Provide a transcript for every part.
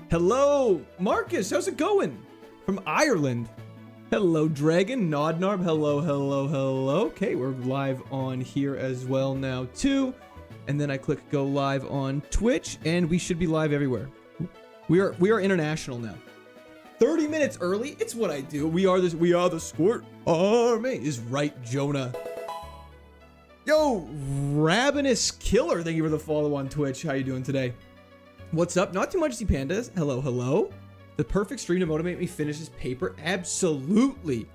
Hello, Marcus. How's it going? From Ireland. Hello, Dragon. Nodnarb. Hello, hello, hello. Okay, we're live on here as well now, too. And then I click go live on Twitch, and we should be live everywhere. We are international now. 30 minutes early. It's what I do. We are the Squirt Army. Is right, Jonah. Yo, Ravenous Killer. Thank you for the follow on Twitch. How you doing today? What's up? Not too much, Z Pandas. Hello, hello. The perfect stream to motivate me finish this paper. Absolutely.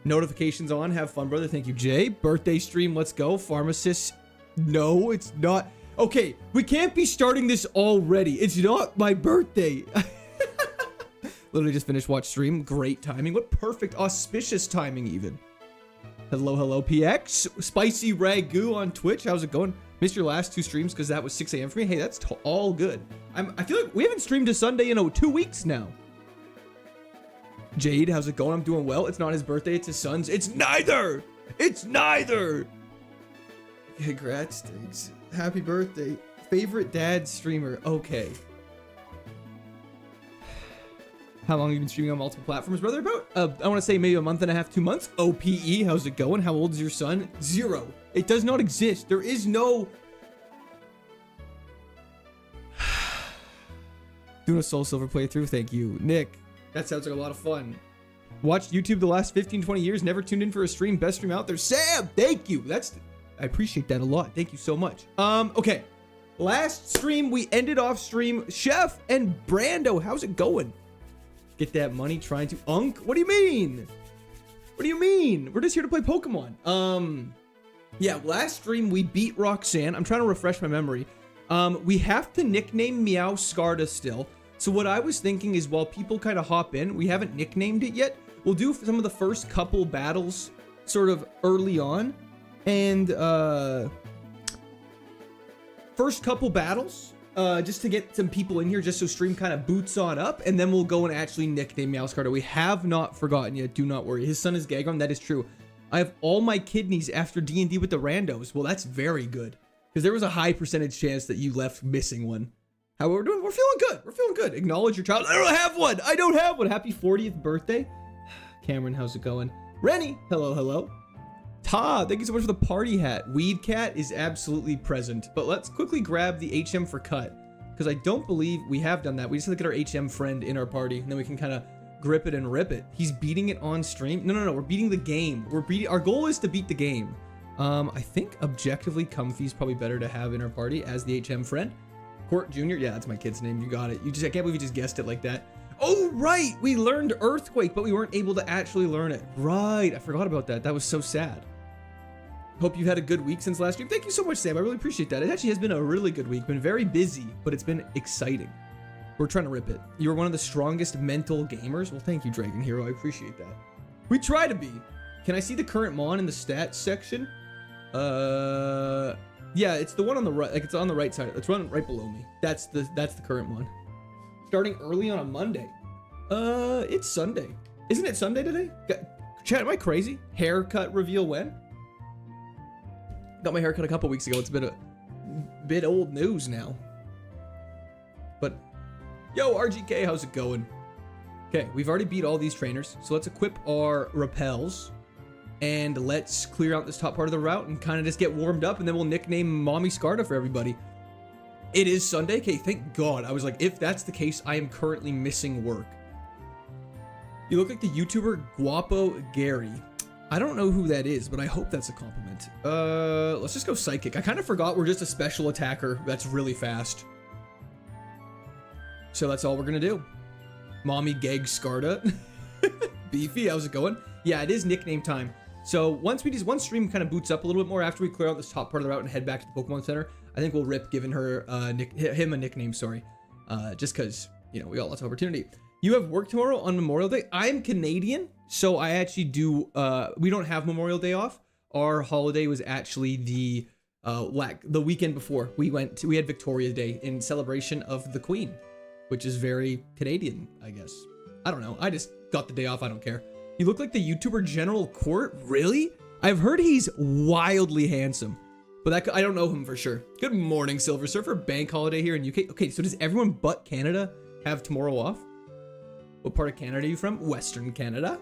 Notifications on. Have fun, brother. Thank you, Jay. Birthday stream. Let's go. Pharmacist. No, it's not. Okay, we can't be starting this already. It's not my birthday. Literally just finished watch stream. Great timing. What perfect, auspicious timing even. Hello, hello, PX. Spicy Ragu on Twitch. How's it going? Missed your last 2 streams because that was 6 a.m. for me. Hey, that's all good. I feel like we haven't streamed a Sunday in 2 weeks now. Jade, how's it going? I'm doing well. It's not his birthday. It's his son's. It's neither. It's neither. Congrats. Thanks. Happy birthday. Favorite dad streamer. Okay. How long have you been streaming on multiple platforms, brother? About, I want to say maybe a month and a half, 2 months. OPE, how's it going? How old is your son? 0. It does not exist. There is no... Doing a Soul Silver playthrough. Thank you. Nick, that sounds like a lot of fun. Watched YouTube the last 15, 20 years. Never tuned in for a stream. Best stream out there. Sam, thank you. I appreciate that a lot. Thank you so much. Okay. Last stream, we ended off stream. Chef and Brando, how's it going? Get that money trying to what do you mean? What do you mean? We're just here to play Pokemon. Yeah, last stream we beat Roxanne. I'm trying to refresh my memory. We have to nickname Meowscarda still. So what I was thinking is while people kind of hop in, we haven't nicknamed it yet. We'll do some of the first couple battles sort of early on. And first couple battles. Just to get some people in here, just so stream kind of boots on up, and then we'll go and actually nickname Meowscarda. We have not forgotten yet. Do not worry. His son is Gagron. That is true. I have all my kidneys after D&D with the randos. Well, that's very good, because there was a high percentage chance that you left missing one. How we're doing? We're feeling good. We're feeling good. Acknowledge your child. I don't have one. I don't have one. Happy 40th birthday, Cameron. How's it going? Rennie. Hello, hello. Ta, thank you so much for the party hat. Weed Cat is absolutely present, but let's quickly grab the HM for cut, because I don't believe we have done that. We just have to get our HM friend in our party, and then we can kind of grip it and rip it. He's beating it on stream. No, we're beating the game. Our goal is to beat the game. I think objectively Comfy's probably better to have in our party as the HM friend. Court Jr. Yeah, that's my kid's name. You got it. I can't believe you just guessed it like that. Oh, right. We learned Earthquake, but we weren't able to actually learn it. Right. I forgot about that. That was so sad. Hope you've had a good week since last stream. Thank you so much, Sam. I really appreciate that. It actually has been a really good week. Been very busy, but it's been exciting. We're trying to rip it. You're one of the strongest mental gamers. Well, thank you, Dragon Hero. I appreciate that. We try to be. Can I see the current Mon in the stats section? Yeah, it's the one on the right. Like, it's on the right side. It's running right below me. That's the current one. Starting early on a Monday. It's Sunday. Isn't it Sunday today? Chat, am I crazy? Haircut reveal when? Got my haircut a couple weeks ago. It's been a bit old news now. But, yo, RGK, how's it going? Okay, we've already beat all these trainers. So let's equip our repels. And let's clear out this top part of the route and kind of just get warmed up. And then we'll nickname Mommy Scarda for everybody. It is Sunday. Okay, thank God. I was like, if that's the case, I am currently missing work. You look like the YouTuber Guapo Gary. I don't know who that is, but I hope that's a compliment. Let's just go Psychic. I kind of forgot we're just a special attacker that's really fast. So that's all we're gonna do. Mommy Gag Scarda. Beefy, how's it going? Yeah, it is nickname time. So once stream kind of boots up a little bit more after we clear out this top part of the route and head back to the Pokemon Center, I think we'll rip giving her him a nickname, sorry. Just because, you know, we got lots of opportunity. You have work tomorrow on Memorial Day. I'm Canadian, so I actually do, we don't have Memorial Day off. Our holiday was actually the weekend before. We had Victoria Day in celebration of the Queen, which is very Canadian, I guess. I don't know. I just got the day off. I don't care. You look like the YouTuber General Court. Really? I've heard he's wildly handsome, but I don't know him for sure. Good morning, Silver Surfer. Bank holiday here in UK. Okay, so does everyone but Canada have tomorrow off. What part of Canada are you from? Western Canada.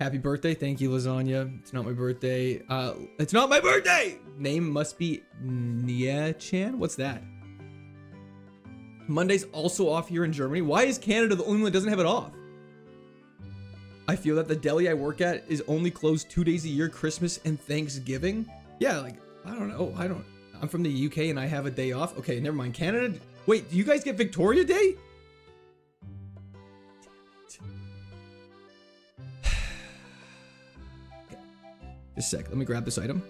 Happy birthday. Thank you, Lasagna. It's not my birthday. It's not my birthday! Name must be Nia-chan. What's that? Monday's also off here in Germany. Why is Canada the only one that doesn't have it off? I feel that the deli I work at is only closed 2 days a year, Christmas and Thanksgiving. Yeah, like, I don't know. I'm from the UK and I have a day off. Okay, never mind. Canada. Wait, do you guys get Victoria Day? Okay. Just a sec. Let me grab this item.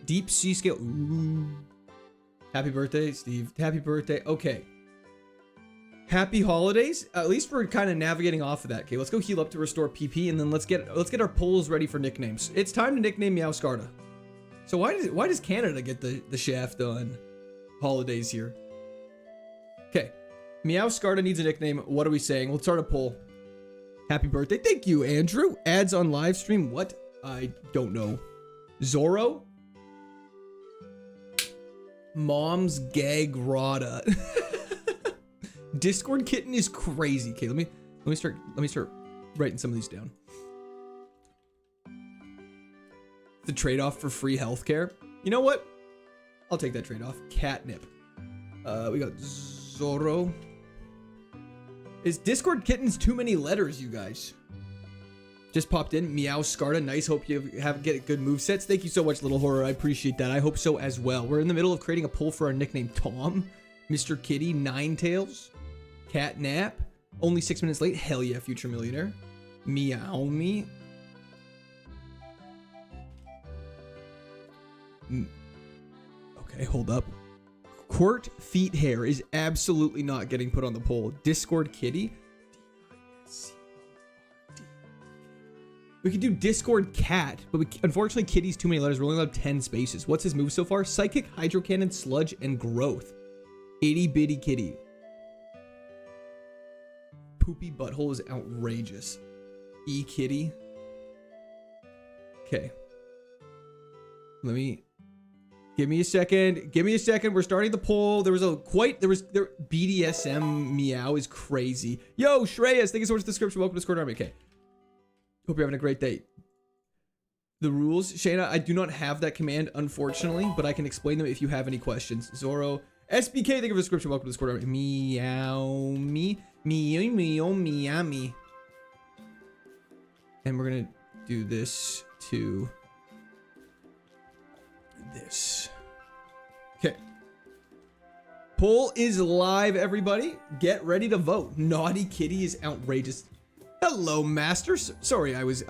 Deep sea scale. Ooh. Happy birthday, Steve. Happy birthday. Okay. Happy holidays. At least we're kind of navigating off of that. Okay, let's go heal up to restore PP, and then let's get our polls ready for nicknames. It's time to nickname Meowscarda. So why does Canada get the shaft on holidays here? Okay, Meowscarda needs a nickname. What are we saying? Let's start a poll. Happy birthday. Thank you, Andrew. Ads on live stream. What? I don't know. Zorro. Mom's gag rada. Discord kitten is crazy. Okay, let me start writing some of these down. The trade-off for free healthcare. You know what? I'll take that trade-off. Catnip. We got Zorro. Is Discord kittens too many letters, you guys? Just popped in. Meowscarda. Nice. Hope you get good movesets. Thank you so much, Little Horror. I appreciate that. I hope so as well. We're in the middle of creating a poll for our nickname. Tom. Mr. Kitty. Ninetails. Catnap. Only 6 minutes late. Hell yeah, future millionaire. Meow me. Okay, hold up. Quirt feet hair is absolutely not getting put on the poll. Discord kitty. We could do Discord cat, but unfortunately kitty's too many letters. We're only allowed 10 spaces. What's his move so far? Psychic, Hydro Cannon, Sludge, and Growth. Itty bitty kitty. Poopy butthole is outrageous. E-kitty. Okay. Give me a second. We're starting the poll. BDSM meow is crazy. Yo, Shreyas, thank you so much for the description. Welcome to Discord Army. Okay. Hope you're having a great day. The rules, Shayna, I do not have that command, unfortunately, but I can explain them if you have any questions. Zorro, SBK, thank you for the description. Welcome to Discord Army. Meow me. Meow me. And we're gonna do this to this. Okay. Poll is live, everybody. Get ready to vote. Naughty Kitty is outrageous. Hello, Masters. Sorry, I was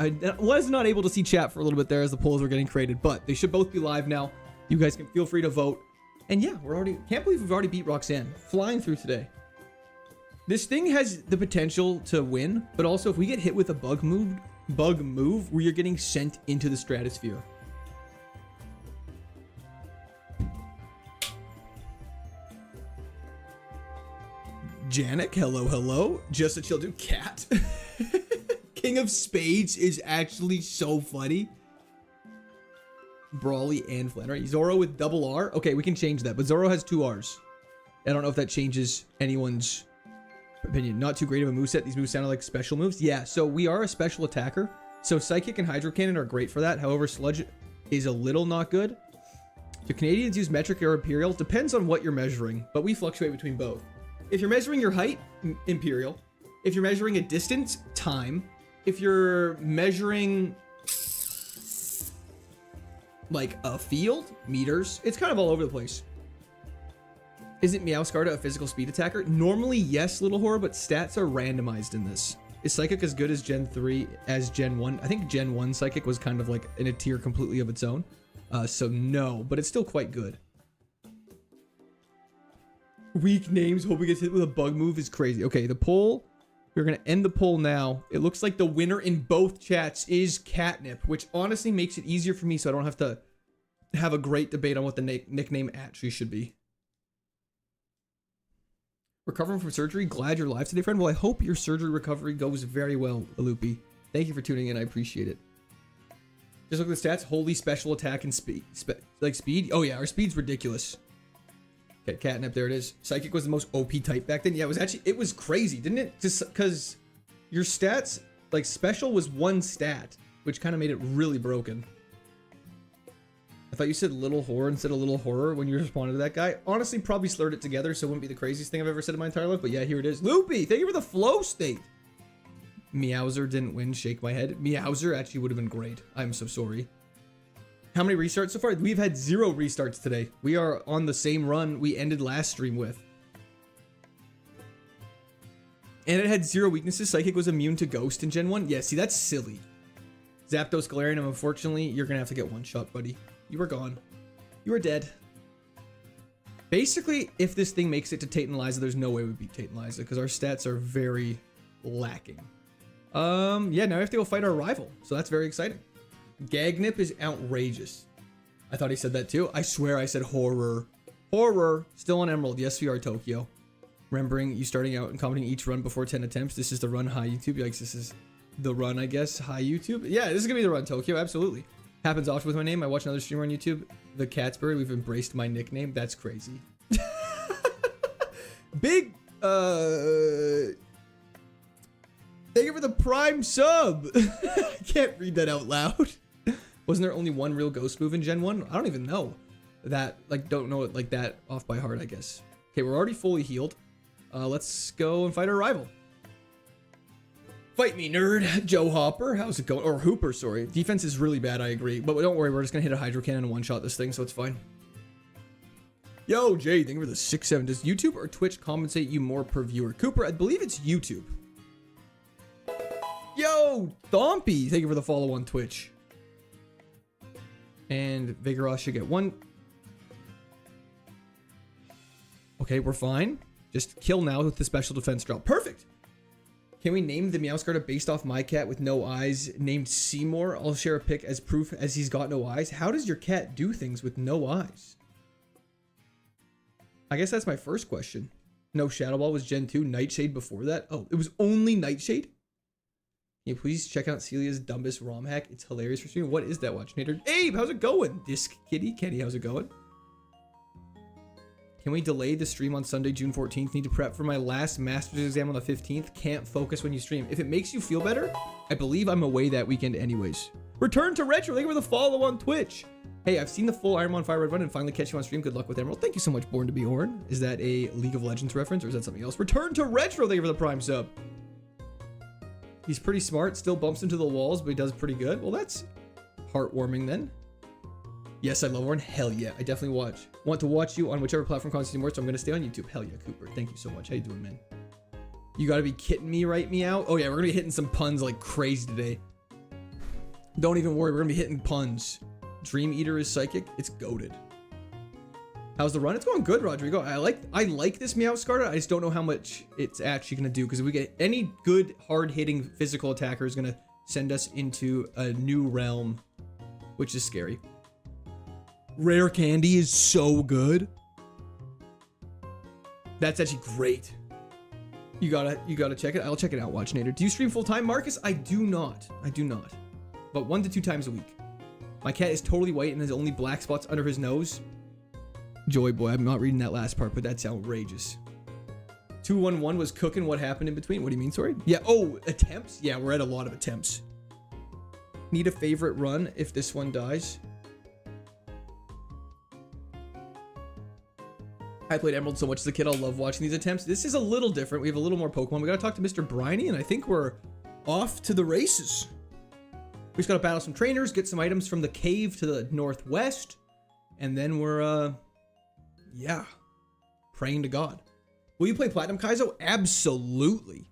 not able to see chat for a little bit there as the polls were getting created, but they should both be live now. You guys can feel free to vote. And yeah, can't believe we've already beat Roxanne. Flying through today. This thing has the potential to win, but also if we get hit with a bug move where you're getting sent into the stratosphere. Janik, hello. Just a chill dude. Cat. King of Spades is actually so funny. Brawly and Flannery. Zorro with double R. Okay, we can change that, but Zorro has 2 R's. I don't know if that changes anyone's opinion. Not too great of a moveset. These moves sound like special moves. Yeah, so we are a special attacker. So Psychic and Hydro Cannon are great for that. However, Sludge is a little not good. Do Canadians use metric or imperial? Depends on what you're measuring, but we fluctuate between both. If you're measuring your height, imperial. If you're measuring a distance, time. If you're measuring like a field, meters. It's kind of all over the place. Isn't Meowscarda a physical speed attacker? Normally, yes, Little Horror, but stats are randomized in this. Is Psychic as good as Gen 3 as Gen 1? I think Gen 1 Psychic was kind of like in a tier completely of its own. So no, but it's still quite good. Weak names, hope we get hit with a bug move is crazy. Okay, the poll, we're going to end the poll now. It looks like the winner in both chats is Catnip, which honestly makes it easier for me so I don't have to have a great debate on what the nickname actually should be. Recovering from surgery, glad you're live today, friend. Well, I hope your surgery recovery goes very well, Alupi. Thank you for tuning in, I appreciate it. Just look at the stats, holy special attack and speed. Speed? Oh yeah, our speed's ridiculous. Okay, catnip, there it is. Psychic was the most OP type back then. Yeah, it was crazy, didn't it? Just because your stats, like special was one stat, which kind of made it really broken. I thought you said little horror instead of little horror when you responded to that guy. Honestly, probably slurred it together, so it wouldn't be the craziest thing I've ever said in my entire life. But yeah, here it is. Loopy, thank you for the flow state. Meowser didn't win. Shake my head. Meowser actually would have been great. I'm so sorry. How many restarts so far? We've had 0 restarts today. We are on the same run we ended last stream with. And it had 0 weaknesses. Psychic was immune to Ghost in Gen 1. Yeah, see, that's silly. Zapdos Galarian, unfortunately, you're going to have to get one shot, buddy. You were gone. You were dead. Basically, if this thing makes it to Tate and Liza, there's no way we beat Tate and Liza because our stats are very lacking. Yeah, now we have to go fight our rival. So that's very exciting. Gagnip is outrageous. I thought he said that too. I swear I said horror. Horror. Still on Emerald. Yes, we are Tokyo. Remembering you starting out and commenting each run before 10 attempts. This is the run high YouTube. Yikes, this is the run, I guess. High YouTube. Yeah, this is going to be the run Tokyo. Absolutely. Happens often with my name. I watch another streamer on YouTube. The Catsbury. We've embraced my nickname. That's crazy. Big, thank you for the prime sub. I can't read that out loud. Wasn't there only one real ghost move in Gen 1? I don't even know that. Like, don't know it like that off by heart, I guess. Okay, we're already fully healed. Let's go and fight our rival. Fight me, nerd. Joe Hopper. How's it going? Or Hooper, sorry. Defense is really bad, I agree. But don't worry, we're just going to hit a Hydro Cannon and one-shot this thing, so it's fine. Yo, Jay, thank you for the 6-7. Does YouTube or Twitch compensate you more per viewer? Cooper, I believe it's YouTube. Yo, Thompy, thank you for the follow on Twitch. And Vigoroth should get one. Okay, we're fine. Just kill now with the special defense drop. Perfect. Can we name the Meowscarda based off my cat with no eyes named Seymour? I'll share a pic as proof as he's got no eyes. How does your cat do things with no eyes? I guess that's my first question. No, Shadow Ball was Gen 2. Nightshade before that? Oh, it was only Nightshade? Can you please check out Celia's dumbest ROM hack? It's hilarious for streaming. What is that, Watchinator? Abe, how's it going? Disc Kitty. Kenny, how's it going? Can we delay the stream on Sunday, June 14th? Need to prep for my last master's exam on the 15th. Can't focus when you stream. If it makes you feel better, I believe I'm away that weekend anyways. Return to Retro. Thank you for the follow on Twitch. Hey, I've seen the full Ironmon Fire Red run and finally catch you on stream. Good luck with Emerald. Thank you so much, Born to be Orin. Is that a League of Legends reference or is that something else? Return to Retro. Thank you for the Prime sub. He's pretty smart. Still bumps into the walls, but he does pretty good. Well, that's heartwarming then. Yes, I love Orin. Hell yeah. I definitely want to watch you on whichever platform content more, so I'm going to stay on YouTube. Hell yeah, Cooper. Thank you so much. How you doing, man? You got to be kidding me, right, Meow? Oh yeah, we're going to be hitting some puns like crazy today. Don't even worry. We're going to be hitting puns. Dream Eater is psychic. It's goated. How's the run? It's going good, Rodrigo. I like this Meowscarda. I just don't know how much it's actually going to do because if we get any good, hard-hitting physical attacker is going to send us into a new realm, which is scary. Rare candy is so good. That's actually great. You gotta check it. I'll check it out, Watchinator. Do you stream full-time, Marcus? I do not. I do not. But 1 to 2 times a week. My cat is totally white and has only black spots under his nose. Joy boy, I'm not reading that last part, but that's outrageous. 211 was cooking. What happened in between? What do you mean, sorry? Yeah, oh, attempts? Yeah, we're at a lot of attempts. Need a favorite run if this one dies. I played Emerald so much as a kid. I love watching these attempts. This is a little different. We have a little more Pokemon. We gotta talk to Mr. Briny, and I think we're off to the races. We just gotta battle some trainers, get some items from the cave to the northwest, and then we're, yeah, praying to God. Will you play Platinum Kaizo? Absolutely.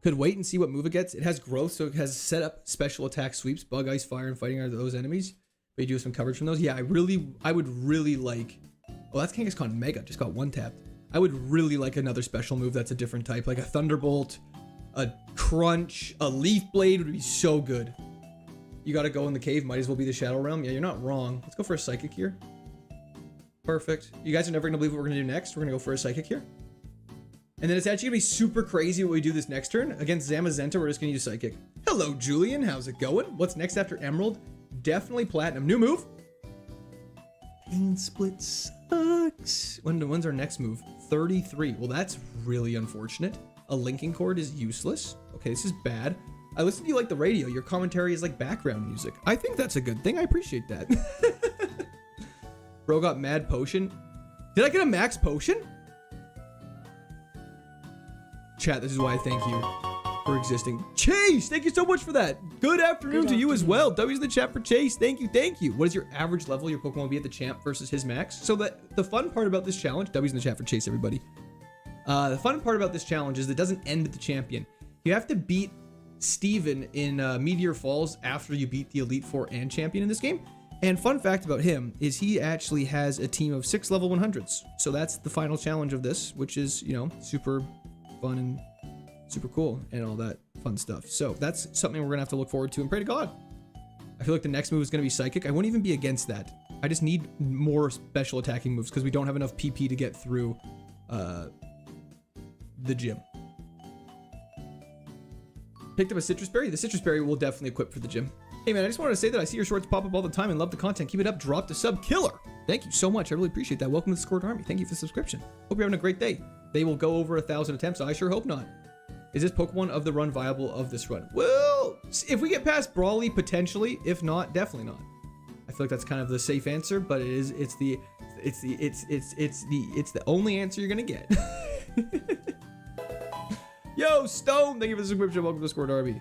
Could wait and see what move it gets. It has growth, so it has set up special attack sweeps, bug, ice, fire, and fighting are those enemies. But you do have some coverage from those. Yeah, I would really like. Oh, that's Kangaskhan Mega. Just got one tapped. I would really like another special move that's a different type, like a Thunderbolt, a Crunch, a Leaf Blade would be so good. You got to go in the cave. Might as well be the Shadow Realm. Yeah, you're not wrong. Let's go for a Psychic here. Perfect. You guys are never going to believe what we're going to do next. We're going to go for a Psychic here. And then it's actually going to be super crazy what we do this next turn. Against Zamazenta, we're just going to use Psychic. Hello, Julian. How's it going? What's next after Emerald? Definitely Platinum. New move. Pain Split sucks. Yikes. When's our next move? 33. Well, that's really unfortunate. A linking cord is useless. Okay, this is bad. I listen to you like the radio. Your commentary is like background music. I think that's a good thing. I appreciate that. Bro got mad potion. Did I get a max potion? Chat, this is why I thank you for existing. Chase, thank you so much for that. Good afternoon to you as well. W's in the chat for Chase. Thank you, thank you. What is your average level your Pokemon will be at the champ versus his max? So the fun part about this challenge, W's in the chat for Chase, everybody. The fun part about this challenge is it doesn't end at the champion. You have to beat Steven in Meteor Falls after you beat the Elite Four and champion in this game. And fun fact about him is he actually has a team of 6 level 100s. So that's the final challenge of this, which is, you know, super fun and super cool and all that fun stuff. So that's something we're gonna have to look forward to and pray to God. I feel like the next move is gonna be Psychic. I wouldn't even be against that. I just need more special attacking moves because we don't have enough PP to get through the gym. Picked up a citrus berry. The citrus berry will definitely equip for the gym. Hey man, I just wanted to say that I see your shorts pop up all the time and love the content. Keep it up. Drop the sub killer. Thank you so much. I really appreciate that. Welcome to the Scored Army. Thank you for the subscription. Hope you're having a great day. They will go over 1,000 attempts. I sure hope not. Is this Pokemon of the run viable of this run? Well, if we get past Brawly, potentially. If not, definitely not. I feel like that's kind of the safe answer, but it's the only answer you're gonna get. Yo, Stone, thank you for the subscription. Welcome to Scored Army.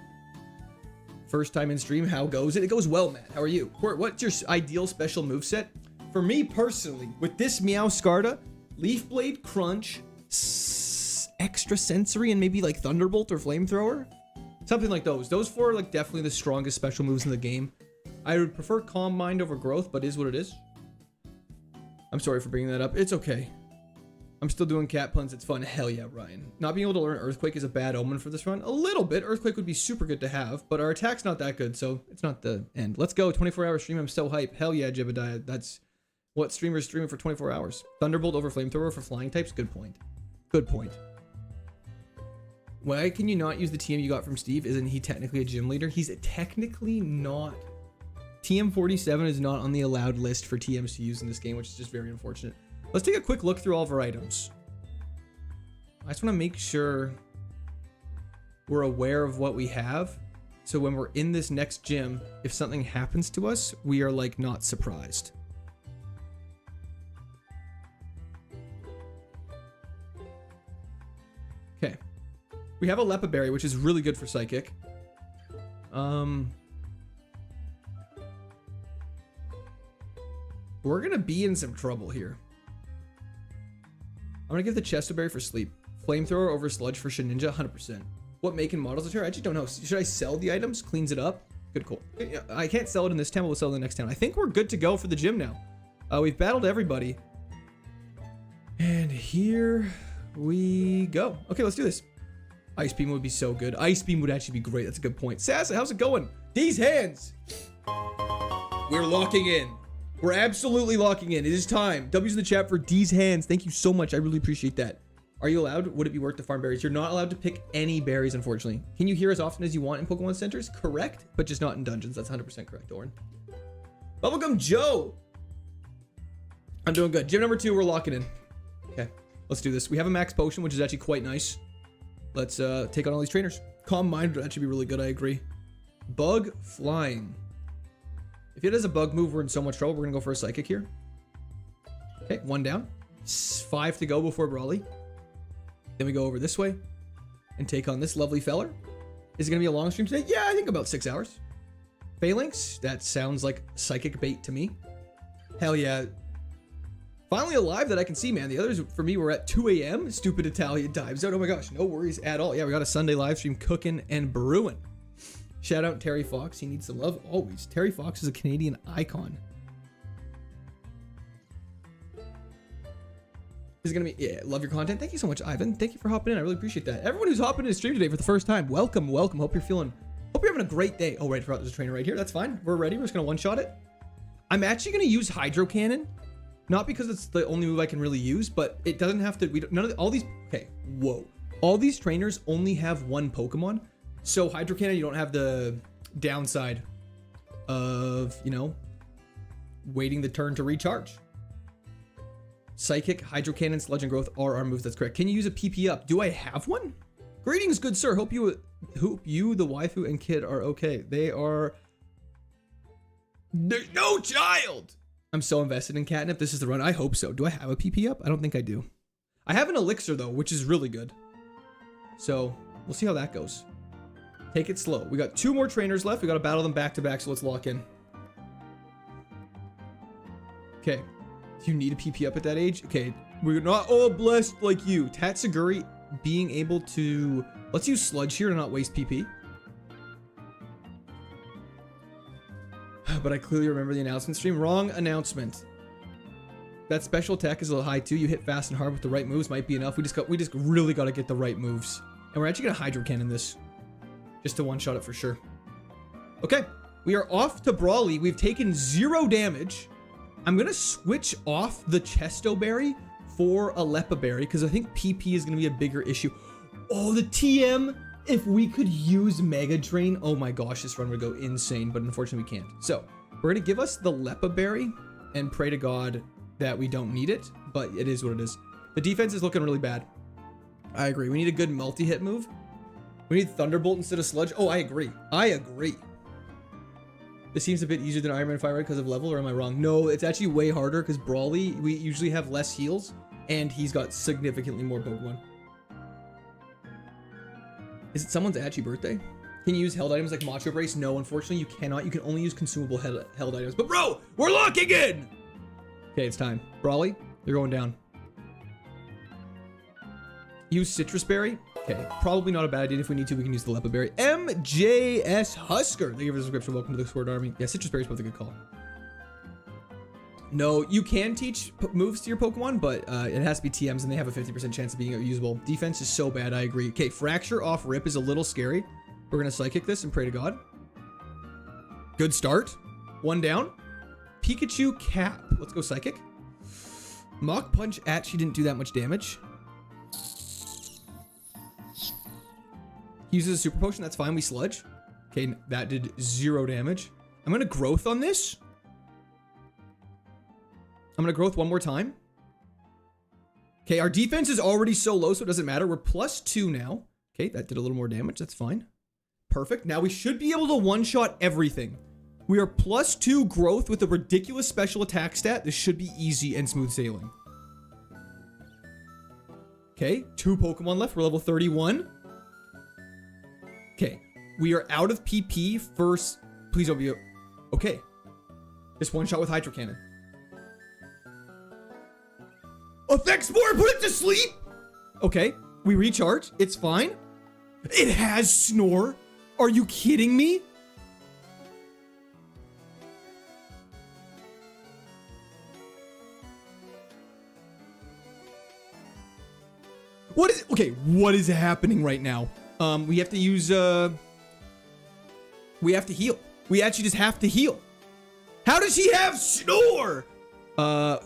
First time in stream, how goes it? It goes well, Matt. How are you? What's your ideal special moveset? For me personally, with this Meowscarada, Leaf Blade, Crunch, Extra Sensory, and maybe like Thunderbolt or Flamethrower, something like those. Those four are like definitely the strongest special moves in the game. I would prefer Calm Mind over Growth, but is what it is. I'm sorry for bringing that up. It's okay. I'm still doing cat puns. It's fun. Hell yeah, Ryan. Not being able to learn Earthquake is a bad omen for this run. A little bit. Earthquake would be super good to have, but our attack's not that good, so it's not the end. Let's go. 24-hour stream. I'm so hype. Hell yeah, Jebediah. That's what streamers streaming for 24 hours. Thunderbolt over Flamethrower for flying types. Good point. Good point. Why can you not use the TM you got from Steve? Isn't he technically a gym leader? He's technically not. TM47 is not on the allowed list for TMs to use in this game, which is just very unfortunate. Let's take a quick look through all of our items. I just want to make sure we're aware of what we have. So when we're in this next gym, if something happens to us, we are like not surprised. Okay. We have a Lepa Berry, which is really good for Psychic. We're going to be in some trouble here. I'm going to give the Chesto Berry for Sleep. Flamethrower over Sludge for Shedinja, 100%. What make and models are? I actually don't know. Should I sell the items? Cleans it up. Good, cool. I can't sell it in this town, but we'll sell it in the next town. I think we're good to go for the gym now. We've battled everybody. And here we go. Okay, let's do this. Ice Beam would be so good. Ice Beam would actually be great. That's a good point. Sassa, how's it going? These hands. We're locking in. We're absolutely locking in. It is time. W's in the chat for D's hands. Thank you so much. I really appreciate that. Are you allowed? Would it be worth to farm berries? You're not allowed to pick any berries, unfortunately. Can you hear as often as you want in Pokemon centers? Correct, but just not in dungeons. That's 100% correct, Orin. Bubblegum Joe. I'm doing good. Gym number 2, we're locking in. Okay, let's do this. We have a max potion, which is actually quite nice. Let's take on all these trainers. Calm Mind would actually be really good. I agree. Bug Flying. If it has a bug move, we're in so much trouble. We're gonna go for a Psychic here. Okay, 1 down. 5 to go before Brawly. Then we go over this way and take on this lovely feller. Is it gonna be a long stream today? Yeah, I think about 6 hours. Phalanx, that sounds like Psychic bait to me. Hell yeah. Finally alive that I can see, man. The others for me were at 2 a.m. Stupid Italian time zone. Oh my gosh, no worries at all. Yeah, we got a Sunday live stream cooking and brewing. Shout out Terry Fox. He needs some love always. Terry Fox is a Canadian icon. This is gonna be, yeah, love your content. Thank you so much, Ivan. Thank you for hopping in. I really appreciate that. Everyone who's hopping in the stream today for the first time, welcome, welcome. Hope you're having a great day. Oh, right, I forgot there's a trainer right here. That's fine. We're ready. We're just gonna one-shot it. I'm actually gonna use Hydro Cannon. Not because it's the only move I can really use, but it doesn't have to, none of all these, okay, whoa. All these trainers only have 1 Pokemon. So Hydro Cannon, you don't have the downside of, you know, waiting the turn to recharge. Psychic, Hydro Cannon, Sludge, and Growth are our moves. That's correct. Can you use a PP up? Do I have one? Greetings, good sir. Hope you, the waifu, and kid are okay. They are... There's no child! I'm so invested in catnip. This is the run. I hope so. Do I have a PP up? I don't think I do. I have an elixir, though, which is really good. So, we'll see how that goes. Take it slow. We got 2 more trainers left. We got to battle them back to back, so let's lock in. Okay. Do you need a PP up at that age? Okay. We're not all blessed like you. Tatsuguri being able to... Let's use Sludge here to not waste PP. But I clearly remember the announcement stream. Wrong announcement. That special attack is a little high too. You hit fast and hard with the right moves might be enough. We just really got to get the right moves. And we're actually going to Hydro Cannon this. Just to one-shot it for sure. Okay. We are off to Brawly. We've taken 0 damage. I'm going to switch off the Chesto Berry for a Lepa Berry because I think PP is going to be a bigger issue. Oh, the TM. If we could use Mega Drain, oh my gosh, this run would go insane, but unfortunately we can't. So we're going to give us the Lepa Berry and pray to God that we don't need it, but it is what it is. The defense is looking really bad. I agree. We need a good multi-hit move. We need Thunderbolt instead of Sludge. Oh, I agree. I agree. This seems a bit easier than Iron Man Fire Red because of level, or am I wrong? No, it's actually way harder because Brawly, we usually have less heals, and he's got significantly more Pokemon. Is it someone's actually birthday? Can you use held items like Macho Brace? No, unfortunately you cannot. You can only use consumable held items. But bro, we're locking in! Okay, it's time. Brawly, you're going down. Use Citrus Berry. Okay, probably not a bad idea. If we need to, we can use the Lepa Berry. MJS Husker. Thank you for the subscription. Welcome to the Sword Army. Yeah, Citrus Berry is both a good call. No, you can teach moves to your Pokemon, but it has to be TMs and they have a 50% chance of being usable. Defense is so bad, I agree. Okay, Fracture off rip is a little scary. We're going to Psychic this and pray to God. Good start. 1 down. Pikachu Cap. Let's go Psychic. Mach Punch actually didn't do that much damage. He uses a Super Potion. That's fine. We Sludge. Okay, that did 0 damage. I'm going to Growth on this. I'm going to Growth one more time. Okay, our defense is already so low, so it doesn't matter. We're +2 now. Okay, that did a little more damage. That's fine. Perfect. Now we should be able to one-shot everything. We are +2 Growth with a ridiculous special attack stat. This should be easy and smooth sailing. Okay, 2 Pokemon left. We're level 31. Okay, we are out of PP first. Please don't be... Okay. Just one shot with Hydro Cannon. Effect Spore, put it to sleep! Okay, we recharge. It's fine. It has Snore. Are you kidding me? What is... Okay, what is happening right now? We have to use... We have to heal. We actually just have to heal. How does he have Snore?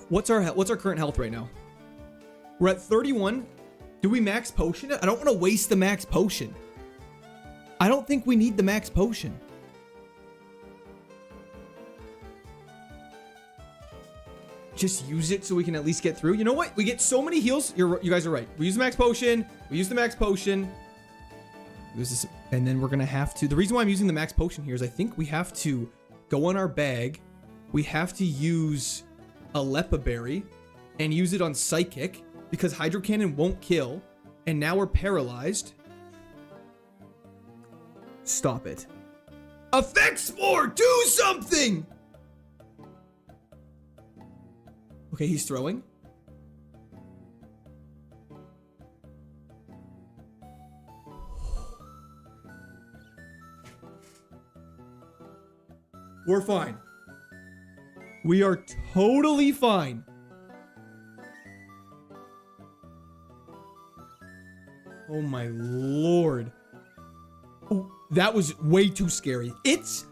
What's our current health right now? We're at 31. Do we max potion it? I don't want to waste the max potion. I don't think we need the max potion. Just use it so we can at least get through. You know what? We get so many heals. You guys are right. We use the max potion. We use the max potion. Use this, and then we're going to have to... The reason why I'm using the max potion here is I think we have to go on our bag. We have to use a Lepa Berry and use it on Psychic because Hydro Cannon won't kill. And now we're paralyzed. Stop it. Effect Spore! Do something! Okay, he's throwing. We're fine. We are totally fine. Oh my lord. Oh, that was way too scary.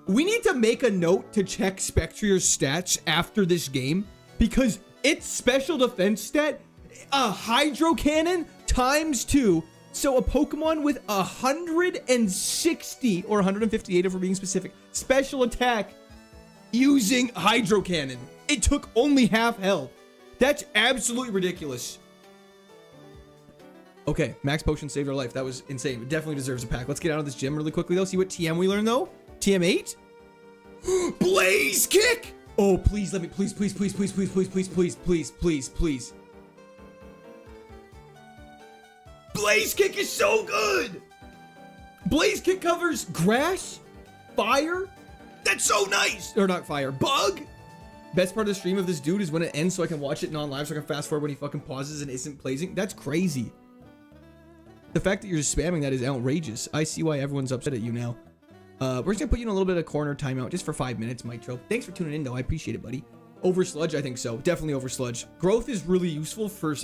We need to make a note to check Spectreer's stats after this game because its special defense stat, a Hydro Cannon ×2. So a Pokemon with 160 or 158 if we're being specific, special attack using Hydro Cannon. It took only half health. That's absolutely ridiculous. Okay, max potion saved our life. That was insane. It definitely deserves a pack. Let's get out of this gym really quickly though. See what TM we learned though. TM 8. Blaze kick. Oh, please let me. Please. Blaze kick is so good. Blaze kick covers grass, fire. That's so nice. Or not fire, bug. Best part of the stream of this dude is when it ends so I can watch it non-live so I can fast forward when he fucking pauses and isn't blazing. That's crazy. The fact that you're just spamming that is outrageous. I see why everyone's upset at you now. We're just gonna put you in a little bit of corner timeout just for 5 minutes, Mitro. Thanks for tuning in though. I appreciate it, buddy. Over sludge, I think so. Definitely over sludge. Growth is really useful for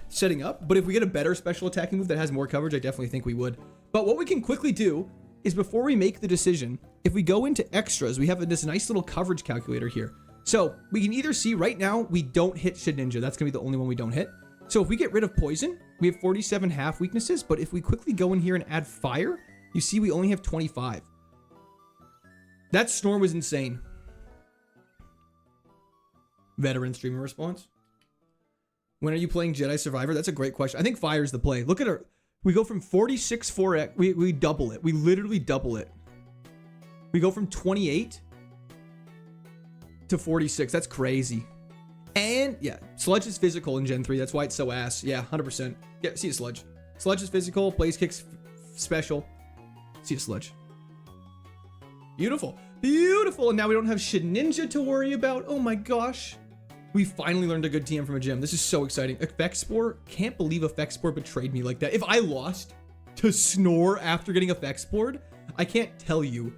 setting up, but if we get a better special attacking move that has more coverage, I definitely think we would. But what we can quickly do is before we make the decision, if we go into extras, we have this nice little coverage calculator here. So we can either see right now, we don't hit Shedinja. That's gonna be the only one we don't hit. So if we get rid of poison, we have 47 half weaknesses, but if we quickly go in here and add fire, you see we only have 25. That snore was insane. Veteran streamer response. When are you playing Jedi Survivor? That's a great question. I think fire is the play. Look at our, we go from 46 4x, we double it. We literally double it. We go from 28 to 46. That's crazy. And yeah, sludge is physical in Gen 3. That's why it's so ass. Yeah, 100%. Yeah, see a sludge. Sludge is physical. Blaze kick's special. See a sludge. Beautiful. Beautiful. And now we don't have Shedinja to worry about. Oh my gosh. We finally learned a good TM from a gym. This is so exciting. Effect Spore. Can't believe Effect Spore betrayed me like that. If I lost to Snore after getting Effect Spored, I can't tell you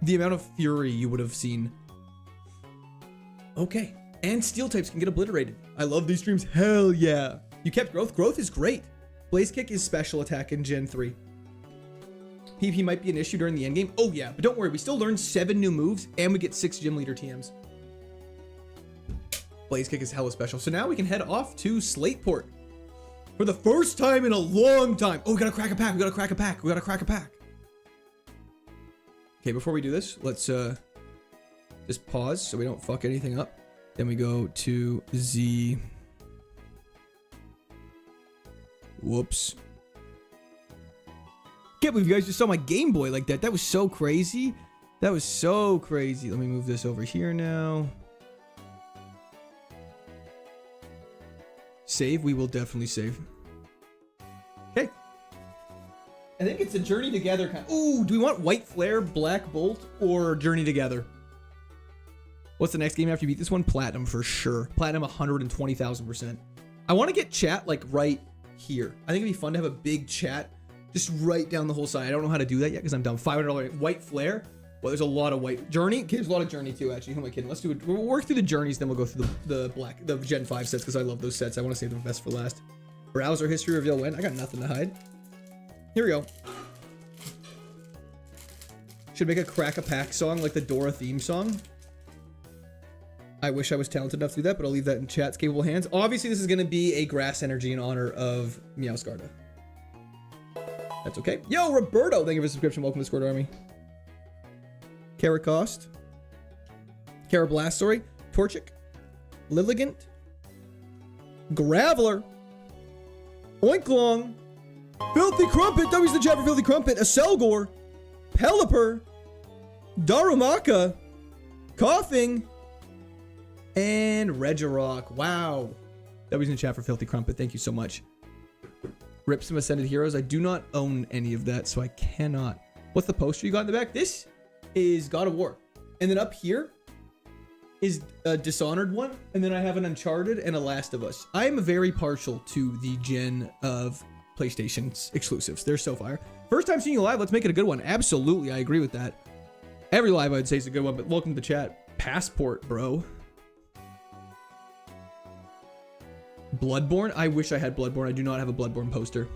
the amount of fury you would have seen. Okay. And steel types can get obliterated. I love these streams. Hell yeah. You kept growth. Growth is great. Blaze kick is special attack in Gen 3. PvP might be an issue during the end game. Oh yeah, but don't worry. We still learned 7 new moves and we get 6 gym leader TMs. Blaze kick is hella special. So now we can head off to Slateport for the first time in a long time. Oh, we gotta crack a pack. We gotta crack a pack. We gotta crack a pack. Okay, before we do this, let's just pause so we don't fuck anything up. Then we go to Z. Whoops. Can't believe you guys just saw my Game Boy like that. That was so crazy. That was so crazy. Let me move this over here now. Save. We will definitely save. Okay. I think it's a journey together kind of. Ooh, do we want White Flare, Black Bolt, or Journey Together? What's the next game after you beat this one? Platinum for sure. Platinum 120,000%. I want to get chat like right here. I think it'd be fun to have a big chat just right down the whole side. I don't know how to do that yet because I'm dumb. $500 White Flare. Well, there's a lot of white. Journey? There's a lot of Journey too, actually. Who am I kidding? Let's do it. We'll work through the journeys, then we'll go through the Gen 5 sets because I love those sets. I want to save them best for last. Browser history reveal when? I got nothing to hide. Here we go. Should make a crack a pack song like the Dora theme song. I wish I was talented enough to do that, but I'll leave that in chat's capable hands. Obviously, this is going to be a grass energy in honor of Meowscarda. That's okay. Yo, Roberto, thank you for the subscription. Welcome to Squad Army. Caracost. Carablast, sorry. Torchic. Lilligant. Graveler. Oinklong. Filthy Crumpet. That was the chat for Filthy Crumpet. A Selgor. Pelipper. Darumaka. Coughing. And Regirock. Wow. That was in the chat for Filthy Crumpet. Thank you so much. Rip some Ascended Heroes. I do not own any of that, so I cannot. What's the poster you got in the back? This is God of War. And then up here is a Dishonored one. And then I have an Uncharted and a Last of Us. I am very partial to the gen of PlayStation's exclusives. They're so fire. First time seeing you live. Let's make it a good one. Absolutely. I agree with that. Every live I'd say is a good one, but welcome to the chat. Passport, bro. Bloodborne? I wish I had Bloodborne. I do not have a Bloodborne poster.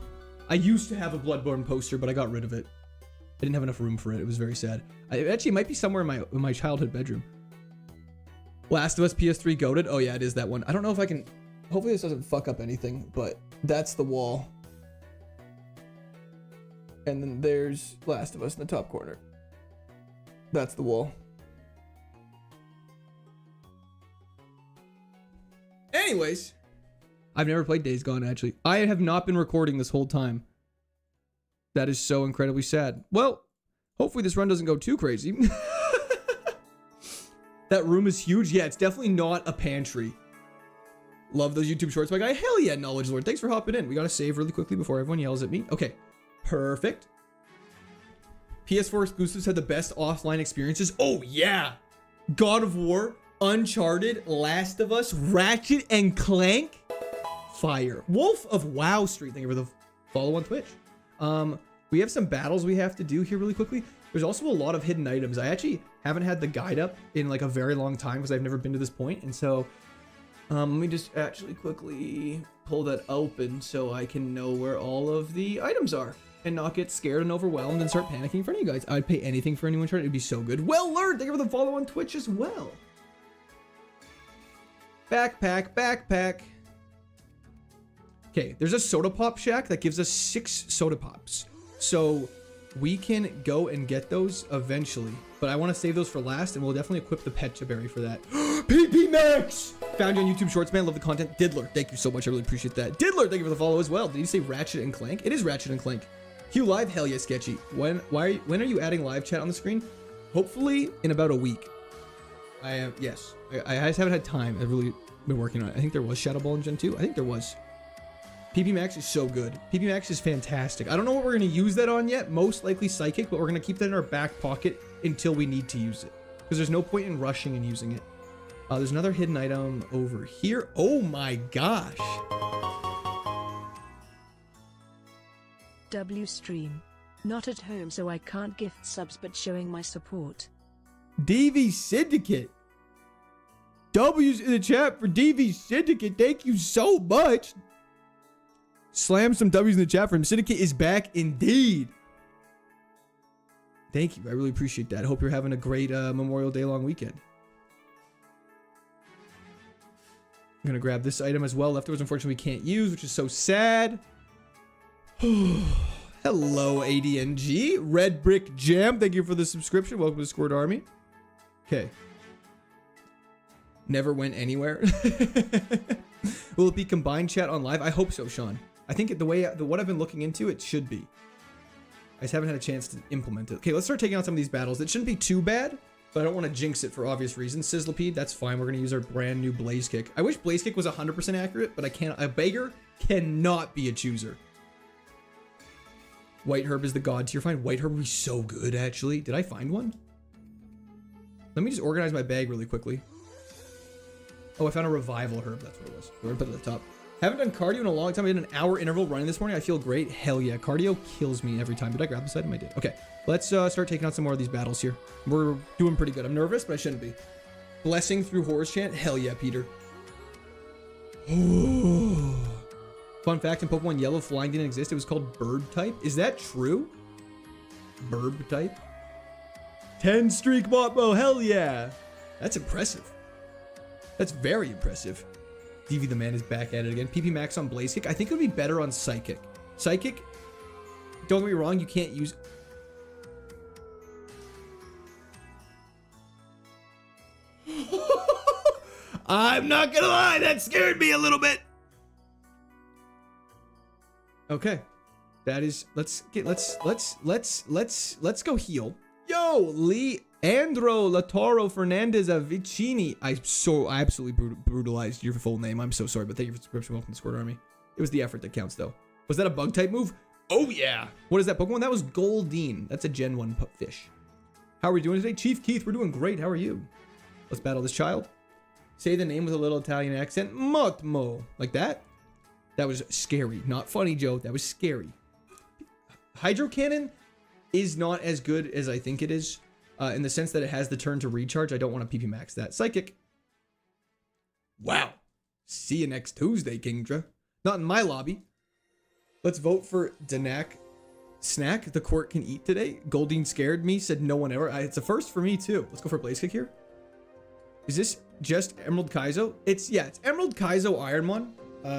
I used to have a Bloodborne poster, but I got rid of it. I didn't have enough room for it. It was very sad. Actually, it might be somewhere in my childhood bedroom. Last of Us PS3 goated. Oh yeah, it is that one. I don't know if I can. Hopefully this doesn't fuck up anything, but that's the wall. And then there's Last of Us in the top corner. That's the wall. Anyway. Anyways, I've never played Days Gone, actually. I have not been recording this whole time. That is so incredibly sad. Well, hopefully this run doesn't go too crazy. That room is huge. Yeah, it's definitely not a pantry. Love those YouTube shorts, my guy. Hell yeah, Knowledge Lord. Thanks for hopping in. We gotta save really quickly before everyone yells at me. Okay, perfect. PS4 exclusives had the best offline experiences. Oh yeah, God of War, Uncharted, Last of Us, Ratchet and Clank, fire. Wolf of WoW Street. Thank you for the follow on Twitch. We have some battles we have to do here really quickly. There's also a lot of hidden items. I actually haven't had the guide up in like a very long time because I've never been to this point, and so let me just actually quickly pull that open so I can know where all of the items are and not get scared and overwhelmed and start panicking in front of you guys. I'd pay anything for anyone trying. It'd be so good. Well learned. Thank you for the follow on Twitch as well. Backpack. Okay, there's a soda pop shack that gives us 6 soda pops. So we can go and get those eventually, but I want to save those for last, and we'll definitely equip the Pecha Berry for that. PP Max! Found you on YouTube Shorts, man. Love the content. Diddler, thank you so much. I really appreciate that. Diddler, thank you for the follow as well. Did you say Ratchet and Clank? It is Ratchet and Clank. Hugh Live, hell yeah, sketchy. When are you adding live chat on the screen? Hopefully in about a week. Yes. I just haven't had time. I've really been working on it. I think there was Shadow Ball in Gen 2. I think there was. PP Max is so good. PP Max is fantastic. I don't know what we're going to use that on yet. Most likely Psychic, but we're going to keep that in our back pocket until we need to use it. Because there's no point in rushing and using it. There's another hidden item over here. Oh my gosh. W stream. Not at home, so I can't gift subs, but showing my support. DV Syndicate. W's in the chat for DV Syndicate. Thank you so much. Slam some W's in the chat for him. Syndicate is back indeed. Thank you. I really appreciate that. I hope you're having a great Memorial Day long weekend. I'm going to grab this item as well. Leftovers, unfortunately, we can't use, which is so sad. Hello, ADNG. Red Brick Jam. Thank you for the subscription. Welcome to the Squirt Army. Okay. Never went anywhere. Will it be combined chat on live? I hope so, Sean. I think what I've been looking into, it should be. I just haven't had a chance to implement it. Okay, let's start taking on some of these battles. It shouldn't be too bad, but I don't want to jinx it for obvious reasons. Sizzlepede, that's fine. We're going to use our brand new Blaze Kick. I wish Blaze Kick was 100% accurate, but I can't. A beggar cannot be a chooser. White Herb is the god tier. Find White Herb would be so good, actually. Did I find one? Let me just organize my bag really quickly. Oh, I found a Revival Herb. That's what it was. We're going to put it at the top. Haven't done cardio in a long time. I did an hour interval running this morning. I feel great. Hell yeah. Cardio kills me every time. Did I grab this item? I did. Okay. Let's start taking on some more of these battles here. We're doing pretty good. I'm nervous, but I shouldn't be. Blessing through Horrors Chant. Hell yeah, Peter. Fun fact, in Pokemon Yellow, flying didn't exist. It was called Bird type. Is that true? Bird type? 10 streak Motmo. Hell yeah. That's impressive. That's very impressive. DV the man is back at it again. PP Max on Blaze Kick. I think it would be better on Psychic. Psychic, don't get me wrong, you can't use... I'm not gonna lie, that scared me a little bit. Okay. That is, let's go heal. Yo, Leandro Latoro Fernandez Avicini. I absolutely brutalized your full name. I'm so sorry, but thank you for the subscription. Welcome to the Squirt Army. It was the effort that counts, though. Was that a bug type move? Oh, yeah. What is that Pokemon? That was Goldeen. That's a Gen 1 fish. How are we doing today? Chief Keith, we're doing great. How are you? Let's battle this child. Say the name with a little Italian accent. Motmo. Like that? That was scary. Not funny, Joe. That was scary. Hydro Cannon is not as good as I think it is. In the sense that it has the turn to recharge. I don't want to PP Max that. Psychic. Wow. See you next Tuesday, Kingdra. Not in my lobby. Let's vote for Danak Snack the court can eat today. Goldeen scared me. Said no one ever. It's a first for me too. Let's go for Blaze Kick here. Is this just Emerald Kaizo? It's Emerald Kaizo Ironmon.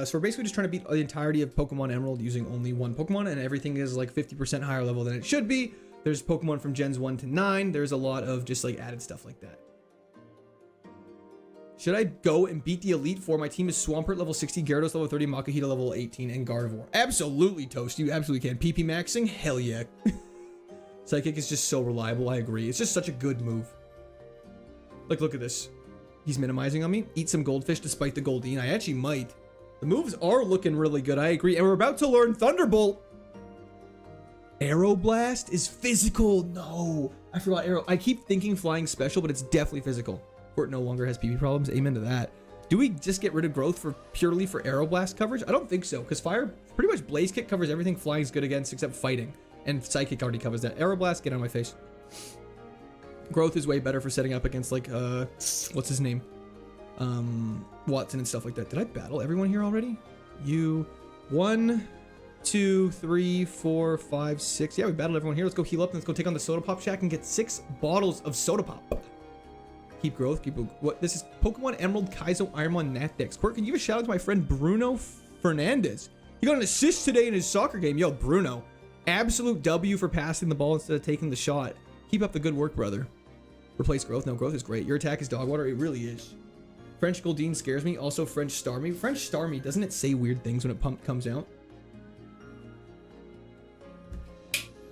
So we're basically just trying to beat the entirety of Pokemon Emerald using only one Pokemon, and everything is like 50% higher level than it should be. There's Pokemon from Gens 1 to 9. There's a lot of just like added stuff like that. Should I go and beat the Elite Four? My team is Swampert level 60, Gyarados level 30, Makuhita level 18, and Gardevoir. Absolutely, Toast. You absolutely can. PP maxing? Hell yeah. Psychic is just so reliable. I agree. It's just such a good move. Like, look at this. He's minimizing on me. Eat some Goldfish despite the Goldeen. I actually might. The moves are looking really good. I agree. And we're about to learn Thunderbolt. Aeroblast is physical. No. I forgot Aero. I keep thinking Flying Special, but it's definitely physical. Court no longer has PP problems. Amen to that. Do we just get rid of Growth for purely for Aeroblast coverage? I don't think so, because Fire, pretty much Blaze Kick covers everything Flying's good against except Fighting. And Psychic already covers that. Aeroblast, get out of my face. Growth is way better for setting up against, like, what's his name? Watson and stuff like that. Did I battle everyone here already? You, 1, 2, 3, 4, 5, 6. Yeah, we battled everyone here. Let's go heal up and let's go take on the Soda Pop Shack and get 6 bottles of Soda Pop. Keep growth, keep what? This is Pokemon Emerald Kaizo Ironmon Natdex. Court, can you give a shout out to my friend Bruno Fernandez? He got an assist today in his soccer game. Yo, Bruno, absolute W for passing the ball instead of taking the shot. Keep up the good work, brother. Replace growth. No, growth is great. Your attack is dog water. It really is. French Goldeen scares me. Also French Starmie. French Starmie, doesn't it say weird things when it comes out?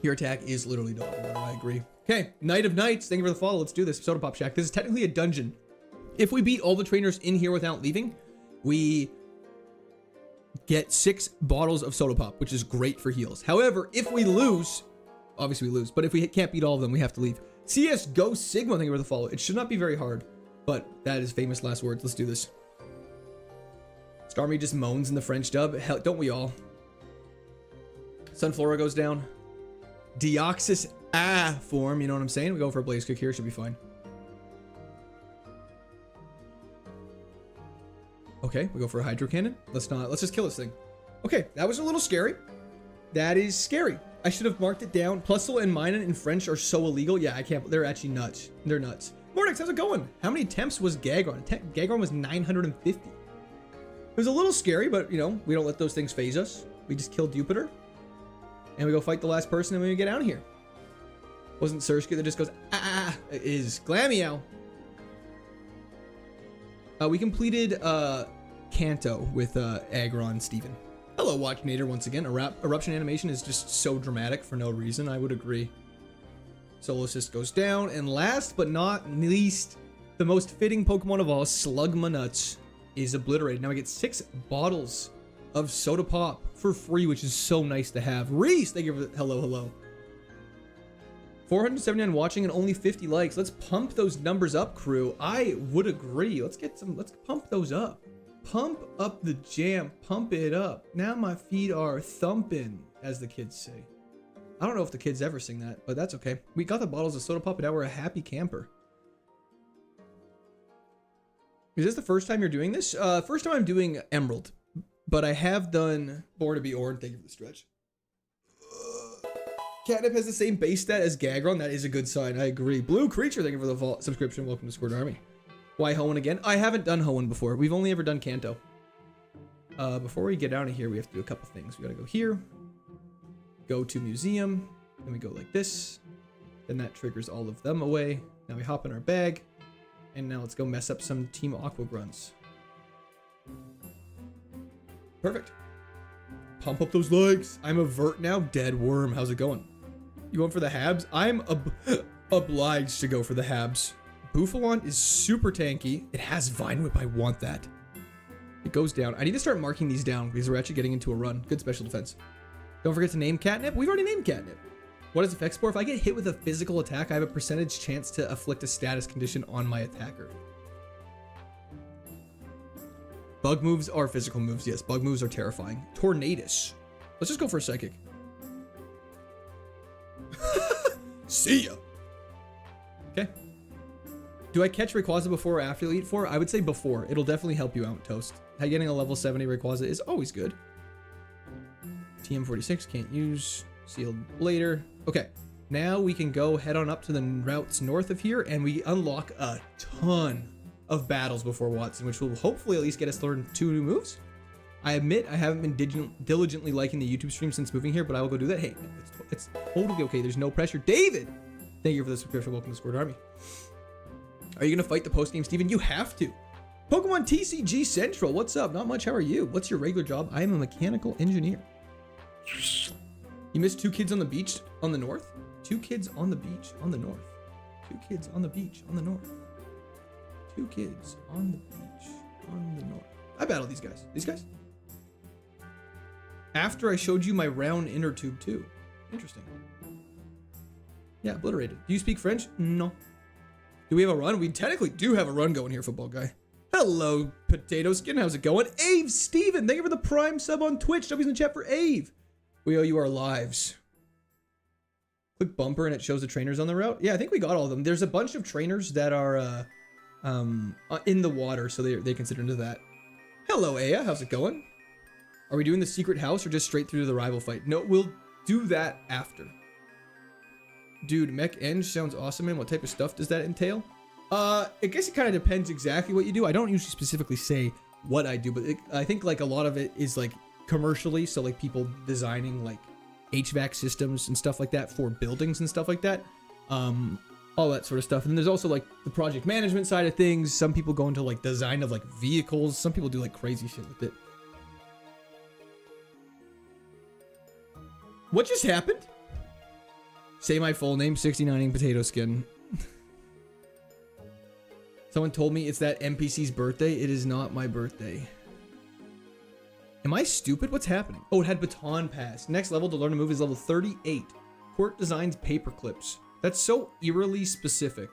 Your attack is literally dog water. I agree. Okay, Knight of Knights, thank you for the follow. Let's do this. Soda Pop Shack. This is technically a dungeon. If we beat all the trainers in here without leaving, we get 6 bottles of Soda Pop, which is great for heals. However, if we lose, obviously we lose, but if we can't beat all of them, we have to leave. CSGO Sigma, thank you for the follow. It should not be very hard, but that is famous last words. Let's do this. Starmie just moans in the French dub. Hell, don't we all? Sunflora goes down. Deoxys form, you know what I'm saying? We go for a Blaze Kick here, should be fine. Okay, we go for a Hydro Cannon. Let's just kill this thing. Okay, that was a little scary. That is scary. I should have marked it down. Plusle and Minun in French are so illegal. Yeah, I can't, they're actually nuts. They're nuts. Mornix, how's it going? How many attempts was Gagron? Gagron was 950. It was a little scary, but you know, we don't let those things phase us. We just kill Jupiter. And we go fight the last person and we get out of here. Wasn't Surskit that just goes, ah, it is Glameow. We completed Kanto with Aggron Steven. Hello, Watchnator once again. Eruption animation is just so dramatic for no reason, I would agree. Solo Assist goes down, and last but not least, the most fitting Pokemon of all, Slugmanuts, is obliterated. Now I get 6 bottles of Soda Pop for free, which is so nice to have. Reese, thank you for the hello. 479 watching and only 50 likes. Let's pump those numbers up, crew. I would agree. Let's pump those up. Pump up the jam. Pump it up. Now my feet are thumping, as the kids say. I don't know if the kids ever sing that, but that's okay. We got the bottles of Soda Pop, and now we're a happy camper. Is this the first time you're doing this? First time I'm doing Emerald, but I have done Born to be Orange. Thank you for the stretch. Catnip has the same base stat as Gagron. That is a good sign. I agree. Blue Creature, thank you for the subscription. Welcome to Squirt Army. Why Hoenn again? I haven't done Hoenn before. We've only ever done Kanto. Before we get out of here, we have to do a couple things. We gotta go here, go to museum, then we go like this. Then that triggers all of them away. Now we hop in our bag, and now let's go mess up some Team Aqua Grunts. Perfect. Pump up those legs. I'm a vert now. Dead worm. How's it going? You going for the Habs? I'm obliged to go for the Habs. Bouffalon is super tanky. It has Vine Whip. I want that. It goes down. I need to start marking these down because we're actually getting into a run. Good special defense. Don't forget to name Catnip. We've already named Catnip. What is effect spore? If I get hit with a physical attack, I have a percentage chance to afflict a status condition on my attacker. Bug moves are physical moves. Yes, bug moves are terrifying. Tornadus. Let's just go for a psychic. See ya. Okay. Do I catch Rayquaza before or after Elite Four? I would say before. It'll definitely help you out, Toast. Getting a level 70 Rayquaza is always good. TM46 can't use. Sealed later. Okay. Now we can go head on up to the routes north of here, and we unlock a ton of battles before Watson, which will hopefully at least get us to learn 2 new moves. I admit I haven't been diligently liking the YouTube stream since moving here, but I will go do that. Hey, it's totally okay. There's no pressure. David, thank you for the subscription. Welcome to Squirt Army. Are you going to fight the post-game, Steven? You have to. Pokemon TCG Central, what's up? Not much, how are you? What's your regular job? I am a mechanical engineer. You missed 2 kids on the beach on the north? 2 kids on the beach on the north. 2 kids on the beach on the north. 2 kids on the beach on the north. I battled these guys. These guys? After I showed you my round inner tube too. Interesting. Yeah, obliterated. Do you speak French? No. Do we have a run? We technically do have a run going here, football guy. Hello, Potato Skin. How's it going? Ave Steven, thank you for the prime sub on Twitch. W's in the chat for Ave. We owe you our lives. Click bumper and it shows the trainers on the route. Yeah, I think we got all of them. There's a bunch of trainers that are in the water, so they consider into that. Hello, Aya. How's it going? Are we doing the secret house or just straight through to the rival fight? No, we'll do that after. Dude, Mech Eng sounds awesome, man. What type of stuff does that entail? I guess it kind of depends exactly what you do. I don't usually specifically say what I do, but I think like a lot of it is like commercially. So like people designing like HVAC systems and stuff like that for buildings and stuff like that. All that sort of stuff. And then there's also like the project management side of things. Some people go into like design of like vehicles. Some people do like crazy shit with it. What just happened? Say my full name, 69ing Potato Skin. Someone told me it's that NPC's birthday. It is not my birthday. Am I stupid? What's happening? Oh, it had baton pass. Next level to learn a move is level 38. Court designs paper clips. That's so eerily specific.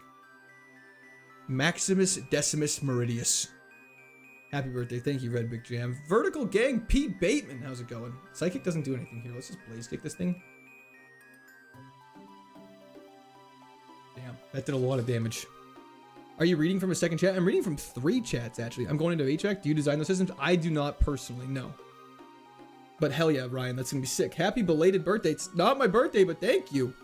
Maximus Decimus Meridius. Happy birthday. Thank you, Red Big Jam. Vertical Gang, Pete Bateman. How's it going? Psychic doesn't do anything here. Let's just blaze kick this thing. Damn, that did a lot of damage. Are you reading from a second chat? I'm reading from 3 chats, actually. I'm going into HVAC. Do you design those systems? I do not personally, no. But hell yeah, Ryan, that's gonna be sick. Happy belated birthday. It's not my birthday, but thank you.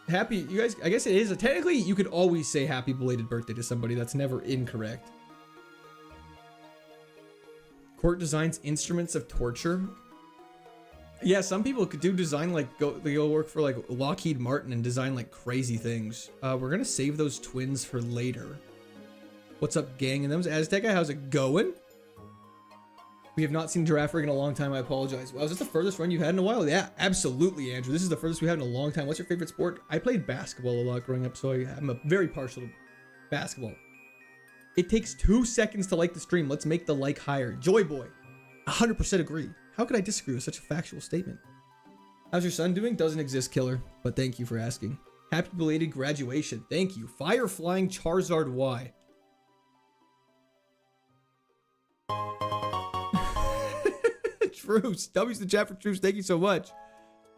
Happy, you guys, I guess it is. Technically, you could always say happy belated birthday to somebody. That's never incorrect. Court designs instruments of torture. Yeah, some people could do design like they go work for like Lockheed Martin and design like crazy things. We're gonna save those twins for later. What's up, gang? And them's Azteca, how's it going? We have not seen Giraffe Rig in a long time. I apologize. Wow, is this the furthest run you've had in a while? Yeah, absolutely, Andrew. This is the furthest we had in a long time. What's your favorite sport? I played basketball a lot growing up, so I'm a very partial to basketball. It takes 2 seconds to like the stream. Let's make the like higher. Joy Boy, 100% agree. How could I disagree with such a factual statement? How's your son doing? Doesn't exist, killer, but thank you for asking. Happy belated graduation. Thank you. Fire Flying Charizard Y. Truce. W's the chat for Truce. Thank you so much.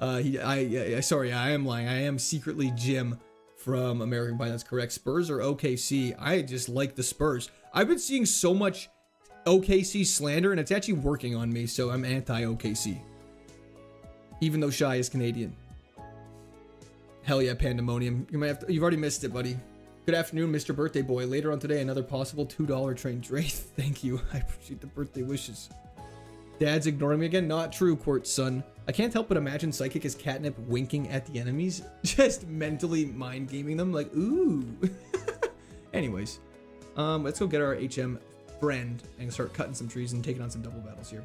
Sorry, I am lying. I am secretly Jim from American Pie. That's correct. Spurs or OKC? I just like the Spurs. I've been seeing so much OKC slander, and it's actually working on me, so I'm anti-OKC. Even though Shy is Canadian. Hell yeah, Pandemonium. You've already missed it, buddy. Good afternoon, Mr. Birthday Boy. Later on today, another possible $2 train. Draith, thank you. I appreciate the birthday wishes. Dad's ignoring me again? Not true, Quartz son. I can't help but imagine Psychic as catnip winking at the enemies. Just mentally mind gaming them like, ooh. Anyways, let's go get our HM friend and start cutting some trees and taking on some double battles here.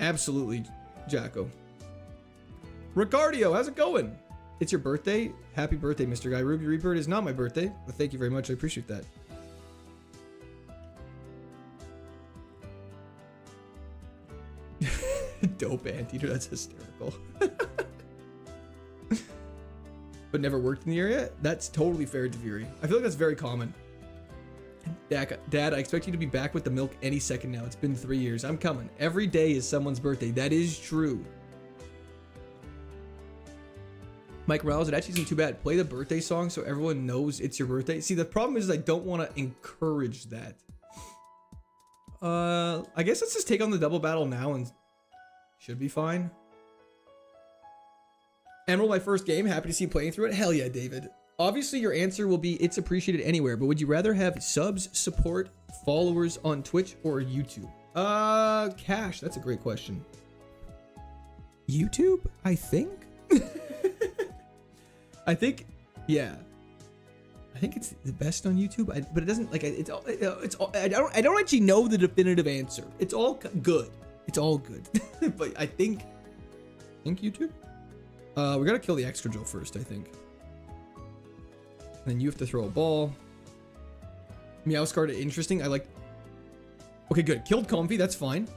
Absolutely, Jacko. Ricardio, how's it going? It's your birthday? Happy birthday, Mr. Guy. Ruby Reaper, it is not my birthday, but thank you very much. I appreciate that. Dope anteater, that's hysterical. But never worked in the area? That's totally fair, Deviri. I feel like that's very common. Dad, I expect you to be back with the milk any second now. It's been 3 years. I'm coming. Every day is someone's birthday. That is true. Mike Morales, it actually isn't too bad. Play the birthday song so everyone knows it's your birthday. See, the problem is I don't want to encourage that. I guess let's just take on the double battle now and should be fine. Emerald, my first game. Happy to see you playing through it. Hell yeah, David. Obviously, your answer will be it's appreciated anywhere, but would you rather have subs, support, followers on Twitch, or YouTube? Cash, that's a great question. YouTube, I think? I think, yeah. I think it's the best on YouTube, but it doesn't like I don't actually know the definitive answer. It's all good. It's all good. But I think YouTube. We gotta kill the extra Joe first, I think. And then you have to throw a ball. Meowscarda, interesting. I like. Okay, good. Killed Comfy. That's fine.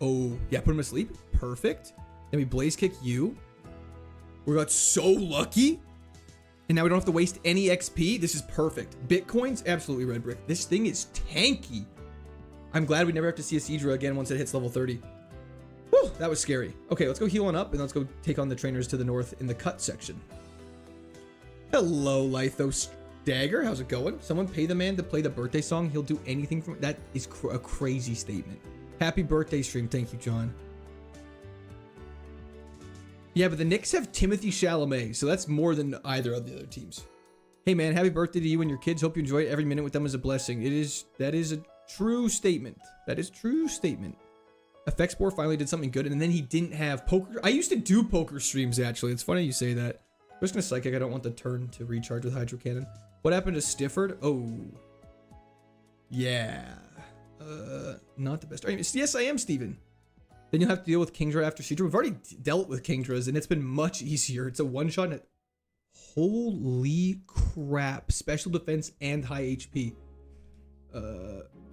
Oh yeah, put him to sleep. Perfect. Then we blaze kick you. We got so lucky. And now we don't have to waste any XP. This is perfect. Bitcoins, absolutely red brick. This thing is tanky. I'm glad we never have to see a Seadra again once it hits level 30. Whew, that was scary. Okay, let's go heal on up and let's go take on the trainers to the north in the cut section. Hello, Lithos Dagger. How's it going? Someone pay the man to play the birthday song. He'll do anything from it. That is a crazy statement. Happy birthday stream. Thank you, John. Yeah, but the Knicks have Timothy Chalamet, so that's more than either of the other teams. Hey man, happy birthday to you and your kids. Hope you enjoy it. Every minute with them is a blessing. That is a true statement. That is true statement. Effectspore finally did something good, and then he didn't have poker. I used to do poker streams, actually. It's funny you say that. I'm just gonna Psychic. I don't want the turn to recharge with Hydro Cannon. What happened to Stifford? Oh. Yeah. Not the best. Yes, I am, Steven. Then you'll have to deal with Kingdra after Seadra. We've already dealt with Kingdras, and it's been much easier. It's a one-shot, and holy crap. Special defense and high HP.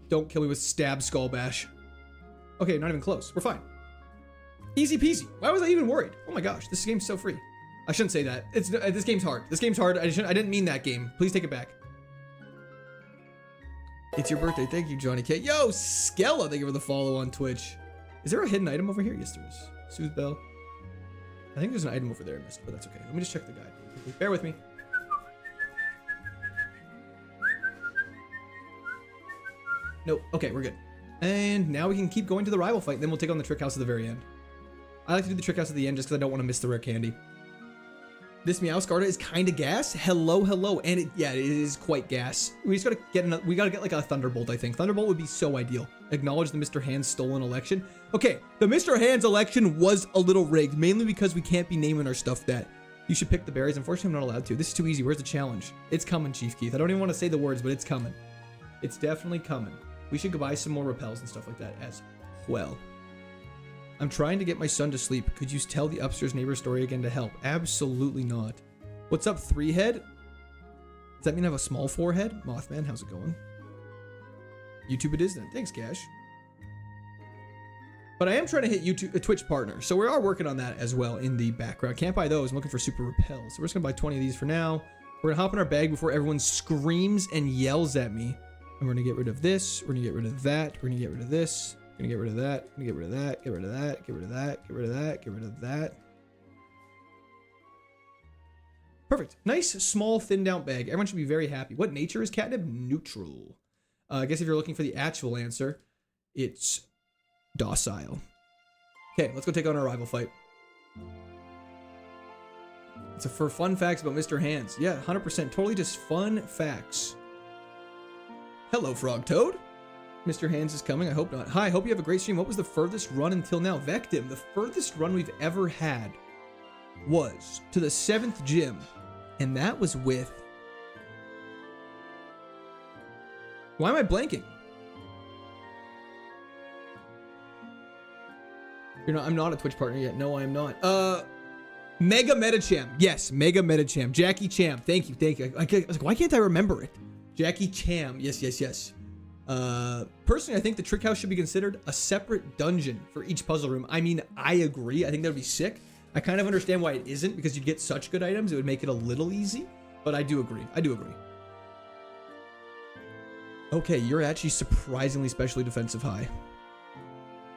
Don't kill me with Stab Skull Bash. Okay, not even close. We're fine. Easy peasy. Why was I even worried? Oh my gosh, this game's so free. I shouldn't say that. This game's hard. This game's hard. I didn't mean that game. Please take it back. It's your birthday. Thank you, Johnny K. Yo, Skella, thank you for the follow on Twitch. Is there a hidden item over here? Yes, there is. Soothe Bell. I think there's an item over there I missed, but that's okay. Let me just check the guide. Bear with me. Nope. Okay, we're good. And now we can keep going to the rival fight. Then we'll take on the Trick House at the very end. I like to do the Trick House at the end just because I don't want to miss the rare candy. This Meowscarda is kind of gas. Hello, hello. And it is quite gas. We just gotta get we gotta get like a Thunderbolt, I think. Thunderbolt would be so ideal. Acknowledge the Mr. Hands stolen election. Okay, the Mr. Hands election was a little rigged, mainly because we can't be naming our stuff that. You should pick the berries. Unfortunately, I'm not allowed to. This is too easy. Where's the challenge? It's coming, Chief Keith. I don't even want to say the words, but it's coming. It's definitely coming. We should go buy some more repels and stuff like that as well. I'm trying to get my son to sleep. Could you tell the upstairs neighbor story again to help? Absolutely not. What's up, 3-head? Does that mean I have a small 4-head? Mothman, how's it going? YouTube it is then. Thanks, Cash. But I am trying to hit YouTube, a Twitch partner. So we are working on that as well in the background. Can't buy those. I'm looking for super repels. So we're just going to buy 20 of these for now. We're going to hop in our bag before everyone screams and yells at me. And we're going to get rid of this. We're going to get rid of that. We're going to get rid of this. Gonna get rid of that. Gonna get rid of that. Get rid of that. Get rid of that. Get rid of that. Get rid of that. Perfect. Nice, small, thinned out bag. Everyone should be very happy. What nature is catnip? Neutral. I guess if you're looking for the actual answer, it's docile. Okay, let's go take on our rival fight. It's for fun facts about Mr. Hands. Yeah, 100%. Totally just fun facts. Hello, Frog Toad. Mr. Hands is coming. I hope not. Hi, hope you have a great stream. What was the furthest run until now? Vectim, the furthest run we've ever had was to the 7th gym. And that was with... Why am I blanking? I'm not a Twitch partner yet. No, I am not. Mega Metacham. Yes, Mega Metacham. Jackie Cham. Thank you. Thank you. I was like, why can't I remember it? Jackie Cham. Yes, yes, yes. Personally, I think the Trick House should be considered a separate dungeon for each puzzle room. I mean, I agree. I think that would be sick. I kind of understand why it isn't, because you'd get such good items. It would make it a little easy, but I do agree. I do agree. Okay, you're actually surprisingly specially defensive high.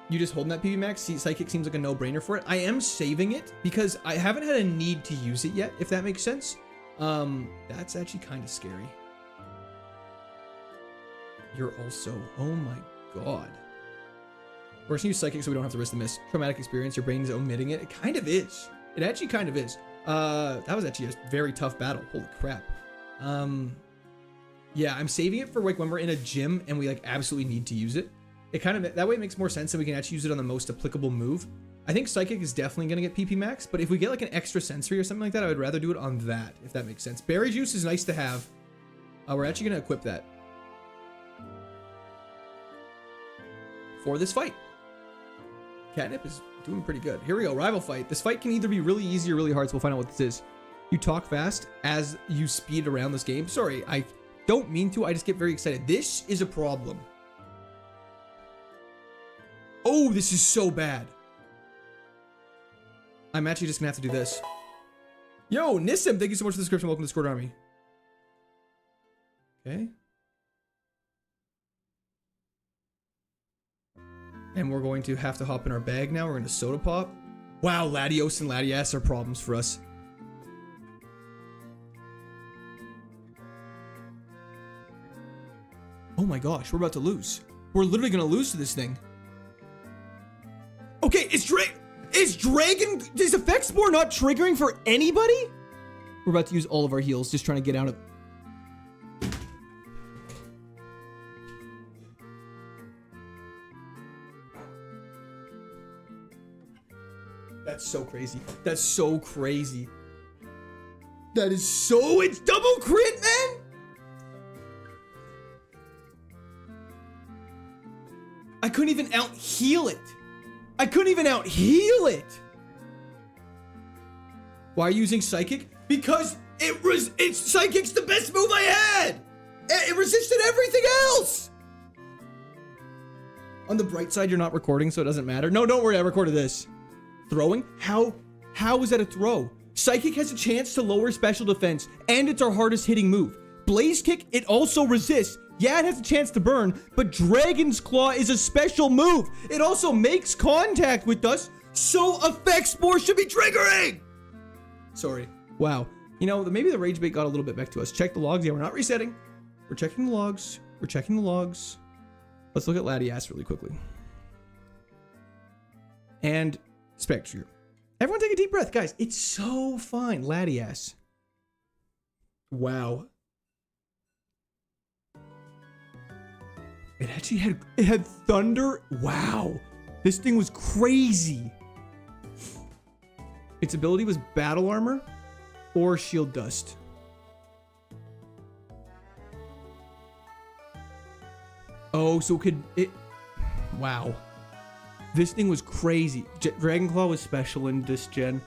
You just holding that PB Max? See, Psychic seems like a no-brainer for it. I am saving it because I haven't had a need to use it yet, if that makes sense. That's actually kind of scary. You're also, oh my god. We're gonna use Psychic so we don't have to risk the miss. Traumatic experience, your brain is omitting it. It kind of is. It actually kind of is. That was actually a very tough battle. Holy crap. Yeah, I'm saving it for like when we're in a gym and we like absolutely need to use it. It kind of, that way it makes more sense and we can actually use it on the most applicable move. I think Psychic is definitely gonna get PP Max, but if we get like an extra sensory or something like that, I would rather do it on that, if that makes sense. Berry Juice is nice to have. We're actually going to equip that for this fight. Catnip is doing pretty good. Here we go. Rival fight. This fight can either be really easy or really hard, so we'll find out what this is. You talk fast as you speed around this game. Sorry, I don't mean to. I just get very excited. This is a problem. Oh, this is so bad. I'm actually just gonna have to do this. Yo, Nissim, thank you so much for the description. Welcome to the Discord Army. Okay. And we're going to have to hop in our bag now. We're going to soda pop. Wow, Latios and Latias are problems for us. Oh my gosh, we're about to lose. We're literally going to lose to this thing. Okay, is Effect Spore not triggering for anybody? We're about to use all of our heals, just trying to get out of... That's so crazy. That's so crazy. That is so... It's double crit, man! I couldn't even out-heal it. I couldn't even out-heal it. Why are you using Psychic? Because it's Psychic's the best move I had. It resisted everything else. On the bright side, you're not recording, so it doesn't matter. No, don't worry, I recorded this. Throwing? How is that a throw? Psychic has a chance to lower special defense, and it's our hardest hitting move. Blaze Kick, it also resists. Yeah, it has a chance to burn, but Dragon's Claw is a special move. It also makes contact with us, so Effect Spore should be triggering. Sorry. Wow. You know, maybe the Rage Bait got a little bit back to us. Check the logs. Yeah, we're not resetting. We're checking the logs. We're checking the logs. Let's look at Latias really quickly. And Spectre. Everyone take a deep breath, guys. It's so fine. Latias. Wow. It actually had thunder. Wow. This thing was crazy. Its ability was battle armor or shield dust. Oh, so wow. This thing was crazy. Dragon Claw was special in this gen.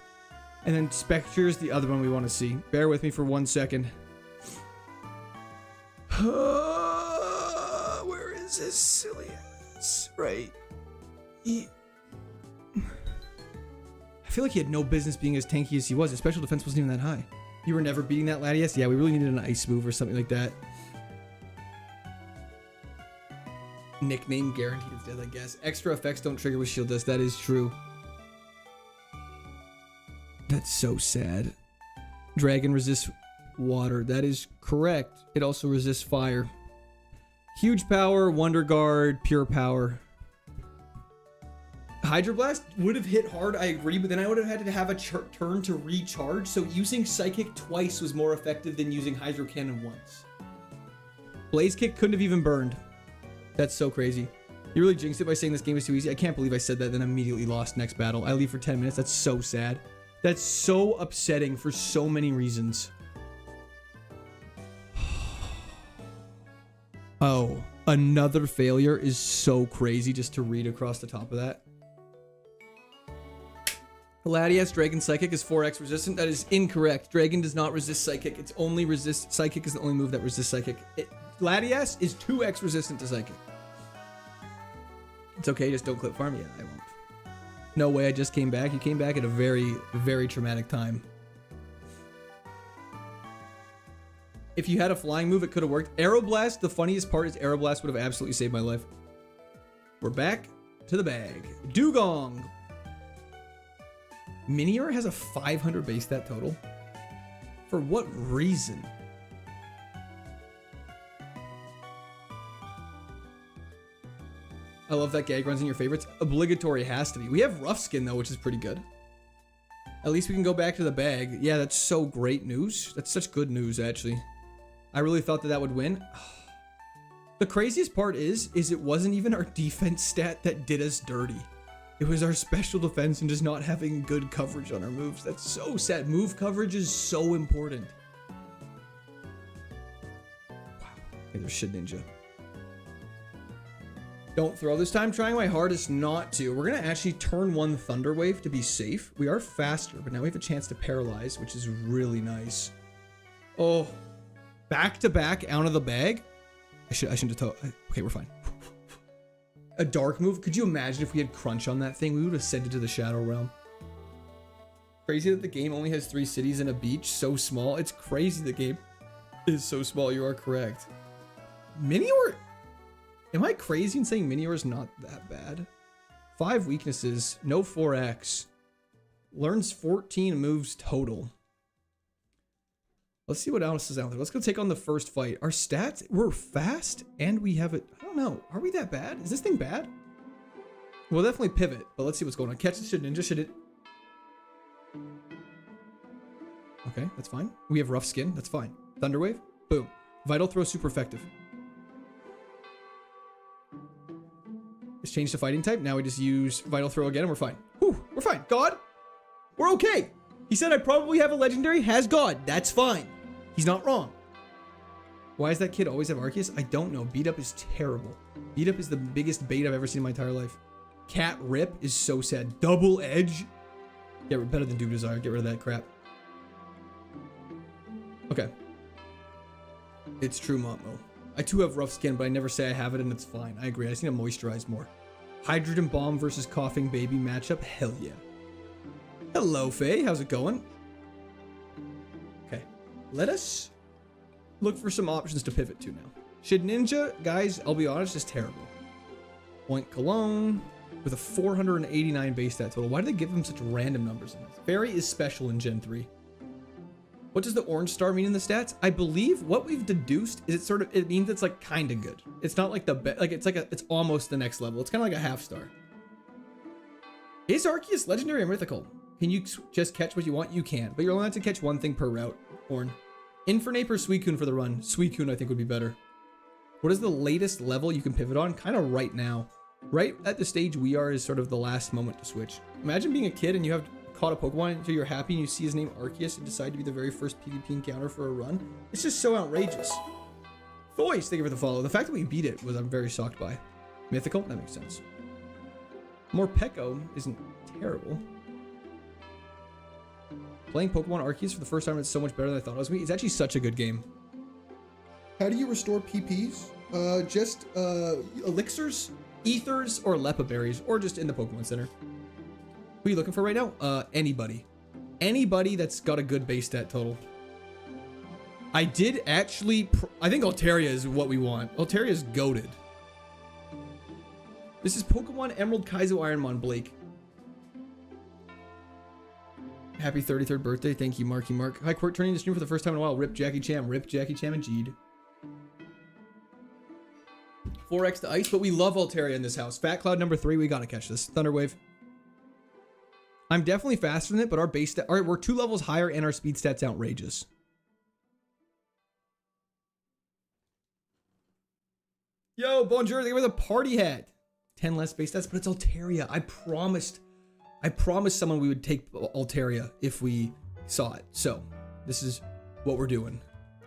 And then Spectre is the other one we want to see. Bear with me for 1 second. Where is this silly ass? Right. I feel like he had no business being as tanky as he was. His special defense wasn't even that high. You were never beating that Latias? Yeah, we really needed an ice move or something like that. Nickname guaranteed is death, I guess. Extra effects don't trigger with shield dust. That is true. That's so sad. Dragon resists water. That is correct. It also resists fire. Huge power, Wonder Guard, pure power. Hydroblast would have hit hard, I agree, but then I would have had to have a turn to recharge, so using Psychic twice was more effective than using Hydro Cannon once. Blaze Kick couldn't have even burned. That's so crazy. You really jinxed it by saying this game is too easy. I can't believe I said that, then immediately lost next battle. I leave for 10 minutes. That's so sad. That's so upsetting for so many reasons. Oh, another failure is so crazy just to read across the top of that. Latias Dragon Psychic is 4x resistant. That is incorrect. Dragon does not resist Psychic. It's only resist. Psychic is the only move that resists Psychic. Latias is 2x resistant to Psychic. It's okay, just don't clip farm. Yeah, I won't. No way, I just came back. You came back at a very, very traumatic time. If you had a flying move, it could have worked. Aeroblast, the funniest part is Aeroblast would have absolutely saved my life. We're back to the bag. Dugong. Minior has a 500 base stat total. For what reason? I love that gag runs in your favorites. Obligatory has to be. We have rough skin though, which is pretty good. At least we can go back to the bag. Yeah, that's so great news. That's such good news, actually. I really thought that would win. The craziest part is it wasn't even our defense stat that did us dirty. It was our special defense and just not having good coverage on our moves. That's so sad. Move coverage is so important. Okay, there's shit ninja. Don't throw this time. Trying my hardest not to. We're going to actually turn one Thunder Wave to be safe. We are faster, but now we have a chance to paralyze, which is really nice. Oh, back to back out of the bag. I shouldn't have told. Okay, we're fine. A dark move. Could you imagine if we had crunch on that thing? We would have sent it to the Shadow Realm. Crazy that the game only has 3 cities and a beach. So small. It's crazy the game is so small. You are correct. Minior? Am I crazy in saying Minior is not that bad? 5 weaknesses. No 4x. Learns 14 moves total. Let's see what else is out there. Let's go take on the first fight. Our stats, we're fast and we have it. I don't know. Are we that bad? Is this thing bad? We'll definitely pivot, but let's see what's going on. Catch the shit ninja. Should it? Okay, that's fine. We have rough skin. That's fine. Thunder Wave. Boom. Vital Throw, super effective. Let's change the fighting type. Now we just use Vital Throw again and we're fine. Whew, we're fine. God, we're okay. He said I probably have a legendary. Has God. That's fine. He's not wrong. Why does that kid always have Arceus? I don't know. Beat Up is terrible. Beat Up is the biggest bait I've ever seen in my entire life. Cat Rip is so sad. Double Edge. Get better than Dude Desire. Get rid of that crap. Okay. It's true, Montmo. I too have rough skin, but I never say I have it and it's fine. I agree. I just need to moisturize more. Hydrogen Bomb versus Coughing Baby matchup. Hell yeah. Hello, Faye. How's it going? Okay. Let us look for some options to pivot to now. Shid Ninja, guys, I'll be honest, is terrible. Point Cologne with a 489 base stat total. Why do they give them such random numbers in this? Fairy is special in Gen 3. What does the orange star mean in the stats? I believe what we've deduced is it means it's like kind of good. It's not like the best, like it's almost the next level. It's kind of like a half star. Is Arceus legendary or mythical? Can you just catch what you want? You can, but you're only allowed to catch one thing per route. Orn. Infernape or Suicune for the run? Suicune I think would be better. What is the latest level you can pivot on? Kind of right now. Right at the stage we are is sort of the last moment to switch. Imagine being a kid and you have caught a Pokemon until you're happy and you see his name Arceus and decide to be the very first PvP encounter for a run. It's just so outrageous. Thois, thank you for the follow. The fact that we beat it was I'm very shocked by. Mythical? That makes sense. Morpeko isn't terrible. Playing Pokemon Arceus for the first time is so much better than I thought it was. It's actually such a good game. How do you restore PPs? Just elixirs, ethers, or Lepa berries, or just in the Pokemon Center. Who are you looking for right now? Anybody. Anybody that's got a good base stat total. I did actually... I think Altaria is what we want. Altaria is goated. This is Pokemon Emerald KAIZO IRONMON, Blake. Happy 33rd birthday. Thank you, Marky Mark. Hi, Court, turning the stream for the first time in a while. Rip Jackie Cham. Rip Jackie Cham and Jeed. 4x to ice, but we love Altaria in this house. Fat Cloud number 3. We gotta catch this. Thunder Wave. I'm definitely faster than it, but our base stat... Alright, we're 2 levels higher and our speed stat's outrageous. Yo, bonjour. They wear the party hat. 10 less base stats, but it's Altaria. I promised someone we would take Altaria if we saw it. So, this is what we're doing.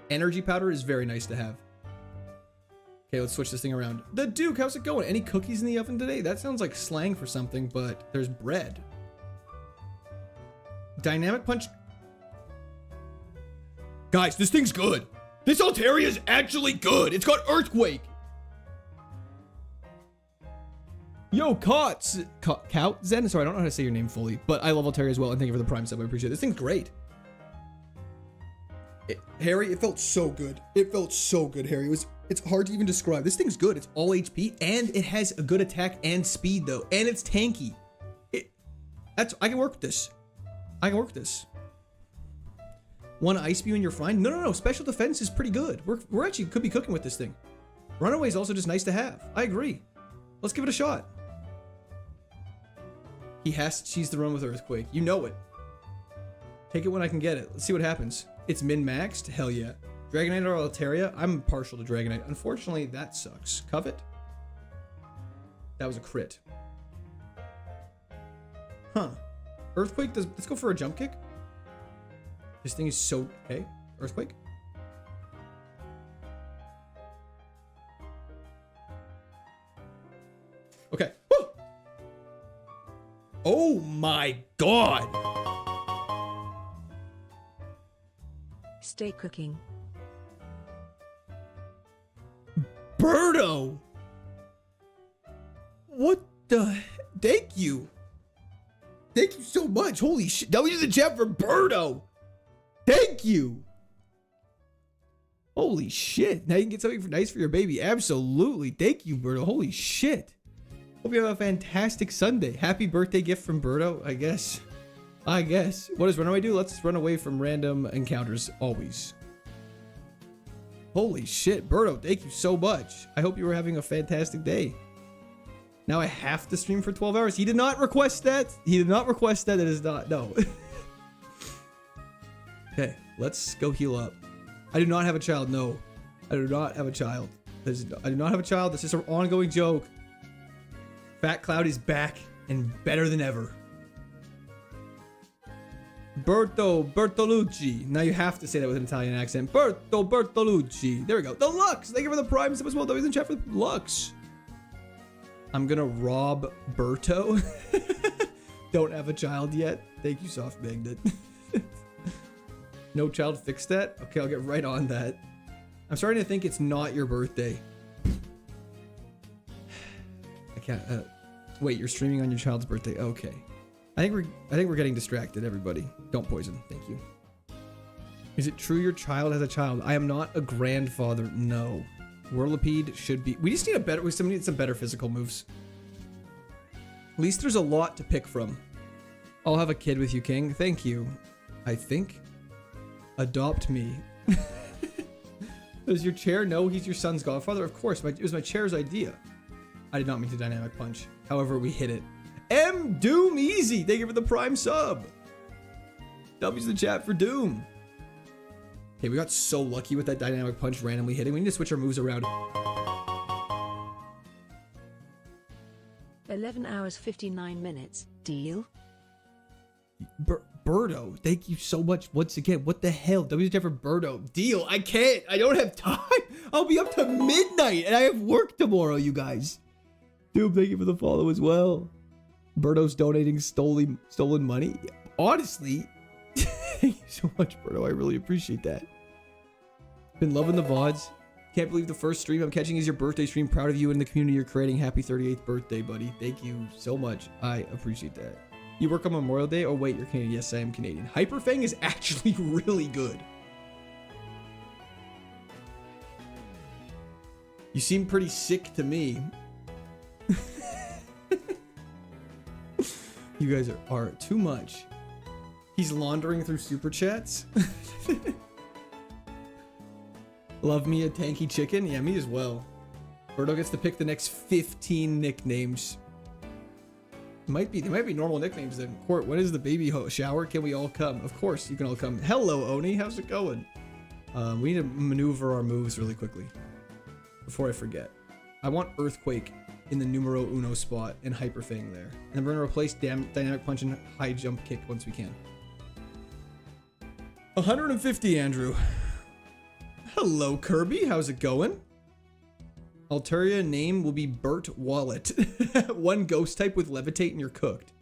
Energy powder is very nice to have. Okay, let's switch this thing around. The Duke, how's it going? Any cookies in the oven today? That sounds like slang for something, but there's bread. Dynamic Punch. Guys, this thing's good. This Altaria is actually good. It's got Earthquake. Yo, Zen. Sorry, I don't know how to say your name fully, but I love Altaria as well, and thank you for the Prime sub. I appreciate it. This thing's great. Harry, it felt so good. It felt so good, Harry. It's hard to even describe. This thing's good. It's all HP, and it has a good attack and speed, though, and it's tanky. I can work with this. I can work with this. One Ice Spew and you're fine? No. Special defense is pretty good. We're actually could be cooking with this thing. Runaway is also just nice to have. I agree. Let's give it a shot. He has to cheese the run with Earthquake. You know it. Take it when I can get it. Let's see what happens. It's min-maxed? Hell yeah. Dragonite or Altaria? I'm partial to Dragonite. Unfortunately, that sucks. Covet? That was a crit. Huh. Earthquake does... Let's go for a jump kick. This thing is so... Okay. Earthquake. Okay. Woo! Oh my god. Stay cooking. Birdo. What the? Thank you. Thank you so much. Holy shit. W the chat for Birdo. Thank you. Holy shit. Now you can get something nice for your baby. Absolutely. Thank you, Birdo. Holy shit. Hope you have a fantastic Sunday. Happy birthday gift from Birdo, I guess. What does Runaway do? Let's run away from random encounters always. Holy shit, Birdo, thank you so much. I hope you were having a fantastic day. Now I have to stream for 12 hours. He did not request that. He did not request that. It is not, no. Okay, let's go heal up. I do not have a child, no. I do not have a child. I do not have a child. This is an ongoing joke. Fat Cloud is back and better than ever. Bertolucci. Now you have to say that with an Italian accent. Bertolucci. There we go. The Lux. Thank you for the Prime sub as well. W's in chat for the Lux. I'm gonna rob Berto. Don't have a child yet. Thank you, Soft Magnet. No child, fix that? Okay, I'll get right on that. I'm starting to think it's not your birthday. I can't. Wait, you're streaming on your child's birthday. Okay. I think we're getting distracted, everybody. Don't poison. Thank you. Is it true your child has a child? I am not a grandfather. No. Whirlipede should be. We just need we need some better physical moves. At least there's a lot to pick from. I'll have a kid with you, King. Thank you. I think. Adopt me. Does your chair know he's your son's godfather? Of course. It was my chair's idea. I did not mean to dynamic punch. However, we hit it. M Doom Easy. Thank you for the Prime sub. W's in the chat for Doom. Okay, we got so lucky with that dynamic punch randomly hitting. We need to switch our moves around. 11 hours 59 minutes. Deal? Birdo, thank you so much once again. What the hell? W's in the chat for Birdo. Deal. I can't. I don't have time. I'll be up to midnight and I have work tomorrow, you guys. Doom, thank you for the follow as well. Birdo's donating stolen money. Honestly, thank you so much, Birdo. I really appreciate that. Been loving the VODs. Can't believe the first stream I'm catching is your birthday stream. Proud of you and the community you're creating. Happy 38th birthday, buddy. Thank you so much. I appreciate that. You work on Memorial Day? Oh, wait, you're Canadian. Yes, I am Canadian. Hyperfang is actually really good. You seem pretty sick to me. You guys are too much. He's laundering through super chats. Love me a tanky chicken? Yeah, me as well. Birdo gets to pick the next 15 nicknames. They might be normal nicknames then. Court, when is the baby shower? Can we all come? Of course, you can all come. Hello, Oni. How's it going? We need to maneuver our moves really quickly before I forget. I want Earthquake in the numero uno spot and Hyperfang there. And then we're gonna replace Dynamic Punch and High Jump Kick once we can. 150, Andrew. Hello, Kirby. How's it going? Altaria name will be Bert Wallet. One ghost type with Levitate and you're cooked.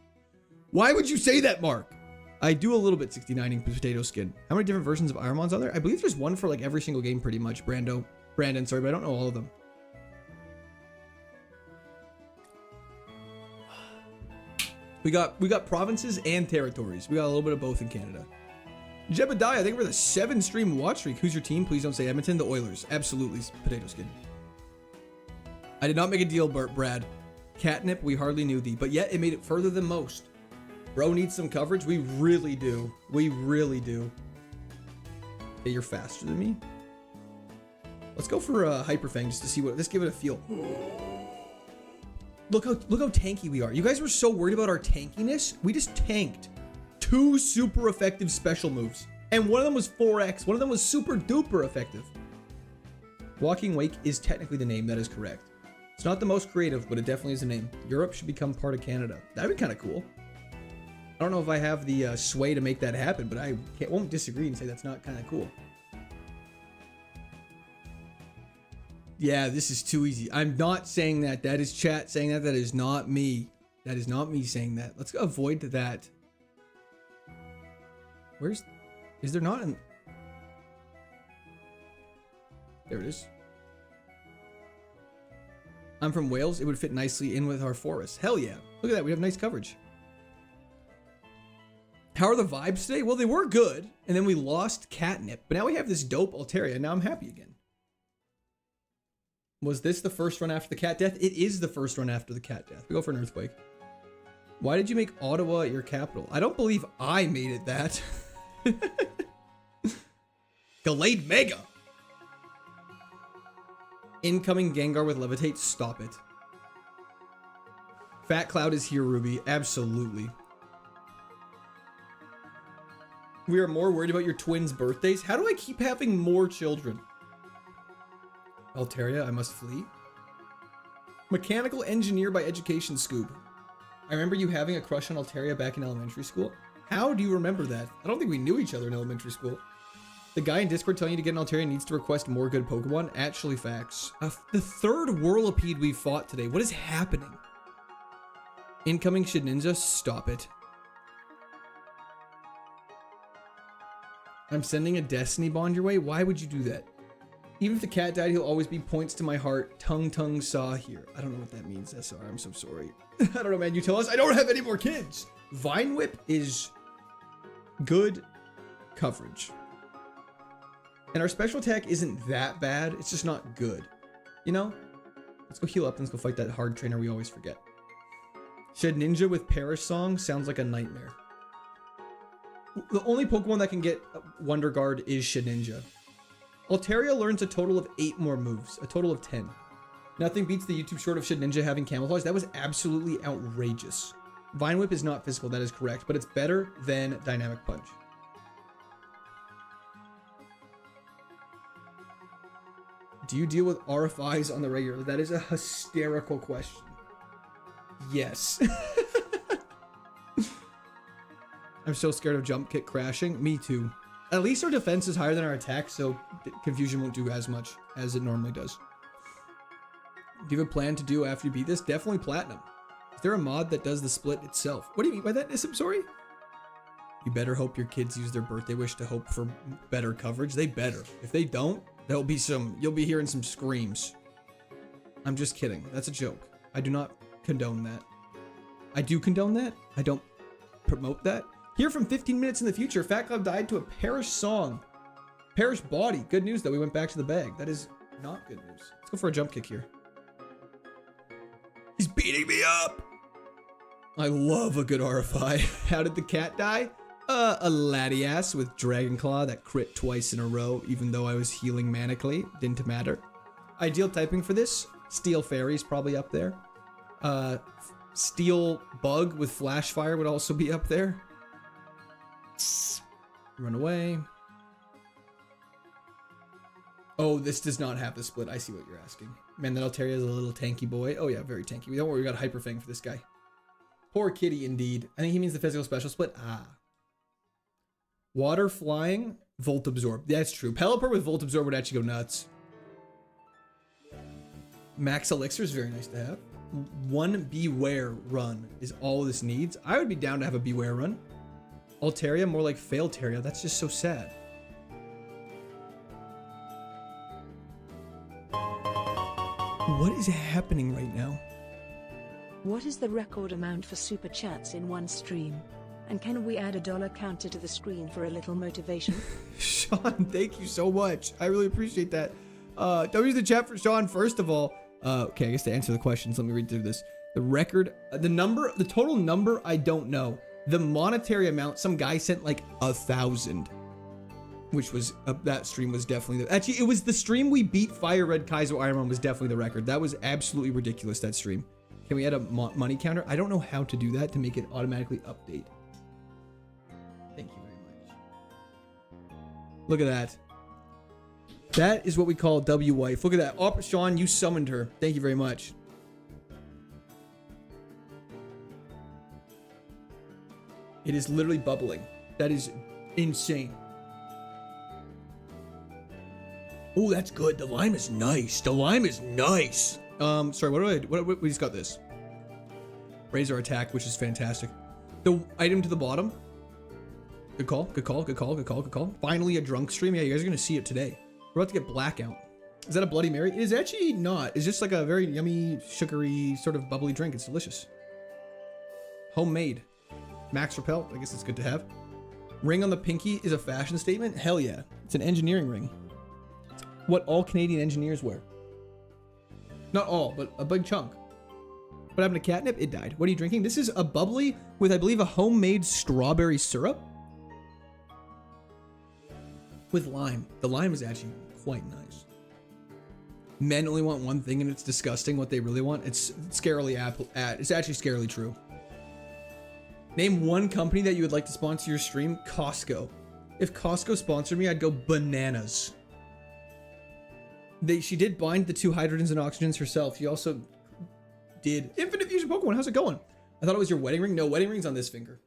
Why would you say that, Mark? I do a little bit 69ing potato skin. How many different versions of Ironmons are there? I believe there's one for like every single game pretty much. Brandon, sorry, but I don't know all of them. We got provinces and territories. We got a little bit of both in Canada. Jebediah, I think we're the 7-stream watch streak. Who's your team? Please don't say Edmonton. The Oilers. Absolutely. Potato skin. I did not make a deal, Brad. Catnip, we hardly knew thee, but yet it made it further than most. Bro needs some coverage. We really do. We really do. Hey, you're faster than me. Let's go for Hyperfang just to see what. Let's give it a feel. Look how tanky we are. You guys were so worried about our tankiness. We just tanked 2 super effective special moves, and one of them was 4x. One of them was super duper effective. Walking Wake is technically the name. That is correct. It's not the most creative, but it definitely is a name. Europe should become part of Canada. That'd be kind of cool. I don't know if I have the sway to make that happen, but I won't disagree and say that's not kind of cool. Yeah, this is too easy. I'm not saying that. That is chat saying that. That is not me. That is not me saying that. Let's avoid that. Is there not an... There it is. I'm from Wales. It would fit nicely in with our forest. Hell yeah. Look at that. We have nice coverage. How are the vibes today? Well, they were good. And then we lost Catnip. But now we have this dope Altaria. Now I'm happy again. Was this the first run after the cat death? It is the first run after the cat death. We go for an earthquake. Why did you make Ottawa your capital? I don't believe I made it that. Gallade Mega. Incoming Gengar with Levitate. Stop it. Fat Cloud is here, Ruby. Absolutely. We are more worried about your twins' birthdays. How do I keep having more children? Altaria, I must flee. Mechanical engineer by education, Scoob. I remember you having a crush on Altaria back in elementary school. How do you remember that? I don't think we knew each other in elementary school. The guy in Discord telling you to get an Altaria needs to request more good Pokemon. Actually, facts. The third Whirlipede we fought today. What is happening? Incoming Shedinja. Stop it. I'm sending a Destiny Bond your way. Why would you do that? Even if the cat died, he'll always be points to my heart. Tongue saw here. I don't know what that means, SR. I'm so sorry. I don't know, man. You tell us. I don't have any more kids. Vine Whip is good coverage. And our special attack isn't that bad. It's just not good. You know? Let's go heal up and let's go fight that hard trainer we always forget. Shedinja with Perish Song sounds like a nightmare. The only Pokemon that can get Wonder Guard is Shedinja. Altaria learns a total of 8 more moves. A total of 10. Nothing beats the YouTube short of Shedinja having Camouflage. That was absolutely outrageous. Vine Whip is not physical, that is correct, but it's better than Dynamic Punch. Do you deal with RFIs on the regular? That is a hysterical question. Yes. I'm so scared of Jump Kick crashing. Me too. At least our defense is higher than our attack, so Confusion won't do as much as it normally does. Do you have a plan to do after you beat this? Definitely Platinum. Is there a mod that does the split itself? What do you mean by that, Nissim? Sorry? You better hope your kids use their birthday wish to hope for better coverage. They better. If they don't, there'll be you'll be hearing some screams. I'm just kidding. That's a joke. I do not condone that. I do condone that. I don't promote that. Here from 15 minutes in the future, Fat Club died to a Perish Song. Perish Body. Good news, though. We went back to the bag. That is not good news. Let's go for a jump kick here. He's beating me up. I love a good RFI. How did the cat die? A Latias with Dragon Claw that crit twice in a row, even though I was healing manically. Didn't matter. Ideal typing for this? Steel Fairy's probably up there. Steel Bug with Flash Fire would also be up there. Run away. Oh, this does not have the split. I see what you're asking. Man, that Altaria is a little tanky boy. Oh yeah, very tanky. Don't worry, we got a Hyper Fang for this guy. Poor kitty indeed. I think he means the physical special split. Ah. Water Flying, Volt Absorb. That's true. Pelipper with Volt Absorb would actually go nuts. Max Elixir is very nice to have. One Beware run is all this needs. I would be down to have a Beware run. Altaria, more like Failtaria. That's just so sad. What is happening right now? What is the record amount for super chats in one stream? And can we add a dollar counter to the screen for a little motivation? Sean, thank you so much. I really appreciate that. Don't use the chat for Sean, first of all. Okay, I guess to answer the questions, let me read through this. The record, the total number, I don't know. The monetary amount, some guy sent like 1,000. Which was, that stream was definitely actually, it was the stream we beat Fire Red KAIZO IRONMON was definitely the record. That was absolutely ridiculous, that stream. Can we add a money counter? I don't know how to do that to make it automatically update. Thank you very much. Look at that. That is what we call W wife. Look at that. Oh, Sean, you summoned her. Thank you very much. It is literally bubbling. That is insane. Oh, that's good. The lime is nice. The lime is nice. Sorry, what we just got this. Raise our attack, which is fantastic. The item to the bottom. Good call, good call, good call, good call, good call. Finally a drunk stream. Yeah, you guys are gonna see it today. We're about to get blackout. Is that a Bloody Mary? It is actually not. It's just like a very yummy, sugary, sort of bubbly drink. It's delicious. Homemade. Max repel. I guess it's good to have. Ring on the pinky is a fashion statement. Hell yeah. It's an engineering ring. It's what all Canadian engineers wear. Not all, but a big chunk. What happened to catnip? It died. What are you drinking? This is a bubbly with, I believe, a homemade strawberry syrup. With lime. The lime is actually quite nice. Men only want one thing and it's disgusting what they really want. It's scarily it's actually scarily true. Name one company that you would like to sponsor your stream. Costco. If Costco sponsored me, I'd go bananas. She did bind the 2 hydrogens and oxygens herself. She also did Infinite Fusion Pokemon. How's it going? I thought it was your wedding ring. No, wedding ring's on this finger.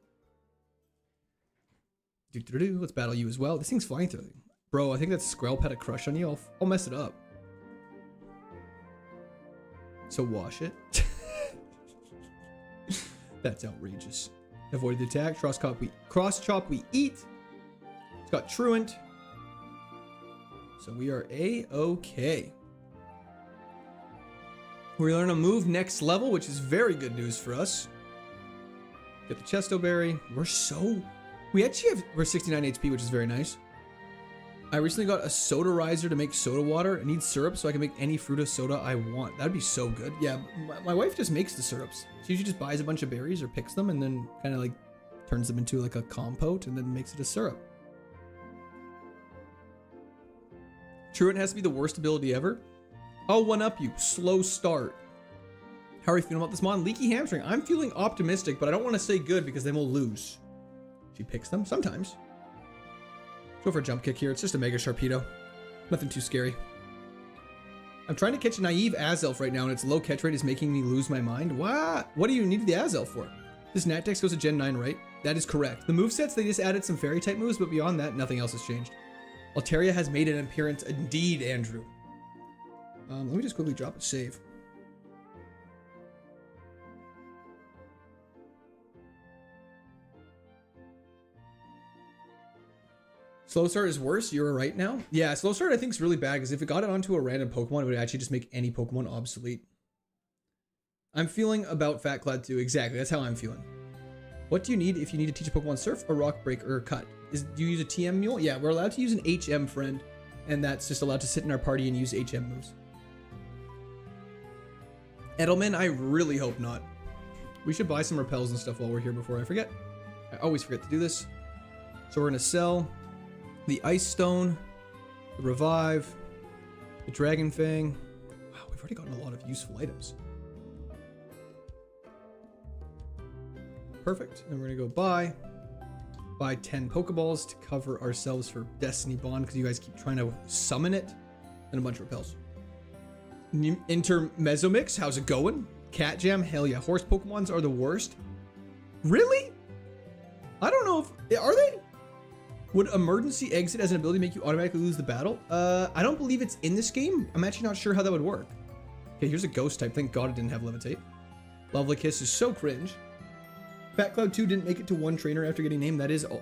Let's battle you as well. This thing's flying through. Bro, I think that Skrelp had a crush on you. I'll mess it up. So wash it. That's outrageous. Avoid the attack. Cross chop we eat. It's got Truant. So we are A-okay. We learn a move next level, which is very good news for us. Get the Chesto Berry. We're 69 HP, which is very nice. I recently got a sodarizer to make soda water. It needs syrup so I can make any fruit of soda I want. That'd be so good. Yeah, my wife just makes the syrups. She usually just buys a bunch of berries or picks them and then kind of like turns them into like a compote and then makes it a syrup. Truant has to be the worst ability ever. I'll one-up you. Slow start. How are you feeling about this mon? Leaky hamstring. I'm feeling optimistic, but I don't want to say good because then we'll lose. She picks them sometimes. Go for a jump kick here. It's just a Mega Sharpedo. Nothing too scary. I'm trying to catch a naive Azelf right now, and its low catch rate is making me lose my mind. What? What do you need the Azelf for? This Natdex goes to Gen 9, right? That is correct. The movesets, they just added some fairy type moves, but beyond that, nothing else has changed. Altaria has made an appearance indeed, Andrew. Let me just quickly drop a save. Slow start is worse. You're right now. Yeah, slow start I think is really bad because if it got it onto a random Pokemon, it would actually just make any Pokemon obsolete. I'm feeling about Fat Cloud too. Exactly. That's how I'm feeling. What do you need if you need to teach a Pokemon Surf, a Rock Break, or a Cut? Do you use a TM Mule? Yeah, we're allowed to use an HM friend, and that's just allowed to sit in our party and use HM moves. Edelman, I really hope not. We should buy some repels and stuff while we're here before I forget. I always forget to do this. So we're gonna sell the Ice Stone, the Revive, the Dragon Fang. Wow, we've already gotten a lot of useful items. Perfect. And we're gonna go buy 10 Pokeballs to cover ourselves for Destiny Bond because you guys keep trying to summon it, and a bunch of repels. Intermezomix, how's it going? Cat Jam, hell yeah. Horse Pokemons are the worst. Really? I don't know if, are they? Would emergency exit as an ability make you automatically lose the battle? I don't believe it's in this game. I'm actually not sure how that would work. Okay, here's a ghost type. Thank God it didn't have levitate. Lovely Kiss is so cringe. Fat Cloud 2 didn't make it to 1 trainer after getting named. That is all.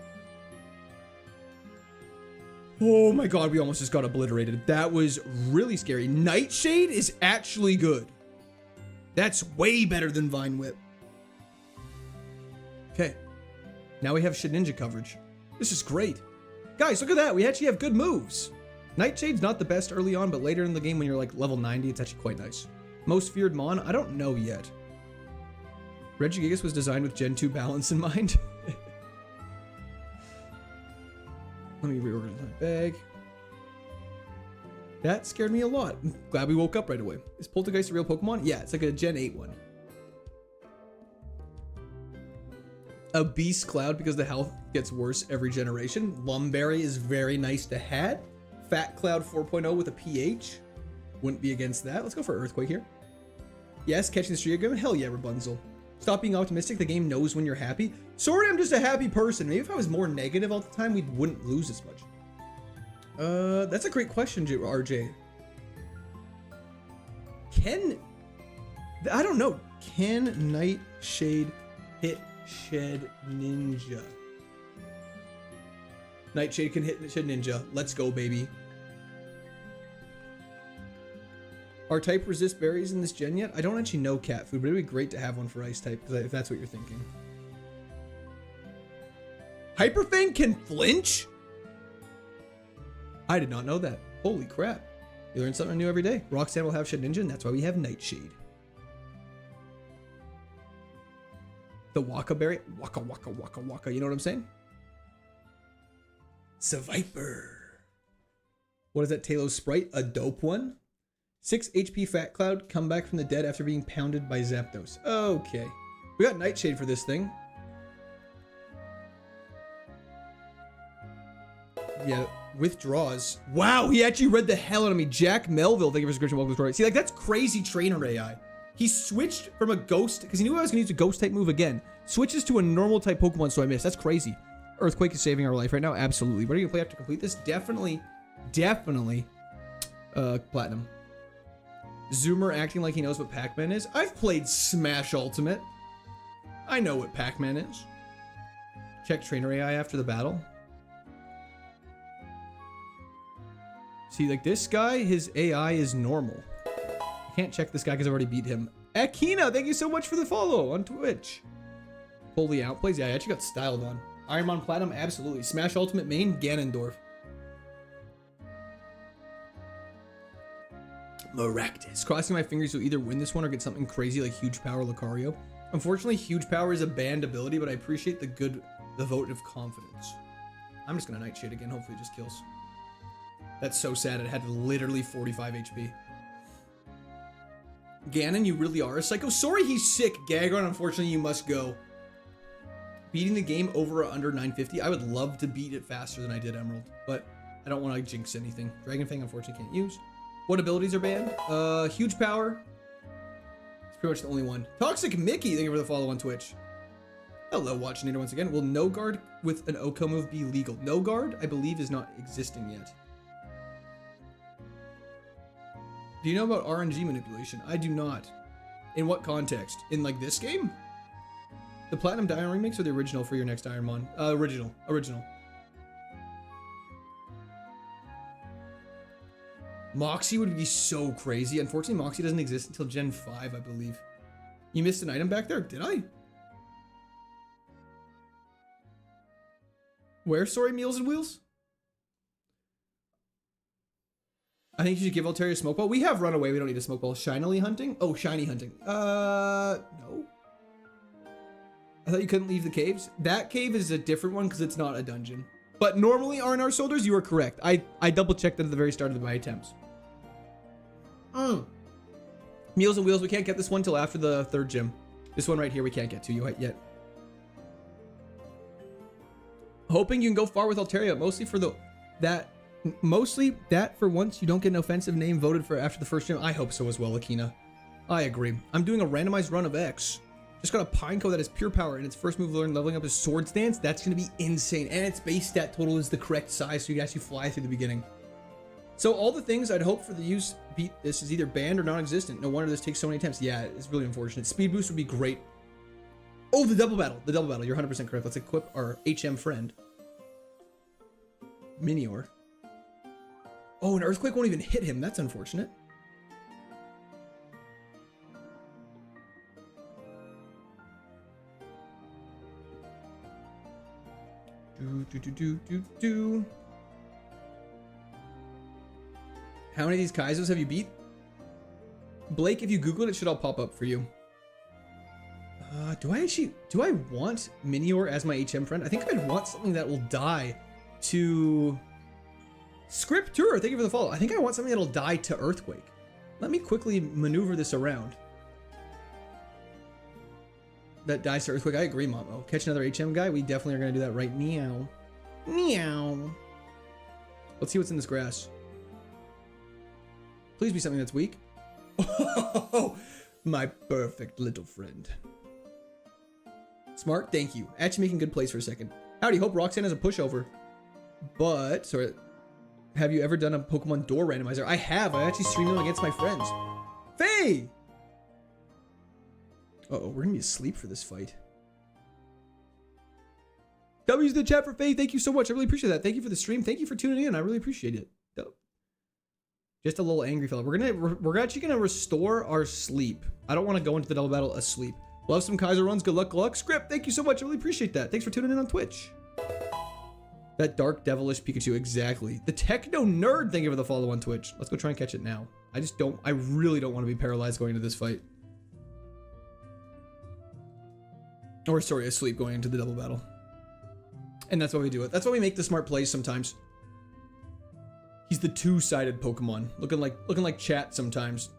Oh my God, we almost just got obliterated. That was really scary. Nightshade is actually good. That's way better than Vine Whip. Okay. Now we have Shedinja coverage. This is great. Guys, look at that. We actually have good moves. Nightshade's not the best early on, but later in the game when you're like level 90, it's actually quite nice. Most feared Mon? I don't know yet. Regigigas was designed with Gen 2 balance in mind. Let me reorganize my bag. That scared me a lot. I'm glad we woke up right away. Is Poltergeist a real Pokemon? Yeah, it's like a Gen 8 one. A Beast Cloud because the health gets worse every generation. Lumberry is very nice to have. Fat Cloud 4.0 with a PH. Wouldn't be against that. Let's go for Earthquake here. Yes, catching the streak again. Hell yeah, Rapunzel. Stop being optimistic. The game knows when you're happy. Sorry, I'm just a happy person. Maybe if I was more negative all the time, we wouldn't lose as much. That's a great question, RJ. I don't know. Can Nightshade hit Shed Ninja? Nightshade can hit Shed Ninja. Let's go, baby. Are type resist berries in this gen yet? I don't actually know cat food, but it'd be great to have one for ice type, if that's what you're thinking. Hyperfang can flinch? I did not know that. Holy crap. You learn something new every day. Roxanne will have Shed Ninja, and that's why we have Nightshade. The Waka Berry. Waka, waka, waka, waka. You know what I'm saying? Seviper. What is that Talos Sprite? A dope one? 6 HP Fat Cloud. Come back from the dead after being pounded by Zapdos. Okay. We got Nightshade for this thing. Yeah, withdraws. Wow, he actually read the hell out of me. Jack Melville, thank you for subscription. Welcome to the story. See, like, that's crazy trainer AI. He switched from a ghost, because he knew I was going to use a ghost type move again. Switches to a normal type Pokemon, so I missed. That's crazy. Earthquake is saving our life right now. Absolutely. What are you going to play after complete this? Definitely. Platinum. Zoomer acting like he knows what Pac-Man is. I've played Smash Ultimate. I know what Pac-Man is. Check trainer AI after the battle. See, like this guy, his AI is normal. I can't check this guy because I've already beat him. Akina, thank you so much for the follow on Twitch. Holy outplays. Yeah, I actually got styled on. Ironmon Platinum, absolutely. Smash Ultimate main, Ganondorf. Maractus. Crossing my fingers to either win this one or get something crazy like Huge Power Lucario. Unfortunately, Huge Power is a banned ability, but I appreciate the vote of confidence. I'm just gonna Nightshade again. Hopefully it just kills. That's so sad. It had literally 45 HP. Ganon, you really are a psycho. Sorry, he's sick. Gagron, unfortunately, you must go. Beating the game over or under 950. I would love to beat it faster than I did Emerald, but I don't want to jinx anything. Dragon Fang, unfortunately, can't use. What abilities are banned? Huge Power. It's pretty much the only one. Toxic Mickey, thank you for the follow on Twitch. Hello, Watchinator once again. Will no guard with an OHKO move be legal? No guard, I believe, is not existing yet. Do you know about RNG manipulation? I do not. In what context? In like this game? The Platinum Diamond remix or the original for your next Ironmon? Original. Moxie would be so crazy. Unfortunately, Moxie doesn't exist until Gen 5, I believe. You missed an item back there? Did I? Where? Sorry, Meals and Wheels? I think you should give Altaria a smoke ball. We have Runaway. We don't need a smoke ball. Shinily hunting? Oh, shiny hunting. No. I thought you couldn't leave the caves. That cave is a different one because it's not a dungeon. But normally, R&R soldiers, you are correct. I double checked that at the very start of my attempts. Meals and Wheels, we can't get this one till after the third gym. This one right here, we can't get to yet. Hoping you can go far with Altaria, mostly that for once you don't get an offensive name voted for after the first gym. I hope so as well, Akina. I agree. I'm doing a randomized run of X. Just got a Pineco that has pure power, and its first move leveling up is Sword Stance. That's going to be insane. And its base stat total is the correct size, so you can actually fly through the beginning. So all the things I'd hope for the use beat this is either banned or non-existent. No wonder this takes so many attempts. Yeah, it's really unfortunate. Speed boost would be great. Oh, the double battle. You're 100% correct. Let's equip our HM friend. Minior. Oh, an earthquake won't even hit him. That's unfortunate. How many of these Kaizos have you beat? Blake, if you Google it, it should all pop up for you. Do I want Minior as my HM friend? I think I'd want something that will die to Scriptura. Thank you for the follow. I think I want something that'll die to Earthquake. Let me quickly maneuver this around. That dies to Earthquake. I agree, Momo. Catch another HM guy. We definitely are going to do that right now. Meow. Let's see what's in this grass. Please be something that's weak. Oh, my perfect little friend. Smart, thank you. Actually making good plays for a second. Howdy, hope Roxanne has a pushover. But, sorry. Have you ever done a Pokemon door randomizer? I have. I actually streamed them against my friends. Faye! Uh-oh, we're gonna be asleep for this fight. W's in the chat for Faye. Thank you so much. I really appreciate that. Thank you for the stream. Thank you for tuning in. I really appreciate it. Just a little angry fella. We're actually gonna restore our sleep. I don't want to go into the double battle asleep. Love some Kaizo runs. Good luck, good luck. Script, thank you so much. I really appreciate that. Thanks for tuning in on Twitch. That dark devilish Pikachu, exactly. The Techno Nerd, thank you for the follow on Twitch. Let's go try and catch it now. I really don't want to be paralyzed going into this fight. Or sorry, asleep going into the double battle. And that's why we do it. That's why we make the smart plays sometimes. He's the two-sided Pokemon, looking like chat sometimes.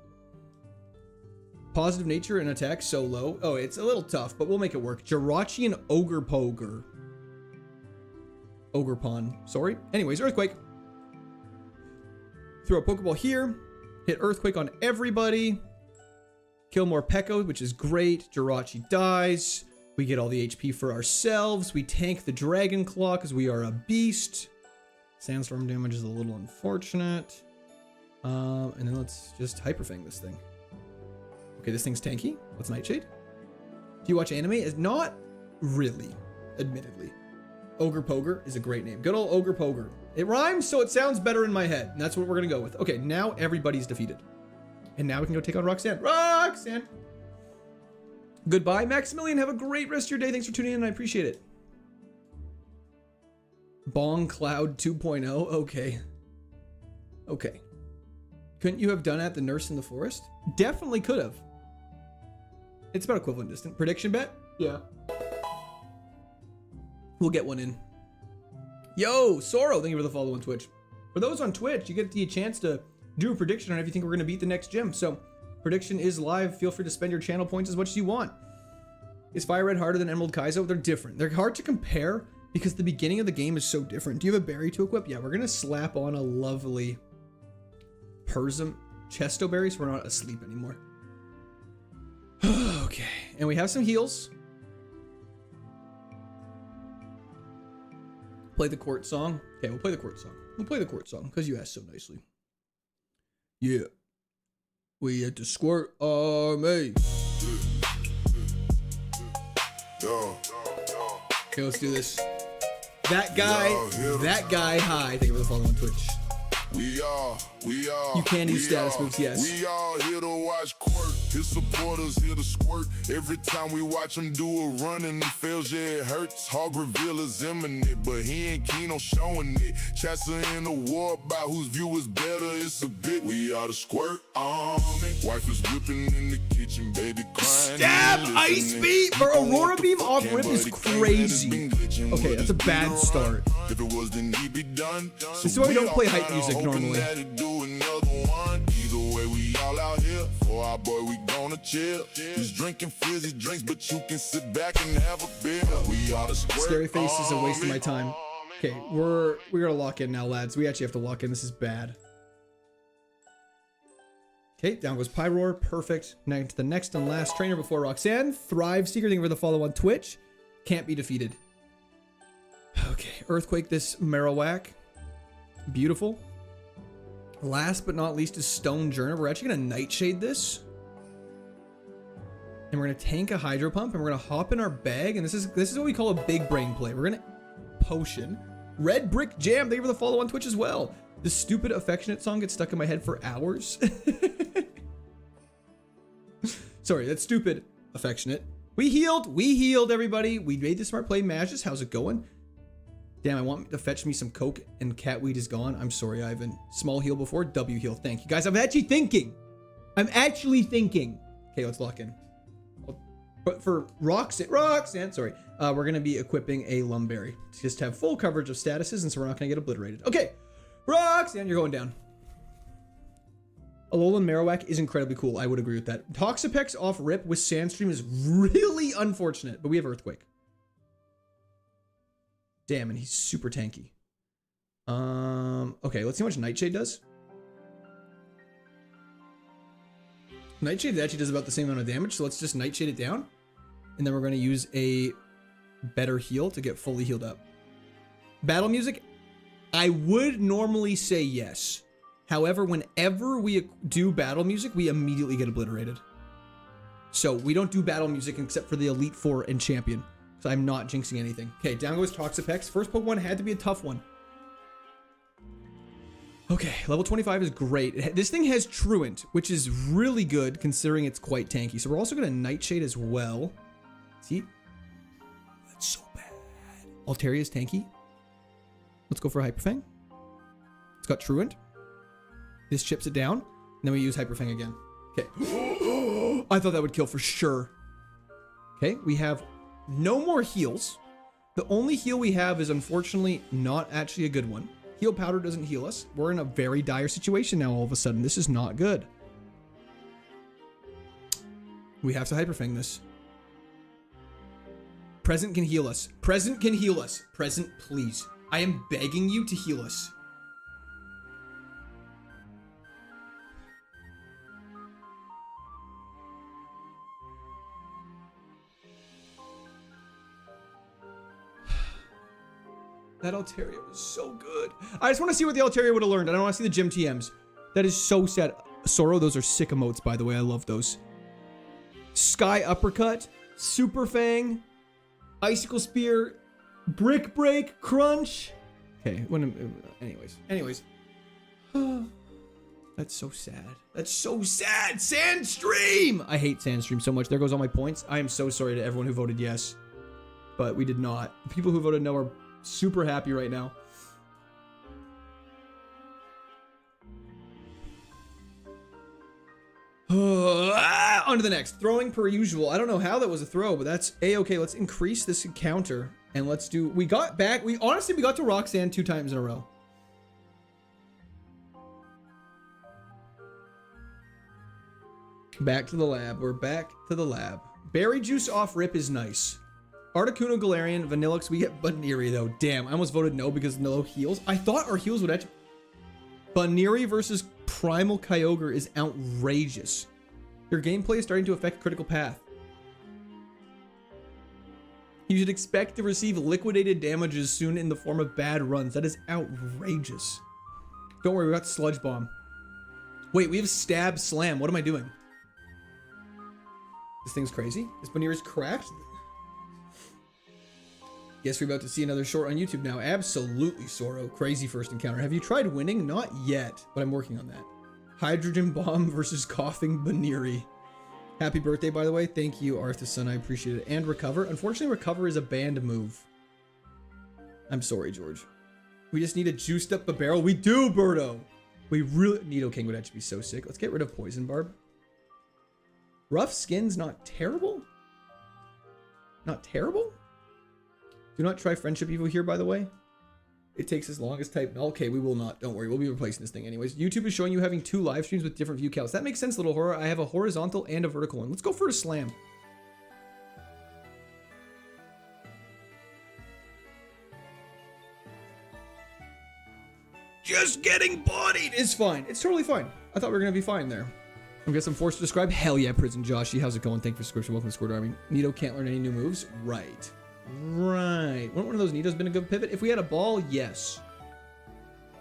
Positive nature and attack so low. Oh, it's a little tough, but we'll make it work. Jirachi and Ogerpon. Sorry. Anyways, Earthquake. Throw a Pokeball here. Hit Earthquake on everybody. Kill more Pekko, which is great. Jirachi dies. We get all the HP for ourselves. We tank the Dragon Claw because we are a beast. Sandstorm damage is a little unfortunate. And then let's just Hyper Fang this thing. Okay, this thing's tanky. What's Nightshade? Do you watch anime? It's not really, admittedly. Ogre Poger is a great name. Good old Ogre Poger. It rhymes, so it sounds better in my head. And that's what we're gonna go with. Okay, now everybody's defeated. And now we can go take on Roxanne. Roxanne! Goodbye, Maximilian. Have a great rest of your day. Thanks for tuning in. I appreciate it. Bong Cloud 2.0. Okay. Okay. Couldn't you have done at the Nurse in the Forest? Definitely could have. It's about equivalent distance. Prediction bet? Yeah. We'll get one in. Yo, Soro, thank you for the follow on Twitch. For those on Twitch, you get the chance to do a prediction on if you think we're going to beat the next gym. So, prediction is live. Feel free to spend your channel points as much as you want. Is Fire Red harder than Emerald Kaizo? They're different. They're hard to compare because the beginning of the game is so different. Do you have a berry to equip? Yeah, we're going to slap on a lovely Persum Chesto berry so we're not asleep anymore. Okay, and we have some heals. Play the court song. Okay, we'll play the court song. We'll play the court song because you asked so nicely. Yeah. We at the Squirt Army. Okay, let's do this. That guy, hi. Thank you for the follow on Twitch. We are. You can use status moves, yes. We all here to watch Quirk. His supporters here to squirt. Every time we watch him do a run and he fails, yeah, it hurts. Hog reveal is imminent, but he ain't keen on showing it. Chats are in a war about whose view is better. It's a bit. We are the Squirt Army. Wife is whipping in the kitchen, baby crying. Stab Ice Beam for Aurora Beam off rip is crazy. Okay, that's a bad start. If it was, then he'd be done. This is why we don't play hype music normally. Either way, we all out here. For our boy, we gonna chill. He's drinking fizzy drinks, but you can sit back and have a beer. We are the Squirt Scary Face is a waste of my Army. time. Okay, we're gonna lock in now, lads. We actually have to lock in. This is bad. Okay, down goes Pyroar. Perfect. Now to the next and last trainer before Roxanne. Thrive Seeker, thank you for the follow on Twitch. Can't be defeated. Okay, Earthquake this Marowak. Beautiful. Last but not least is Stone Journey. We're actually going to Nightshade this. And we're going to tank a Hydro Pump. And we're going to hop in our bag. And this is what we call a big brain play. We're going to Potion. Red Brick Jam. Thank you for the follow on Twitch as well. The stupid Affectionate song gets stuck in my head for hours. Sorry, that's stupid. Affectionate. We healed everybody. We made the smart play. Magus, how's it going? Damn, I want to fetch me some Coke and Catweed is gone. I'm sorry, Ivan. Small heal before, W heal. Thank you, guys. I'm actually thinking. Okay, let's lock in. But for Roxanne, sorry. We're going to be equipping a Lumberry to just have full coverage of statuses, and so we're not going to get obliterated. Okay, Roxanne, you're going down. Alolan Marowak is incredibly cool. I would agree with that. Toxapex off rip with Sandstream is really unfortunate, but we have Earthquake. Damn, and he's super tanky. Okay, let's see how much Nightshade does. Nightshade actually does about the same amount of damage, so let's just Nightshade it down. And then we're going to use a better heal to get fully healed up. Battle music. I would normally say yes. However, whenever we do battle music, we immediately get obliterated. So we don't do battle music except for the Elite Four and Champion. So I'm not jinxing anything. Okay, down goes Toxapex. First Pokemon had to be a tough one. Okay, level 25 is great. This thing has Truant, which is really good considering it's quite tanky. So we're also going to Nightshade as well. See? That's so bad. Altaria is tanky. Let's go for Hyper Fang. It's got Truant. This chips it down. And then we use Hyper Fang again. Okay. I thought that would kill for sure. Okay, we have no more heals. The only heal we have is unfortunately not actually a good one. Heal powder doesn't heal us. We're in a very dire situation now all of a sudden. This is not good. We have to Hyper Fang this. Present can heal us. Present can heal us. Present, please. I am begging you to heal us. That Altaria was so good. I just want to see what the Altaria would have learned. I don't want to see the gym TMs. That is so sad. Soro, those are sick emotes, by the way. I love those. Sky Uppercut, Super Fang, Icicle Spear, Brick Break, Crunch. Okay, anyways. That's so sad. That's so sad. Sandstream! I hate Sandstream so much. There goes all my points. I am so sorry to everyone who voted yes. But we did not. The people who voted no are super happy right now. On to the next. Throwing per usual. I don't know how that was a throw, but that's a-okay. Let's increase this encounter and let's do. We got back. We got to Roxanne 2 times in a row. Back to the lab. We're back to the lab. Berry juice off rip is nice. Articuno, Galarian, Vanillix. We get Baniri though. Damn, I almost voted no because no heals. I thought our heals would actually. Baniri versus Primal Kyogre is outrageous. Your gameplay is starting to affect critical path. You should expect to receive liquidated damages soon in the form of bad runs. That is outrageous. Don't worry, we got Sludge Bomb. Wait, we have Stab Slam. What am I doing? This thing's crazy. This Baniri's cracked. Guess we're about to see another short on YouTube now. Absolutely, Soro. Crazy first encounter. Have you tried winning? Not yet, but I'm working on that. Hydrogen Bomb versus Coughing Baniri. Happy birthday, by the way. Thank you, Arthurson. I appreciate it. And Recover. Unfortunately, Recover is a banned move. I'm sorry, George. We just need a juiced up barrel. We do, Birdo. We really... Nidoking would actually be so sick. Let's get rid of Poison Barb. Rough Skin's not terrible? Not terrible? Do not try Friendship Evo here, by the way. It takes as long as type. Okay, we will not. Don't worry. We'll be replacing this thing anyways. YouTube is showing you having 2 live streams with different view counts. That makes sense, Little Horror. I have a horizontal and a vertical one. Let's go for a slam. Just getting bodied is fine. It's totally fine. I thought we were going to be fine there. I guess I'm forced to describe. Hell yeah, Prison Joshy. How's it going? Thank you for subscription. Welcome to Squirt Army. Nido can't learn any new moves. Right. Right. Wouldn't one of those Nidos been a good pivot? If we had a ball, yes.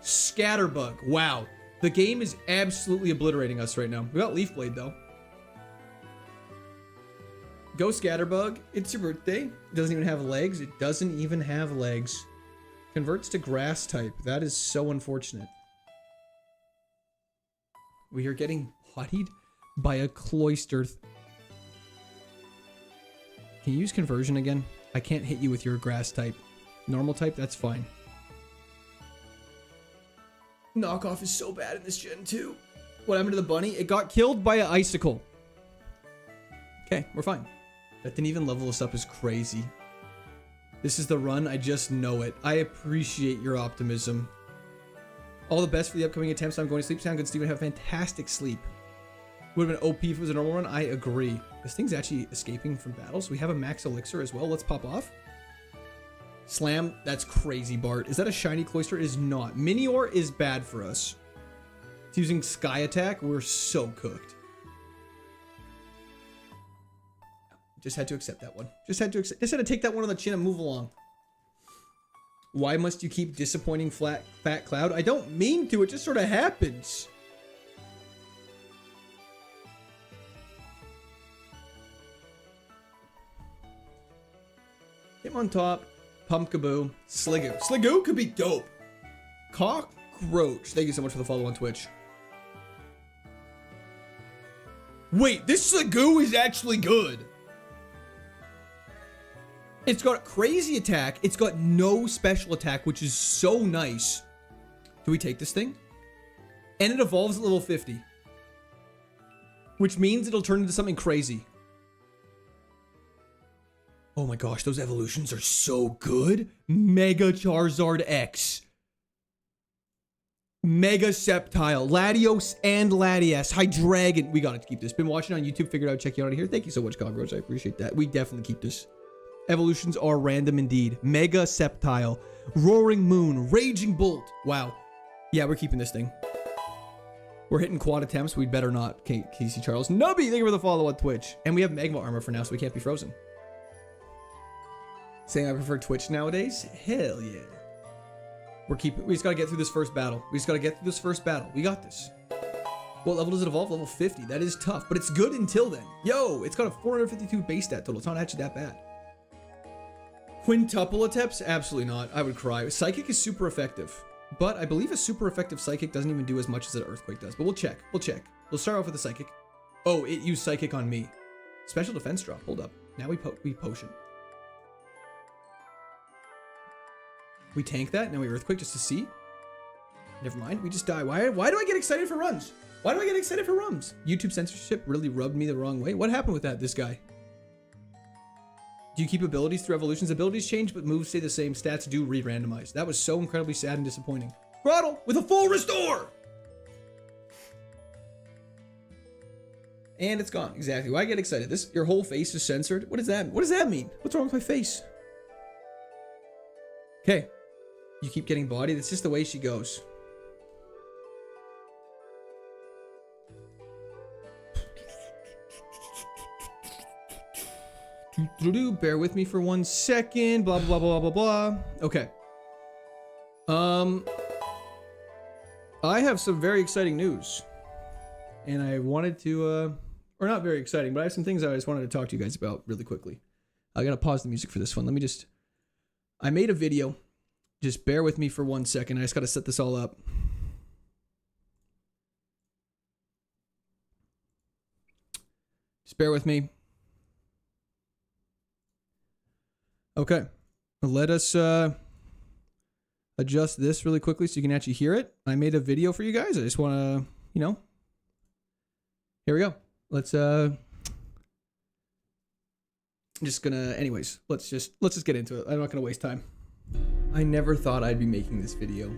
Scatterbug. Wow. The game is absolutely obliterating us right now. We got Leaf Blade, though. Go Scatterbug. It's your birthday. It doesn't even have legs. It doesn't even have legs. Converts to grass type. That is so unfortunate. We are getting bodied by a Cloyster. Can you use conversion again? I can't hit you with your grass type. Normal type, that's fine. Knockoff is so bad in this gen too. What happened to the bunny? It got killed by an icicle. Okay, we're fine. That didn't even level us up is crazy. This is the run, I just know it. I appreciate your optimism. All the best for the upcoming attempts. I'm going to sleep. Sound good, Steven. Have fantastic sleep. Would have been OP if it was a normal run. I agree. This thing's actually escaping from battles. We have a max elixir as well. Let's pop off. Slam. That's crazy, Bart. Is that a shiny Cloyster? It is not. Minior is bad for us. It's using Sky Attack. We're so cooked. Just had to accept that one. Just had to take that one on the chin and move along. Why must you keep disappointing fat Cloud? I don't mean to, it just sort of happens. Him on top, Pumpkaboo, Sligoo. Sligoo could be dope. Cockroach, thank you so much for the follow on Twitch. Wait, this Sligoo is actually good. It's got crazy attack. It's got no special attack, which is so nice. Do we take this thing? And it evolves at level 50. Which means it'll turn into something crazy. Oh my gosh, those evolutions are so good. Mega Charizard X. Mega Sceptile, Latios and Latias, Hydreigon. We gotta keep this. Been watching on YouTube, figured out check you out here. Thank you so much, Cockroach. I appreciate that. We definitely keep this. Evolutions are random indeed. Mega Sceptile, Roaring Moon, Raging Bolt. Wow. Yeah, we're keeping this thing. We're hitting quad attempts. We'd better not. Casey Charles. Nubby, thank you for the follow on Twitch. And we have Magma armor for now, so we can't be frozen. Saying I prefer Twitch nowadays? Hell yeah. We just gotta get through this first battle. We got this. What level does it evolve? Level 50. That is tough, but it's good until then. Yo, it's got a 452 base stat total. It's not actually that bad. Quintuple attempts? Absolutely not. I would cry. Psychic is super effective, but I believe a super effective Psychic doesn't even do as much as an Earthquake does, but we'll check. We'll start off with the Psychic. Oh, it used Psychic on me. Special defense drop. Hold up. Now we potion. We tank that, now we Earthquake just to see. Never mind, we just die. Why do I get excited for runs? YouTube censorship really rubbed me the wrong way. What happened with that, this guy? Do you keep abilities through evolutions? Abilities change, but moves stay the same. Stats do re-randomize. That was so incredibly sad and disappointing. Throttle with a full restore! And it's gone. Exactly. Why get excited? Your whole face is censored? What does that mean? What's wrong with my face? Okay. You keep getting body. That's just the way she goes. Bear with me for 1 second. Blah, blah, blah, blah, blah. Okay. I have some very exciting news. And I wanted to, or not very exciting, but I have some things I just wanted to talk to you guys about really quickly. I gotta pause the music for this one. I made a video. Just bear with me for 1 second. I just got to set this all up. Just bear with me. Okay. Let us adjust this really quickly so you can actually hear it. I made a video for you guys. I just want to, here we go. Let's anyways, let's just get into it. I'm not gonna waste time. I never thought I'd be making this video.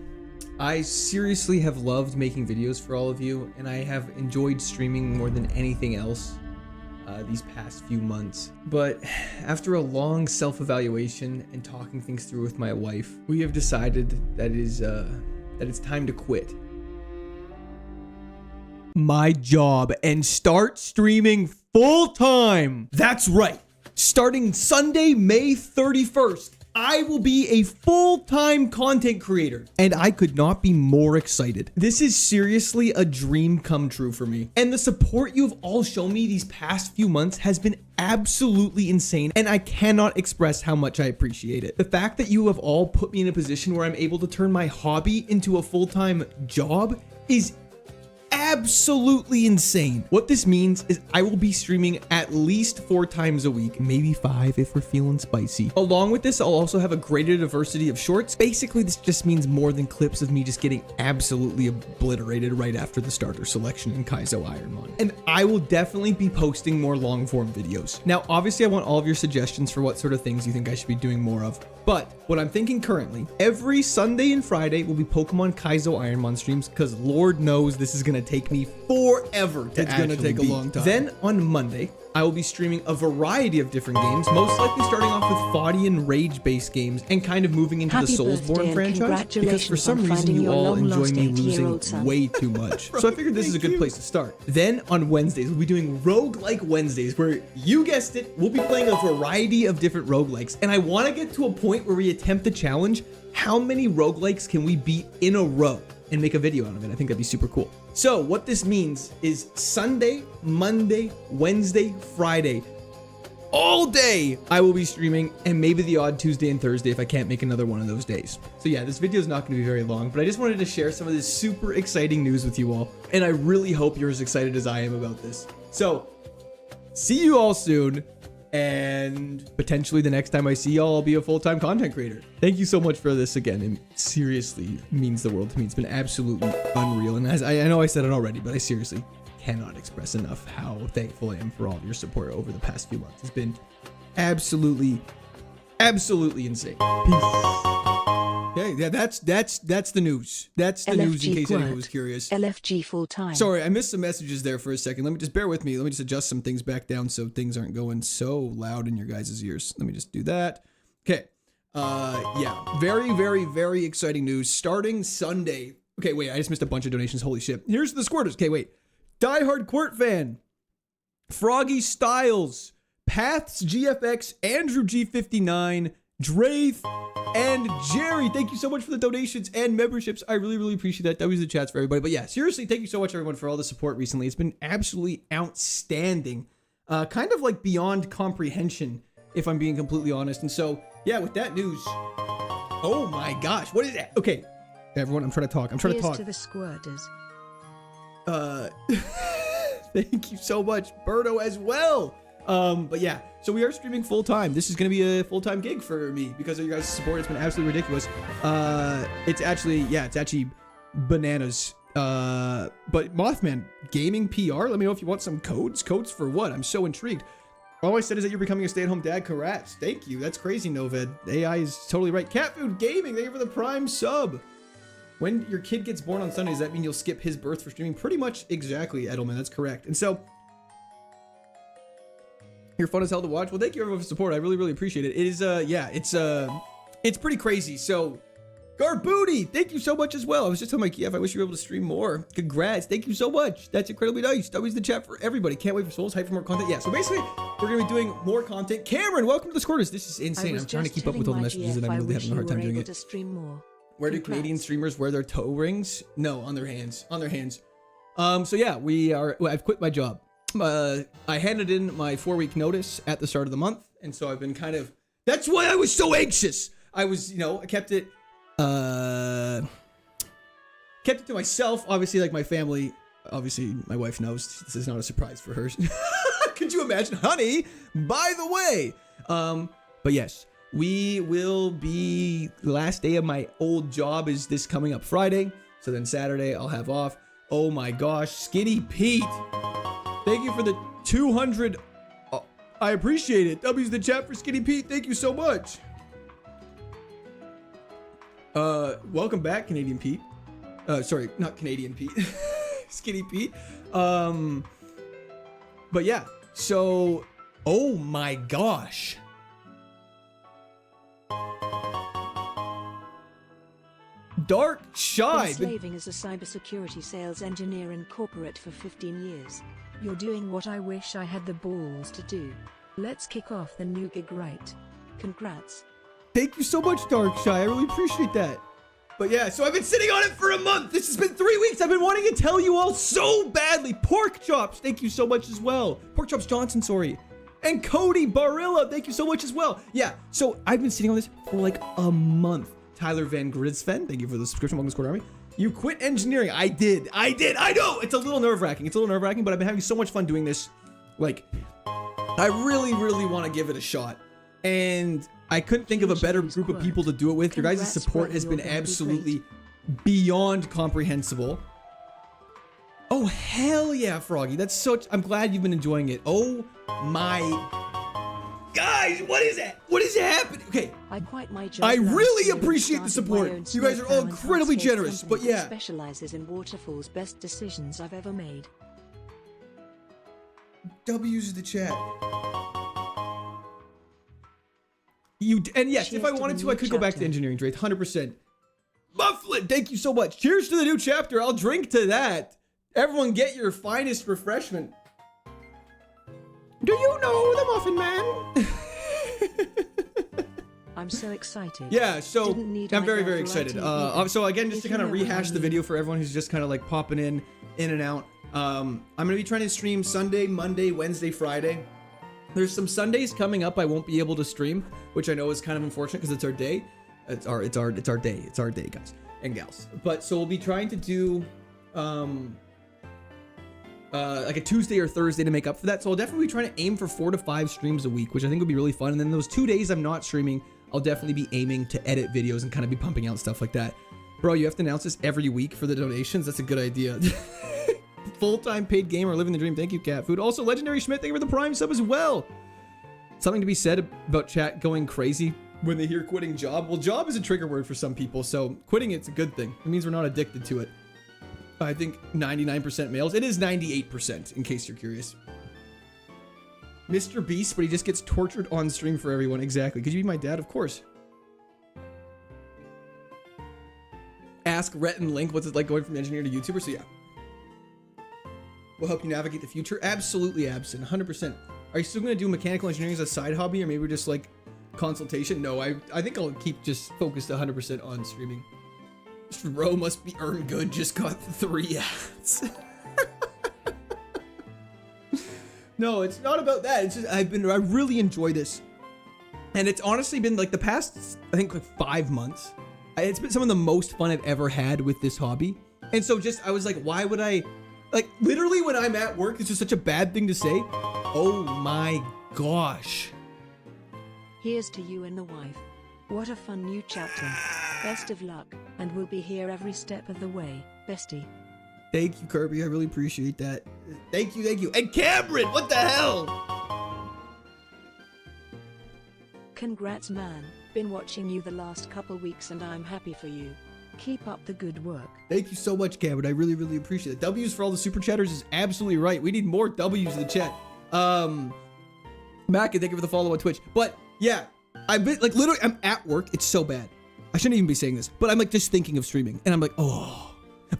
I seriously have loved making videos for all of you, and I have enjoyed streaming more than anything else these past few months. But after a long self-evaluation and talking things through with my wife, we have decided that it's time to quit my job and start streaming full-time. That's right. Starting Sunday, May 31st. I will be a full-time content creator, and I could not be more excited. This is seriously a dream come true for me, and the support you have all shown me these past few months has been absolutely insane, and I cannot express how much I appreciate it. The fact that you have all put me in a position where I'm able to turn my hobby into a full-time job is absolutely insane. What this means is I will be streaming at least 4 times a week, maybe 5 if we're feeling spicy. Along with this, I'll also have a greater diversity of shorts. Basically, this just means more than clips of me just getting absolutely obliterated right after the starter selection in KAIZO IRONMON. And I will definitely be posting more long form videos. Now, obviously, I want all of your suggestions for what sort of things you think I should be doing more of. But what I'm thinking currently, every Sunday and Friday will be Pokemon KAIZO IRONMON streams, because Lord knows this is going to take me forever to It's going to take a long time. Then on Monday, I will be streaming a variety of different games, most likely starting off with Faudian rage-based games and kind of moving into the Soulsborne franchise, because for some reason you all enjoy me losing way too much. So I figured this is a good place to start. Then on Wednesdays, we'll be doing roguelike Wednesdays, where you guessed it, we'll be playing a variety of different roguelikes, and I want to get to a point where we attempt the challenge how many roguelikes can we beat in a row and make a video out of it. I think that'd be super cool. So what this means is Sunday, Monday, Wednesday, Friday, all day I will be streaming, and maybe the odd Tuesday and Thursday if I can't make another one of those days. So yeah, this video is not going to be very long, but I just wanted to share some of this super exciting news with you all, and I really hope you're as excited as I am about this. So see you all soon, and potentially the next time I see y'all, I'll be a full-time content creator. Thank you so much for this again. It seriously means the world to me. It's been absolutely unreal. And as I know I said it already, but I seriously cannot express enough how thankful I am for all of your support over the past few months. It's been absolutely insane. Peace. Okay, yeah, that's the news. That's the news in case anyone was curious. LFG full time. Sorry, I missed some messages there for a second. Let me just bear with me. Let me just adjust some things back down so things aren't going so loud in your guys' ears. Let me just do that. Okay. Yeah, very exciting news. Starting Sunday. Okay, wait, I just missed a bunch of donations. Holy shit. Here's the squirters. Okay, wait. Diehard Quirt Fan, Froggy Styles, Paths GFX, Andrew G59, Draith, and Jerry. Thank you so much for the donations and memberships. I really appreciate that. That was the chats for everybody. But yeah, seriously, thank you so much everyone for all the support recently. It's been absolutely outstanding. Kind of like beyond comprehension, if I'm being completely honest. And so, yeah, with that news, oh my gosh, what is that? Okay, everyone, I'm trying to talk. Here's to the squirters. Thank you so much, Berto, as well. But yeah, so we are streaming full time. This is gonna be a full-time gig for me because of your guys' support. It's been absolutely ridiculous. It's actually bananas. But Mothman Gaming PR, let me know if you want some codes. Codes for what? I'm so intrigued. All I said is that you're becoming a stay-at-home dad. Congrats. Thank you. That's crazy, Noved. AI is totally right. Cat Food Gaming, thank you for the Prime sub. When your kid gets born on Sunday, does that mean you'll skip his birth for streaming? Pretty much exactly, Edelman. That's correct. And so, you're fun as hell to watch. Well, thank you everyone for support. I really appreciate it. It is, yeah, it's pretty crazy. So, Garbooty, thank you so much as well. I was just telling my Kiev, I wish you were able to stream more. Congrats. Thank you so much. That's incredibly nice. That was the chat for everybody. Can't wait for Souls. Hype for more content. Yeah, so basically, we're going to be doing more content. Cameron, welcome to the Squirters. This is insane. I'm trying to keep up with all the messages and I'm really having a hard time doing it. Where do Canadian streamers wear their toe rings? No, on their hands. On their hands. So yeah, I've quit my job. I handed in my 4-week notice at the start of the month, and so I've been kind of. That's why I was so anxious. I was, I kept it to myself. Obviously, like my family. Obviously, my wife knows this is not a surprise for her. Could you imagine, honey? By the way, but yes. We will be, the last day of my old job is this coming up Friday. So then Saturday I'll have off. Oh my gosh, Skinny Pete. Thank you for the 200. I appreciate it. W's the chat for Skinny Pete. Thank you so much. Welcome back, Canadian Pete. Sorry, not Canadian Pete. Skinny Pete. But yeah, so, oh my gosh. Dark Shy. Been slaving as a cybersecurity sales engineer in corporate for 15 years. You're doing what I wish I had the balls to do. Let's kick off the new gig right. Congrats. Thank you so much, Dark Shy. I really appreciate that. But yeah, so I've been sitting on it for a month. This has been 3 weeks. I've been wanting to tell you all so badly. Pork Chops, thank you so much as well. Pork Chops Johnson, sorry. And Cody Barilla, thank you so much as well. Yeah, so I've been sitting on this for like a month. Tyler Van Grisven, thank you for the subscription. Welcome to Squad Army. You quit engineering. I did. I know. It's a little nerve-wracking. But I've been having so much fun doing this. Like, I really want to give it a shot. And I couldn't think of a better group of people to do it with. Your guys' support has been absolutely beyond comprehensible. Oh, hell yeah, Froggy. That's such... I'm glad you've been enjoying it. Oh, my... Guys, what is that? What is happening? Okay. I quit my job. I really appreciate the support. You guys are all incredibly generous. But yeah. Specializes in waterfalls. Best decisions I've ever made. W's the chat. And yes, if I wanted to, I could go back to engineering, Drake. 100%. Mufflin, thank you so much. Cheers to the new chapter. I'll drink to that. Everyone, get your finest refreshment. Do you know the Muffin Man? I'm so excited. Yeah, so Didn't need I'm my very, girl very for excited. ITV. So again, just If to you kind of know what I rehash the mean. video for everyone who's just kind of like popping in and out. I'm gonna be trying to stream Sunday, Monday, Wednesday, Friday. There's some Sundays coming up I won't be able to stream, which I know is kind of unfortunate because it's our day. It's our day. It's our day, guys and gals. But so we'll be trying to do like a Tuesday or Thursday to make up for that. So I'll definitely be trying to aim for 4 to 5 streams a week, which I think would be really fun. And then those 2 days I'm not streaming, I'll definitely be aiming to edit videos and kind of be pumping out stuff like that. Bro, you have to announce this every week for the donations. That's a good idea. Full-time paid gamer, living the dream. Thank you, Cat Food. Also, Legendary Schmidt, thank you for the Prime sub as well. Something to be said about chat going crazy when they hear quitting job. Well, job is a trigger word for some people, so quitting it's a good thing. It means we're not addicted to it. I think 99% males. It is 98%, in case you're curious. Mr. Beast, but he just gets tortured on stream for everyone. Exactly. Could you be my dad? Of course. Ask Rhett and Link, what's it like going from engineer to YouTuber? So yeah. We'll help you navigate the future. Absolutely, Absent. 100%. Are you still going to do mechanical engineering as a side hobby, or maybe just like consultation? No, I think I'll keep just focused 100% on streaming. Bro must be earned good. Just got 3 ads. No, it's not about that. It's just I really enjoy this, and it's honestly been like the past I think like 5 months. It's been some of the most fun I've ever had with this hobby, and so just I was like, why would I? Like, literally when I'm at work, it's just such a bad thing to say. Oh my gosh. Here's to you and the wife. What a fun new chapter. Best of luck, and we'll be here every step of the way, bestie. Thank you, Kirby. I really appreciate that. Thank you, thank you. And Cameron, what the hell? Congrats, man. Been watching you the last couple weeks and I'm happy for you. Keep up the good work. Thank you so much, Cameron. I really, really appreciate it. W's for all the super chatters is absolutely right. We need more W's in the chat. Mac, thank you for the follow on Twitch. But yeah, I've been like literally, I'm at work. It's so bad. I shouldn't even be saying this, but I'm like just thinking of streaming, and I'm like, oh,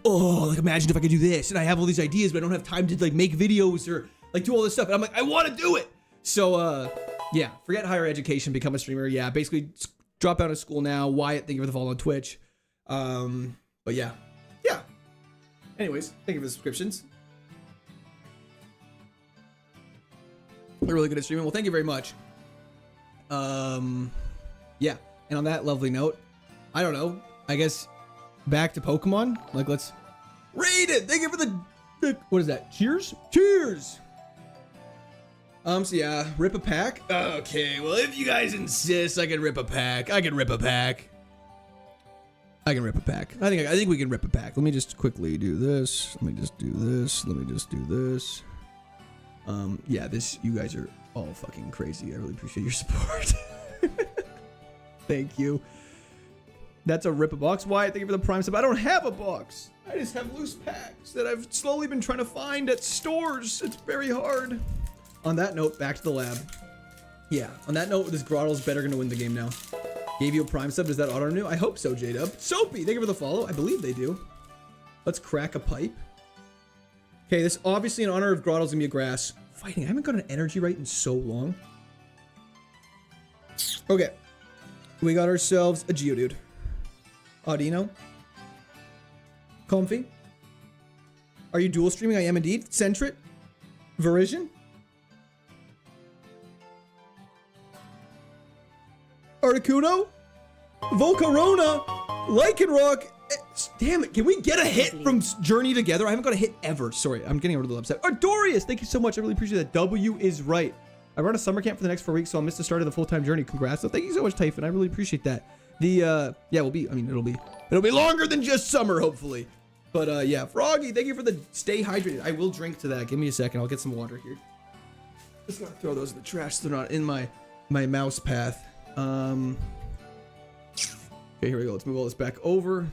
like imagine if I could do this, and I have all these ideas, but I don't have time to like make videos or like do all this stuff. And I'm like, I want to do it. So yeah, forget higher education, become a streamer. Yeah, basically drop out of school now. Wyatt, thank you for the follow on Twitch. But yeah. Anyways, thank you for the subscriptions. They're really good at streaming. Well, thank you very much. Yeah. And on that lovely note, I don't know. I guess back to Pokemon. Like, let's read it. Thank you for the what is that? Cheers? Cheers. So yeah, rip a pack. Okay, well, if you guys insist, I can rip a pack. I can rip a pack. I think we can rip a pack. Let me just quickly do this. Let me just do this. Yeah, you guys are all fucking crazy. I really appreciate your support. Thank you. That's a rip a box. Why? Thank you for the Prime sub. I don't have a box. I just have loose packs that I've slowly been trying to find at stores. It's very hard. On that note, back to the lab. Yeah, on that note, this Grottle's better gonna win the game now. Gave you a Prime sub. Does that auto renew? I hope so, J-Dub. Soapy, thank you for the follow. I believe they do. Let's crack a pipe. Okay, this obviously in honor of Grottle's gonna be a grass. Fighting. I haven't got an energy right in so long. Okay. We got ourselves a Geodude. Audino. Comfy. Are you dual streaming? I am indeed. Centrit. Verision. Articuno. Volcarona. Lycanroc. Damn it. Can we get a hit from Journey together? I haven't got a hit ever. Sorry, I'm getting a little upset. Ardorius, thank you so much. I really appreciate that. W is right. I run a summer camp for the next 4 weeks, so I'll miss the start of the full-time journey. Congrats. So thank you so much, Typhon. I really appreciate that. Yeah, it'll be longer than just summer, hopefully. But yeah, Froggy, thank you for the stay hydrated. I will drink to that. Give me a second. I'll get some water here. Just gonna throw those in the trash so they're not in my mouse path. Okay, here we go. Let's move all this back over.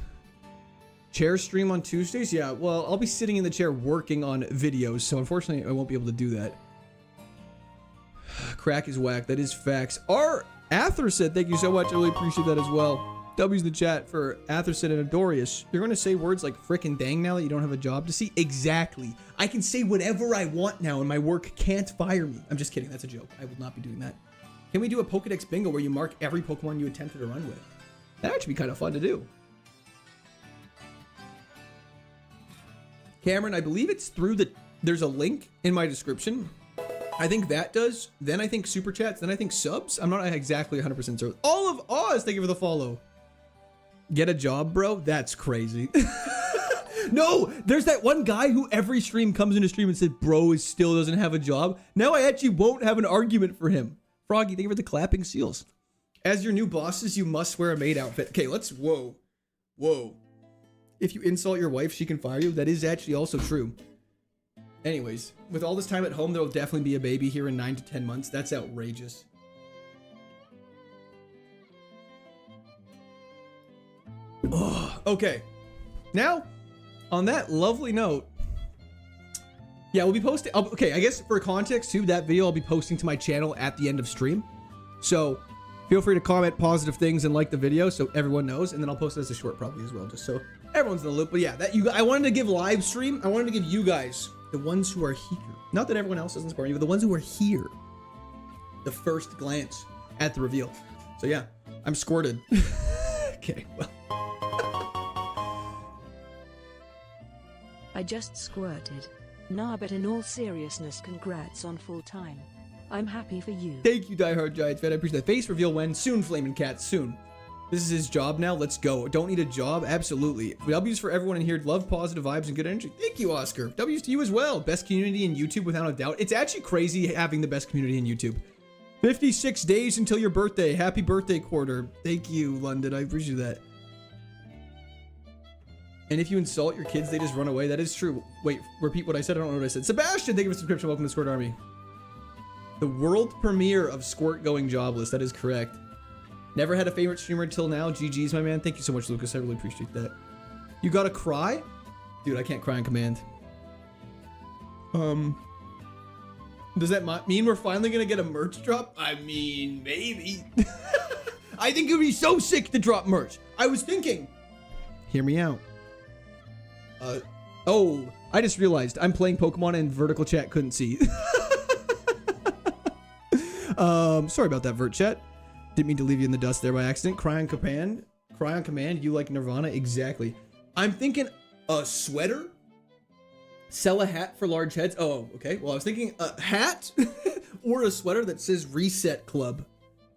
Chair stream on Tuesdays? Yeah, well, I'll be sitting in the chair working on videos, so unfortunately I won't be able to do that. Crack is whack. That is facts. R. Ather said, thank you so much. I really appreciate that as well. W's in the chat for Atherson and Adorius. You're going to say words like frickin' dang now that you don't have a job to see? Exactly. I can say whatever I want now and my work can't fire me. I'm just kidding. That's a joke. I will not be doing that. Can we do a Pokedex bingo where you mark every Pokemon you attempted to run with? That'd actually be kind of fun to do. Cameron, I believe it's through there's a link in my description. I think that does. Then I think super chats. Then I think subs. I'm not exactly 100% sure. All of Oz, thank you for the follow. Get a job, bro? That's crazy. No, there's that one guy who every stream comes into stream and says, bro, still doesn't have a job. Now I actually won't have an argument for him. Froggy, thank you for the clapping seals. As your new bosses, you must wear a maid outfit. Okay, let's, whoa. If you insult your wife, she can fire you. That is actually also true. Anyways, with all this time at home, there will definitely be a baby here in 9 to 10 months. That's outrageous. Oh, okay. Now, on that lovely note, yeah, we'll be posting. Okay, I guess for context too, that video I'll be posting to my channel at the end of stream. So feel free to comment positive things and like the video so everyone knows. And then I'll post it as a short probably as well, just so everyone's in the loop. But yeah, I wanted to give live stream. I wanted to give you guys, the ones who are here, not that everyone else doesn't support you, but the ones who are here, the first glance at the reveal. So yeah, I'm squirted. Okay, well. I just squirted. Nah, but in all seriousness, congrats on full time. I'm happy for you. Thank you, diehard Giants fan. I appreciate that. Face reveal when? Soon, Flamin' Cat, soon. This is his job now. Let's go. Don't need a job? Absolutely. W's for everyone in here. Love positive vibes and good energy. Thank you, Oscar. W's to you as well. Best community in YouTube without a doubt. It's actually crazy having the best community in YouTube. 56 days until your birthday. Happy birthday, quarter. Thank you, London. I appreciate that. And if you insult your kids, they just run away. That is true. Wait, repeat what I said. I don't know what I said. Sebastian, thank you for the subscription. Welcome to Squirt Army. The world premiere of Squirt going jobless. That is correct. Never had a favorite streamer until now. GG's, my man. Thank you so much, Lucas. I really appreciate that. You gotta cry? Dude, I can't cry on command. Does that mean we're finally gonna get a merch drop? I mean, maybe. I think it would be so sick to drop merch. I was thinking. Hear me out. Oh, I just realized I'm playing Pokemon and vertical chat couldn't see. Sorry about that, vert chat. Didn't mean to leave you in the dust there by accident. Cry on command. Cry on command. You like Nirvana? Exactly. I'm thinking a sweater. Sell a hat for large heads. Oh, okay. Well, I was thinking a hat or a sweater that says Reset Club.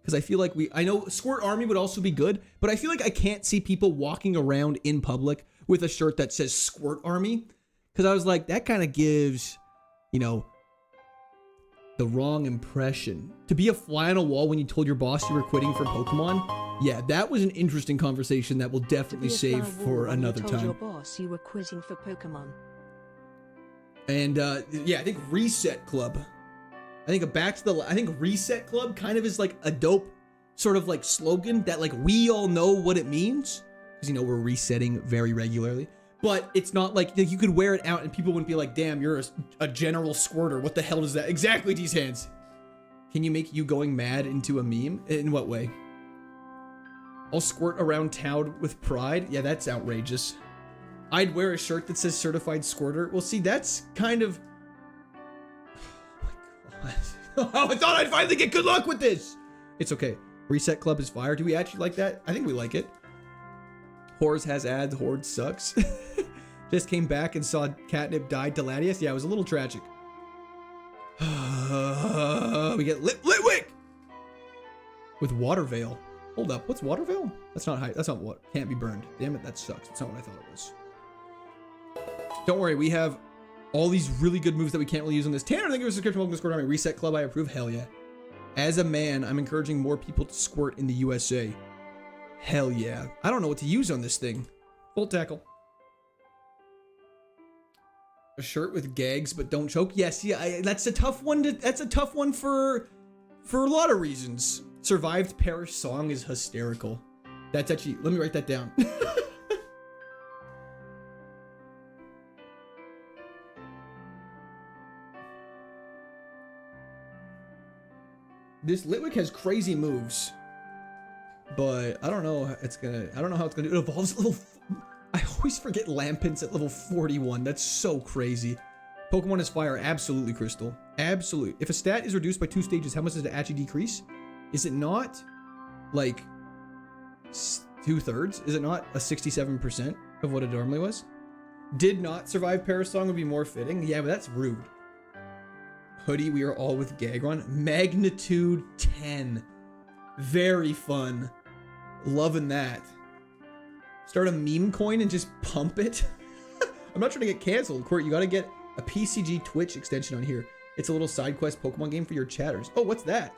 Because I feel like I know Squirt Army would also be good, but I feel like I can't see people walking around in public with a shirt that says Squirt Army. Because I was like, that kind of gives, you know, the wrong impression. To be a fly on a wall when you told your boss you were quitting for Pokemon, yeah, that was an interesting conversation that we'll definitely save for another time. Told your boss you were quitting for Pokemon. And yeah, I think Reset Club. I think Reset Club kind of is like a dope sort of like slogan that like we all know what it means. Because, you know, we're resetting very regularly. But it's not like you could wear it out and people wouldn't be like, damn, you're a general squirter. What the hell does that? Exactly, these hands. Can you make you going mad into a meme? In what way? I'll squirt around town with pride. Yeah, that's outrageous. I'd wear a shirt that says certified squirter. Well, see, that's kind of... Oh my God. Oh, I thought I'd finally get good luck with this. It's okay. Reset Club is fire. Do we actually like that? I think we like it. Horse has ads. Horde sucks. Just came back and saw Catnip died to Latias. Yeah, it was a little tragic. We get Litwick with Water Veil. Hold up, what's Water Veil? That's not high. That's not what can't be burned. Damn it, that sucks. That's not what I thought it was. Don't worry, we have all these really good moves that we can't really use on this. Tanner, thank you for the subscription. Welcome to Squirt Army. Reset Club, I approve. Hell yeah. As a man, I'm encouraging more people to squirt in the USA. Hell yeah. I don't know what to use on this thing. Full tackle. A shirt with gags but don't choke. Yes, yeah, that's a tough one. That's a tough one for a lot of reasons. Survived Parish song is hysterical. That's actually, let me write that down. This Litwick has crazy moves, but I don't know how it's gonna do. It evolves at level, I always forget Lampent's at level 41. That's so crazy. Pokemon is fire. Absolutely, Crystal. Absolutely. If a stat is reduced by 2 stages, how much does it actually decrease? Is it not like 2/3? Is it not a 67% of what it normally was? Did not survive Paris song would be more fitting. Yeah, but that's rude. Hoodie, we are all with Gagron. Magnitude 10. Very fun. Loving that. Start a meme coin and just pump it. I'm not trying to get canceled. Court, you got to get a PCG Twitch extension on here. It's a little side quest Pokemon game for your chatters. Oh, what's that?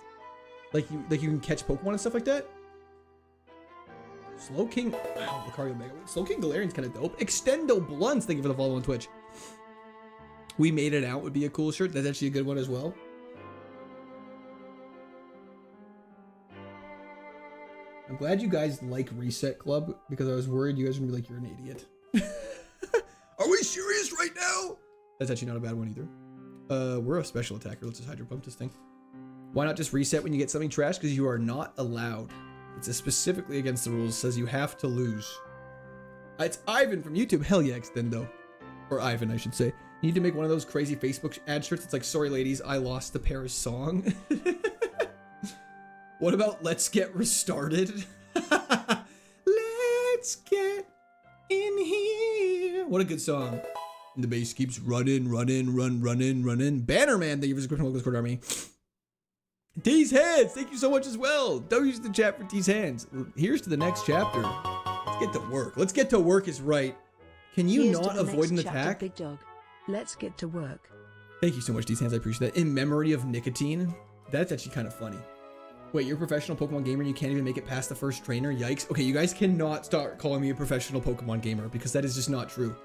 Like you can catch Pokemon and stuff like that? Slow King. Wow, Lucario Mega. Slow King Galarian's kind of dope. Extendo Blunts. Thank you for the follow on Twitch. We Made It Out would be a cool shirt. That's actually a good one as well. I'm glad you guys like Reset Club because I was worried you guys were gonna be like, you're an idiot. Are we serious right now? That's actually not a bad one either. We're a special attacker. Let's just Hydro Pump this thing. Why not just reset when you get something trash? Because you are not allowed. It's specifically against the rules. It says you have to lose. It's Ivan from YouTube. Hell yeah, Extendo. Or Ivan, I should say. You need to make one of those crazy Facebook ad shirts. It's like, sorry ladies, I lost the Paris song. What about Let's Get Restarted? Let's get in here. What a good song. And the bass keeps running. Bannerman, thank you for subscribing to the Discord Army. D's Hands, thank you so much as well. Don't use the chat for D's Hands. Here's to the next chapter. Let's get to work. Let's get to work is right. Can you not avoid an attack? Big dog. Let's get to work. Thank you so much, D's Hands. I appreciate that. In memory of nicotine. That's actually kind of funny. Wait, you're a professional Pokemon gamer and you can't even make it past the first trainer? Yikes. Okay, you guys cannot start calling me a professional Pokemon gamer because that is just not true.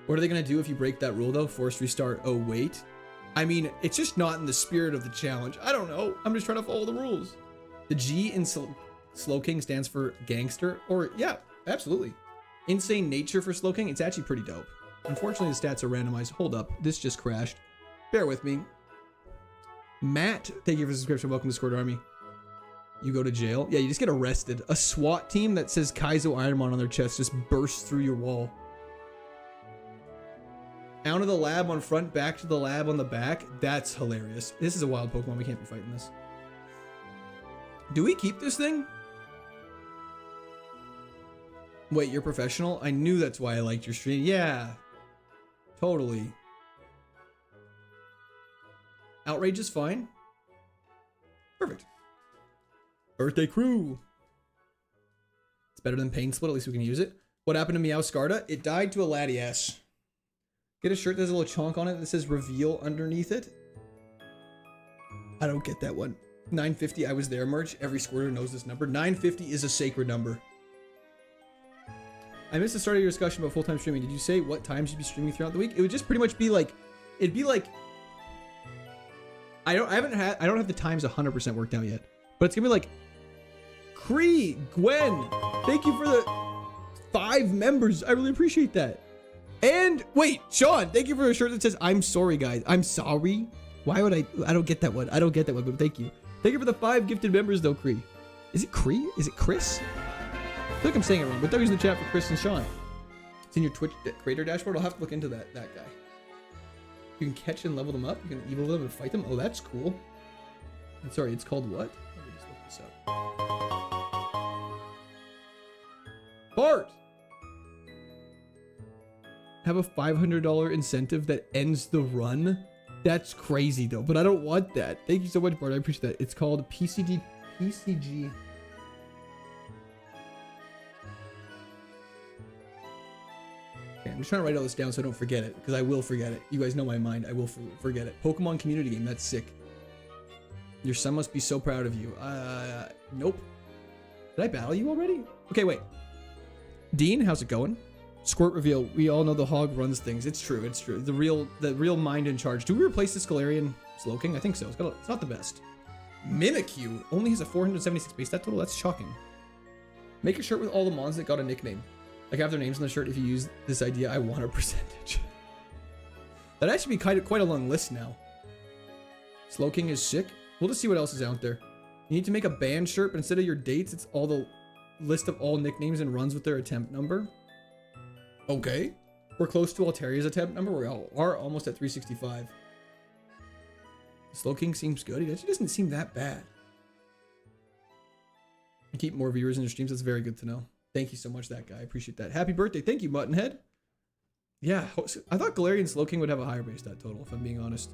What are they going to do if you break that rule though? Force restart. Oh, wait. I mean, it's just not in the spirit of the challenge. I don't know. I'm just trying to follow the rules. The G in Slowking stands for gangster. Or, yeah, absolutely. Insane nature for Slowking. It's actually pretty dope. Unfortunately, the stats are randomized. Hold up. This just crashed. Bear with me. Matt, thank you for the subscription. Welcome to Discord Army. You go to jail. Yeah, you just get arrested. A SWAT team that says KAIZO IRONMON on their chest just bursts through your wall. Out of the lab on front, back to the lab on the back. That's hilarious. This is a wild Pokemon. We can't be fighting this. Do we keep this thing? Wait, you're professional? I knew that's why I liked your stream. Yeah. Totally. Outrage is fine. Perfect. Birthday Crew. It's better than Pain Split. At least we can use it. What happened to Meowscarda? It died to a Latias. Get a shirt that has a little chonk on it that says reveal underneath it. I don't get that one. 950, I was there merch. Every squirter knows this number. 950 is a sacred number. I missed the start of your discussion about full-time streaming. Did you say what times you'd be streaming throughout the week? It would just pretty much be like, it'd be like, I don't have the times 100% worked out yet, but it's gonna be like, Cree, Gwen, thank you for the 5 members. I really appreciate that. And wait, Sean, thank you for a shirt that says, I'm sorry, guys. I'm sorry. Why would I don't get that one. I don't get that one, but thank you. Thank you for the 5 gifted members though, Cree. Is it Cree? Is it Chris? I feel like I'm saying it wrong, but they're using the chat for Chris and Sean. It's in your Twitch creator dashboard. I'll have to look into that guy. You can catch and level them up. You can evil them and fight them. Oh, that's cool. I'm sorry, it's called what? Let me just look this up. Bart! Have a $500 incentive that ends the run? That's crazy though, but I don't want that. Thank you so much, Bart. I appreciate that. It's called PCG. Okay, I'm just trying to write all this down so I don't forget it, because I will forget it. You guys know my mind. I will forget it. Pokemon community game. That's sick. Your son must be so proud of you. Nope. Did I battle you already? Okay, wait. Dean, how's it going? Squirt reveal. We all know the hog runs things. It's true. It's true. The real mind in charge. Do we replace the Scalarian Slowking? I think so. It's not the best. Mimikyu only has a 476 base stat total. That's shocking. Make a shirt with all the mons that got a nickname. Like have their names on the shirt. If you use this idea, I want a percentage. That'd actually be quite a long list now. Slowking is sick. We'll just see what else is out there. You need to make a band shirt, but instead of your dates, it's all the list of all nicknames and runs with their attempt number. Okay. We're close to Alteria's attempt number. We are almost at 365. Slowking seems good. He actually doesn't seem that bad. You keep more viewers in your streams. That's very good to know. Thank you so much, that guy. I appreciate that. Happy birthday. Thank you, Muttonhead. Yeah, I thought Galarian Slowking would have a higher base stat total, if I'm being honest.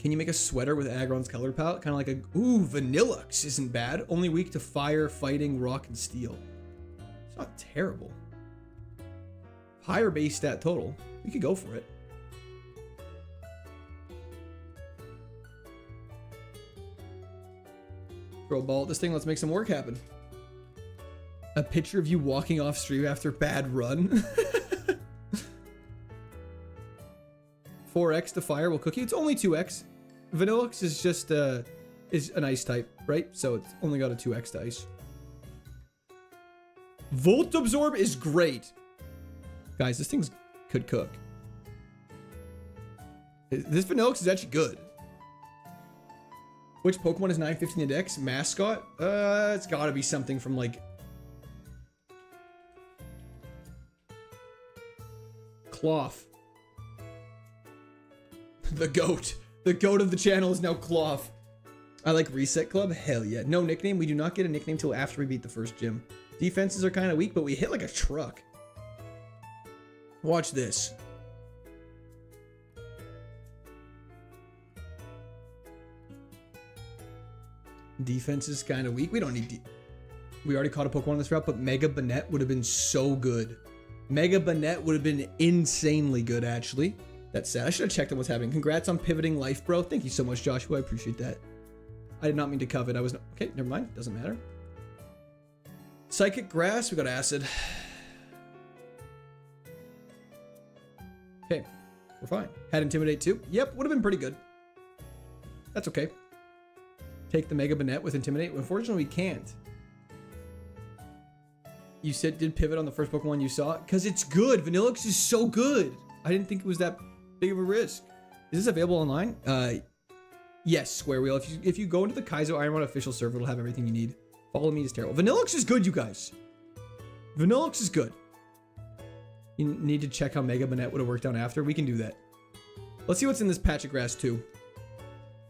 Can you make a sweater with Aggron's color palette? Kind of like a... Ooh, Vanillux isn't bad. Only weak to fire, fighting, rock, and steel. It's not terrible. Higher base stat total. We could go for it. Throw a ball at this thing. Let's make some work happen. A picture of you walking off stream after bad run. 4x to fire will cook you. It's only 2x. Vanillux is just is an ice type, right? So it's only got a 2x to ice. Volt Absorb is great. Guys, this thing could cook. This Vanillux is actually good. Which Pokemon is 915 in Dex? Mascot? It's gotta be something from like... Cloth. The goat. The goat of the channel is now Cloth. I like Reset Club. Hell yeah. No nickname. We do not get a nickname till after we beat the first gym. Defenses are kind of weak, but we hit like a truck. Watch this. Defense is kind of weak. We don't need... We already caught a Pokemon on this route, but Mega Banette would have been so good. Mega Banette would have been insanely good, actually. That's sad. I should have checked on what's happening. Congrats on pivoting life, bro. Thank you so much, Joshua. I appreciate that. I did not mean to covet. I was... Okay, never mind. Doesn't matter. Psychic Grass. We got Acid. Okay. We're fine. Had Intimidate too. Yep, would have been pretty good. That's okay. Take the Mega Banette with Intimidate. Unfortunately, we can't. You said did pivot on the first Pokemon you saw? Because it's good. Vanillux is so good. I didn't think it was that big of a risk. Is this available online? Yes, Square Wheel. If you go into the KAIZO IRONMON official server, it'll have everything you need. Follow Me is terrible. Vanillux is good, you guys. Vanillux is good. You need to check how Mega Banette would have worked out after. We can do that. Let's see what's in this patch of grass too.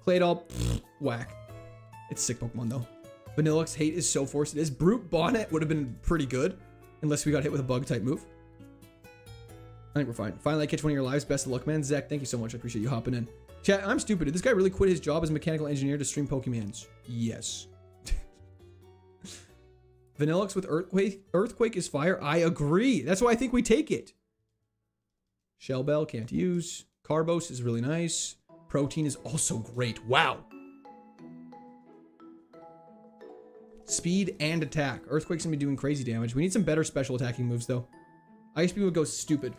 Claydol, whack. It's sick Pokemon though. Vanillux hate is so forced. It is. Brute Bonnet would have been pretty good. Unless we got hit with a bug type move. I think we're fine. Finally, I catch one of your lives. Best of luck, man. Zach, thank you so much. I appreciate you hopping in. Chat, I'm stupid. Did this guy really quit his job as a mechanical engineer to stream Pokemons? Yes. Vanillux with Earthquake. Earthquake is fire. I agree. That's why I think we take it. Shell Bell, can't use. Carbos is really nice. Protein is also great. Wow. Speed and attack. Earthquake's gonna be doing crazy damage. We need some better special attacking moves though. Ice Beam would go stupid.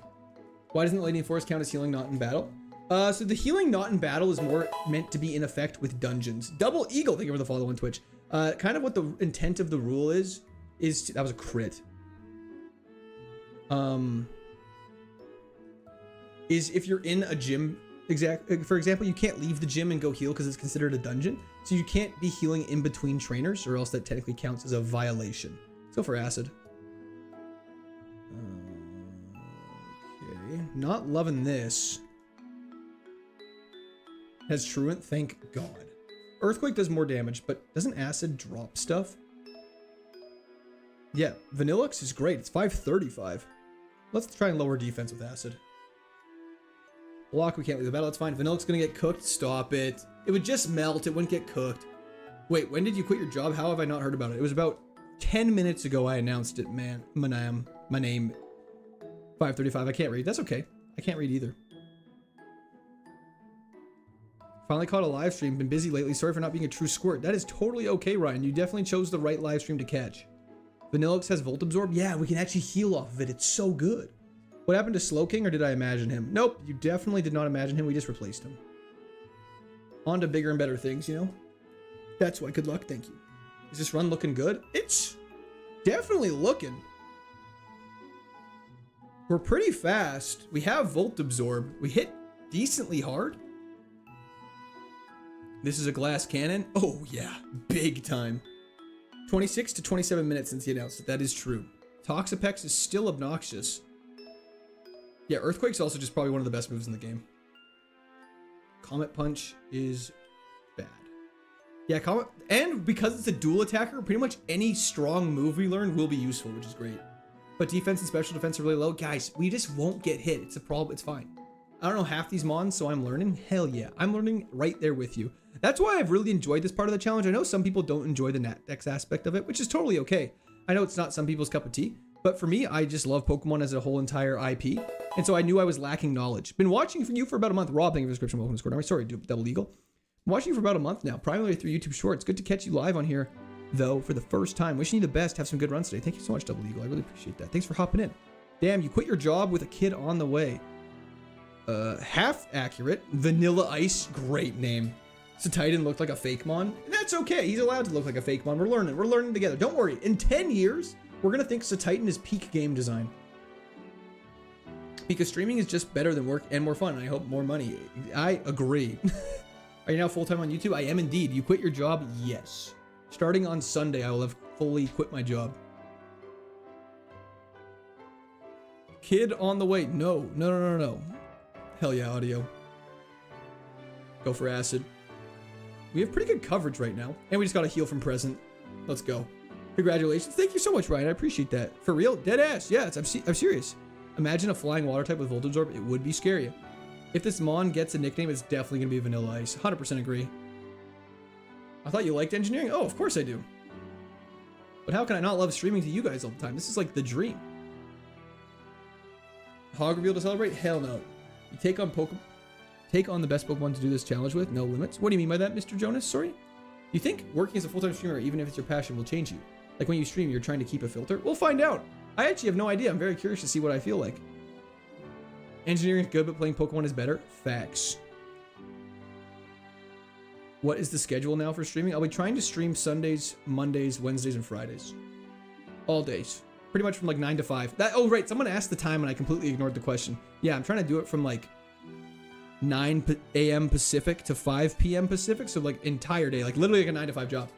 Why doesn't the Lightning Force count as healing not in battle? So the healing not in battle is more meant to be in effect with dungeons. Double Eagle, thank you for the follow on Twitch. Kind of what the intent of the rule is that was a crit. Is if you're in a gym, for example, you can't leave the gym and go heal because it's considered a dungeon. So you can't be healing in between trainers or else that technically counts as a violation. Let's go for Acid. Okay, not loving this. Has Truant, thank God. Earthquake does more damage, but doesn't Acid drop stuff? Yeah, Vanillux is great. It's 535. Let's try and lower defense with Acid. Block, we can't leave the battle. That's fine. Vanillux gonna get cooked. Stop it. It would just melt. It wouldn't get cooked. Wait, when did you quit your job? How have I not heard about it? It was about 10 minutes ago I announced it, man. My name. 535. I can't read. That's okay. I can't read either. Finally caught a live stream. Been busy lately. Sorry for not being a true squirt. That is totally okay, Ryan. You definitely chose the right live stream to catch. Vanillux has Volt Absorb. Yeah, we can actually heal off of it. It's so good. What happened to Slowking, or did I imagine him? Nope, you definitely did not imagine him. We just replaced him. On to bigger and better things, you know? That's why. Good luck. Thank you. Is this run looking good? It's definitely looking. We're pretty fast. We have Volt Absorb. We hit decently hard. This is a glass cannon. Oh, yeah. Big time. 26 to 27 minutes since he announced it. That is true. Toxapex is still obnoxious. Yeah, Earthquake's also just probably one of the best moves in the game. Comet Punch is bad. Yeah, comment. And because it's a dual attacker, pretty much any strong move we learn will be useful, which is great. But defense and special defense are really low. Guys, we just won't get hit. It's a problem. It's fine. I don't know half these mons, so I'm learning. Hell yeah. I'm learning right there with you. That's why I've really enjoyed this part of the challenge. I know some people don't enjoy the Natdex aspect of it, which is totally okay. I know it's not some people's cup of tea, but for me, I just love Pokemon as a whole entire IP. And so I knew I was lacking knowledge. Been watching for you for about a month. Rob, thank you for the description. Welcome to Discord. I'm sorry, Double Eagle. I'm watching you for about a month now, primarily through YouTube Shorts. Good to catch you live on here, though, for the first time. Wishing you the best. Have some good runs today. Thank you so much, Double Eagle. I really appreciate that. Thanks for hopping in. Damn, you quit your job with a kid on the way. Half accurate. Vanilla Ice, great name. So Titan looked like a fake mon. That's okay. He's allowed to look like a fake mon. We're learning. We're learning together. Don't worry. In 10 years, we're going to think Titan is peak game design. Because streaming is just better than work and more fun. And I hope more money. I agree. Are you now full-time on YouTube? I am indeed. You quit your job? Yes. Starting on Sunday, I will have fully quit my job. Kid on the way. No. No, no, no, no. Hell yeah, audio. Go for acid. We have pretty good coverage right now. And we just got a heal from present. Let's go. Congratulations. Thank you so much, Ryan. I appreciate that. For real? Dead ass. Yeah, I'm serious. Imagine a flying water type with Volt Absorb. It would be scary. If this mon gets a nickname, it's definitely going to be Vanilla Ice. 100% agree. I thought you liked engineering. Oh, of course I do. But how can I not love streaming to you guys all the time? This is like the dream. Hog reveal to celebrate? Hell no. You take on the best Pokemon to do this challenge with, no limits. What do you mean by that, Mr. Jonas? Sorry? You think working as a full-time streamer, even if it's your passion, will change you? Like when you stream, you're trying to keep a filter? We'll find out. I actually have no idea. I'm very curious to see what I feel like. Engineering is good, but playing Pokemon is better. Facts. What is the schedule now for streaming? I'll be trying to stream Sundays, Mondays, Wednesdays, and Fridays. All days. Pretty much from like 9 to 5. Oh, right. Someone asked the time and I completely ignored the question. Yeah, I'm trying to do it from like 9 a.m. Pacific to 5 p.m. Pacific. So like entire day, like literally like a 9 to 5 job.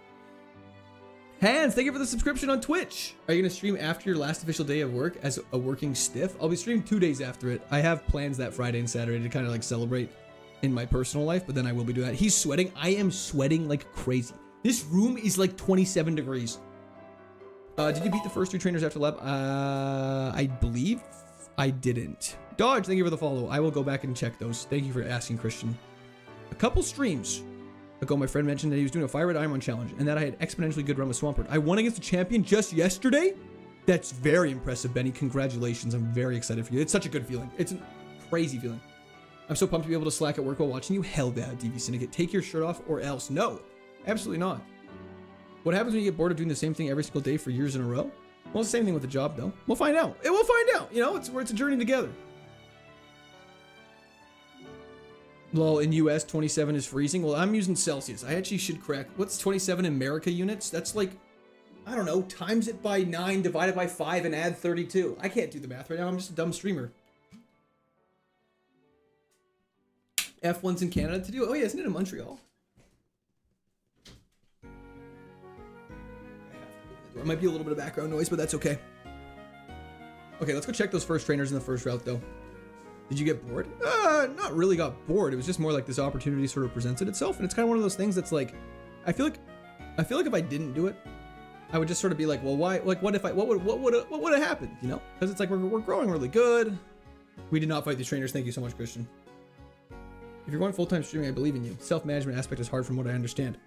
Hans, thank you for the subscription on Twitch. Are you going to stream after your last official day of work as a working stiff? I'll be streaming 2 days after it. I have plans that Friday and Saturday to kind of like celebrate in my personal life, but then I will be doing that. He's sweating. I am sweating like crazy. This room is like 27 degrees. Did you beat the first 2 trainers after lab? I believe I didn't. Dodge, thank you for the follow. I will go back and check those. Thank you for asking, Christian. A couple streams ago, my friend mentioned that he was doing a Fire Red Iron challenge and that I had exponentially good run with Swampert. I won against the champion just yesterday? That's very impressive, Benny. Congratulations. I'm very excited for you. It's such a good feeling. It's a crazy feeling. I'm so pumped to be able to slack at work while watching you. Hell yeah, DV Syndicate. Take your shirt off or else. No, absolutely not. What happens when you get bored of doing the same thing every single day for years in a row? Well, it's the same thing with the job, though. We'll find out. We'll find out. You know, it's a journey together. Lol, in US, 27 is freezing. Well, I'm using Celsius. I actually should correct. What's 27 in America units? That's like, I don't know, times it by 9, divided by 5, and add 32. I can't do the math right now. I'm just a dumb streamer. F1's in Canada to do. Oh, yeah, isn't it in Montreal? There might be a little bit of background noise, but that's okay. Okay, let's go check those first trainers in the first route, though. Did you get bored? Not really got bored. It was just more like this opportunity sort of presented itself, and it's kind of one of those things that's like, I feel like if I didn't do it, I would just sort of be like, well, why? Like, what would have happened? You know? Because it's like we're growing really good. We did not fight these trainers. Thank you so much, Christian. If you're going full-time streaming, I believe in you. Self-management aspect is hard from what I understand.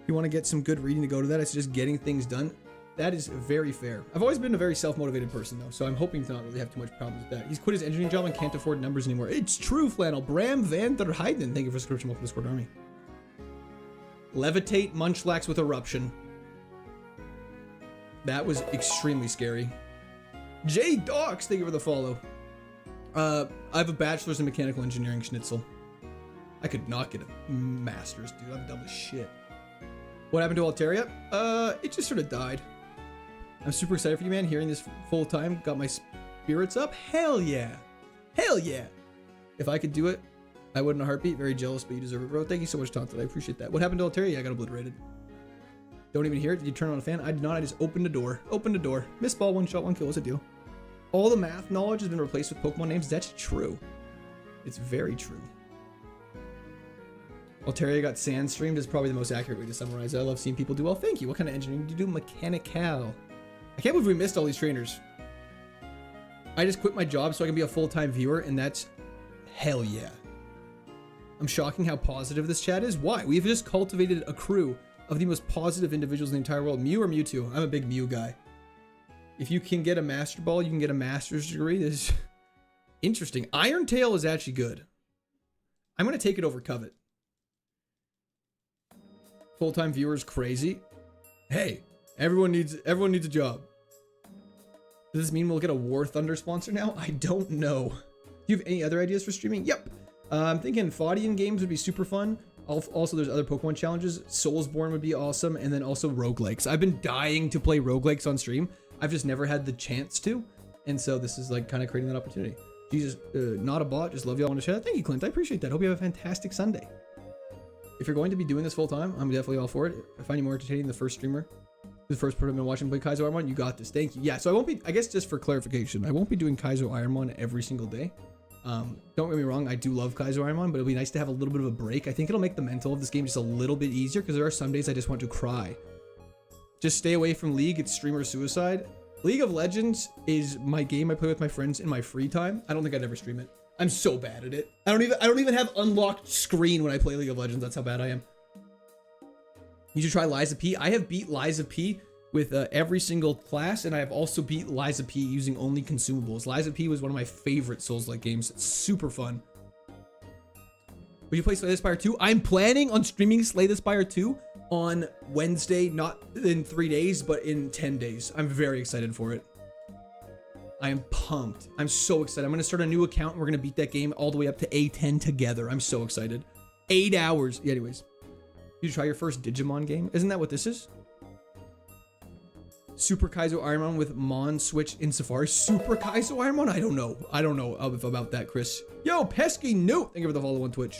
If you want to get some good reading to go to that, it's just getting things done. That is very fair. I've always been a very self-motivated person, though, so I'm hoping to not really have too much problems with that. He's quit his engineering job and can't afford numbers anymore. It's true, Flannel. Bram van der Heijden. Thank you for subscription. Welcome to Discord Army. Levitate Munchlax with Eruption. That was extremely scary. J Docs, thank you for the follow. I have a bachelor's in mechanical engineering, Schnitzel. I could not get a master's, dude. I'm dumb as shit. What happened to Altaria? It just sort of died. I'm super excited for you, man. Hearing this full time got my spirits up. Hell yeah. Hell yeah. If I could do it, I would in a heartbeat. Very jealous, but you deserve it, bro. Thank you so much, Taunted. I appreciate that. What happened to Altaria? I got obliterated. Don't even hear it. Did you turn on a fan? I did not. I just opened the door. Opened the door. Missed ball, 1 shot, 1 kill. What's the deal? All the math knowledge has been replaced with Pokemon names. That's true. It's very true. Alteria got sand streamed is probably the most accurate way to summarize it. I love seeing people do well. Thank you. What kind of engineering do you do? Mechanical. I can't believe we missed all these trainers. I just quit my job so I can be a full-time viewer, and that's hell yeah. I'm shocking how positive this chat is. Why? We've just cultivated a crew of the most positive individuals in the entire world. Mew or Mewtwo? I'm a big Mew guy. If you can get a Master Ball, you can get a Master's degree. This is interesting. Iron Tail is actually good. I'm going to take it over Covet. Full-time viewers crazy. Hey, everyone needs a job. Does this mean we'll get a War Thunder sponsor now? I don't know. Do you have any other ideas for streaming? Yep. I'm thinking Faudian games would be super fun. Also, there's other Pokemon challenges. Soulsborne would be awesome. And then also roguelikes. I've been dying to play roguelikes on stream. I've just never had the chance to. And so this is like kind of creating that opportunity. Jesus, not a bot. Just love y'all. Want to share that. Thank you, Clint. I appreciate that. Hope you have a fantastic Sunday. If you're going to be doing this full time, I'm definitely all for it. I find you more entertaining than the first streamer. The first person I've been watching play KAIZO IRONMON. You got this. Thank you. Yeah, so I won't be, I guess just for clarification, I won't be doing KAIZO IRONMON every single day. Don't get me wrong, I do love KAIZO IRONMON, but it'll be nice to have a little bit of a break. I think it'll make the mental of this game just a little bit easier because there are some days I just want to cry. Just stay away from League. It's streamer suicide. League of Legends is my game I play with my friends in my free time. I don't think I'd ever stream it. I'm so bad at it. I don't even have unlocked screen when I play League of Legends. That's how bad I am. You should try Liza P. I have beat Liza P with every single class, and I have also beat Liza P using only consumables. Liza P was one of my favorite Souls-like games. It's super fun. Will you play Slay the Spire 2? I'm planning on streaming Slay the Spire 2 on Wednesday, not in 3 days, but in 10 days. I'm very excited for it. I am pumped. I'm so excited. I'm going to start a new account, and we're going to beat that game all the way up to A10 together. I'm so excited. 8 hours. Yeah, anyways. You try your first Digimon game? Isn't that what this is? Super KAIZO IRONMON with Mon Switch in Safari. Super KAIZO IRONMON? I don't know. I don't know about that, Chris. Yo, Pesky Newt. Thank you for the follow on Twitch.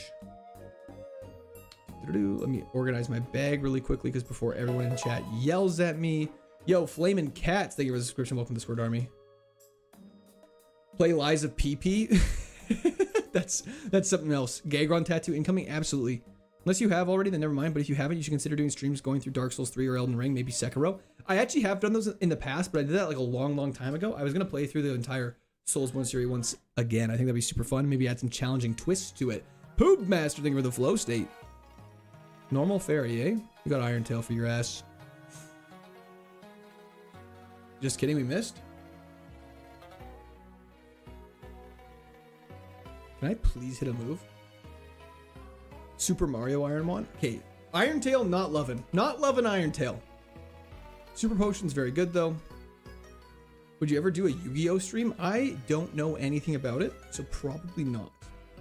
Let me organize my bag really quickly because before everyone in chat yells at me. Yo, Flamin' Cats. Thank you for the subscription. Welcome to Sword Army. Play Liza PP. That's something else. Gagron tattoo incoming? Absolutely. Unless you have already, then never mind. But if you haven't, you should consider doing streams going through Dark Souls 3 or Elden Ring, maybe Sekiro. I actually have done those in the past, but I did that like a long time ago. I was going to play through the entire Soulsborne series once again. I think that'd be super fun. Maybe add some challenging twists to it. Poop Master, thank you for the flow state. Normal fairy, eh? You got Iron Tail for your ass. Just kidding, we missed? Can I please hit a move? Super Mario IRONMON. Okay, Iron Tail, not loving. Not loving Iron Tail. Super Potion's very good, though. Would you ever do a Yu-Gi-Oh stream? I don't know anything about it, so probably not.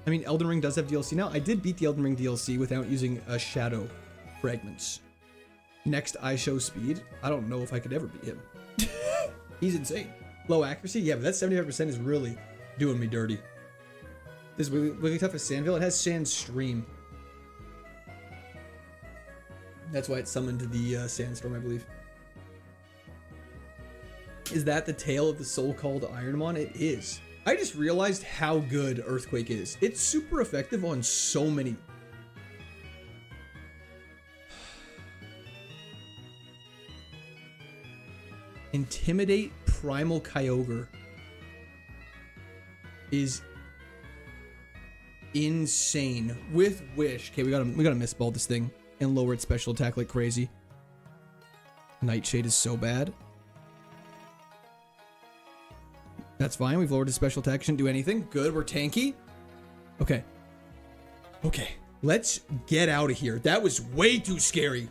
I mean, Elden Ring does have DLC now. I did beat the Elden Ring DLC without using a Shadow Fragments. Next, I show speed. I don't know if I could ever beat him. He's insane. Low accuracy? Yeah, but that 75% is really doing me dirty. This is really tough as Sandville. It has Sand Stream. That's why it's summoned to the Sandstorm, I believe. Is that the tail of the soul called Ironmon? It is. I just realized how good Earthquake is. It's super effective on so many. Intimidate Primal Kyogre is insane with Wish. Okay, we gotta misball this thing and lower its special attack like crazy. Nightshade is so bad. That's fine. We've lowered his special attack. Shouldn't do anything. Good. We're tanky. Okay. Okay. Let's get out of here. That was way too scary.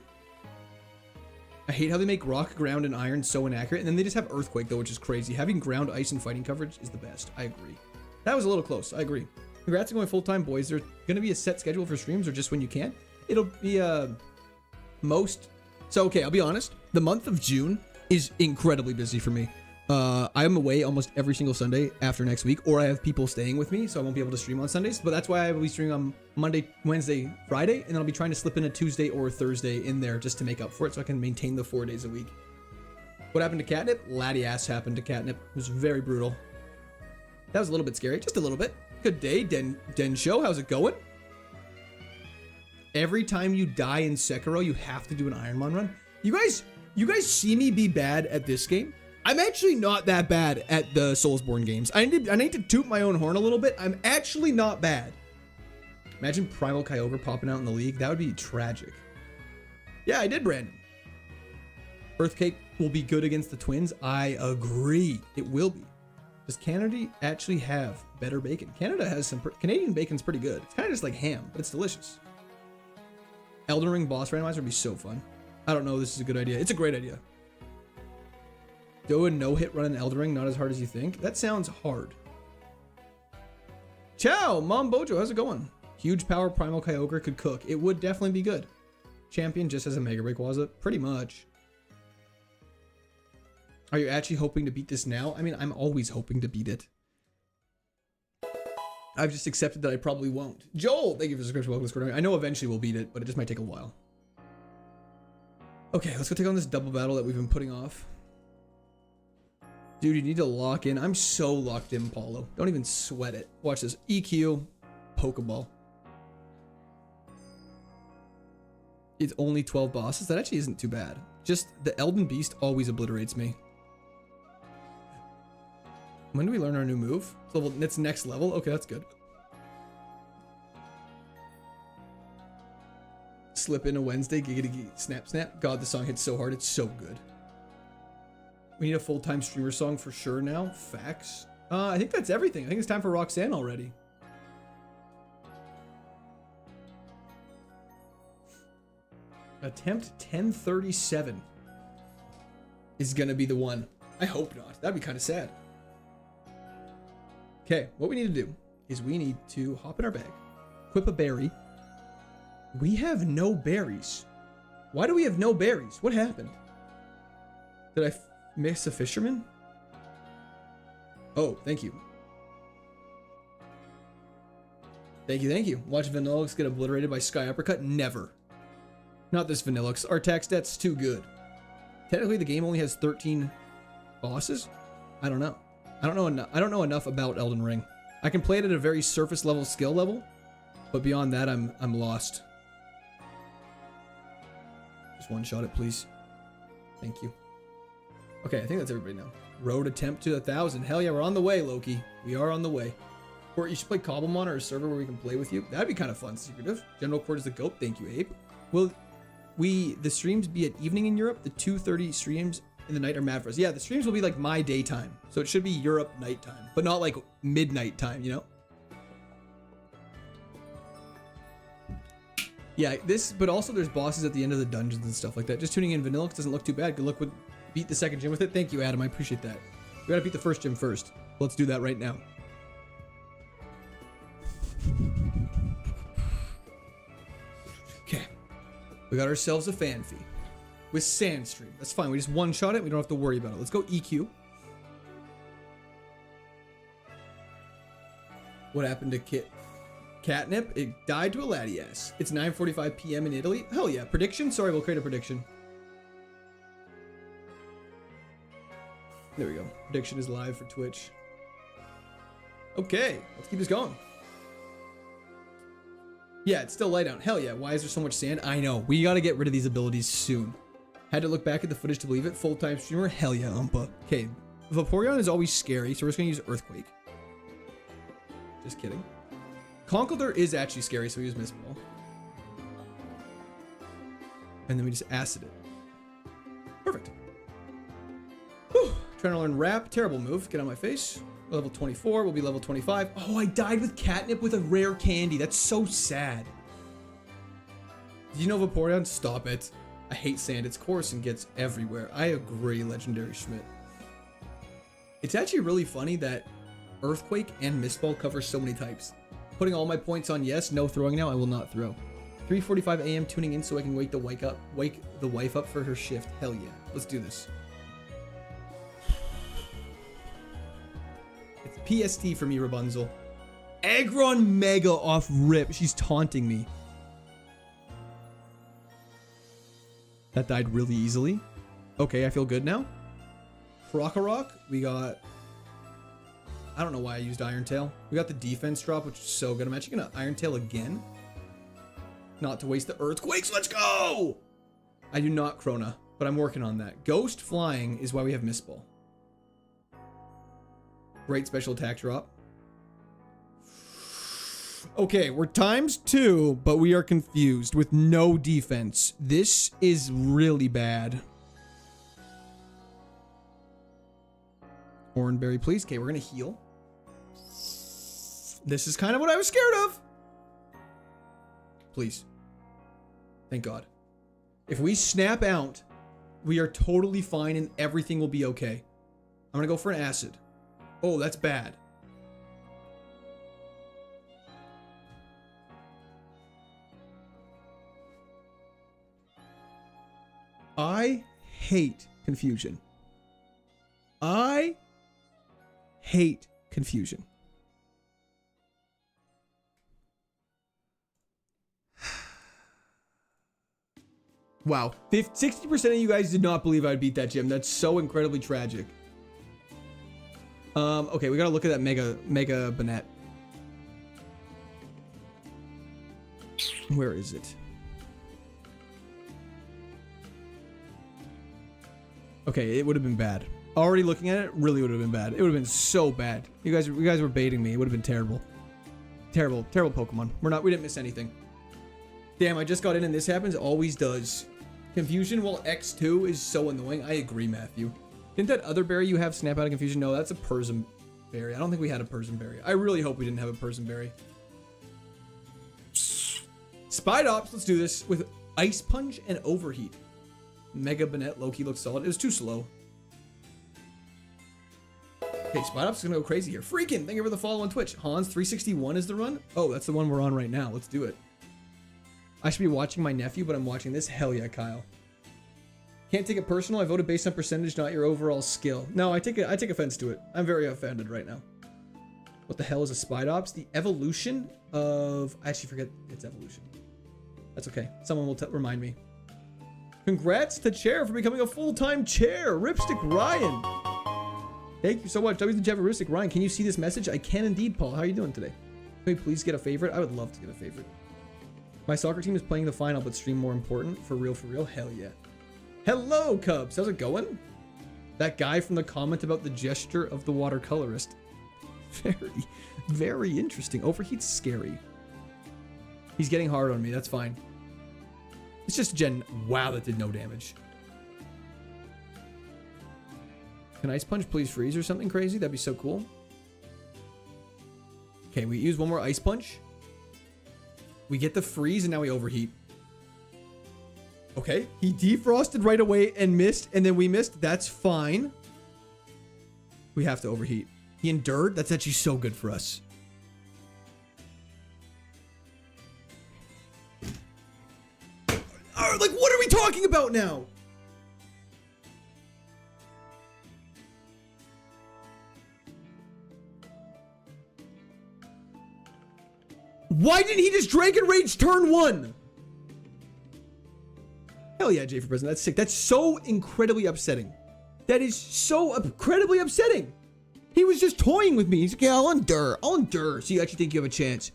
I hate how they make rock, ground, and iron so inaccurate. And then they just have earthquake, though, which is crazy. Having ground, ice, and fighting coverage is the best. I agree. That was a little close. I agree. Congrats on going full-time, boys. There's going to be a set schedule for streams or just when you can. It'll be most. So, okay, I'll be honest. The month of June is incredibly busy for me. I'm away almost every single Sunday after next week, or I have people staying with me, so I won't be able to stream on Sundays. But that's why I will be streaming on Monday, Wednesday, Friday, and then I'll be trying to slip in a Tuesday or a Thursday in there just to make up for it, so I can maintain the 4 days a week. What happened to Catnip? Laddie ass happened to Catnip. It was very brutal. That was a little bit scary, just a little bit. Good day, Den Show. How's it going? Every time you die in Sekiro, you have to do an Ironmon run. You guys see me be bad at this game? I'm actually not that bad at the Soulsborne games. I need to toot my own horn a little bit. I'm actually not bad. Imagine Primal Kyogre popping out in the league. That would be tragic. Yeah, I did, Brandon. Earthquake will be good against the Twins. I agree. It will be. Does Canada actually have better bacon? Canada has some... Canadian bacon's pretty good. It's kind of just like ham, but it's delicious. Elden Ring boss randomizer would be so fun. I don't know if this is a good idea. It's a great idea. Do a no-hit run in Elden Ring, not as hard as you think. That sounds hard. Ciao, Mom Bojo, how's it going? Huge power Primal Kyogre could cook. It would definitely be good. Champion just has a Mega Break, was it? Pretty much. Are you actually hoping to beat this now? I mean, I'm always hoping to beat it. I've just accepted that I probably won't. Joel, thank you for the subscription. Welcome to Discord. I know eventually we'll beat it, but it just might take a while. Okay, let's go take on this double battle that we've been putting off. Dude, you need to lock in. I'm so locked in, Paulo. Don't even sweat it. Watch this. EQ, Pokeball. It's only 12 bosses. That actually isn't too bad. Just the Elden Beast always obliterates me. When do we learn our new move? It's next level? Okay, that's good. Slip in a Wednesday, giggity snap snap. God, the song hits so hard. It's so good. We need a full-time streamer song for sure now. Facts. I think that's everything. I think it's time for Roxanne already. Attempt 1037 is gonna be the one. I hope not. That'd be kind of sad. Okay, what we need to do is we need to hop in our bag, equip a berry. We have no berries. Why do we have no berries? What happened? Did I miss a fisherman? Oh, thank you. Thank you, thank you. Watch Vanillux get obliterated by Sky Uppercut? Never. Not this Vanillux. Our attack stat's too good. Technically, the game only has 13 bosses? I don't know. I don't know enough about Elden Ring. I can play it at a very surface level skill level, but beyond that, I'm lost. Just one shot it, please. Thank you. Okay, I think that's everybody now. Road attempt to 1,000. Hell yeah, we're on the way, Loki. We are on the way. Or you should play Cobblemon or a server where we can play with you. That'd be kind of fun, secretive. General Court is the GOAT. Thank you, Abe. Will the streams be at evening in Europe? The 2:30 streams in the night are mad for us. Yeah, the streams will be like my daytime. So it should be Europe nighttime, but not like midnight time, you know? Yeah, but also there's bosses at the end of the dungeons and stuff like that. Just tuning in Vanillux doesn't look too bad. Good luck with beat the second gym with it. Thank you, Adam. I appreciate that. We gotta beat the first gym first. Let's do that right now. Okay. We got ourselves a fan fee with Sandstream. That's fine. We just one-shot it. We don't have to worry about it. Let's go EQ. What happened to Catnip? It died to a Latias. It's 9:45 p.m. in Italy. Hell yeah. Prediction? Sorry, we'll create a prediction. There we go. Prediction is live for Twitch. Okay, let's keep this going. Yeah, it's still light out. Hell yeah. Why is there so much sand? I know. We got to get rid of these abilities soon. Had to look back at the footage to believe it. Full-time streamer. Hell yeah, Umpa. Okay. Vaporeon is always scary, so we're just going to use Earthquake. Just kidding. Conkeldurr is actually scary, so we use Mist Ball. And then we just acid it. Perfect. Whew. Trying to learn Wrap. Terrible move. Get on my face. Level 24. We'll be level 25. Oh, I died with Catnip with a rare candy. That's so sad. Did you know Vaporeon? Stop it. I hate sand. It's coarse and gets everywhere. I agree, Legendary Schmidt. It's actually really funny that Earthquake and Mist Ball cover so many types. Putting all my points on yes, no throwing now. I will not throw. 3:45 a.m. tuning in so I can wake the wife up for her shift. Hell yeah. Let's do this. It's PST for me, Rapunzel. Aggron Mega off rip. She's taunting me. That died really easily. Okay, I feel good now. Krokorok. We got... I don't know why I used Iron Tail. We got the defense drop, which is so good. I'm actually going to Iron Tail again. Not to waste the earthquakes. Let's go! I do not Krona, but I'm working on that. Ghost flying is why we have Mistball. Great special attack drop. Okay, we're ×2, but we are confused with no defense. This is really bad. Oranberry, please. Okay, we're gonna heal. This is kind of what I was scared of. Please. Thank God. If we snap out, we are totally fine and everything will be okay. I'm gonna go for an acid. Oh, that's bad. I hate confusion. I hate confusion. Wow, 60% of you guys did not believe I'd beat that gym. That's so incredibly tragic. Okay, we gotta look at that mega Banette. Where is it? Okay, it would have been bad. Already looking at it, really would have been bad. It would have been so bad. You guys were baiting me. It would have been terrible. Terrible Pokemon. We didn't miss anything. Damn, I just got in and this happens. Always does. Confusion while X2 is so annoying. I agree, Matthew. Didn't that other berry you have snap out of confusion? No, that's a Persian berry. I don't think we had a Persian berry. I really hope we didn't have a Persian berry. Spidops, let's do this with Ice Punch and Overheat. Mega Banette Loki looks solid. It was too slow. Okay, Spidops is gonna go crazy here. Freaking! Thank you for the follow on Twitch. Hans 361 is the run. Oh, that's the one we're on right now. Let's do it. I should be watching my nephew, but I'm watching this. Hell yeah, Kyle. Can't take it personal. I voted based on percentage, not your overall skill. No, I take offense to it. I'm very offended right now. What the hell is a Spidops? The evolution of... I actually forget its evolution. That's okay. Someone will remind me. Congrats to Chair for becoming a full-time chair. Ripstick Ryan. Thank you so much. W to Jeff Ripstick Ryan. Can you see this message? I can indeed, Paul. How are you doing today? Can we please get a favorite? I would love to get a favorite. My soccer team is playing the final, but stream more important. For real, for real. Hell yeah. Hello, Cubs. How's it going? That guy from the comment about the gesture of the watercolorist. Very interesting. Overheat's scary. He's getting hard on me. That's fine. It's just Gen. Wow, that did no damage. Can Ice Punch please freeze or something crazy? That'd be so cool. Okay, we use one more Ice Punch. We get the freeze and now we overheat. Okay, he defrosted right away and missed, and then we missed. That's fine. We have to overheat. He endured. That's actually so good for us. Like, what are we talking about now? Why didn't he just Dragon Rage turn 1? Hell yeah, Jay for president. That's sick. That's so incredibly upsetting. That is so incredibly upsetting. He was just toying with me. He's like, yeah, I'll endure. I'll endure. So you actually think you have a chance.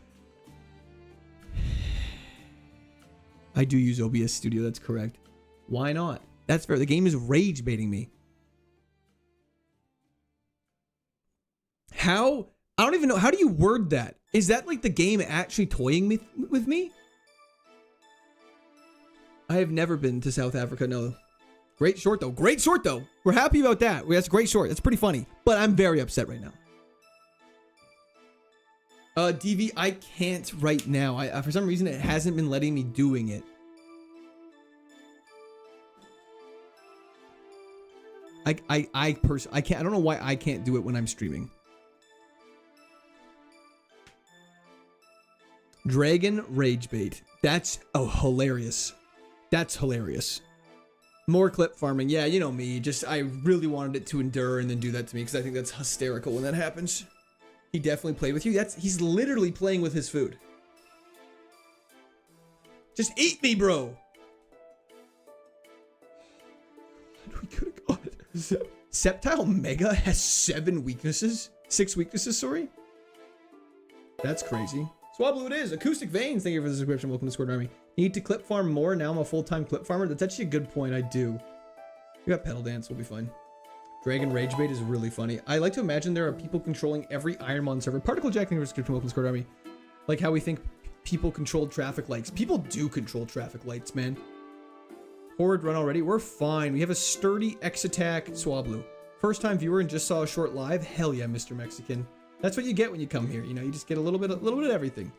I do use OBS Studio. That's correct. Why not? That's fair. The game is rage baiting me. How? I don't even know. How do you word that? Is that like the game actually toying with me? I have never been to South Africa. No. Great short though. Great short though. We're happy about that. That's a great short. That's pretty funny. But I'm very upset right now. DV, I can't right now. For some reason, it hasn't been letting me doing it. I can't. I don't know why I can't do it when I'm streaming. Dragon Rage Bait. That's hilarious. That's hilarious. More clip farming. Yeah, you know me. Just I really wanted it to endure and then do that to me because I think that's hysterical when that happens. He definitely played with you. He's literally playing with his food. Just eat me, bro. We could have got it. Sceptile Mega has 7 weaknesses. 6 weaknesses, sorry. That's crazy. Swablu it is. Acoustic Veins, thank you for the subscription. Welcome to Discord Army. Need to clip farm more. Now I'm a full-time clip farmer. That's actually a good point. I do. We got Pedal Dance. We'll be fine. Dragon Rage Bait is really funny. I like to imagine there are people controlling every Ironmon server. Particle Jack, thank you for the subscription. Welcome to Discord Army. Like how we think people control traffic lights. People do control traffic lights, man. Forward run already. We're fine. We have a sturdy X attack Swablu. First time viewer and just saw a short live. Hell yeah, Mr. Mexican. That's what you get when you come here. You know, you just get a little bit of everything.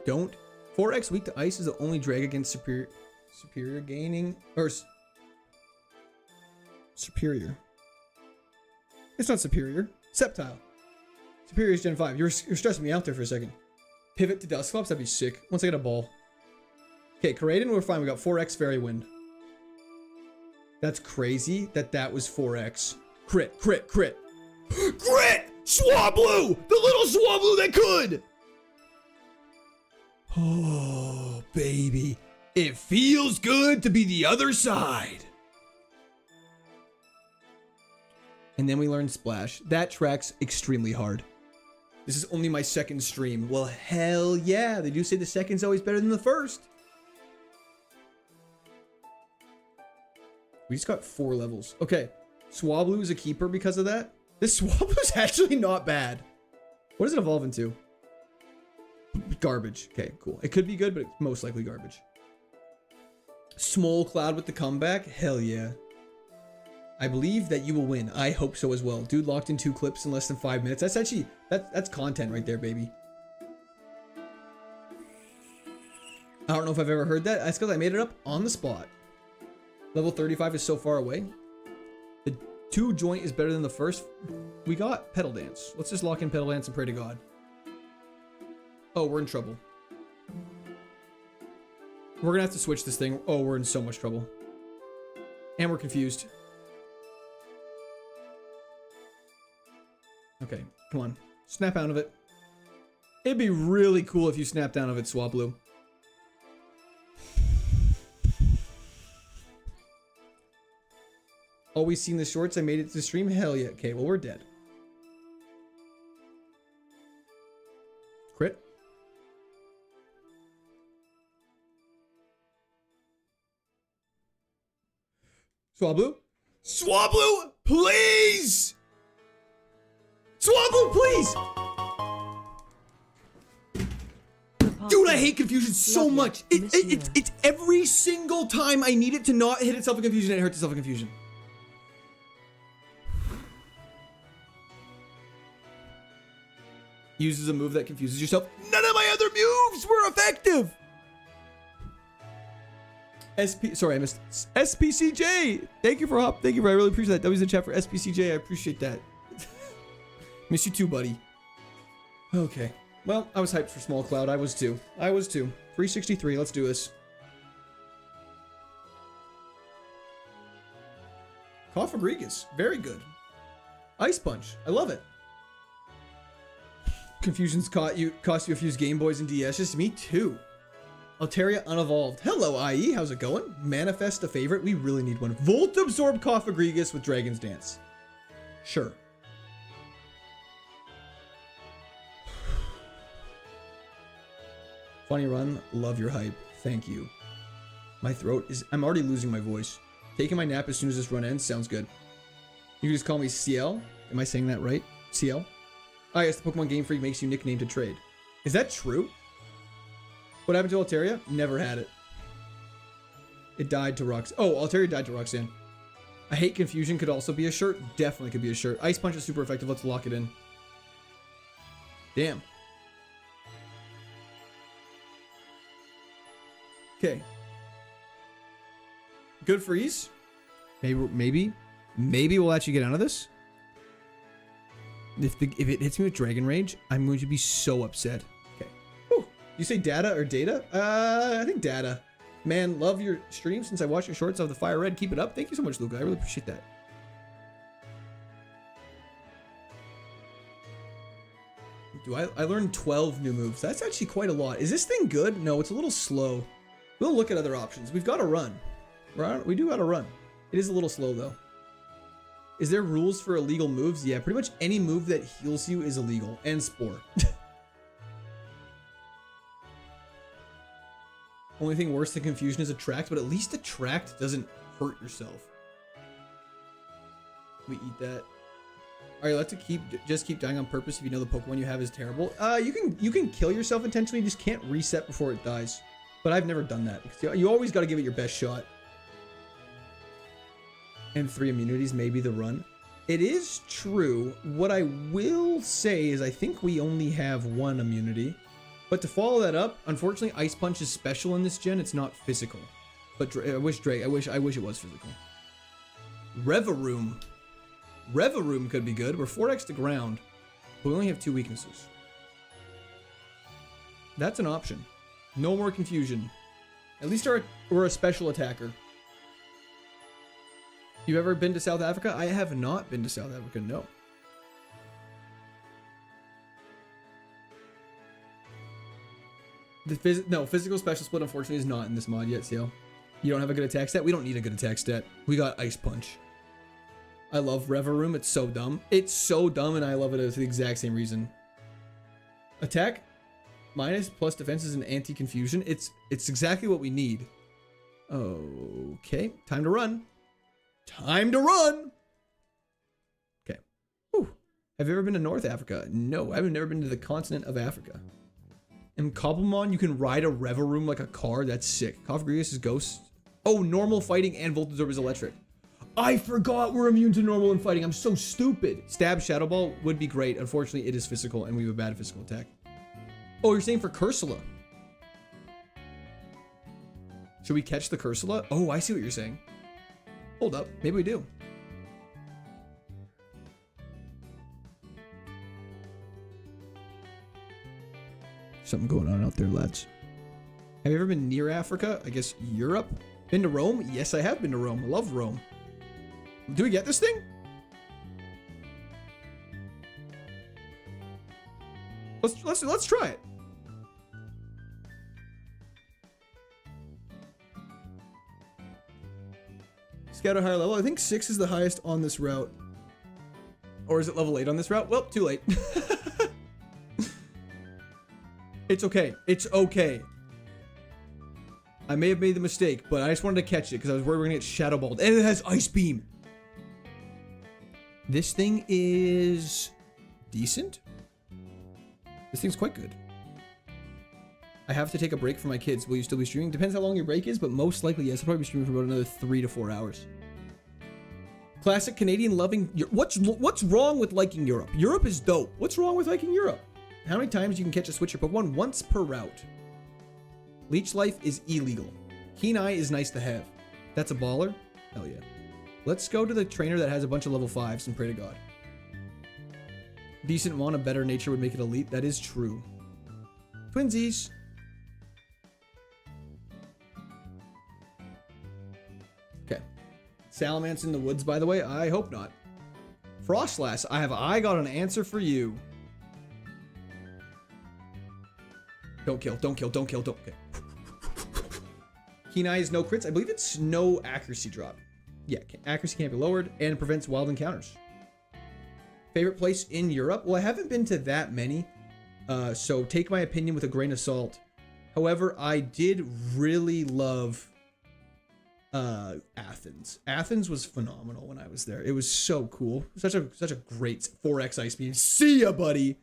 Don't. 4x weak to ice is the only drag against superior gaining or superior. It's not superior. Sceptile. Superior is Gen 5. You're stressing me out there for a second. Pivot to Dusclops, that'd be sick. Once I get a ball. Okay, Karaden, we're fine. We got 4x Fairy Wind. That's crazy that was 4x. Crit, crit, crit. Crit! Swablu! The little Swablu that could! Oh, baby. It feels good to be the other side. And then we learned Splash. That tracks extremely hard. This is only my second stream. Well, hell yeah. They do say the second's always better than the first. We just got 4 levels. Okay. Swablu is a keeper because of that. This Swablu's actually not bad. What does it evolve into? Garbage. Okay, cool. It could be good, but it's most likely garbage. Small Cloud with the comeback? Hell yeah. I believe that you will win. I hope so as well. Dude locked in 2 clips in less than 5 minutes. That's actually, that's content right there, baby. I don't know if I've ever heard that. That's because I made it up on the spot. Level 35 is so far away. The 2 joint is better than the first. We got Pedal Dance. Let's just lock in Pedal Dance and pray to God. Oh, we're in trouble. We're gonna have to switch this thing. Oh, we're in so much trouble. And we're confused. Okay, come on. Snap out of it. It'd be really cool if you snapped out of it, Swablu. Always seen the shorts. I made it to the stream. Hell yeah. Okay, well, we're dead. Crit. Swablu? Swablu, please! Swablu, please! Dude, I hate confusion so much. It's every single time I need it to not hit itself in confusion, it hurts itself in confusion. Uses a move that confuses yourself. None of my other moves were effective! Sorry, I missed SPCJ. Thank you for I really appreciate that. That was in chat for SPCJ. I appreciate that. Miss you too, buddy. Okay. Well, I was hyped for Small Cloud. I was too. 363. Let's do this. Cofagrigus. Very good. Ice Punch. I love it. Confusion's cost you a few Game Boys and DS's. Me too. Altaria unevolved. Hello, IE. How's it going? Manifest a favorite. We really need one. Volt Absorb Cofagrigus with Dragon's Dance. Sure. Funny run. Love your hype. Thank you. My throat is... I'm already losing my voice. Taking my nap as soon as this run ends. Sounds good. You can just call me CL. Am I saying that right? CL? Oh, yes, the Pokemon Game Freak makes you nickname to trade. Is that true? What happened to Altaria? Never had it. It died to Roxanne. Oh, Altaria died to Roxanne. I hate confusion could also be a shirt. Definitely could be a shirt. Ice Punch is super effective. Let's lock it in. Damn. Okay. Good freeze. Maybe we'll actually get out of this. If it hits me with Dragon Rage, I'm going to be so upset. Okay. Whew. You say data or data? I think data. Man, love your stream since I watched your shorts of the Fire Red. Keep it up. Thank you so much, Luca. I really appreciate that. I learned 12 new moves. That's actually quite a lot. Is this thing good? No, it's a little slow. We'll look at other options. We've got to run. We do got to run. It is a little slow, though. Is there rules for illegal moves? Yeah, pretty much any move that heals you is illegal. And Spore. Only thing worse than confusion is attract, but at least attract doesn't hurt yourself. We eat that. Are you allowed to just keep dying on purpose if you know the Pokemon you have is terrible? You can kill yourself intentionally, you just can't reset before it dies. But I've never done that. Because you always got to give it your best shot. And 3 immunities may be the run. It is true. What I will say is I think we only have 1 immunity. But to follow that up, unfortunately, Ice Punch is special in this gen. It's not physical. But I wish it was physical. Revaroom. Revaroom could be good. We're 4x to ground. But we only have 2 weaknesses. That's an option. No more confusion. At least we're a special attacker. You ever been to South Africa? I have not been to South Africa, no. Physical special split unfortunately is not in this mod yet, Seal. You don't have a good attack stat? We don't need a good attack stat. We got Ice Punch. I love Revaroom. It's so dumb. It's so dumb and I love it for the exact same reason. Attack minus plus defense is an anti-confusion. It's exactly what we need. Okay, time to run. Time to run! Okay. Whew. Have you ever been to North Africa? No, I've never been to the continent of Africa. In Cobblemon, you can ride a Revaroom like a car. That's sick. Cofagrigus is ghost. Oh, normal fighting and Voltazorb is electric. I forgot we're immune to normal and fighting. I'm so stupid. Stab Shadow Ball would be great. Unfortunately, it is physical and we have a bad physical attack. Oh, you're saying for Cursula. Should we catch the Cursula? Oh, I see what you're saying. Hold up. Maybe we do. Something going on out there, lads. Have you ever been near Africa? I guess Europe? Been to Rome? Yes, I have been to Rome. I love Rome. Do we get this thing? Let's try it. Scout at higher level. I think 6 is the highest on this route. Or is it level 8 on this route? Well, too late. It's okay. It's okay. I may have made the mistake, but I just wanted to catch it because I was worried we were going to get Shadow Balled. And it has Ice Beam. This thing is decent. This thing's quite good. I have to take a break for my kids. Will you still be streaming? Depends how long your break is, but most likely, yes. I'll probably be streaming for about another 3 to 4 hours. Classic Canadian loving... What's wrong with liking Europe? Europe is dope. What's wrong with liking Europe? How many times you can catch a switcher Pokemon? Once per route. Leech Life is illegal. Keen Eye is nice to have. That's a baller? Hell yeah. Let's go to the trainer that has a bunch of level 5s and pray to God. Decent Mon, a better nature would make it elite. That is true. Twinsies. Okay. Salamence in the woods, by the way? I hope not. Frostlass, I got an answer for you. Don't kill, don't kill, don't kill, don't. Okay. Keen Eye is no crits. I believe it's no accuracy drop. Yeah, accuracy can't be lowered and prevents wild encounters. Favorite place in Europe? Well, I haven't been to that many, so take my opinion with a grain of salt. However, I did really love Athens. Athens was phenomenal when I was there. It was so cool. Such a great 4x ice beam. See ya, buddy.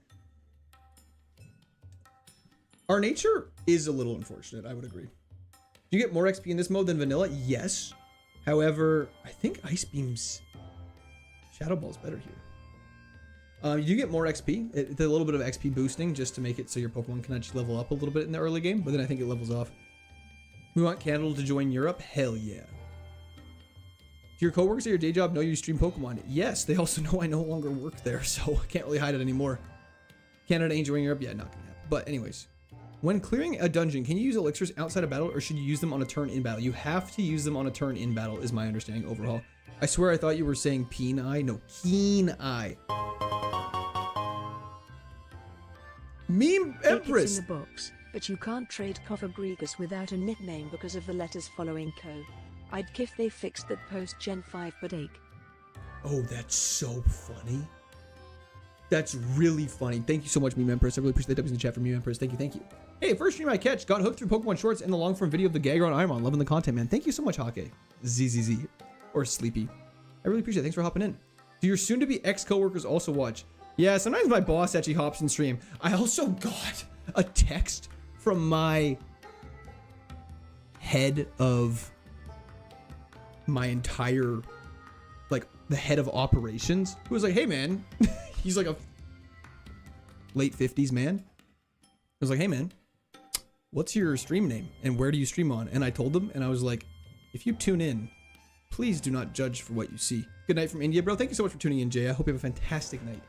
Our nature is a little unfortunate, I would agree. Do you get more XP in this mode than vanilla? Yes. However, I think Ice Beam's Shadow Ball's better here. You do get more XP. It's a little bit of XP boosting just to make it so your Pokemon can actually level up a little bit in the early game, but then I think it levels off. We want Candle to join Europe? Hell yeah. Do your coworkers at your day job know you stream Pokemon? Yes, they also know I no longer work there, so I can't really hide it anymore. Canada ain't joining Europe? Yeah, not gonna happen. But anyways. When clearing a dungeon, can you use elixirs outside of battle or should you use them on a turn in battle? You have to use them on a turn in battle is my understanding overall. I swear I thought you were saying Peen Eye. No, Keen Eye. Meme Empress. It's in the box, but you can't trade Cofagrigus without a nickname because of the letters following Co. I'd kiff they fixed that post Gen 5 but ache. Oh, that's so funny. That's really funny. Thank you so much, Meme Empress. I really appreciate the W's in the chat for Meme Empress. Thank you, thank you. Hey, first stream I catch. Got hooked through Pokemon Shorts and the long form video of the Gagron Ironmon. Loving the content, man. Thank you so much, Hake. ZZZ. Or Sleepy. I really appreciate it. Thanks for hopping in. Do your soon-to-be ex-coworkers also watch? Yeah, sometimes my boss actually hops in stream. I also got a text from my head of my entire, like, the head of operations, who was like, hey, man. He's like a late 50s man. I was like, hey, man, what's your stream name and where do you stream on? And I told them, and I was like, if you tune in, please do not judge for what you see. Good night from India, bro. Thank you so much for tuning in, Jay. I hope you have a fantastic night.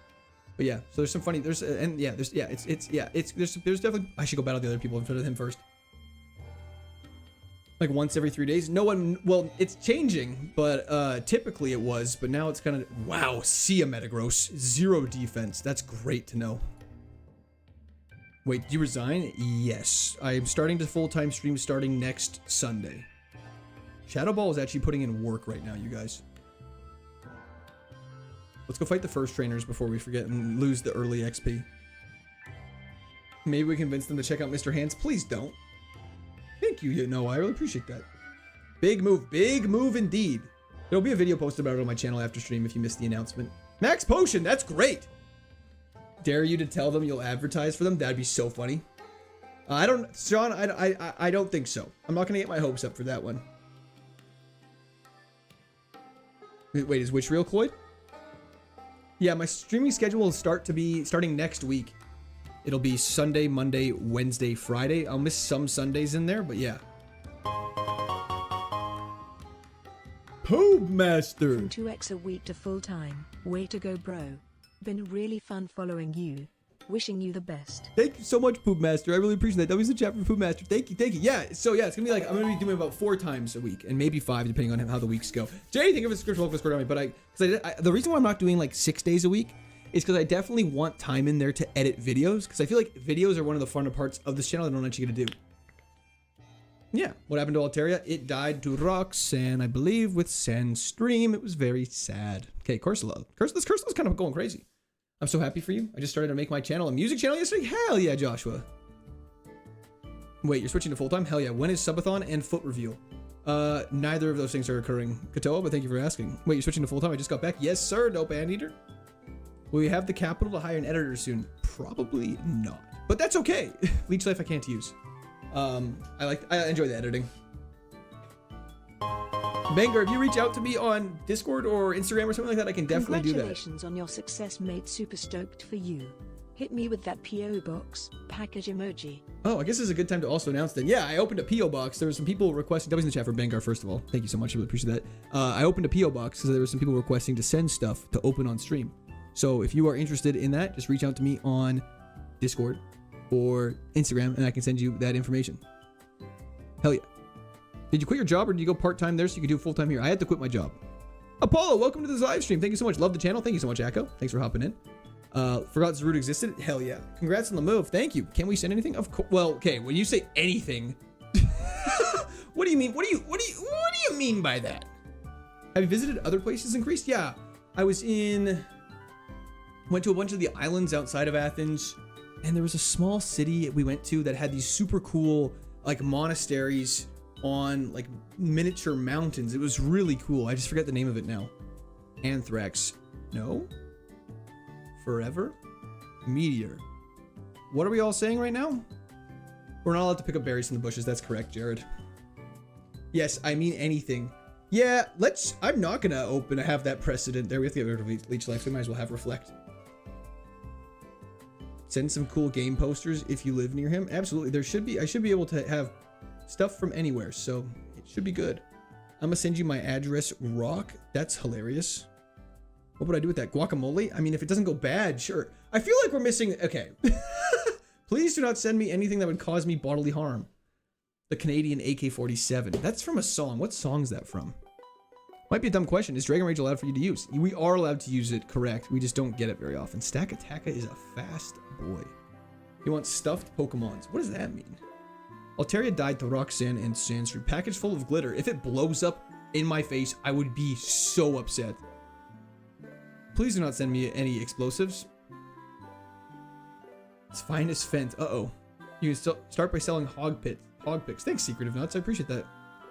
But yeah, so there's some funny, there's definitely, I should go battle the other people in front of him first. Like once every 3 days. No one, well, it's changing, but typically it was, but now it's kind of, wow, see a Metagross, 0 defense. That's great to know. Wait, did you resign? Yes. I am starting to full-time stream starting next Sunday. Shadow Ball is actually putting in work right now, you guys. Let's go fight the first trainers before we forget and lose the early XP. Maybe we convince them to check out Mr. Hands. Please don't. Thank you, I really appreciate that. Big move indeed. There'll be a video posted about it on my channel after stream if you missed the announcement. Max Potion, that's great. Dare you to tell them you'll advertise for them? That'd be so funny. I don't think so. I'm not gonna get my hopes up for that one. Wait, is which real Cloyd? Yeah, my streaming schedule will starting next week. It'll be Sunday, Monday, Wednesday, Friday. I'll miss some Sundays in there, but yeah. Poob Master. From 2x a week to full time. Way to go, bro. Been really fun following you. Wishing you the best. Thank you so much, Poob Master. I really appreciate that. That was the chat for Poob Master. Thank you. Yeah, so yeah, it's gonna be like, I'm gonna be doing about 4 times a week, and maybe 5 depending on how the weeks go. Jay, think of a description of Discord on me, but the reason why I'm not doing like 6 days a week is because I definitely want time in there to edit videos, because I feel like videos are one of the funner parts of this channel that I'm actually gonna do. Yeah, what happened to Altaria? It died to Roxanne, I believe, with Sandstream. It was very sad. Okay, Cursula. This Cursula's kind of going crazy. I'm so happy for you. I just started to make my channel a music channel yesterday. Hell yeah, Joshua. Wait, you're switching to full-time? Hell yeah. When is subathon and foot reveal? Neither of those things are occurring, Katoa, but thank you for asking. Wait, you're switching to full-time? I just got back. Yes, sir, Dope Anteater. Will we have the capital to hire an editor soon? Probably not. But that's okay. Leech Life I can't use. I enjoy the editing. Banger, if you reach out to me on Discord or Instagram or something like that, I can definitely do that. Congratulations on your success, mate. Super stoked for you. Hit me with that PO box package emoji. Oh, I guess this is a good time to also announce that. Yeah, I opened a PO box. There were some people requesting. W's in the chat for Bangar, first of all. Thank you so much. I really appreciate that. I opened a PO box because there were some people requesting to send stuff to open on stream. So if you are interested in that, just reach out to me on Discord or Instagram, and I can send you that information. Hell yeah. Did you quit your job or did you go part-time there so you could do full-time here? I had to quit my job. Apollo, welcome to this live stream. Thank you so much. Love the channel. Thank you so much, Akko. Thanks for hopping in. Forgot this route existed. Hell yeah. Congrats on the move. Thank you. Can we send anything? Of course. Well, okay. When you say anything, what do you mean? What do you mean by that? Have you visited other places in Greece? Yeah. I went to a bunch of the islands outside of Athens, and there was a small city we went to that had these super cool like monasteries on like miniature mountains. It was really cool. I just forget the name of it now. Anthrax. No. Forever. Meteor. What are we all saying right now? We're not allowed to pick up berries from the bushes. That's correct, Jared. Yes, I mean anything. Yeah, I'm not gonna have that precedent there. We have to get rid of Leech Life. We might as well have Reflect. Send some cool game posters if you live near him. Absolutely. I should be able to have stuff from anywhere, so it should be good. I'm gonna send you my address, Rock. That's hilarious. What would I do with that? Guacamole? I mean, if it doesn't go bad, sure. I feel like we're missing... Okay. Please do not send me anything that would cause me bodily harm. The Canadian AK-47. That's from a song. What song is that from? Might be a dumb question. Is Dragon Rage allowed for you to use? We are allowed to use it, correct. We just don't get it very often. Stack Attacka is a fast boy. He wants stuffed Pokemons. What does that mean? Altaria died to Roxanne and Sandstream. Package full of glitter. If it blows up in my face, I would be so upset. Please do not send me any explosives. It's finest fent. Uh-oh. You can still start by selling hog picks. Thanks, Secretive Nuts. I appreciate that.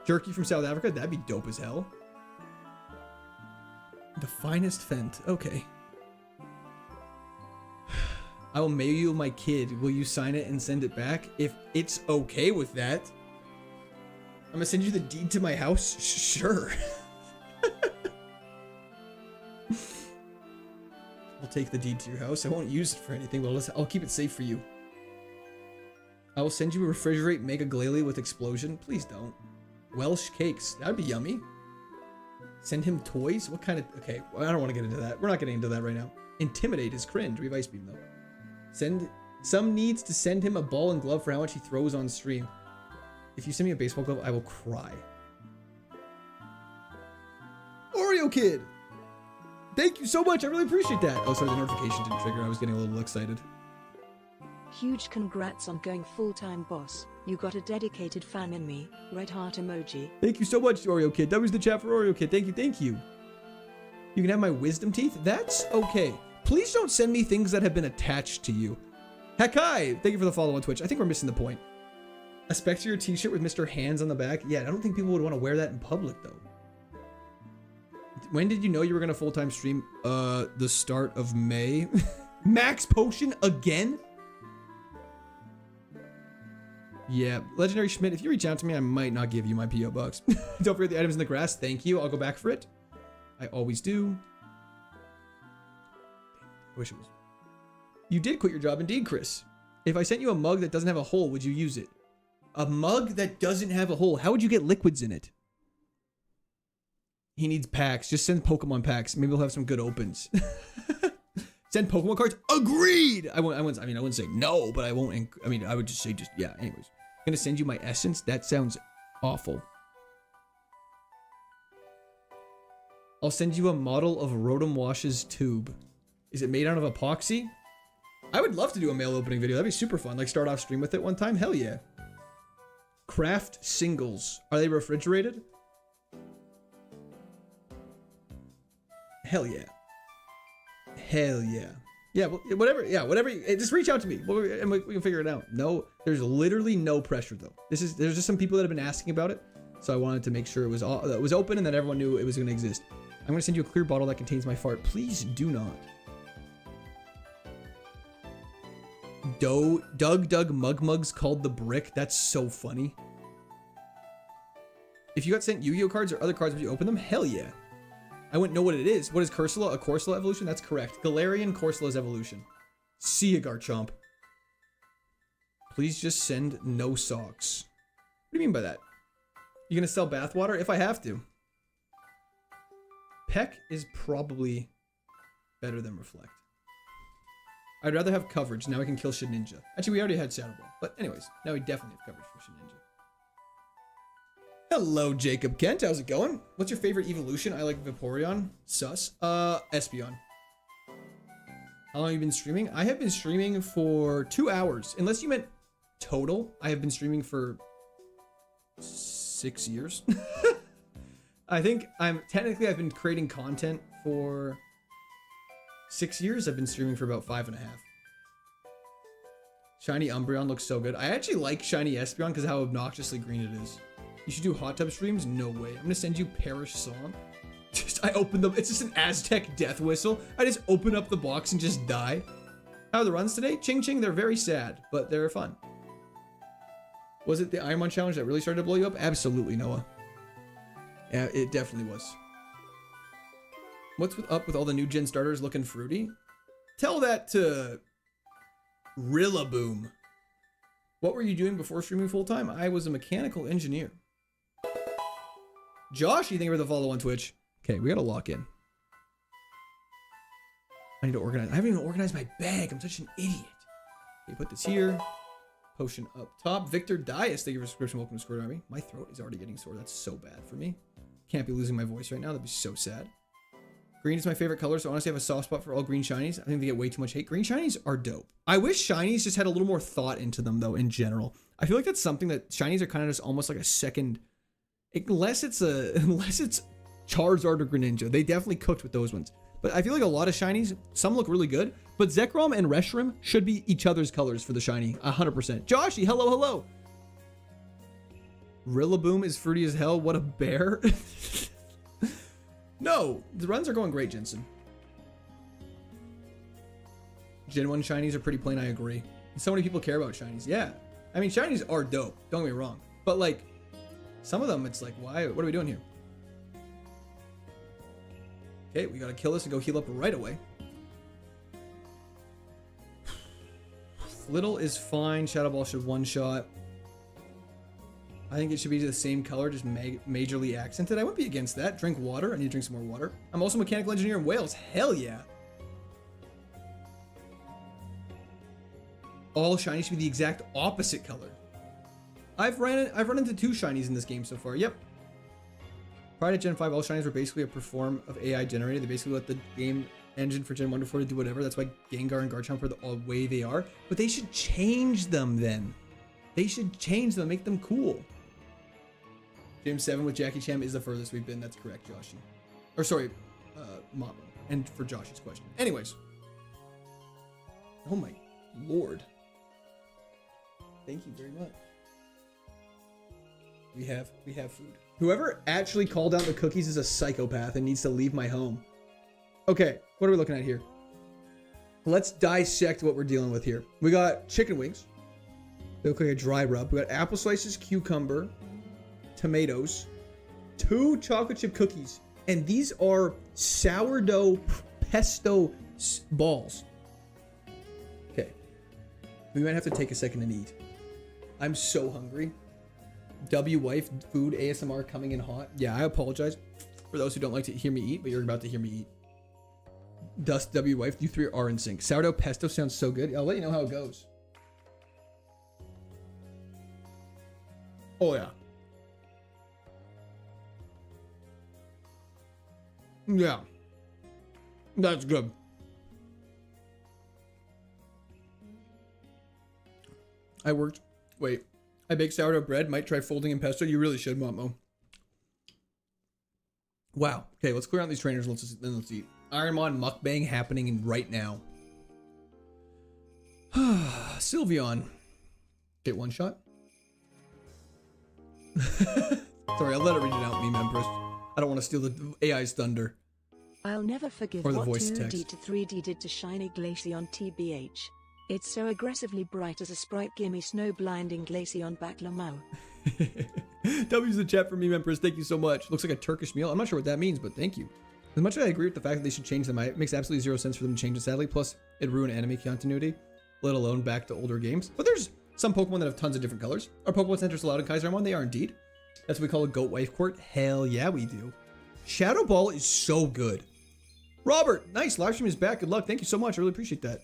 Jerky from South Africa. That'd be dope as hell. The finest fent. Okay. I will mail you my kid. Will you sign it and send it back? If it's okay with that. I'm gonna send you the deed to my house? Sure. I'll take the deed to your house. I won't use it for anything, but I'll keep it safe for you. I will send you a refrigerate mega glalie with explosion. Please don't. Welsh cakes. That'd be yummy. Send him toys? What kind of... Okay, well, I don't want to get into that. We're not getting into that right now. Intimidate is cringe. We have Ice Beam, though. Some needs to send him a ball and glove for how much he throws on stream. If you send me a baseball glove, I will cry. Oreo Kid! Thank you so much. I really appreciate that. Oh, sorry, the notification didn't trigger. I was getting a little excited. Huge congrats on going full-time boss. You got a dedicated fan in me. Red heart emoji. Thank you so much, Oreo Kid. That was the chat for Oreo Kid. Thank you, thank you. You can have my wisdom teeth? That's okay. Please don't send me things that have been attached to you. Hakai, thank you for the follow on Twitch. I think we're missing the point. A Spectre t-shirt with Mr. Hands on the back? Yeah, I don't think people would want to wear that in public, though. When did you know you were going to full-time stream? The start of May. Max Potion again? Yeah, Legendary Schmidt, if you reach out to me, I might not give you my P.O. Box. Don't forget the items in the grass. Thank you. I'll go back for it. I always do. I wish it was. You did quit your job indeed, Chris. If I sent you a mug that doesn't have a hole, would you use it? A mug that doesn't have a hole? How would you get liquids in it? He needs packs. Just send Pokemon packs. Maybe we'll have some good opens. Send Pokemon cards. Agreed. I wouldn't say no, but I won't. I would just say yeah. Anyways, I'm gonna send you my essence. That sounds awful. I'll send you a model of Rotom Wash's tube. Is it made out of epoxy? I would love to do a mail opening video. That'd be super fun. Like start off stream with it one time. Hell yeah. Craft singles. Are they refrigerated? Hell yeah. Hell yeah. Yeah, well, whatever. Yeah, whatever. Just reach out to me, and we can figure it out. No, there's literally no pressure though. There's just some people that have been asking about it, so I wanted to make sure it was open and that everyone knew it was going to exist. I'm going to send you a clear bottle that contains my fart. Please do not. Doug Mugmugs called the brick. That's so funny. If you got sent Yu-Gi-Oh cards or other cards, would you open them? Hell yeah. I wouldn't know what it is. What is Cursula? A Corsola evolution? That's correct. Galarian Corsola's evolution. See ya, Garchomp. Please just send no socks. What do you mean by that? You gonna sell bathwater? If I have to. Peck is probably better than Reflect. I'd rather have coverage. Now I can kill Shedinja. Actually, we already had Shadow Ball. But anyways, now we definitely have coverage for Shedinja. Hello, Jacob Kent. How's it going? What's your favorite evolution? I like Vaporeon. Sus. Espeon. How long have you been streaming? I have been streaming for 2 hours. Unless you meant total. I have been streaming for 6 years. I think I've been creating content for 6 years. I've been streaming for about 5.5. Shiny Umbreon looks so good. I actually like Shiny Espeon because of how obnoxiously green it is. You should do hot tub streams? No way. I'm gonna send you Parish Song. I open them. It's just an Aztec death whistle. I just open up the box and just die. How are the runs today? Ching ching. They're very sad, but they're fun. Was it the Ironmon challenge that really started to blow you up? Absolutely, Noah. Yeah, it definitely was. What's up with all the new gen starters looking fruity? Tell that to Rillaboom. What were you doing before streaming full time? I was a mechanical engineer. Josh, you think we're the follow on Twitch? Okay, we gotta lock in. I need to organize. I haven't even organized my bag. I'm such an idiot. Okay, put this here. Potion up top. Victor Dias, thank you for subscription. Welcome to Squirt Army. My throat is already getting sore. That's so bad for me. Can't be losing my voice right now. That'd be so sad. Green is my favorite color, so honestly I have a soft spot for all green shinies. I think they get way too much hate. Green shinies are dope. I wish shinies just had a little more thought into them, though, in general. I feel like that's something that shinies are kind of just almost like a second... Unless it's Charizard or Greninja. They definitely cooked with those ones. But I feel like a lot of shinies, some look really good, but Zekrom and Reshiram should be each other's colors for the shiny, 100%. Joshy, hello, hello. Rillaboom is fruity as hell. What a bear. No, the runs are going great, Jensen. Gen 1 shinies are pretty plain, I agree. So many people care about shinies. Yeah. I mean, shinies are dope. Don't get me wrong. But like, some of them, it's like, why? What are we doing here? Okay, we gotta kill this and go heal up right away. Little is fine. Shadow Ball should one-shot. I think it should be the same color, just majorly accented. I wouldn't be against that. Drink water. I need to drink some more water. I'm also a mechanical engineer in Wales. Hell yeah. All shinies should be the exact opposite color. I've run into 2 shinies in this game so far. Yep. Prior to Gen 5, all shinies were basically a perform of AI generated. They basically let the game engine for Gen 1 to 4 to do whatever. That's why Gengar and Garchomp are the way they are. But they should change them then. They should change them, make them cool. Gym 7 with Jackie Chan is the furthest we've been. That's correct, Joshy. Or sorry, Mama. And for Joshy's question. Anyways. Oh my lord. Thank you very much. We have food. Whoever actually called out the cookies is a psychopath and needs to leave my home. Okay, what are we looking at here? Let's dissect what we're dealing with here. We got chicken wings. They look like a dry rub. We got apple slices, cucumber, tomatoes, 2 chocolate chip cookies, and these are sourdough pesto balls. Okay, we might have to take a second and eat. I'm so hungry. W wife food ASMR coming in hot. Yeah, I apologize for those who don't like to hear me eat, but you're about to hear me eat. Dust W wife, you 3 are in sync. Sourdough pesto sounds so good. I'll let you know how it goes. Oh yeah. Yeah. That's good. I bake sourdough bread. Might try folding in pesto. You really should, Momo. Wow. Okay, let's clear out these trainers. Then let's eat. Ironmon mukbang happening right now. Sylveon. Get one shot. Sorry, I'll let it read it out, meme Empress. I don't want to steal the AI's thunder. I'll never forgive or the what voice 2D text. to 3D did to shiny Glaceon TBH. It's so aggressively bright as a sprite. Gimme snow blinding Glaceon back Lamau. W's the chat for meme Empress. Thank you so much. Looks like a Turkish meal. I'm not sure what that means, but thank you. As much as I agree with the fact that they should change them, it makes absolutely 0 sense for them to change it, sadly. Plus, it'd ruin anime continuity, let alone back to older games. But there's some Pokemon that have tons of different colors. Are Pokemon centers allowed in KAIZO IRONMON? They are indeed. That's what we call a goat wife court. Hell yeah, we do. Shadow Ball is so good. Robert, nice. Live stream is back. Good luck. Thank you so much. I really appreciate that.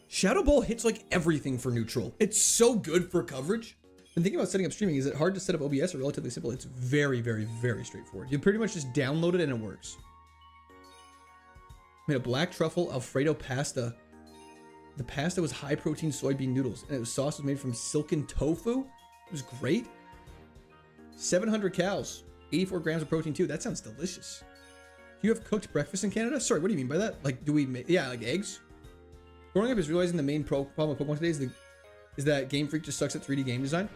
Shadow Ball hits like everything for neutral. It's so good for coverage. Been thinking about setting up streaming. Is it hard to set up OBS or relatively simple? It's very, very, very straightforward. You pretty much just download it and it works. Made a black truffle Alfredo pasta. The pasta was high protein soybean noodles and sauce was made from silken tofu. It was great. 700 calories, 84 grams of protein too. That sounds delicious. Do you have cooked breakfast in Canada? Sorry, what do you mean by that? Like, do we make, yeah, like eggs? Growing up is realizing the main problem with Pokemon today is that Game Freak just sucks at 3D game design.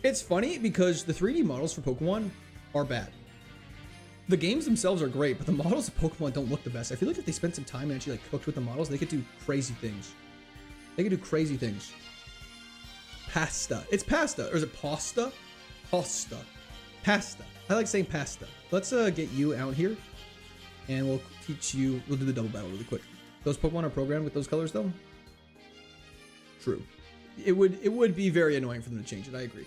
It's funny because the 3D models for Pokemon are bad. The games themselves are great, but the models of Pokemon don't look the best. I feel like if they spent some time and actually like cooked with the models, they could do crazy things. They could do crazy things. Pasta. It's pasta. Or is it pasta? Pasta. Pasta. I like saying pasta. Let's get you out here. And we'll teach you. We'll do the double battle really quick. Those Pokemon are programmed with those colors though? True. It would be very annoying for them to change it. I agree.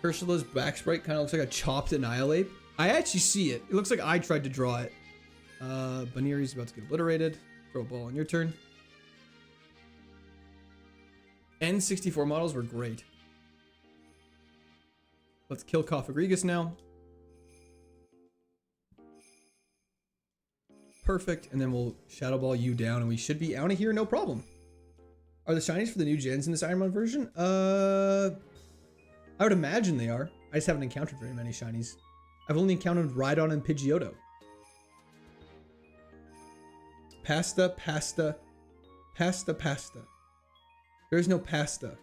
Ursula's back sprite kind of looks like a chopped Annihilate. I actually see it. It looks like I tried to draw it. Baniri's about to get obliterated. Throw a ball on your turn. N64 models were great. Let's kill Kofagrigus now. Perfect. And then we'll Shadow Ball you down and we should be out of here, no problem. Are the shinies for the new gens in this Ironmon version? I would imagine they are. I just haven't encountered very many shinies. I've only encountered Rhydon and Pidgeotto. Pasta. There's no pasta.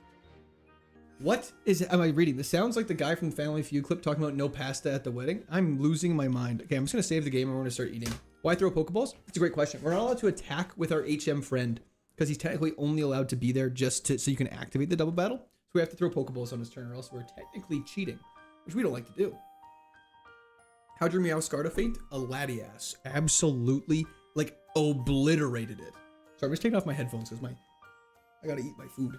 What am I reading? This sounds like the guy from the Family Feud clip talking about no pasta at the wedding. I'm losing my mind. Okay, I'm just gonna save the game and we're gonna start eating. Why throw Pokeballs? It's a great question. We're not allowed to attack with our HM friend because he's technically only allowed to be there just so you can activate the double battle. So we have to throw Pokeballs on his turn or else we're technically cheating, which we don't like to do. How'd your Meowscarda faint? A Latias. Absolutely, like, obliterated it. Sorry, I'm just taking off my headphones because I gotta eat my food.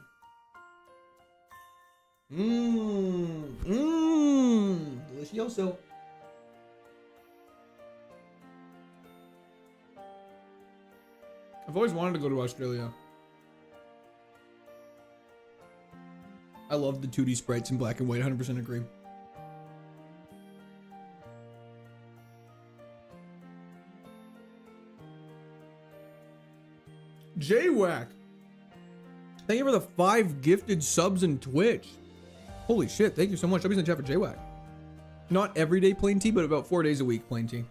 Delicioso. I've always wanted to go to Australia. I love the 2D sprites in black and white, 100% agree. J-Wack. Thank you for the 5 gifted subs in Twitch. Holy shit, thank you so much. I'll be in the chat for J-Wack. Not everyday plain tea, but about 4 days a week plain tea.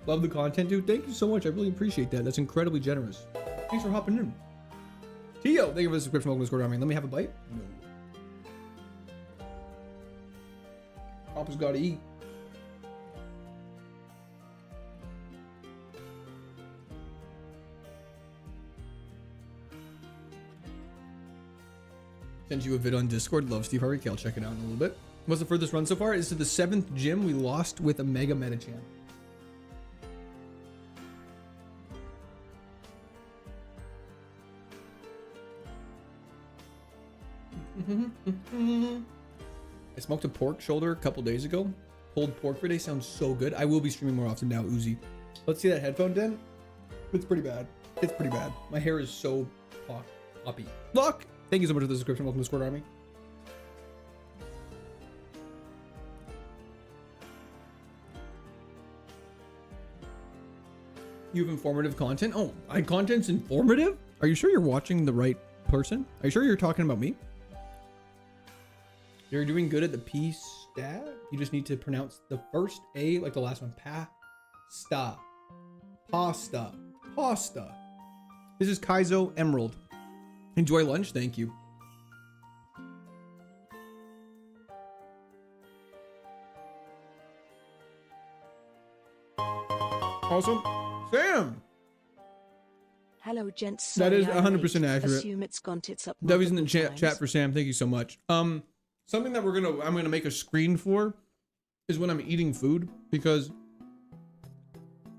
Love the content, dude. Thank you so much. I really appreciate that. That's incredibly generous. Thanks for hopping in. Tio, thank you for the subscription. Welcome to Discord Army. Let me have a bite. No. Papa's gotta eat. Send you a vid on Discord. Love Steve Harvey. Okay, I'll check it out in a little bit. What's the furthest run so far? It's to the 7th gym. We lost with a Mega Metachan. I smoked a pork shoulder a couple days ago. Pulled pork for day sounds so good. I will be streaming more often now, Uzi. Let's see that headphone, Den. It's pretty bad. It's pretty bad. My hair is so poppy. Look! Thank you so much for the subscription. Welcome to Discord Army. You have informative content? Oh, my content's informative? Are you sure you're watching the right person? Are you sure you're talking about me? You're doing good at the P stat. You just need to pronounce the first A like the last one. Pasta. Pasta. Pasta. This is Kaizo Emerald. Enjoy lunch. Thank you. Awesome. Sam. Hello, gents. That is Sorry, 100% accurate. Assume it's gone tits up. That was in the multiple chat times. for Sam. Thank you so much. Something that I'm gonna make a screen for is when I'm eating food, because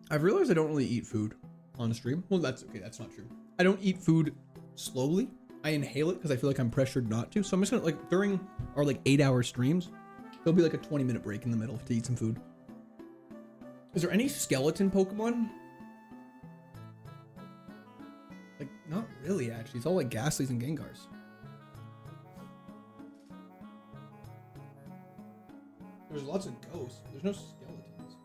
I've realized I don't really eat food on stream. Well, that's okay. That's not true. I don't eat food slowly. I inhale it because I feel like I'm pressured not to. So I'm just gonna, like, during our like 8-hour streams, there'll be like a 20-minute break in the middle to eat some food. Is there any skeleton Pokemon? Like, not really, actually. It's all like Ghastlies and Gengars. There's lots of ghosts. There's no skeletons.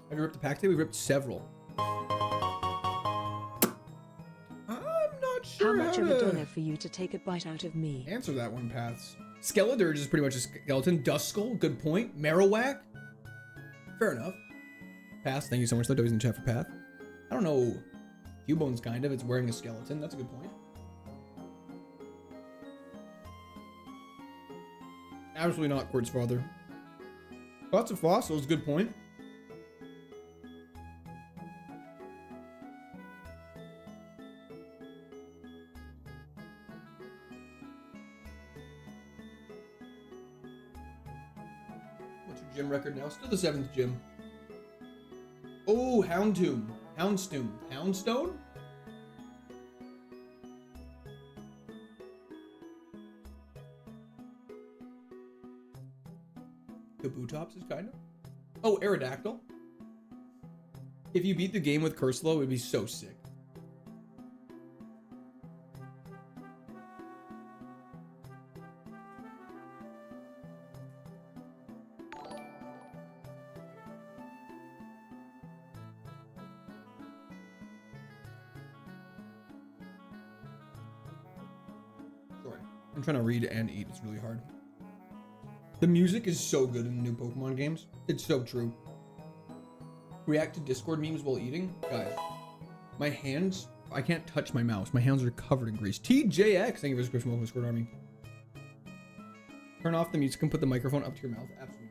Have you ripped a pack today? We ripped several. I'm not sure How much how of a to donor for you to take a bite out of me? answer that one, Paths. Skeledirge is pretty much a skeleton. Duskull, good point. Marowak, fair enough. Path, thank you so much. That was in the chat for Path. I don't know. Cubone's kind of. It's wearing a skeleton. That's a good point. Absolutely not Quartz Father. Lots of fossils, good point. What's your gym record now? Still the 7th gym. Oh, Houndstone. Houndstone? Kabutops is kind of. Oh, Aerodactyl. If you beat the game with Curslow, it would be so sick. Sorry, I'm trying to read and eat. It's really hard. The music is so good in the new Pokemon games. It's so true. react to Discord memes while eating? Guys, my hands, I can't touch my mouse. My hands are covered in grease. TJX, thank you for the subscription. Welcome to Discord Army. Turn off the music and put the microphone up to your mouth. Absolutely.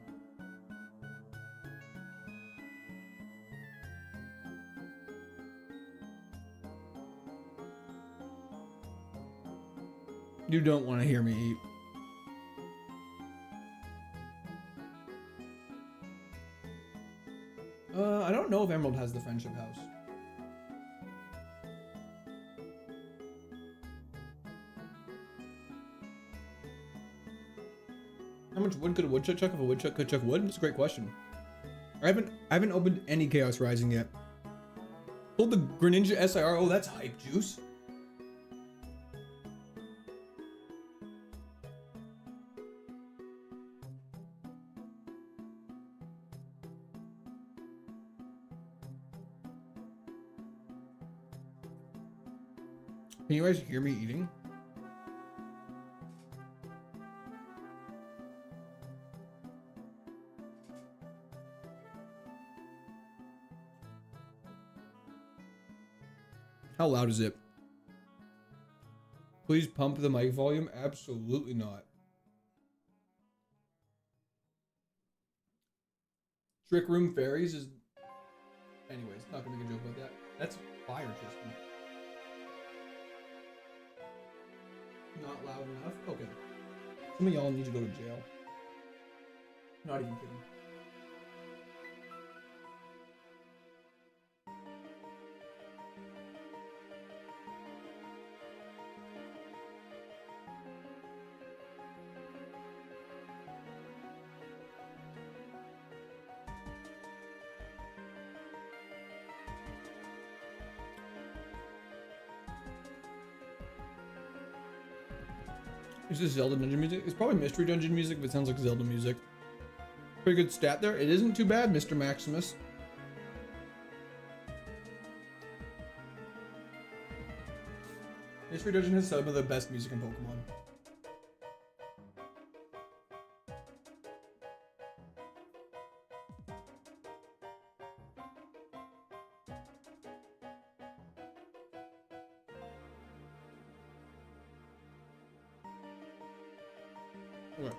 You don't want to hear me eat. I don't know if Emerald has the friendship house. How much wood could a woodchuck chuck if a woodchuck could chuck wood? That's a great question. I haven't opened any Chaos Rising yet. Pulled the Greninja SIR. Oh, that's hype juice. Can you guys hear me eating? How loud is it? Please pump the mic volume. Absolutely not. Trick Room Fairies is... Anyways, not gonna make a joke about that. That's fire, Tristan. Not loud enough? Okay. Some of y'all need to go to jail. Not even kidding. Is this Zelda Dungeon music? It's probably Mystery Dungeon music, but it sounds like Zelda music. Pretty good stat there. It isn't too bad, Mr. Maximus. Mystery Dungeon has some of the best music in Pokemon. Okay.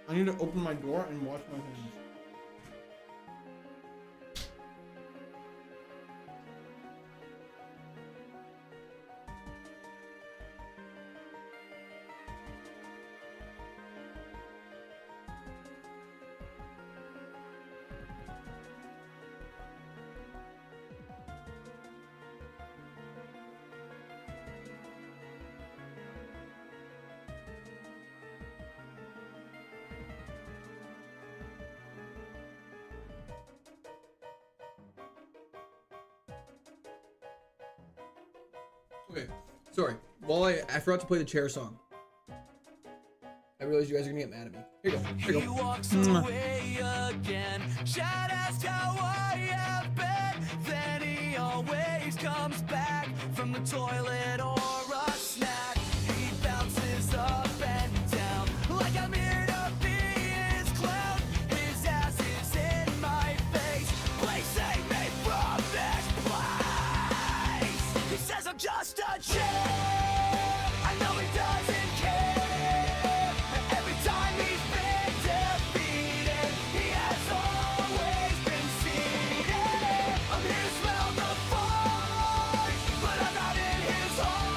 I need to open my door and wash my hands. Okay, sorry. While I forgot to play the chair song. I realized you guys are gonna get mad at me. Here you go. Here you go. He walks away again. Shout asked how I have been. Then he always comes back from the toilet or a snack. He bounces up and down like I'm here to be his clown. His ass is in my face. Please save me from this place. He says I'm just a chair. I know he doesn't care. Every time he's been defeated, he has always been seated. I'm here to smell the fire, but I'm not in his heart.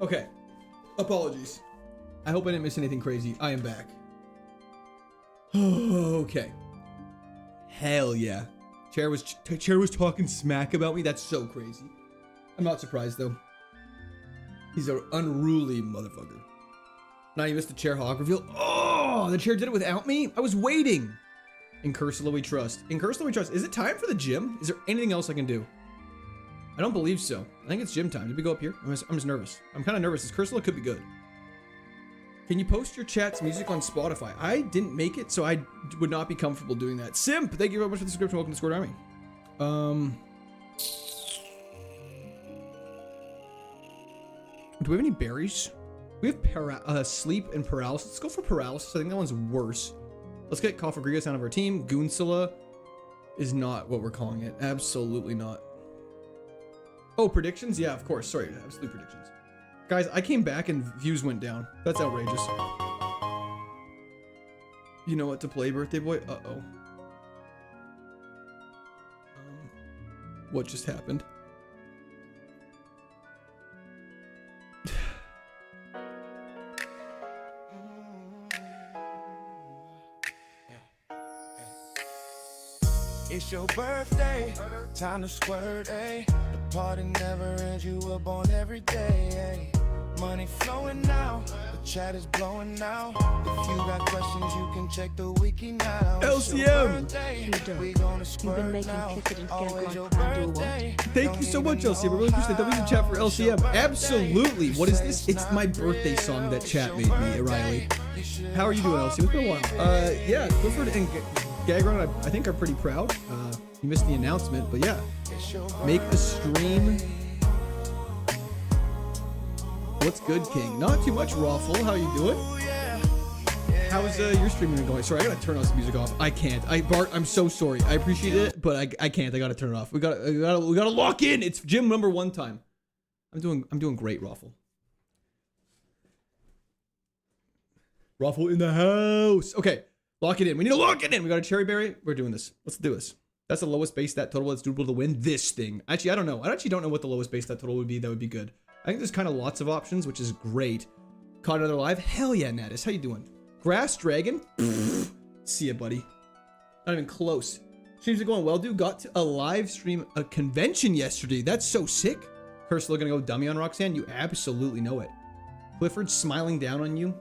Okay. Apologies. I hope I didn't miss anything crazy. I am back. Okay. Hell yeah. Chair was talking smack about me. That's so crazy. I'm not surprised though. He's an unruly motherfucker. Now you missed the chair hog reveal. Oh, the chair did it without me? I was waiting. In Cursula we trust. In Cursula we trust. Is it time for the gym? Is there anything else I can do? I don't believe so. I think it's gym time. Did we go up here? I'm just nervous. I'm kind of nervous. This Cursula could be good. Can you post your chat's music on Spotify? I didn't make it, so I would not be comfortable doing that. Simp, thank you very much for the subscription. Welcome to Squared Army. Do we have any berries? We have sleep and paralysis. Let's go for paralysis. I think that one's worse. Let's get Coffagrigus out of our team. Goonsula is not what we're calling it. Absolutely not. Oh, predictions? Yeah, of course. Sorry, absolute predictions. Guys, I came back and views went down. That's outrageous. You know what to play, birthday boy? Uh-oh. What just happened? It's your birthday, time to squirt, ayy. The party never ends, you were born every day, ayy. Money flowing now, the chat is blowing now. If you got questions, you can check the wiki now. LCM! We gonna You've squirt been making now. Clifford and Always your Gag on birthday. Thank you so much, LCM. I really appreciate that. We can chat for LCM. Absolutely. What is this? It's my birthday song that chat made me, Riley. How are you doing, LCM? It's been a while. Yeah, Clifford and Gagron, I think, are pretty proud. You missed the announcement, but yeah. Make a stream. What's good, King? Not too much, Raffle. How you doing? How's your streaming going? Sorry, I gotta turn this music off. I can't. Bart, I'm so sorry. I appreciate it, but I can't. I gotta turn it off. We gotta lock in. It's gym number 1 time. I'm doing great, Raffle. Raffle in the house. Okay, lock it in. We need to lock it in. We got a cherry berry. We're doing this. Let's do this. That's the lowest base stat total that's doable to win this thing. Actually, I don't know. I actually don't know what the lowest base stat total would be. That would be good. I think there's kind of lots of options, which is great. Caught another live. Hell yeah, Natus. How you doing? Grass Dragon. See ya, buddy. Not even close. Streams are going well, dude. Got to a live stream, a convention yesterday. That's so sick. Cursor gonna go dummy on Roxanne. You absolutely know it. Clifford smiling down on you.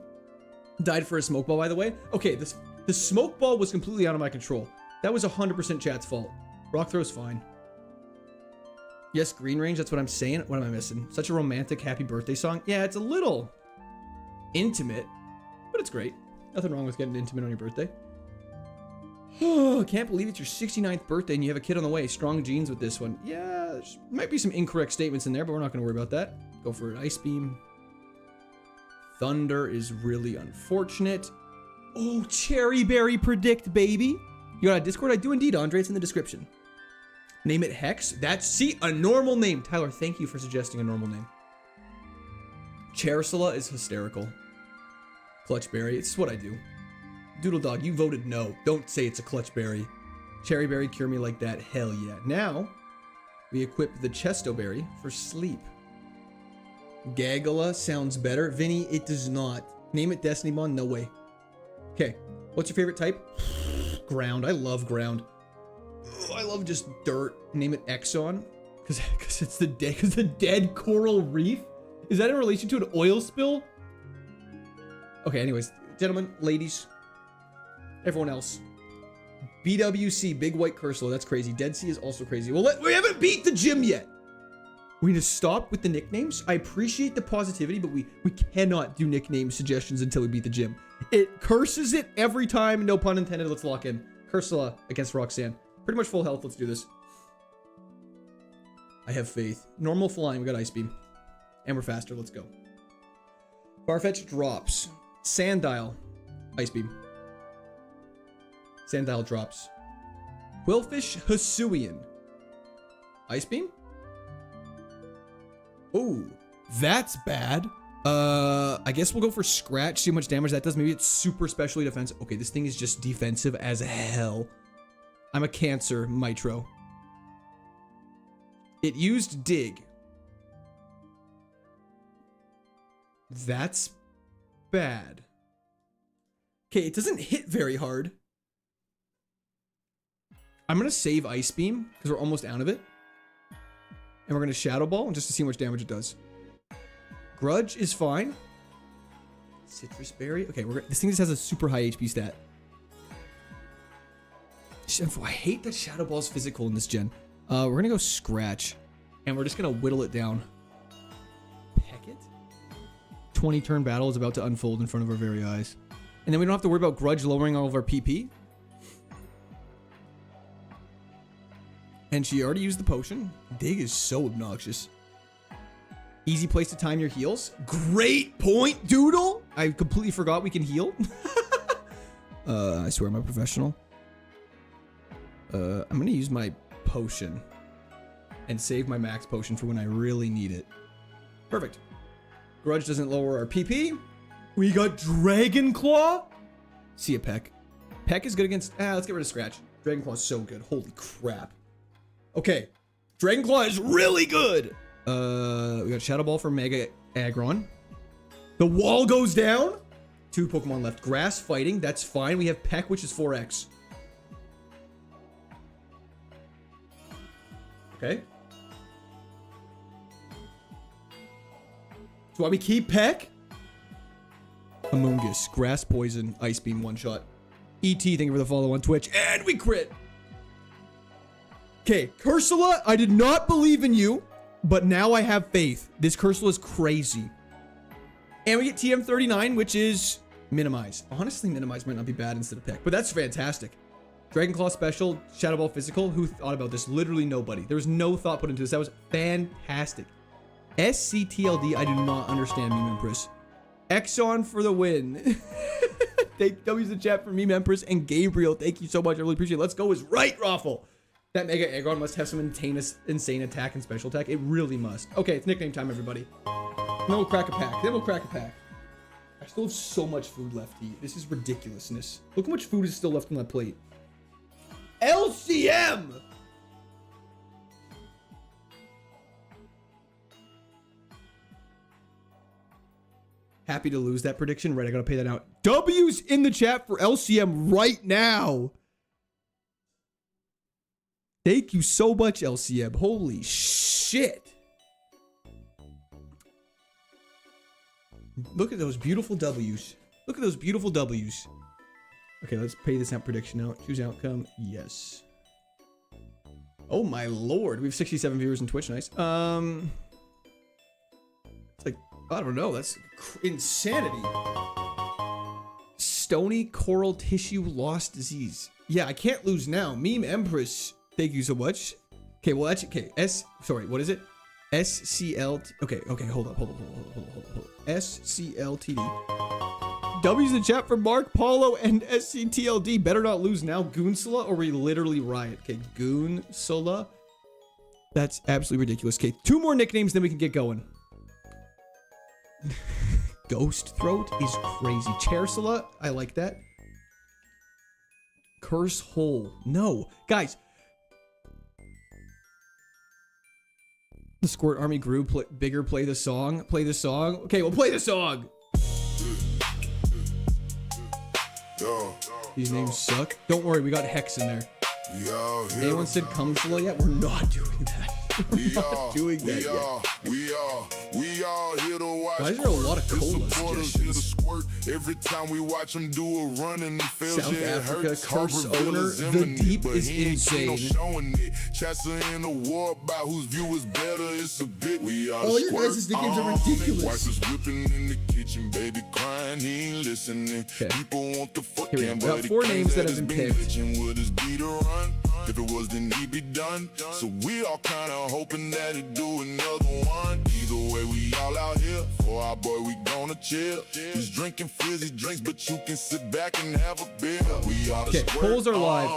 Died for a smoke ball, by the way. Okay, the smoke ball was completely out of my control. That was 100% chat's fault. Rock throw's fine. Yes, Green Range, that's what I'm saying. What am I missing? Such a romantic happy birthday song. Yeah, it's a little intimate, but it's great. Nothing wrong with getting intimate on your birthday. Oh, can't believe it's your 69th birthday and you have a kid on the way. Strong genes with this one. Yeah, there might be some incorrect statements in there, but we're not going to worry about that. Go for an Ice Beam. Thunder is really unfortunate. Oh, Cherry Berry predict, baby. You got a Discord? I do indeed, Andre. It's in the description. Name it Hex. That's, a normal name. Tyler, thank you for suggesting a normal name. Charisula is hysterical. Clutchberry, it's what I do. Doodle Dog, you voted no. Don't say it's a Clutchberry. Cherry Berry, cure me like that. Hell yeah. Now, we equip the Chesto Berry for sleep. Gagala sounds better. Vinny, it does not. Name it Destiny Bond? No way. Okay, what's your favorite type? Ground. I love ground. Oh, I love just dirt. Name it Exxon, because it's the dead coral reef. Is that in relation to an oil spill? Okay, anyways, gentlemen, ladies, everyone else. BWC, Big White Cursor. That's crazy. Dead Sea is also crazy. Well, we haven't beat the gym yet. We need to stop with the nicknames. I appreciate the positivity, but we cannot do nickname suggestions until we beat the gym. It curses it every time. No pun intended. Let's lock in. Cursula against Roxanne. Pretty much full health. Let's do this. I have faith. Normal flying. We got Ice Beam. And we're faster. Let's go. Farfetch drops. Sandile. Ice Beam. Sandile drops. Quillfish Hisuian. Ice Beam? Oh, that's bad. I guess we'll go for Scratch, see how much damage that does. Maybe it's super specially defensive. Okay, this thing is just defensive as hell. I'm a Cancer Mitro. It used Dig. That's bad. Okay, it doesn't hit very hard. I'm going to save Ice Beam because we're almost out of it. And we're going to Shadow Ball just to see how much damage it does. Grudge is fine. Citrus Berry. Okay, this thing just has a super high HP stat. I hate that Shadow Ball is physical in this gen. We're going to go Scratch. And we're just going to whittle it down. Peck it? 20 turn battle is about to unfold in front of our very eyes. And then we don't have to worry about Grudge lowering all of our PP. And she already used the potion. Dig is so obnoxious. Easy place to time your heals. Great point, Doodle. I completely forgot we can heal. I swear I'm a professional. I'm going to use my potion and save my max potion for when I really need it. Perfect. Grudge doesn't lower our PP. We got Dragon Claw. See ya, Peck. Peck is good against... let's get rid of Scratch. Dragon Claw is so good. Holy crap. Okay. Dragon Claw is really good. We got Shadow Ball for Mega Aggron. The wall goes down. 2 Pokemon left. Grass fighting. That's fine. We have Peck, which is 4x. Okay. So why we keep Peck? Amoonguss. Grass Poison. Ice Beam. One shot. ET, thank you for the follow on Twitch. And we crit. Okay, Cursula, I did not believe in you, but now I have faith. This Cursula is crazy. And we get TM39, which is Minimize. Honestly, Minimize might not be bad instead of Peck, but that's fantastic. Dragon Claw Special, Shadow Ball Physical. Who thought about this? Literally nobody. There was no thought put into this. That was fantastic. SCTLD, I do not understand, Meme Empress. Exxon for the win. Thank W's the chat for Meme Empress and Gabriel. Thank you so much. I really appreciate it. Let's go is right, Raffle. That Mega Aggron must have some insane attack and special attack. It really must. Okay, it's nickname time, everybody. Then we'll crack a pack. Then we'll crack a pack. I still have so much food left to eat. This is ridiculousness. Look how much food is still left on that plate. LCM! Happy to lose that prediction. Right, I gotta pay that out. W's in the chat for LCM right now. Thank you so much, LCM. Holy shit. Look at those beautiful W's. Look at those beautiful W's. Okay, let's pay this out prediction out. Choose outcome. Yes. Oh my lord. We have 67 viewers on Twitch. Nice. It's like, I don't know. That's insanity. Stony coral tissue lost disease. Yeah, I can't lose now. Meme Empress. Thank you so much. Okay, well, that's okay. Sorry, what is it? SCL. Okay, hold up. SCLTD. W's in the chat for Mark, Paulo, and SCTLD. Better not lose now. Goonsula, or we literally riot. Okay, Goonsula. That's absolutely ridiculous. Okay, 2 more nicknames, then we can get going. Ghost Throat is crazy. Charsula, I like that. Curse Hole. No. Guys. The Squirt Army grew. Bigger, play the song. Play the song. Okay, we'll play the song. These names suck. Don't worry, we got Hex in there. Anyone said Cumsula yet? We're not doing that. We're not doing that yet. We all here to watch. Why is there a lot of cola suggestions? Every time we watch them do a run and it fails, South Africa, Curse Owner, the deep is insane. Chassa in the war about whose view is better. It's a bit. We are all your guys' nicknames are ridiculous. Wife is whipping in the kitchen, baby crying, he ain't listening. Okay. People want the foot Here we go. We got 4 names that have been picked. If it was, then he'd be done. So we all kinda hoping that he'd do another one. Either way, we all out here. For our boy, we gonna chill. He's drinking fizzy drinks, but you can sit back and have a beer. We all okay, polls are live.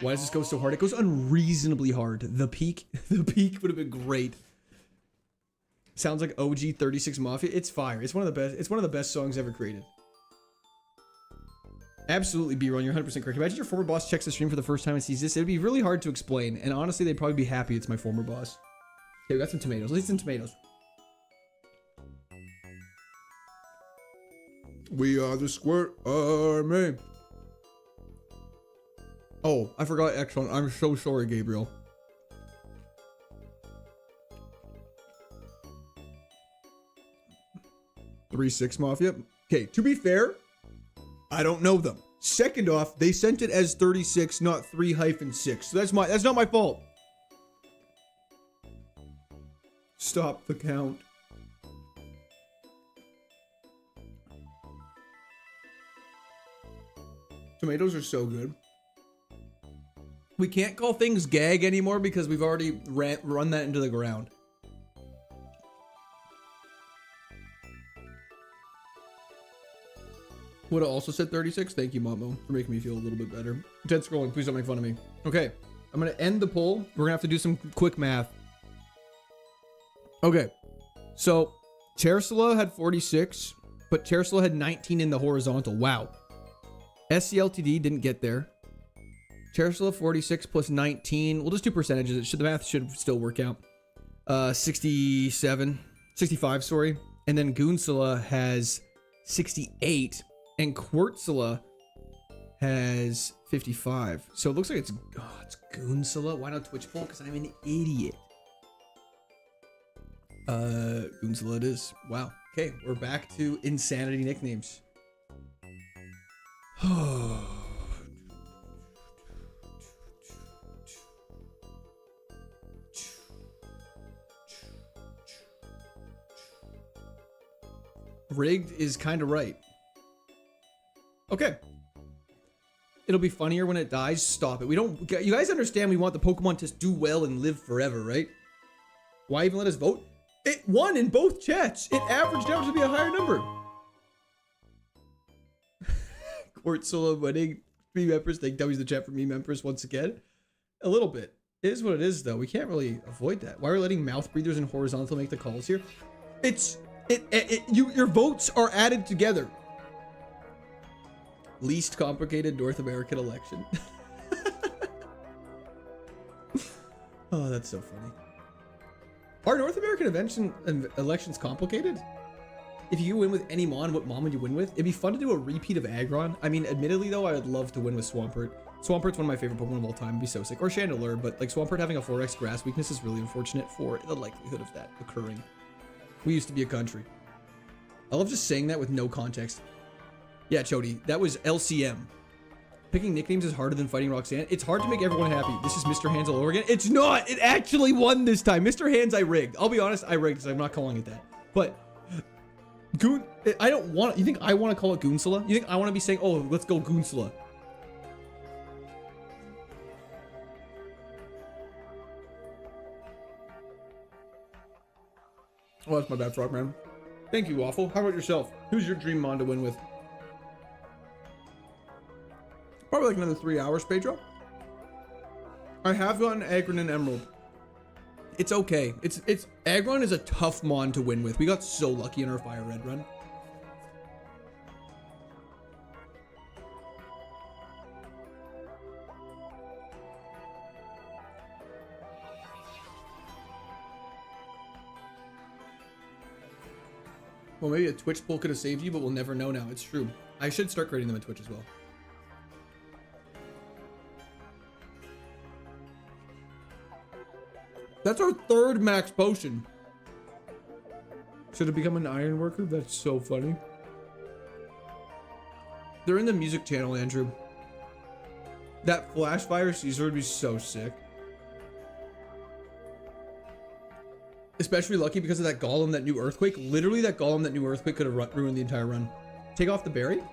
Why does this go so hard? It goes unreasonably hard. The peak would have been great. Sounds like OG 36 Mafia. It's fire. It's one of the best. It's one of the best songs ever created. Absolutely, B-Ron, you're 100% correct. Imagine your former boss checks the stream for the first time and sees this. It would be really hard to explain, and honestly, they'd probably be happy it's my former boss. Okay, we got some tomatoes. Let's eat some tomatoes. We are the Squirt Army. Oh, I forgot Excellent. I'm so sorry, Gabriel. Three Six Mafia. Okay, to be fair, I don't know them. Second off, they sent it as 36, not 3-6. So that's not my fault. Stop the count. Tomatoes are so good. We can't call things gag anymore because we've already run that into the ground. Would have also said 36. Thank you, Momo, for making me feel a little bit better. Dead scrolling. Please don't make fun of me. Okay. I'm going to end the poll. We're going to have to do some quick math. Okay. So, Tersala had 46, but Tersala had 19 in the horizontal. Wow. SCLTD didn't get there. Tersala 46 plus 19. We'll just do percentages. The math should still work out. 65, sorry. And then Goonsala has 68. And Quartzala has 55. So it looks like it's Goonsala. Why not Twitch poll? Because I'm an idiot. Goonsala it is. Wow. Okay, we're back to insanity nicknames. Rigged is kind of right. Okay. It'll be funnier when it dies. Stop it. You guys understand we want the Pokemon to do well and live forever, right? Why even let us vote? It won in both chats. It averaged out to be a higher number. Quartzilla winning. 3 members. Thank W's the chat for me members once again. A little bit. It is what it is, though. We can't really avoid that. Why are we letting mouth breathers and horizontal make the calls here? Your votes are added together. Least complicated North American election. Oh, that's so funny. Are North American elections complicated? If you win with any Mon, what Mon would you win with? It'd be fun to do a repeat of Aggron. I mean, admittedly though, I would love to win with Swampert. Swampert's one of my favorite Pokemon of all time. It'd be so sick. Or Chandelure, but like Swampert having a 4x grass weakness is really unfortunate for the likelihood of that occurring. We used to be a country. I love just saying that with no context. Yeah, Chody, that was LCM. Picking nicknames is harder than fighting Roxanne. It's hard to make everyone happy. This is Mr. Hands all over again. It's not! It actually won this time. Mr. Hands, I rigged. I'll be honest, I rigged, so I'm not calling it that. But, I don't want... You think I want to call it Goonsala? You think I want to be saying, oh, let's go Goonsala? Oh, that's my bad, Frogman. Thank you, Waffle. How about yourself? Who's your dream Mon to win with? Probably like another 3 hours, Pedro. I have gotten Aggron and Emerald. It's okay. Aggron is a tough Mon to win with. We got so lucky in our Fire Red run. Well, maybe a Twitch poll could have saved you, but we'll never know now. It's true. I should start creating them on Twitch as well. That's our 3rd max potion. Should have become an iron worker? That's so funny. They're in the music channel, Andrew. That Flash Fire Caesar would be so sick. Especially lucky because of that Golem, that new Earthquake. Literally, that Golem, that new Earthquake could have ruined the entire run. Take off the berry.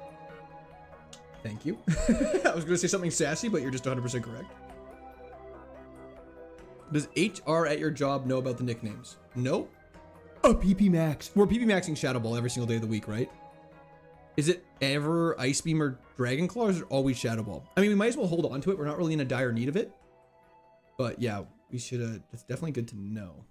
Thank you. I was going to say something sassy, but you're just 100% correct. Does HR at your job know about the nicknames? No. Oh, PP Max. We're PP Maxing Shadow Ball every single day of the week, right? Is it ever Ice Beam or Dragon Claw, or is it always Shadow Ball? I mean, we might as well hold on to it. We're not really in a dire need of it. But yeah, we should. That's definitely good to know.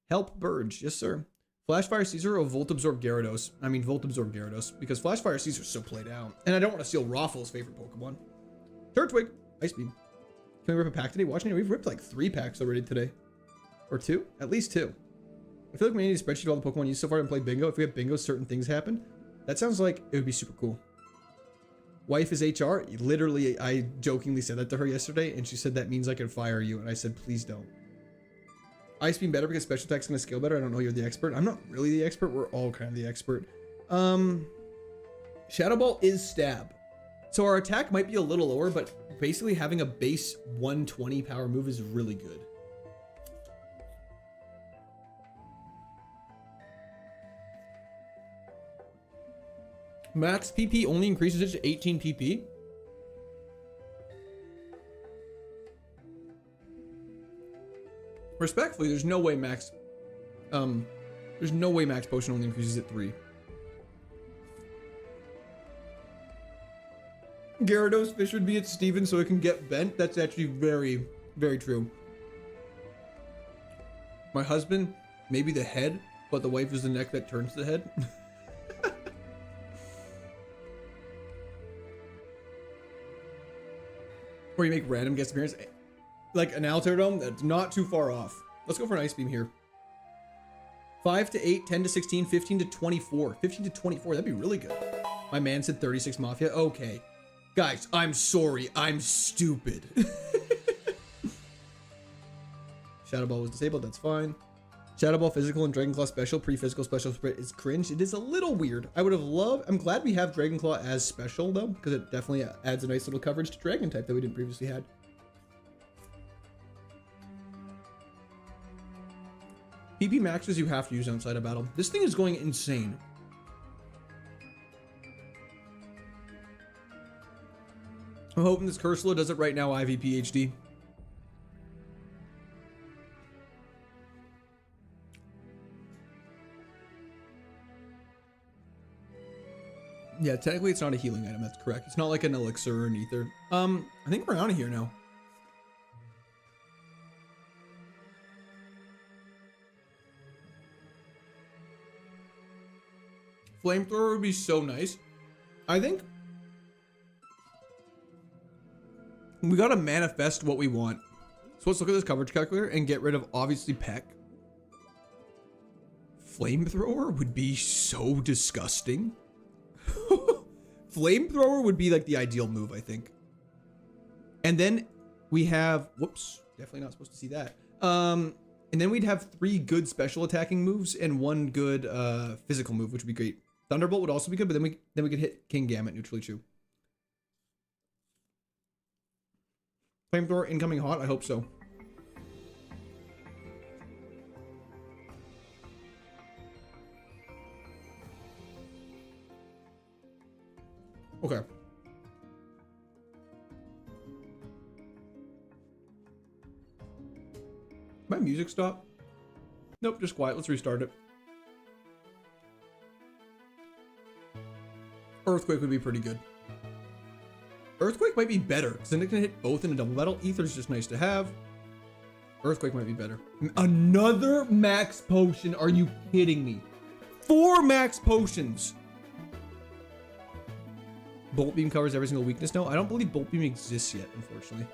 Help Burge. Yes, sir. Flash Fire Caesar or Volt Absorb Gyarados? I mean, Volt Absorb Gyarados, because Flash Fire Caesar's so played out. And I don't want to steal Raffle's favorite Pokemon. Turtwig. Ice Beam. Can we rip a pack today? Watching it, we've ripped like 3 packs already today. Or 2? At least 2. I feel like we need a spreadsheet of all the Pokemon used so far and play bingo. If we have bingo, certain things happen. That sounds like it would be super cool. Wife is HR. Literally, I jokingly said that to her yesterday, and she said that means I can fire you. And I said, please don't. Ice beam better because special attack's gonna scale better. I don't know, you're the expert. I'm not really the expert. We're all kind of the expert. Shadow Ball is stab. So our attack might be a little lower, but basically having a base 120 power move is really good. Max PP only increases it to 18 PP. Respectfully, there's no way max potion only increases at 3. Gyarados fish would be at Steven so it can get bent. That's actually very, very true. My husband, maybe the head, but the wife is the neck that turns the head. Or you make random guest appearance. Like an Alterdome, that's not too far off. Let's go for an Ice Beam here. 5 to 8, 10 to 16, 15 to 24. 15 to 24, that'd be really good. My man said 36 Mafia. Okay. Guys, I'm sorry. I'm stupid. Shadow Ball was disabled. That's fine. Shadow Ball physical and Dragon Claw special. Pre-physical special spread is cringe. It is a little weird. I would have loved... I'm glad we have Dragon Claw as special, though, because it definitely adds a nice little coverage to Dragon type that we didn't previously had. PP maxes you have to use outside of battle. This thing is going insane. I'm hoping this Cursula does it right now, IVPHD. Yeah, technically it's not a healing item, that's correct. It's not like an elixir or an ether. I think we're out of here now. Flamethrower would be so nice. I think we gotta manifest what we want. So let's look at this coverage calculator and get rid of obviously Peck. Flamethrower would be so disgusting. Flamethrower would be like the ideal move, I think. And then we have, whoops, definitely not supposed to see that. And then we'd have 3 good special attacking moves and 1 good physical move, which would be great. Thunderbolt would also be good, but then we could hit King Gamut neutrally true. Flamethrower incoming hot, I hope so. Okay. My music stop? Nope, just quiet. Let's restart it. Earthquake would be pretty good. Earthquake might be better, because then it can hit both in a double battle. Ether's just nice to have. Earthquake might be better. Another max potion? Are you kidding me? 4 max potions! Bolt Beam covers every single weakness. No, I don't believe Bolt Beam exists yet, unfortunately.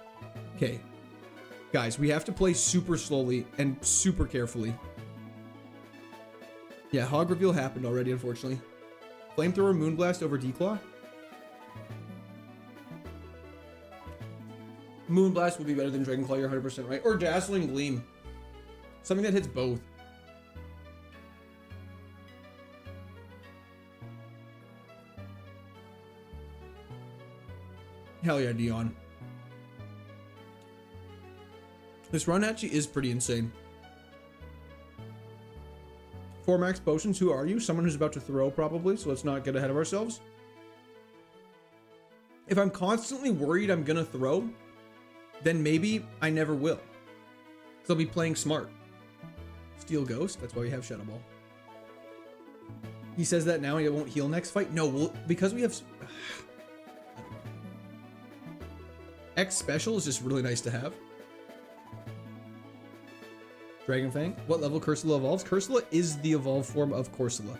Okay. Guys, we have to play super slowly and super carefully. Yeah, Hog Reveal happened already, unfortunately. Flamethrower Moonblast over Declaw. Moonblast would be better than Dragonclaw, you're 100% right. Or Dazzling Gleam. Something that hits both. Hell yeah, Dion. This run actually is pretty insane. 4 max potions, who are you? Someone who's about to throw, probably, so let's not get ahead of ourselves. If I'm constantly worried I'm gonna throw, then maybe I never will. So I'll be playing smart. Steel Ghost, that's why we have Shadow Ball. He says that now he won't heal next fight? No, because we have... X Special is just really nice to have. Dragon Fang. What level Cursula evolves? Cursula is the evolved form of Corsola.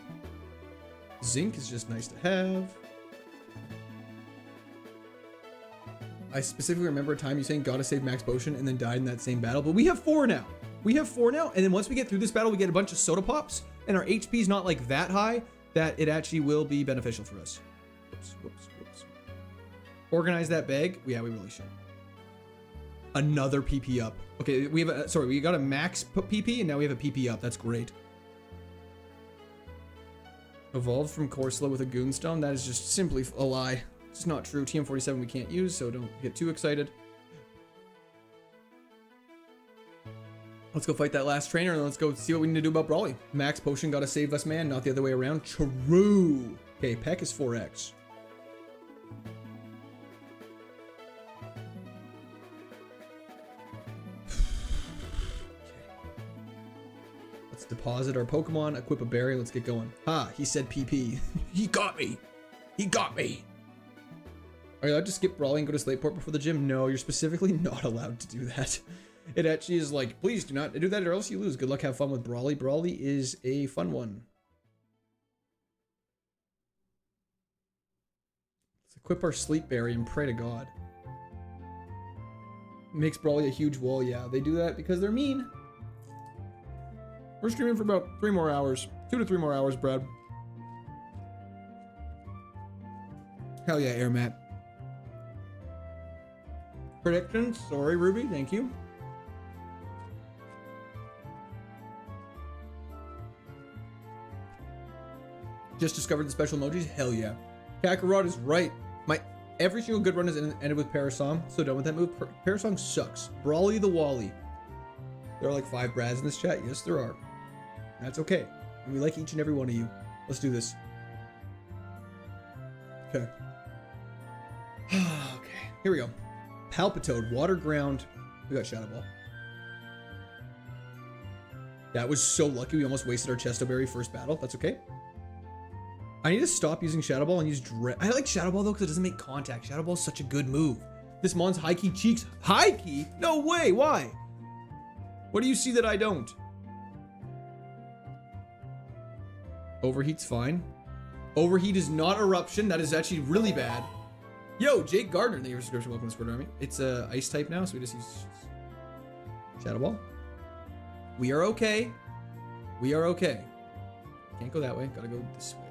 Zinc is just nice to have. I specifically remember a time you saying gotta save max potion and then died in that same battle, but we have 4 now. We have 4 now, and then once we get through this battle, we get a bunch of soda pops, and our HP is not like that high. that it actually will be beneficial for us. Whoops, whoops, whoops. Organize that bag. Yeah, we really should. Another PP up. Okay, we have a, sorry, we got a max PP and now we have a PP up. That's great. Evolved from Corsola with a Goonstone. That is just simply a lie. It's not true. TM47 we can't use, so don't get too excited. Let's go fight that last trainer and let's go see what we need to do about Brawly. Max potion gotta save us, man, not the other way around. True. Okay, Peck is 4x. Let's deposit our Pokemon, equip a berry, let's get going. Ha, he said PP. He got me. He got me. Are you allowed to skip Brawly and go to Slateport before the gym? No, you're specifically not allowed to do that. It actually is like, please do not do that or else you lose. Good luck, have fun with Brawly. Brawly is a fun one. Let's equip our Sleep Berry and pray to God. Makes Brawly a huge wall. Yeah, they do that because they're mean. We're streaming for about 3 more hours. 2 to 3 more hours, Brad. Hell yeah, Air Matt. Predictions? Sorry, Ruby. Thank you. Just discovered the special emojis? Hell yeah. Kakarot is right. Every single good run is ended with Parasong. So done with that move. Parasong sucks. Brawly the Wally. There are like 5 Brads in this chat. Yes, there are. That's okay. And we like each and every one of you. Let's do this. Okay. Okay. Here we go. Palpitoad, Water Ground. We got Shadow Ball. That was so lucky. We almost wasted our Chesto Berry first battle. That's okay. I need to stop using Shadow Ball and use I like Shadow Ball though because it doesn't make contact. Shadow Ball is such a good move. This Mon's high key cheeks. High key? No way. Why? What do you see that I don't? Overheat's fine. Overheat is not Eruption. That is actually really bad. Yo, Jake Gardner. Thank you for subscription. Welcome to Squid Army. It's ice type now, so we just use Shadow Ball. We are okay. We are okay. Can't go that way. Gotta go this way.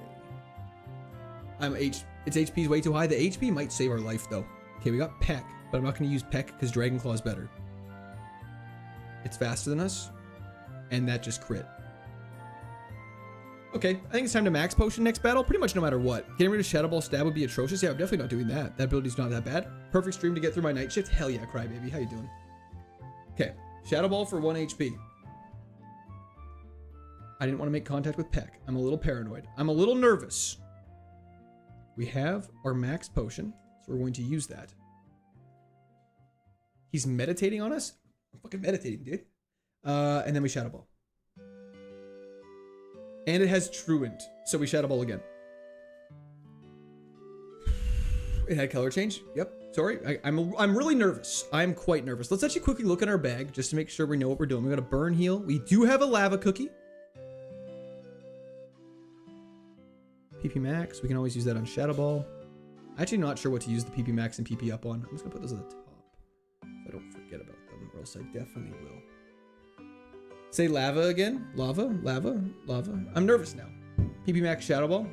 Its HP is way too high. The HP might save our life though. Okay, we got Peck, but I'm not gonna use Peck because Dragon Claw is better. It's faster than us, and that just crit. Okay, I think it's time to max potion next battle, pretty much no matter what. Getting rid of Shadow Ball stab would be atrocious. Yeah, I'm definitely not doing that. That ability's not that bad. Perfect stream to get through my night shift. Hell yeah, Crybaby. How you doing? Okay, Shadow Ball for 1 HP. I didn't want to make contact with Peck. I'm a little paranoid. I'm a little nervous. We have our max potion, so we're going to use that. He's meditating on us? I'm fucking meditating, dude. And then we Shadow Ball. And it has Truant, so we Shadow Ball again. It had color change. Yep. Sorry, I'm really nervous. I'm quite nervous. Let's actually quickly look in our bag just to make sure we know what we're doing. We got a burn heal. We do have a lava cookie. PP Max, we can always use that on Shadow Ball. I'm actually not sure what to use the PP Max and PP Up on. I'm just gonna put those at the top so I don't forget about them, or else I definitely will. Say lava again. Lava, lava, lava. I'm nervous now. PP Max Shadow Ball.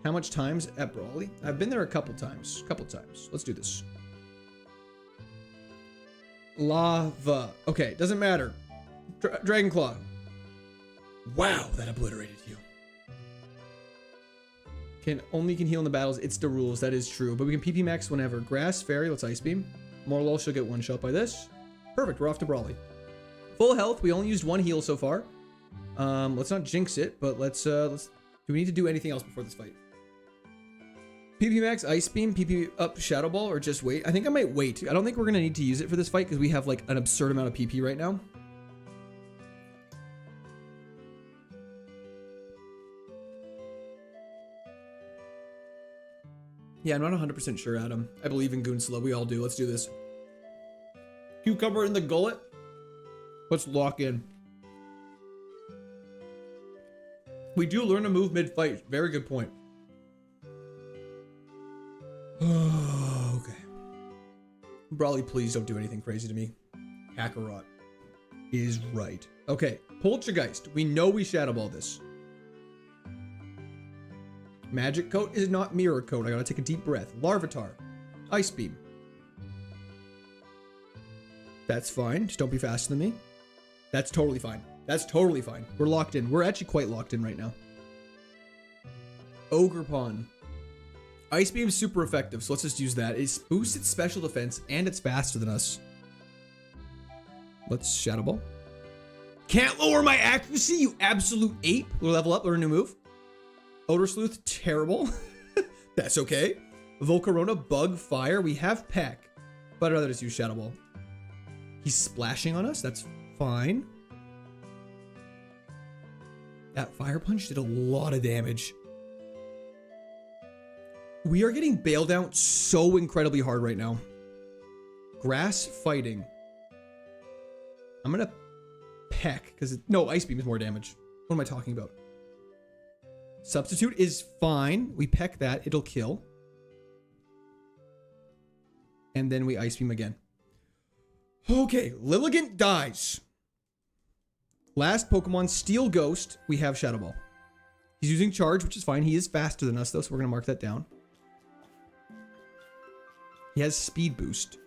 How much times at Brawly? I've been there a couple times. Let's do this. Lava. Okay, doesn't matter. Dragon Claw. Wow, that obliterated you. Can heal in the battles. It's the rules. That is true. But we can PP Max whenever. Grass, Fairy. Let's Ice Beam. Morlul she'll get one shot by this. Perfect. We're off to Brawly. Full health. We only used 1 heal so far. Let's not jinx it, but let's. Do we need to do anything else before this fight? PP Max, Ice Beam, PP Up, Shadow Ball, or just wait? I think I might wait. I don't think we're gonna need to use it for this fight because we have like an absurd amount of PP right now. Yeah, I'm not 100% sure, Adam. I believe in Goonslow. We all do. Let's do this. Cucumber in the gullet. Let's lock in. We do learn to move mid-fight. Very good point. Okay. Brawly, please don't do anything crazy to me. Kakarot is right. Okay, Poltergeist. We know we Shadow Ball this. Magic Coat is not Mirror Coat. I gotta take a deep breath. Larvitar. Ice Beam. That's fine. Just don't be faster than me. That's totally fine. That's totally fine. We're locked in. We're actually quite locked in right now. Ogerpon. Ice Beam is super effective, so let's just use that. It boosts its special defense, and it's faster than us. Let's Shadow Ball. Can't lower my accuracy, you absolute ape. We'll level up, learn a new move. Odor Sleuth, terrible. That's okay. Volcarona, Bug, Fire. We have Peck, but I'd rather just use Shadow Ball. He's splashing on us. That's fine. That Fire Punch did a lot of damage. We are getting bailed out so incredibly hard right now. Grass Fighting. I'm gonna Peck, because no, Ice Beam is more damage. What am I talking about? Substitute is fine. We Peck that, it'll kill. And then we Ice Beam again. Okay, Lilligant dies. Last Pokemon, Steel Ghost, we have Shadow Ball. He's using Charge, which is fine. He is faster than us, though, so we're going to mark that down. He has Speed Boost.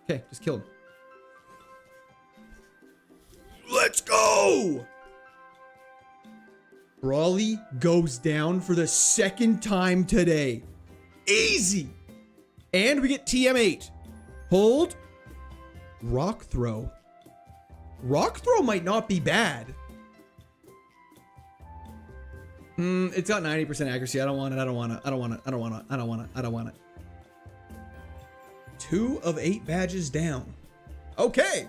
Okay, just kill him. Let's go! Brawly goes down for the second time today. Easy! And we get TM8. Hold. Rock Throw. Rock Throw might not be bad. It's got 90% accuracy. I don't want it. I don't want it. I don't want it. I don't want it. I don't want it. I don't want it. 2 of 8 badges down. Okay.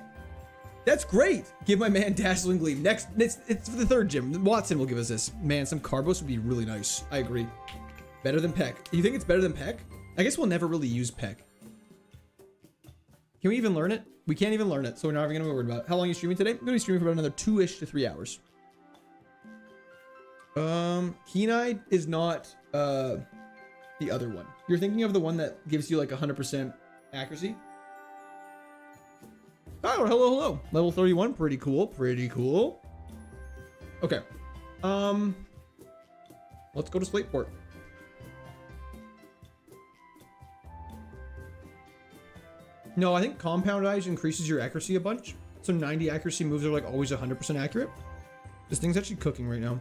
That's great. Give my man Dazzling Gleam. Next, it's for the third gym. Watson will give us this. Man, some Carbos would be really nice. I agree. Better than Peck. You think it's better than Peck? I guess we'll never really use Peck. Can we even learn it? We can't even learn it, so we're not even going to be worried about it. How long are you streaming today? I'm going to be streaming for about another 2-ish to 3 hours. Keen-Eyed is not the other one. You're thinking of the one that gives you like 100% accuracy? Oh, hello, hello. Level 31, pretty cool, pretty cool. Okay. Let's go to Slateport. No, I think Compound Eyes increases your accuracy a bunch. So 90 accuracy moves are like always 100% accurate. This thing's actually cooking right now.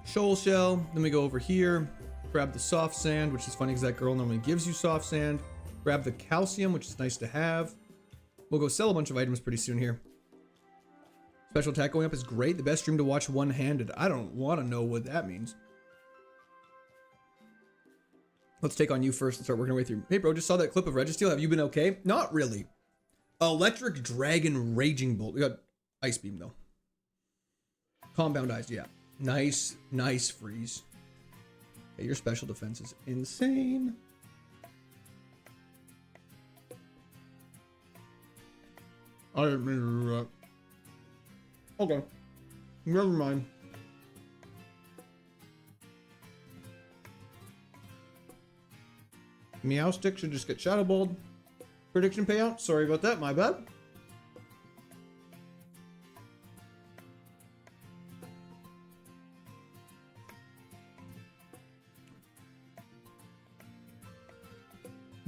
Shoal Shell. Then we go over here. Grab the Soft Sand, which is funny because that girl normally gives you Soft Sand. Grab the Calcium, which is nice to have. We'll go sell a bunch of items pretty soon here. Special attack going up is great. The best stream to watch one-handed. I don't want to know what that means. Let's take on you first and start working our way through. Hey, bro, just saw that clip of Registeel. Have you been okay? Not really. Electric Dragon Raging Bolt. We got Ice Beam, though. Compound Eyes, yeah. Nice, nice freeze. Okay, your special defense is insane. I didn't mean to do that. Okay. Never mind. Meowstick should just get Shadow Balled. Prediction payout. Sorry about that. My bad.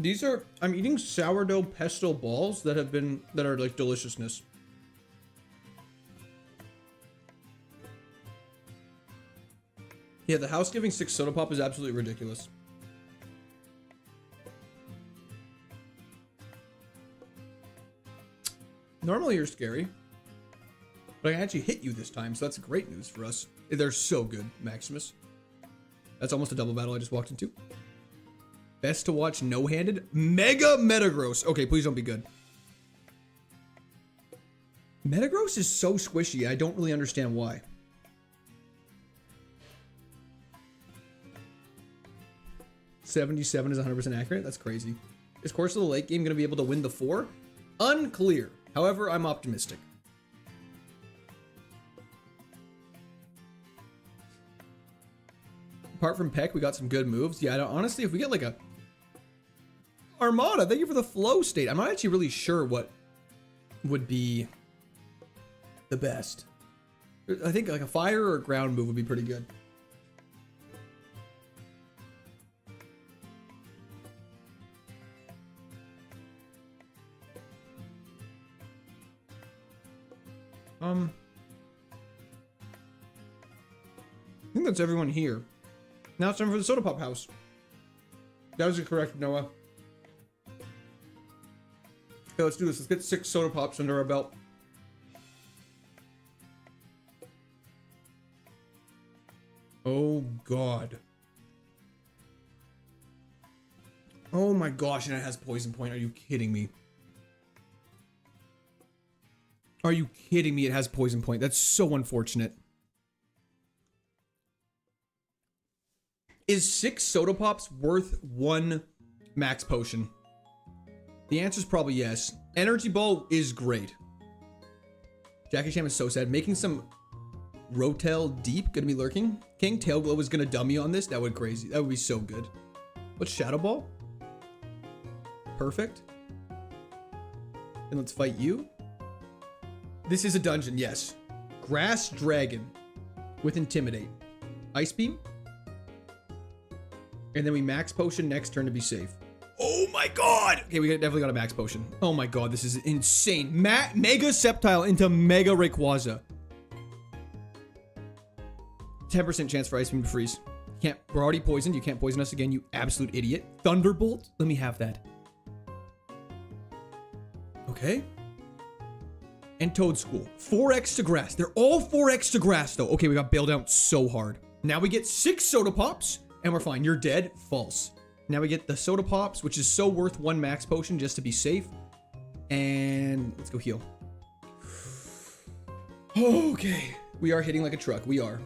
These are, I'm eating sourdough pesto balls that are like deliciousness. Yeah, the house giving 6 soda pop is absolutely ridiculous. Normally you're scary, but I can actually hit you this time, so that's great news for us. They're so good, Maximus. That's almost a double battle I just walked into. Best to watch no-handed? Mega Metagross. Okay, please don't be good. Metagross is so squishy, I don't really understand why. $77 is 100% accurate? That's crazy. Is Course of the Lake game going to be able to win the 4? Unclear. However, I'm optimistic. Apart from Peck, we got some good moves. Yeah, honestly, if we get like a Armada, thank you for the flow state. I'm not actually really sure what would be the best. I think like a fire or a ground move would be pretty good. I think that's everyone here. Now it's time for the soda pop house. That was correct, Noah. Okay, let's do this. Let's get 6 soda pops under our belt. Oh, God. Oh my gosh, and it has poison point. Are you kidding me? Are you kidding me? It has poison point. That's so unfortunate. Is 6 soda pops worth 1 max potion? The answer is probably yes. Energy ball is great. Jackie Chan is so sad. Making some Rotel Deep gonna be lurking. King Tail Glow is gonna dummy on this. That would crazy. That would be so good. What's Shadow Ball? Perfect. And let's fight you. This is a dungeon, yes. Grass Dragon with Intimidate. Ice Beam. And then we max potion next turn to be safe. Oh my god! Okay, we definitely got a max potion. Oh my god, this is insane. Mega Sceptile into Mega Rayquaza. 10% chance for Ice Beam to freeze. We're already poisoned. You can't poison us again, you absolute idiot. Thunderbolt? Let me have that. Okay. And Toadschool. 4x to grass. They're all 4x to grass though. Okay, we got bailed out so hard. Now we get 6 soda pops and we're fine. You're dead. False. Now we get the soda pops, which is so worth 1 max potion just to be safe. And let's go heal. Okay. We are hitting like a truck. We are.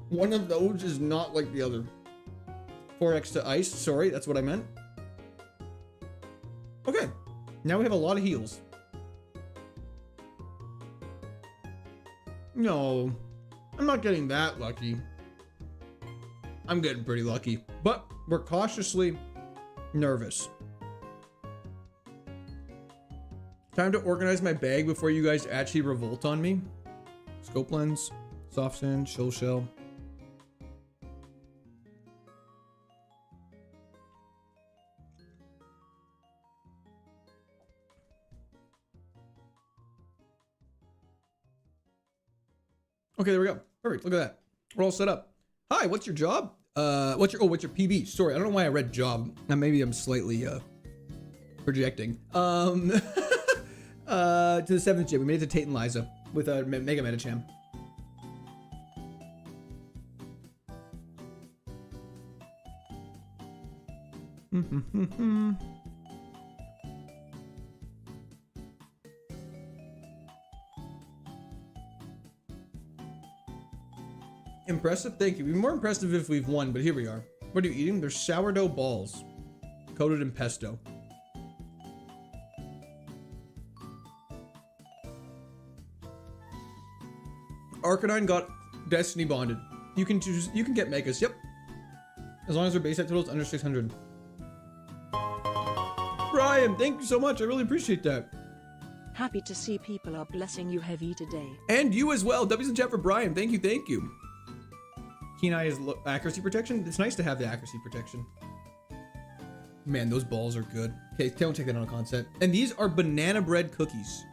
One of those is not like the other. 4x to ice. Sorry, that's what I meant. Okay. Now we have a lot of heals. No. I'm not getting that lucky. I'm getting pretty lucky. But we're cautiously nervous. Time to organize my bag before you guys actually revolt on me. Scope lens, soft sand, chill shell. Okay, there we go. Perfect. Look at that. We're all set up. Hi, what's your job? What's your PB? Sorry, I don't know why I read job. Maybe I'm slightly projecting. To the 7th gym. We made it to Tate and Liza with a Mega Metacham. Impressive, thank you. We'd be more impressive if we've won, but here we are. What are you eating? They're sourdough balls coated in pesto. Arcanine got Destiny bonded. You can choose. You can get megas. Yep. As long as their base set total is under 600. Brian, thank you so much. I really appreciate that. Happy to see people are blessing you heavy today. And you as well. W's in chat for Brian. Thank you. Thank you. Keen Eye is accuracy protection. It's nice to have the accuracy protection. Man, those balls are good. Okay, don't take that on a concept. And these are banana bread cookies.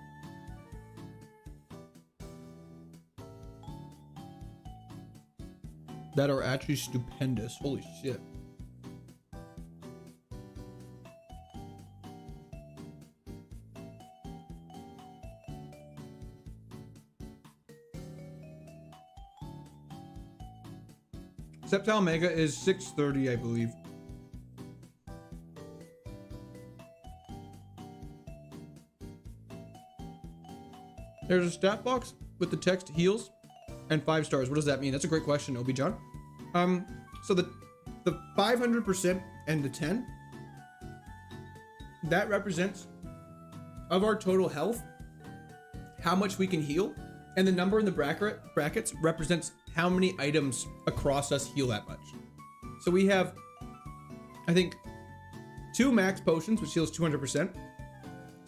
That are actually stupendous. Holy shit. Sceptile Mega is 630, I believe. There's a stat box with the text heals and 5 stars. What does that mean? That's a great question, Obi John. So the 500% and the 10, that represents of our total health, how much we can heal, and the number in the brackets represents how many items across us heal that much. So we have, I think, 2 max potions, which heals 200%,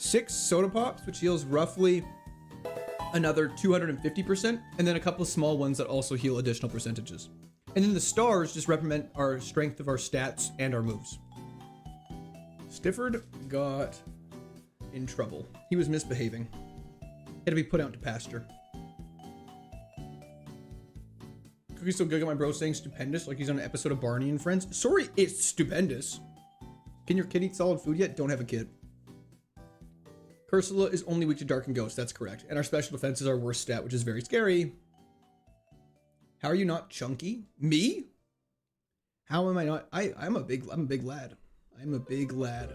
6 soda pops, which heals roughly another 250%, and then a couple of small ones that also heal additional percentages. And then the stars just represent our strength of our stats and our moves. Stifford got in trouble. He was misbehaving. Had to be put out to pasture. Cookie's so good at my bro saying stupendous like he's on an episode of Barney and Friends. Sorry, it's stupendous. Can your kid eat solid food yet? Don't have a kid. Ursula is only weak to Dark and Ghost. That's correct. And our special defense is our worst stat, which is very scary. How are you not chunky? Me? How am I not? I'm a big lad. I'm a big lad.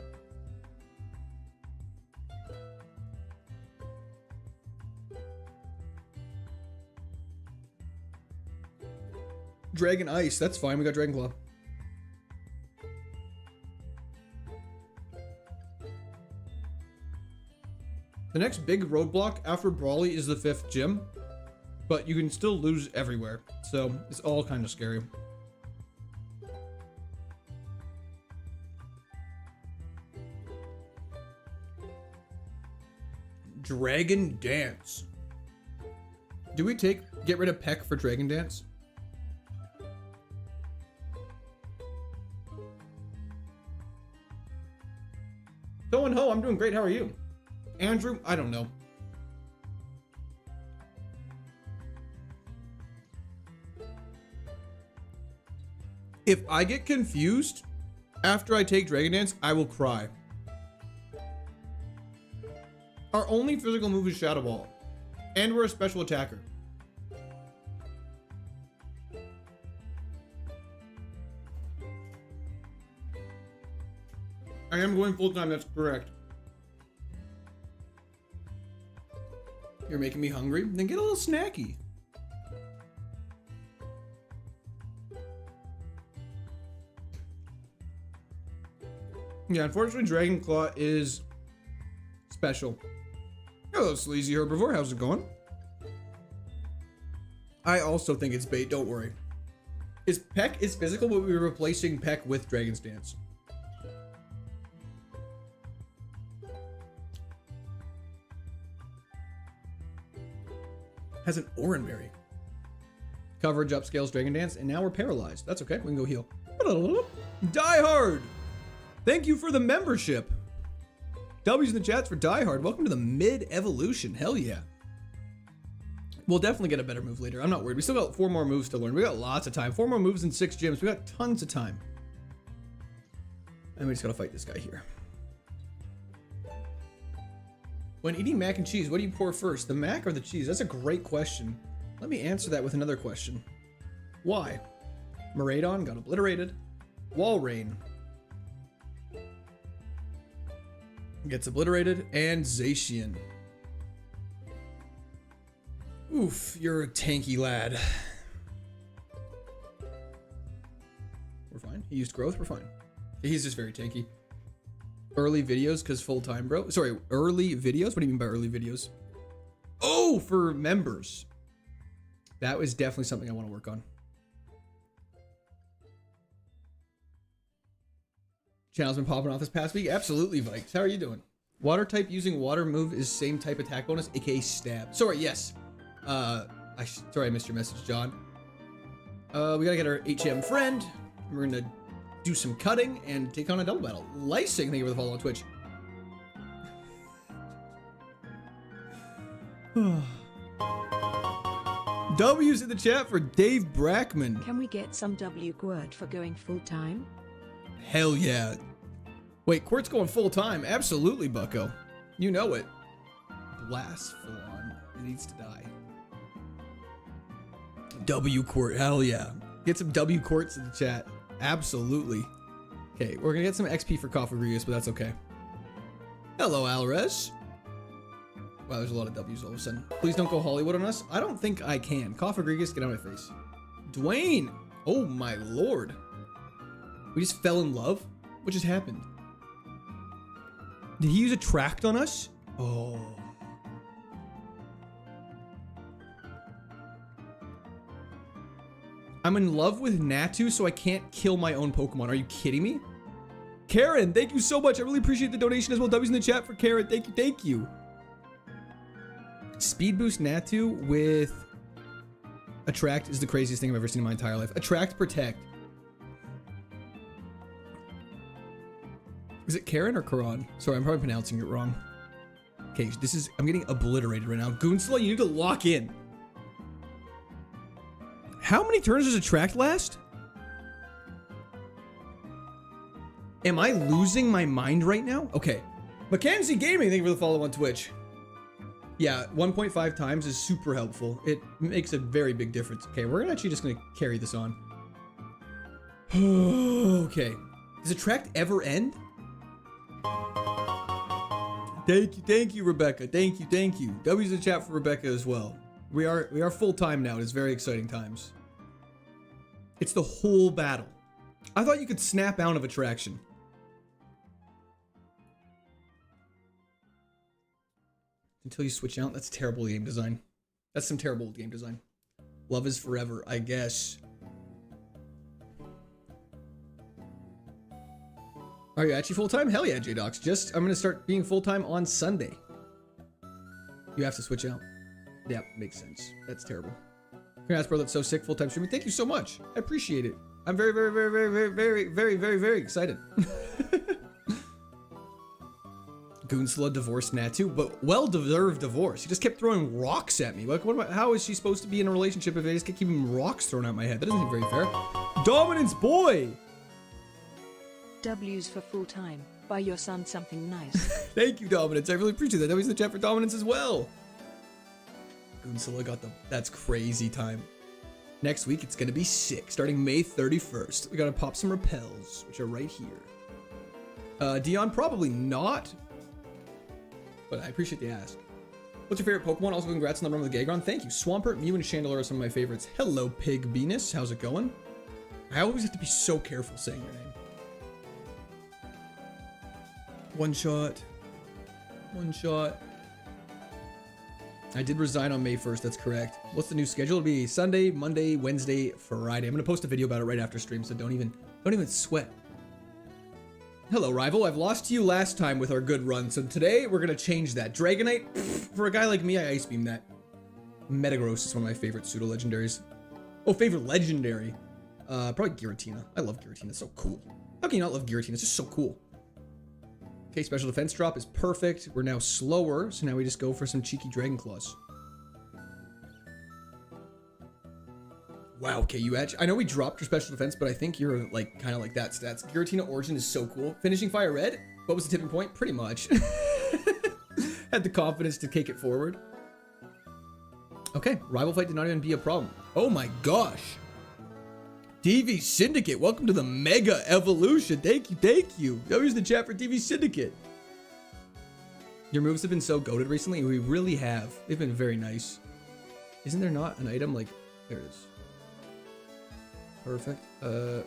Dragon Ice. That's fine. We got Dragon Claw. The next big roadblock after Brawly is the 5th gym, but you can still lose everywhere, so it's all kind of scary. Dragon Dance. Do we get rid of Peck for Dragon Dance? Ho and ho, I'm doing great. How are you? Andrew, I don't know. If I get confused after I take Dragon Dance, I will cry. Our only physical move is Shadow Ball, and we're a special attacker. I am going full time, that's correct. You're making me hungry? Then get a little snacky. Yeah, unfortunately, Dragon Claw is special. Hello, Sleazy Herbivore. How's it going? I also think it's bait. Don't worry. Peck is physical, but we're replacing Peck with Dragon's Dance. Has an Oranberry. Coverage upscales Dragon Dance, and now we're paralyzed. That's okay. We can go heal. Die Hard! Thank you for the membership. W's in the chats for Die Hard. Welcome to the mid-evolution. Hell yeah. We'll definitely get a better move later. I'm not worried. We still got 4 more moves to learn. We got lots of time. 4 more moves in 6 gyms. We got tons of time. And we just gotta fight this guy here. When eating mac and cheese, what do you pour first? The mac or the cheese? That's a great question. Let me answer that with another question. Why? Miraidon got obliterated. Walrein gets obliterated. And Zacian. Oof, you're a tanky lad. We're fine. He used growth. We're fine. He's just very tanky. Early videos because full time, bro. Sorry, early videos? What do you mean by early videos? Oh, for members. That was definitely something I want to work on. Channel's been popping off this past week. Absolutely, Vikes. How are you doing? Water type using water move is same type attack bonus, aka stab. Sorry, yes. Sorry I missed your message, John. We gotta get our HM friend. We're gonna do some cutting and take on a double battle. Lysing, thank you for the follow on Twitch. W's in the chat for Dave Brackman. Can we get some W Quirt for going full time? Hell yeah. Wait, Quirt's going full time. Absolutely, bucko. You know it. Blasphon. It needs to die. W Quirt. Hell yeah. Get some W Quirts in the chat. Absolutely. Okay, we're gonna get some XP for Coffee but that's okay. Hello, Alres. Wow, there's a lot of W's all of a sudden. Please don't go Hollywood on us. I don't think I can. Coffee get out of my face. Dwayne. Oh my lord. We just fell in love? What just happened? Did he use a tract on us? Oh. I'm in love with Natu, so I can't kill my own Pokemon. Are you kidding me? Karen, thank you so much. I really appreciate the donation as well. W's in the chat for Karen. Thank you. Thank you. Speed boost Natu with attract is the craziest thing I've ever seen in my entire life. Attract, protect. Is it Karen or Karan? Sorry, I'm probably pronouncing it wrong. Okay, I'm getting obliterated right now. Goonsla, you need to lock in. How many turns does attract last? Am I losing my mind right now? Okay. Mackenzie Gaming, thank you for the follow on Twitch. Yeah, 1.5 times is super helpful. It makes a very big difference. Okay, we're actually just gonna carry this on. Okay. Does attract ever end? Thank you, Rebecca. Thank you. W's in the chat for Rebecca as well. We are full time now. It's very exciting times. It's the whole battle. I thought you could snap out of attraction. Until you switch out. That's terrible game design. That's some terrible game design. Love is forever, I guess. Are you actually full-time? Hell yeah, J-Docs. I'm gonna start being full-time on Sunday. You have to switch out. Yeah, makes sense. That's terrible. Congrats, bro. That's so sick. Full-time streaming. Thank you so much. I appreciate it. I'm very excited. Goonsla divorced Natu, but well-deserved divorce. He just kept throwing rocks at me. Like, how is she supposed to be in a relationship if I just keep keeping rocks thrown at my head? That doesn't seem very fair. Dominance boy! W's for full time. Buy your son something nice. Thank you, Dominance. I really appreciate that. That was in the chat for Dominance as well. Goonsla got that's crazy time. Next week, it's gonna be sick. Starting May 31st. We gotta pop some repels, which are right here. Dion, probably not. But I appreciate the ask. What's your favorite Pokemon? Also, congrats on the run with the Gagron. Thank you. Swampert, Mew, and Chandelure are some of my favorites. Hello, Pig Venus. How's it going? I always have to be so careful saying your name. One shot. I did resign on May 1st. That's correct. What's the new schedule? It'll be Sunday, Monday, Wednesday, Friday. I'm going to post a video about it right after stream, so don't even sweat. Hello, rival. I've lost to you last time with our good run, so today we're going to change that. Dragonite, for a guy like me, I Ice Beam that. Metagross is one of my favorite pseudo-legendaries. Oh, favorite legendary. Probably Giratina. I love Giratina. It's so cool. How can you not love Giratina? It's just so cool. Okay, special defense drop is perfect. We're now slower, so now we just go for some cheeky Dragon Claws. Wow, okay, you actually, I know we dropped your special defense, but I think you're like kind of like that stats. Giratina Origin is so cool. Finishing Fire Red, what was the tipping point? Pretty much. Had the confidence to take it forward. Okay, rival fight did not even be a problem. Oh my gosh. TV Syndicate, welcome to the Mega Evolution. Thank you. W's the chat for TV Syndicate. Your moves have been so goated recently. We really have. They've been very nice. Isn't there not an item like, there it is. Perfect. I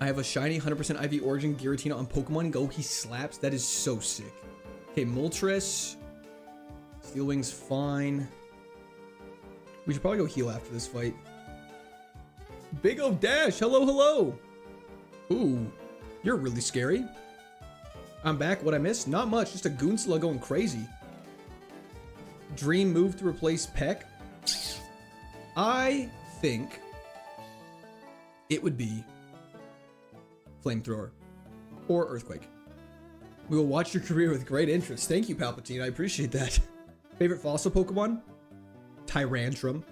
have a shiny 100% IV Origin Giratina on Pokemon Go. He slaps. That is so sick. Okay, Moltres. Steel Wing's fine. We should probably go heal after this fight. Big O Dash, hello. Ooh, you're really scary. I'm back. What I missed? Not much. Just a Goonsla going crazy. Dream move to replace Peck. I think it would be Flamethrower or Earthquake. We will watch your career with great interest. Thank you, Palpatine. I appreciate that. Favorite fossil Pokemon? Tyrantrum.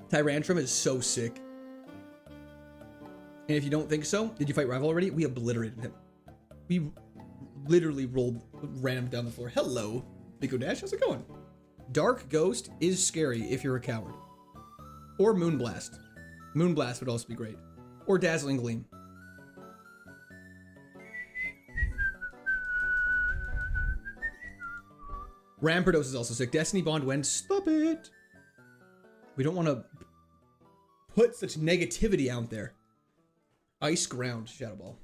Tyrantrum is so sick. And if you don't think so, did you fight Rival already? We obliterated him. We literally ran him down the floor. Hello, Big O Dash. How's it going? Dark Ghost is scary if you're a coward. Or Moonblast. Moonblast would also be great. Or Dazzling Gleam. Rampardos is also sick. Destiny Bond went. Stop it. We don't want to put such negativity out there. Ice Ground, Shadow Ball.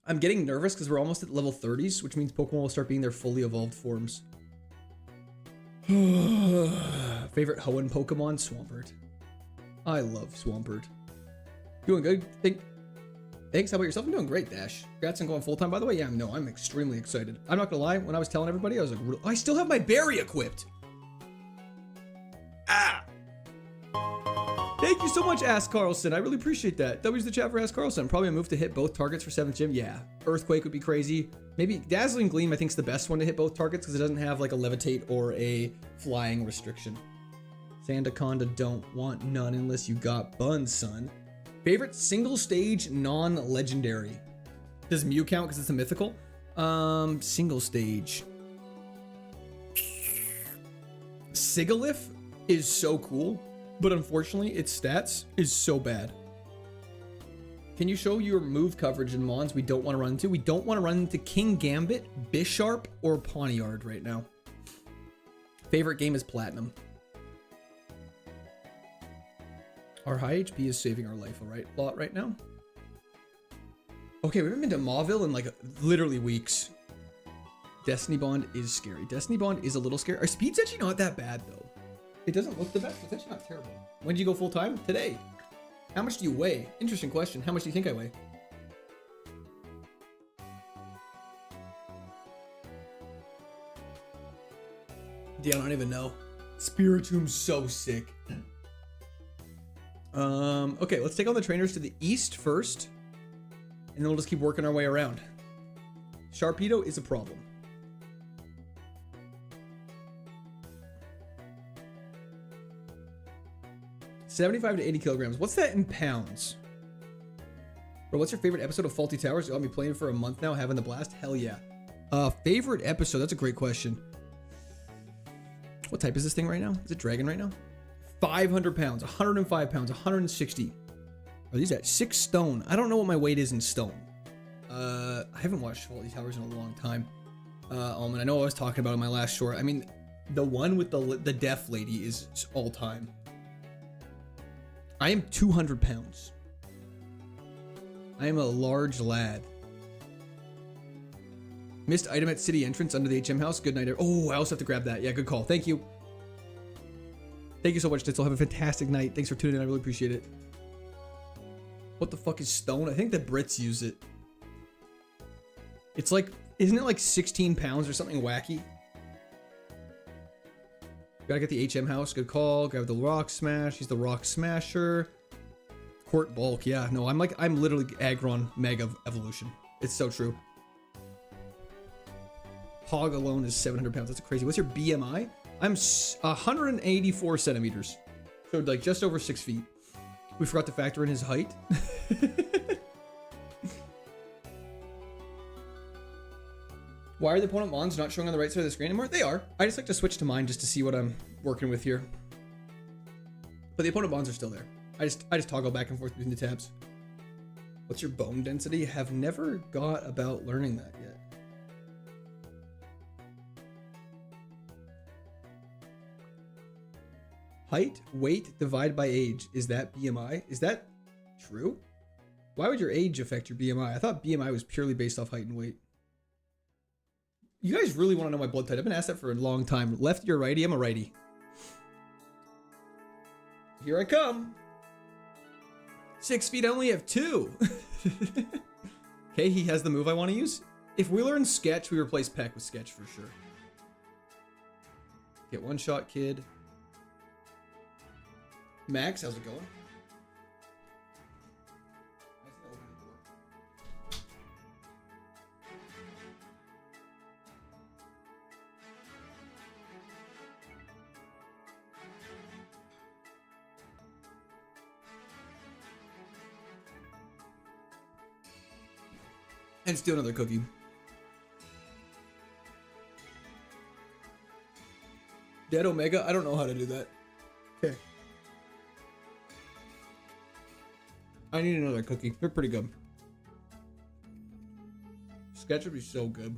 I'm getting nervous because we're almost at level 30s, which means Pokemon will start being their fully evolved forms. Favorite Hoenn Pokemon? Swampert. I love Swampert. Doing good. Thanks. How about yourself? I'm doing great, Dash. Congrats on going full time, by the way. Yeah, no, I'm extremely excited. I'm not gonna lie. When I was telling everybody, I was like, I still have my berry equipped. Ah! Thank you so much, Ask Carlson. I really appreciate that. W's the chat for Ask Carlson. Probably a move to hit both targets for 7th gym. Yeah. Earthquake would be crazy. Maybe Dazzling Gleam, I think, is the best one to hit both targets because it doesn't have like a levitate or a flying restriction. Sandaconda don't want none unless you got buns, son. Favorite single stage non-legendary. Does Mew count because it's a mythical? Single stage. Sigalith is so cool, but unfortunately its stats is so bad. Can you show your move coverage in Mons we don't want to run into? We don't want to run into King Gambit, Bisharp, or Pawniard right now. Favorite game is Platinum. Our high HP is saving our life a lot right now. Okay, we haven't been to Mauville in like literally weeks. Destiny Bond is scary. Destiny Bond is a little scary. Our speed's actually not that bad though. It doesn't look the best, but it's actually not terrible. When did you go full time? Today. How much do you weigh? Interesting question. How much do you think I weigh? Yeah, I don't even know. Spiritom's so sick. Okay, let's take on the trainers to the east first, and then we'll just keep working our way around. Sharpedo is a problem. $75 to 80 kilograms. What's that in pounds? Bro, what's your favorite episode of Faulty Towers? I'll be playing for a month now, having the blast. Hell yeah. Favorite episode? That's a great question. What type is this thing right now? Is it dragon right now? 500 pounds, 105 pounds, 160. Are these at 6 stone? I don't know what my weight is in stone. I haven't watched Faulty Towers in a long time. Almond, I know I was talking about in my last short. I mean, the one with the deaf lady is all time. I am 200 pounds. I am a large lad. Missed item at city entrance under the HM house. Good night. Oh, I also have to grab that. Yeah, good call. Thank you. Thank you so much, Ditzel. Have a fantastic night. Thanks for tuning in. I really appreciate it. What the fuck is stone? I think the Brits use it. It's like, isn't it like 16 pounds or something wacky? Gotta get the HM house. Good call. Grab the rock smash. He's the rock smasher. Court bulk. Yeah, no, I'm literally Aggron Mega Evolution. It's so true. Hog alone is 700 pounds. That's crazy. What's your BMI? I'm 184 centimeters. So like just over 6 feet. We forgot to factor in his height. Why are the opponent mons not showing on the right side of the screen anymore? They are. I just like to switch to mine just to see what I'm working with here. But the opponent mons are still there. I just toggle back and forth between the tabs. What's your bone density? Have never got about learning that yet. Height, weight, divided by age. Is that BMI? Is that true? Why would your age affect your BMI? I thought BMI was purely based off height and weight. You guys really want to know my blood type? I've been asked that for a long time. Lefty or righty? I'm a righty. Here I come. 6 feet, I only have 2. Okay, he has the move I want to use. If we learn Sketch, we replace Peck with Sketch for sure. Get one shot, kid. Max, how's it going? And steal another cookie. Dead Omega? I don't know how to do that. Okay. I need another cookie. They're pretty good. Sketch would be so good.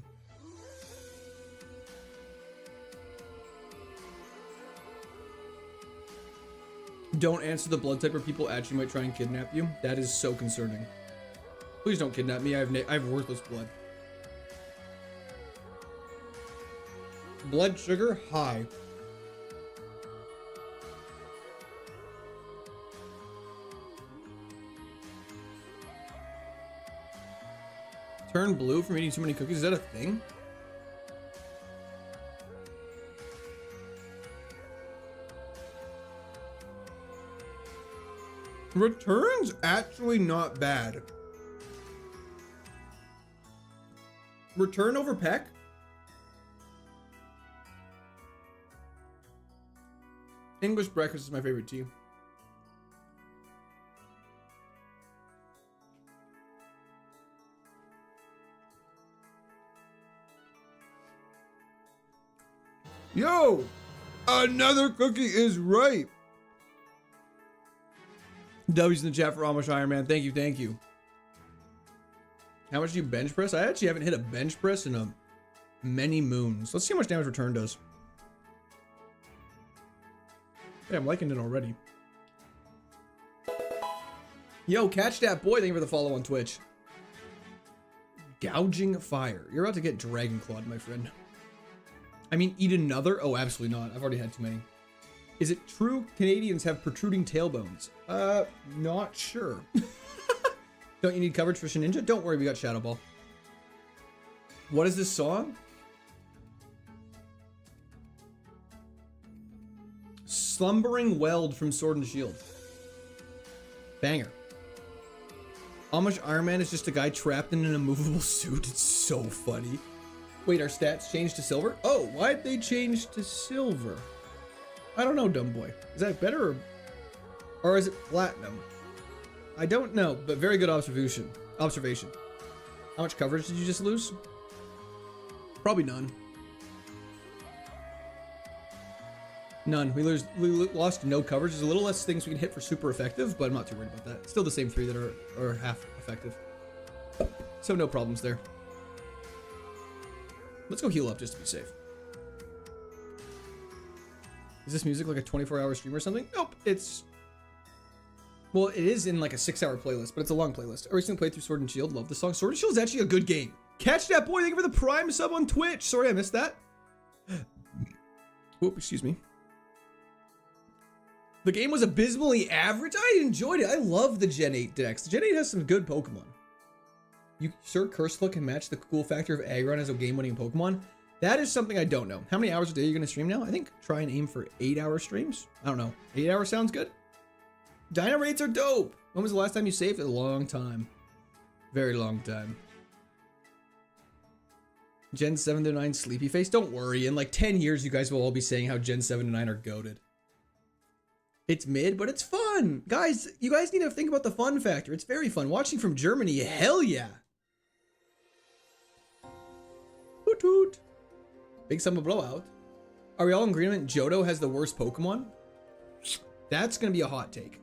Don't answer the blood type or people actually might try and kidnap you. That is so concerning. Please don't kidnap me. I have worthless blood. Blood sugar high. Turn blue from eating too many cookies. Is that a thing? Return's actually not bad. Return over Peck? English breakfast is my favorite tea. Yo! Another cookie is ripe! W's in the chat for Amish Iron Man. Thank you, thank you. How much do you bench press? I actually haven't hit a bench press in many moons. Let's see how much damage return does. Yeah, I'm liking it already. Yo, catch that boy. Thank you for the follow on Twitch. Gouging fire. You're about to get dragon clawed, my friend. I mean, eat another? Oh, absolutely not. I've already had too many. Is it true Canadians have protruding tailbones? Not sure. Don't you need coverage for Ninja? Don't worry, we got Shadow Ball. What is this song? Slumbering Weld from Sword and Shield. Banger. Amish Iron Man is just a guy trapped in an immovable suit. It's so funny. Wait, our stats changed to silver? Oh, why'd they change to silver? I don't know, dumb boy. Is that better or is it platinum? I don't know, but very good observation. How much coverage did you just lose? Probably none. None. We lost no coverage. There's a little less things we can hit for super effective, but I'm not too worried about that. Still the same 3 that are half effective. So no problems there. Let's go heal up just to be safe. Is this music like a 24-hour stream or something? Nope, it's... Well, it is in like a 6-hour playlist, but it's a long playlist. I recently played through Sword and Shield. Love the song. Sword and Shield is actually a good game. Catch that boy. Thank you for the Prime sub on Twitch. Sorry, I missed that. Whoop, excuse me. The game was abysmally average. I enjoyed it. I love the Gen 8 decks. The Gen 8 has some good Pokemon. You sure Cursefoot can match the cool factor of Aggron as a game-winning Pokemon? That is something I don't know. How many hours a day are you going to stream now? I think try and aim for 8-hour streams. I don't know. 8 hours sounds good. Dino raids are dope. When was the last time you saved? A long time. Very long time. Gen 7 to 9 sleepy face. Don't worry. In like 10 years, you guys will all be saying how Gen 7 to 9 are goated. It's mid, but it's fun. Guys, you guys need to think about the fun factor. It's very fun. Watching from Germany, hell yeah. Hoot hoot. Big summer blowout. Are we all in agreement Johto has the worst Pokemon? That's going to be a hot take.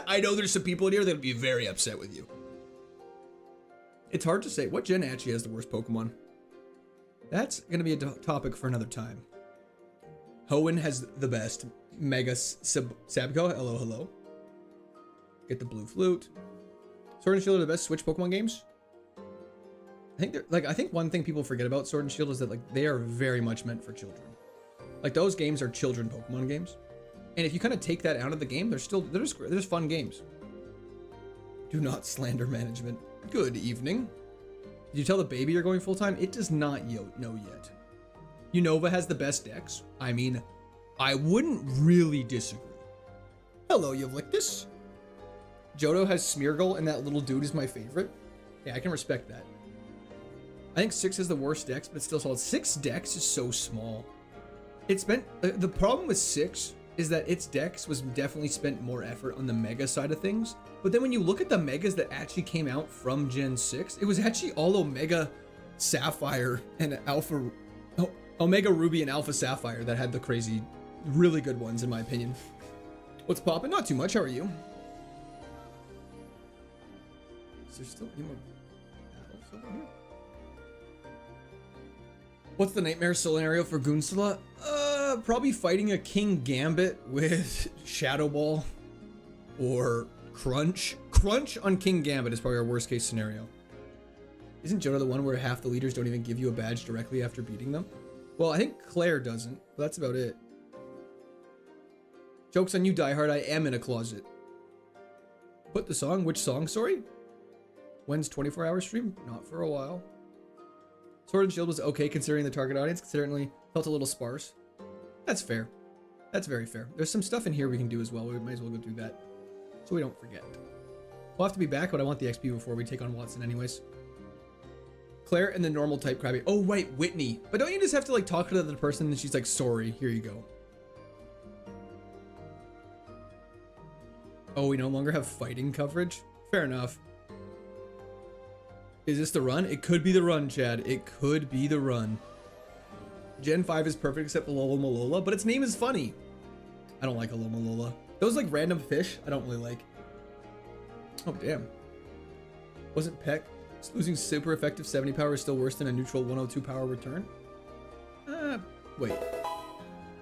I know there's some people in here that'll be very upset with you. It's hard to say. What gen actually has the worst Pokemon? That's going to be a topic for another time. Hoenn has the best. Mega Sabco. Hello, hello. Get the blue flute. Sword and Shield are the best Switch Pokemon games. I think one thing people forget about Sword and Shield is that like they are very much meant for children. Like those games are children Pokemon games. And if you kind of take that out of the game, there's fun games. Do not slander management. Good evening. Did you tell the baby you're going full time? It does not know yet. Unova has the best decks. I mean, I wouldn't really disagree. Hello, Yvlictus. Johto has Smeargle, and that little dude is my favorite. Yeah, I can respect that. I think 6 is the worst decks, but it's still solid. 6 decks is so small. It spent the problem with 6 is that its decks was definitely spent more effort on the Mega side of things. But then when you look at the Megas that actually came out from Gen 6, it was actually all Omega Sapphire and Omega Ruby and Alpha Sapphire that had the crazy, really good ones in my opinion. What's poppin'? Not too much. How are you? Is there still any more battles over here? What's the nightmare scenario for Goonsela? Probably fighting a King Gambit with Shadow Ball or Crunch. Crunch on King Gambit is probably our worst case scenario. Isn't Johto the one where half the leaders don't even give you a badge directly after beating them? Well, I think Claire doesn't, but that's about it. Joke's on you, diehard. I am in a closet. Put the song? Which song, sorry? When's 24-hour stream? Not for a while. Sword and Shield was okay considering the target audience. Certainly felt a little sparse. That's fair. That's very fair. There's some stuff in here we can do as well. We might as well go do that so we don't forget. We'll have to be back, but I want the XP before we take on Watson anyways. Claire and the normal type Krabby. Oh, right, Whitney. But don't you just have to like talk to the person and she's like, sorry, here you go. Oh, we no longer have fighting coverage? Fair enough. Is this the run? It could be the run, Chad. It could be the run. Gen 5 is perfect except for Alola Malola, but its name is funny. I don't like Alola Malola. Those like random fish, I don't really like. Oh, damn. Wasn't Peck losing super effective 70 power is still worse than a neutral 102 power return? Wait.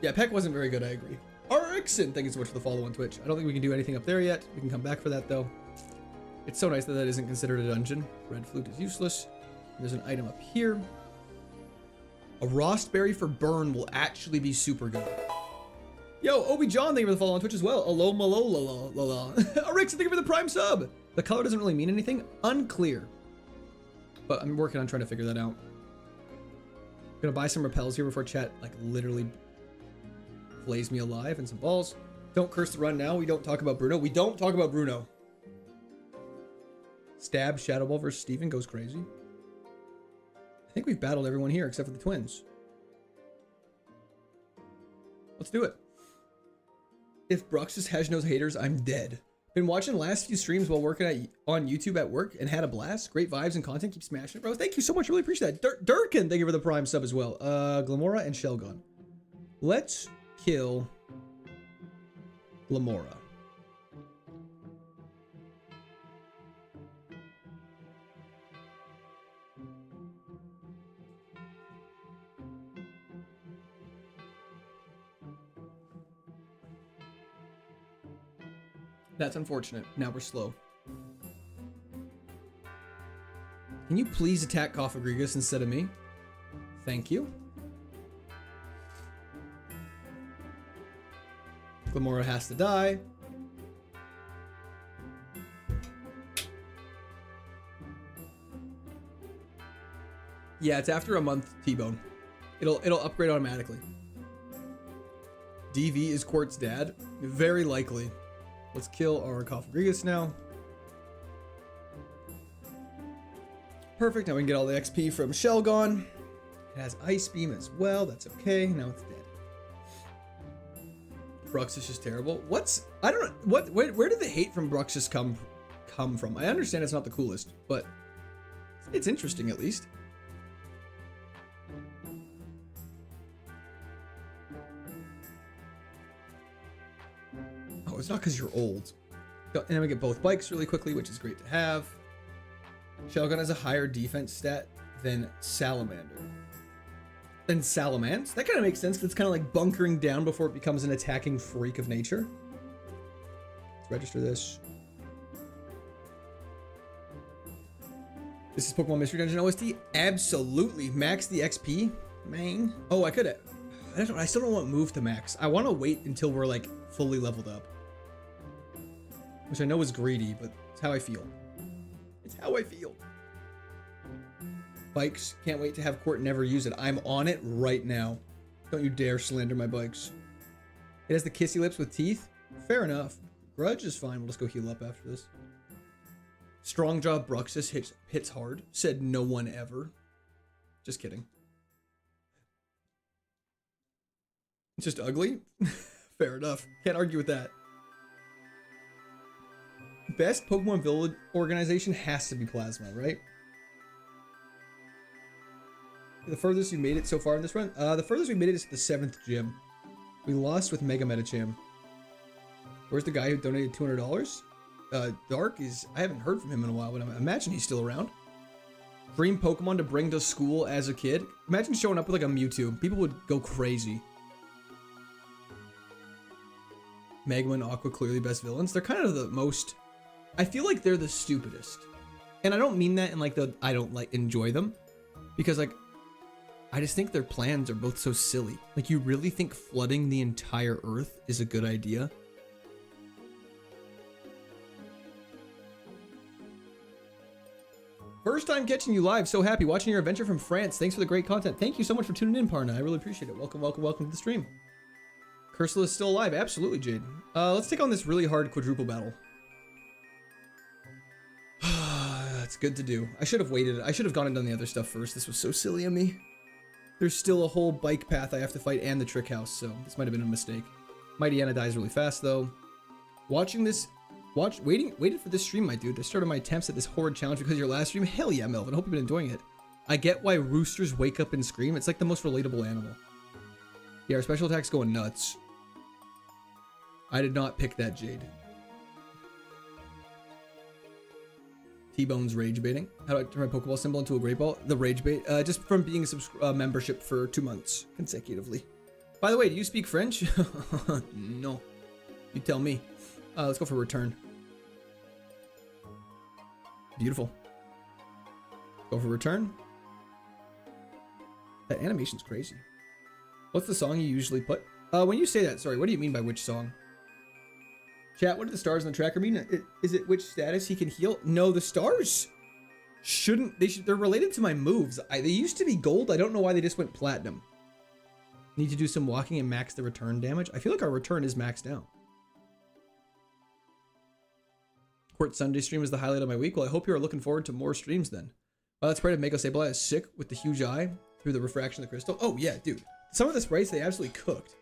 Yeah, Peck wasn't very good, I agree. Erickson, thank you so much for the follow on Twitch. I don't think we can do anything up there yet. We can come back for that though. It's so nice that that isn't considered a dungeon. Red flute is useless. There's an item up here. A Rostberry for burn will actually be super good. Yo, Obi John, thank you for the follow on Twitch as well. Alo Malolo. Erickson, thank you for the prime sub. The color doesn't really mean anything. Unclear. But I'm working on trying to figure that out. I'm gonna buy some repels here before chat like literally flays me alive and some balls. Don't curse the run now. We don't talk about Bruno. We don't talk about Bruno. Stab Shadow Ball versus Steven goes crazy. I think we've battled everyone here except for the twins. Let's do it. If Bruxus has no haters, I'm dead. Been watching the last few streams while working on YouTube at work and had a blast. Great vibes and content. Keep smashing it, bro. Thank you so much. Really appreciate that. Durkin, thank you for the prime sub as well. Glamora and Shelgon. Let's kill Glamora. That's unfortunate. Now we're slow. Can you please attack Koffagrigus instead of me? Thank you. Glamora has to die. Yeah, it's after a month, T-Bone. It'll upgrade automatically. DV is Quart's dad? Very likely. Let's kill our Koffagrigus now. Perfect, now we can get all the XP from Shelgon. It has Ice Beam as well, that's okay. Now it's dead. Bruxus is terrible. I don't know, where did the hate from Bruxus come from? I understand it's not the coolest, but it's interesting at least. Oh, it's not because you're old. And then we get both bikes really quickly, which is great to have. Shelgon has a higher defense stat than Salamander. Than Salamence? That kind of makes sense because it's kind of like bunkering down before it becomes an attacking freak of nature. Let's register this. This is Pokemon Mystery Dungeon OST? Absolutely. Max the XP? Man. Oh, I still don't want move to max. I want to wait until we're like fully leveled up. Which I know is greedy, but it's how I feel. It's how I feel. Bikes, can't wait to have Court never use it. I'm on it right now. Don't you dare slander my bikes. It has the kissy lips with teeth. Fair enough. Grudge is fine. We'll just go heal up after this. Strong Jaw Bruxus hits hard. Said no one ever. Just kidding. It's just ugly? Fair enough. Can't argue with that. Best Pokemon Village organization has to be Plasma, right? The furthest you made it so far in this run? The furthest we made it is the 7th gym. We lost with Mega Medicham. Where's the guy who donated $200? Dark is... I haven't heard from him in a while, but I imagine he's still around. Dream Pokemon to bring to school as a kid? Imagine showing up with like a Mewtwo. People would go crazy. Magma and Aqua clearly best villains. They're kind of the most... I feel like they're the stupidest. And I don't mean that in like the... I don't like enjoy them. Because like... I just think their plans are both so silly. Like you really think flooding the entire Earth is a good idea? First time catching you live. So happy watching your adventure from France. Thanks for the great content. Thank you so much for tuning in, Parna. I really appreciate it. Welcome, welcome, welcome to the stream. Cursula is still alive. Absolutely, Jade. Let's take on this really hard quadruple battle. It's good to do. I should have waited. I should have gone and done the other stuff first. This was so silly of me. There's still a whole bike path I have to fight and the trick house, so this might have been a mistake. Mighty Anna dies really fast, though. Waited for this stream, my dude. I started my attempts at this horrid challenge because of your last stream. Hell yeah, Melvin. I hope you've been enjoying it. I get why roosters wake up and scream. It's like the most relatable animal. Yeah, our special attack's going nuts. I did not pick that, Jade. T-Bone's rage baiting. How do I turn my Pokeball symbol into a great ball? The rage bait, just from being a membership for 2 months consecutively. By the way, do you speak French? No. You tell me. Let's go for return. Beautiful. Go for return. That animation's crazy. What's the song you usually put? When you say that, sorry, what do you mean by which song? Chat, what do the stars on the tracker mean? Is it which status he can heal? No, the stars shouldn't. They're related to my moves. They used to be gold. I don't know why they just went platinum. Need to do some walking and max the return damage. I feel like our return is maxed out. Court Sunday stream is the highlight of my week. Well, I hope you are looking forward to more streams then. Well, that sprite of Mako Sableye is sick with the huge eye through the refraction of the crystal. Oh yeah, dude. Some of the sprites they absolutely cooked.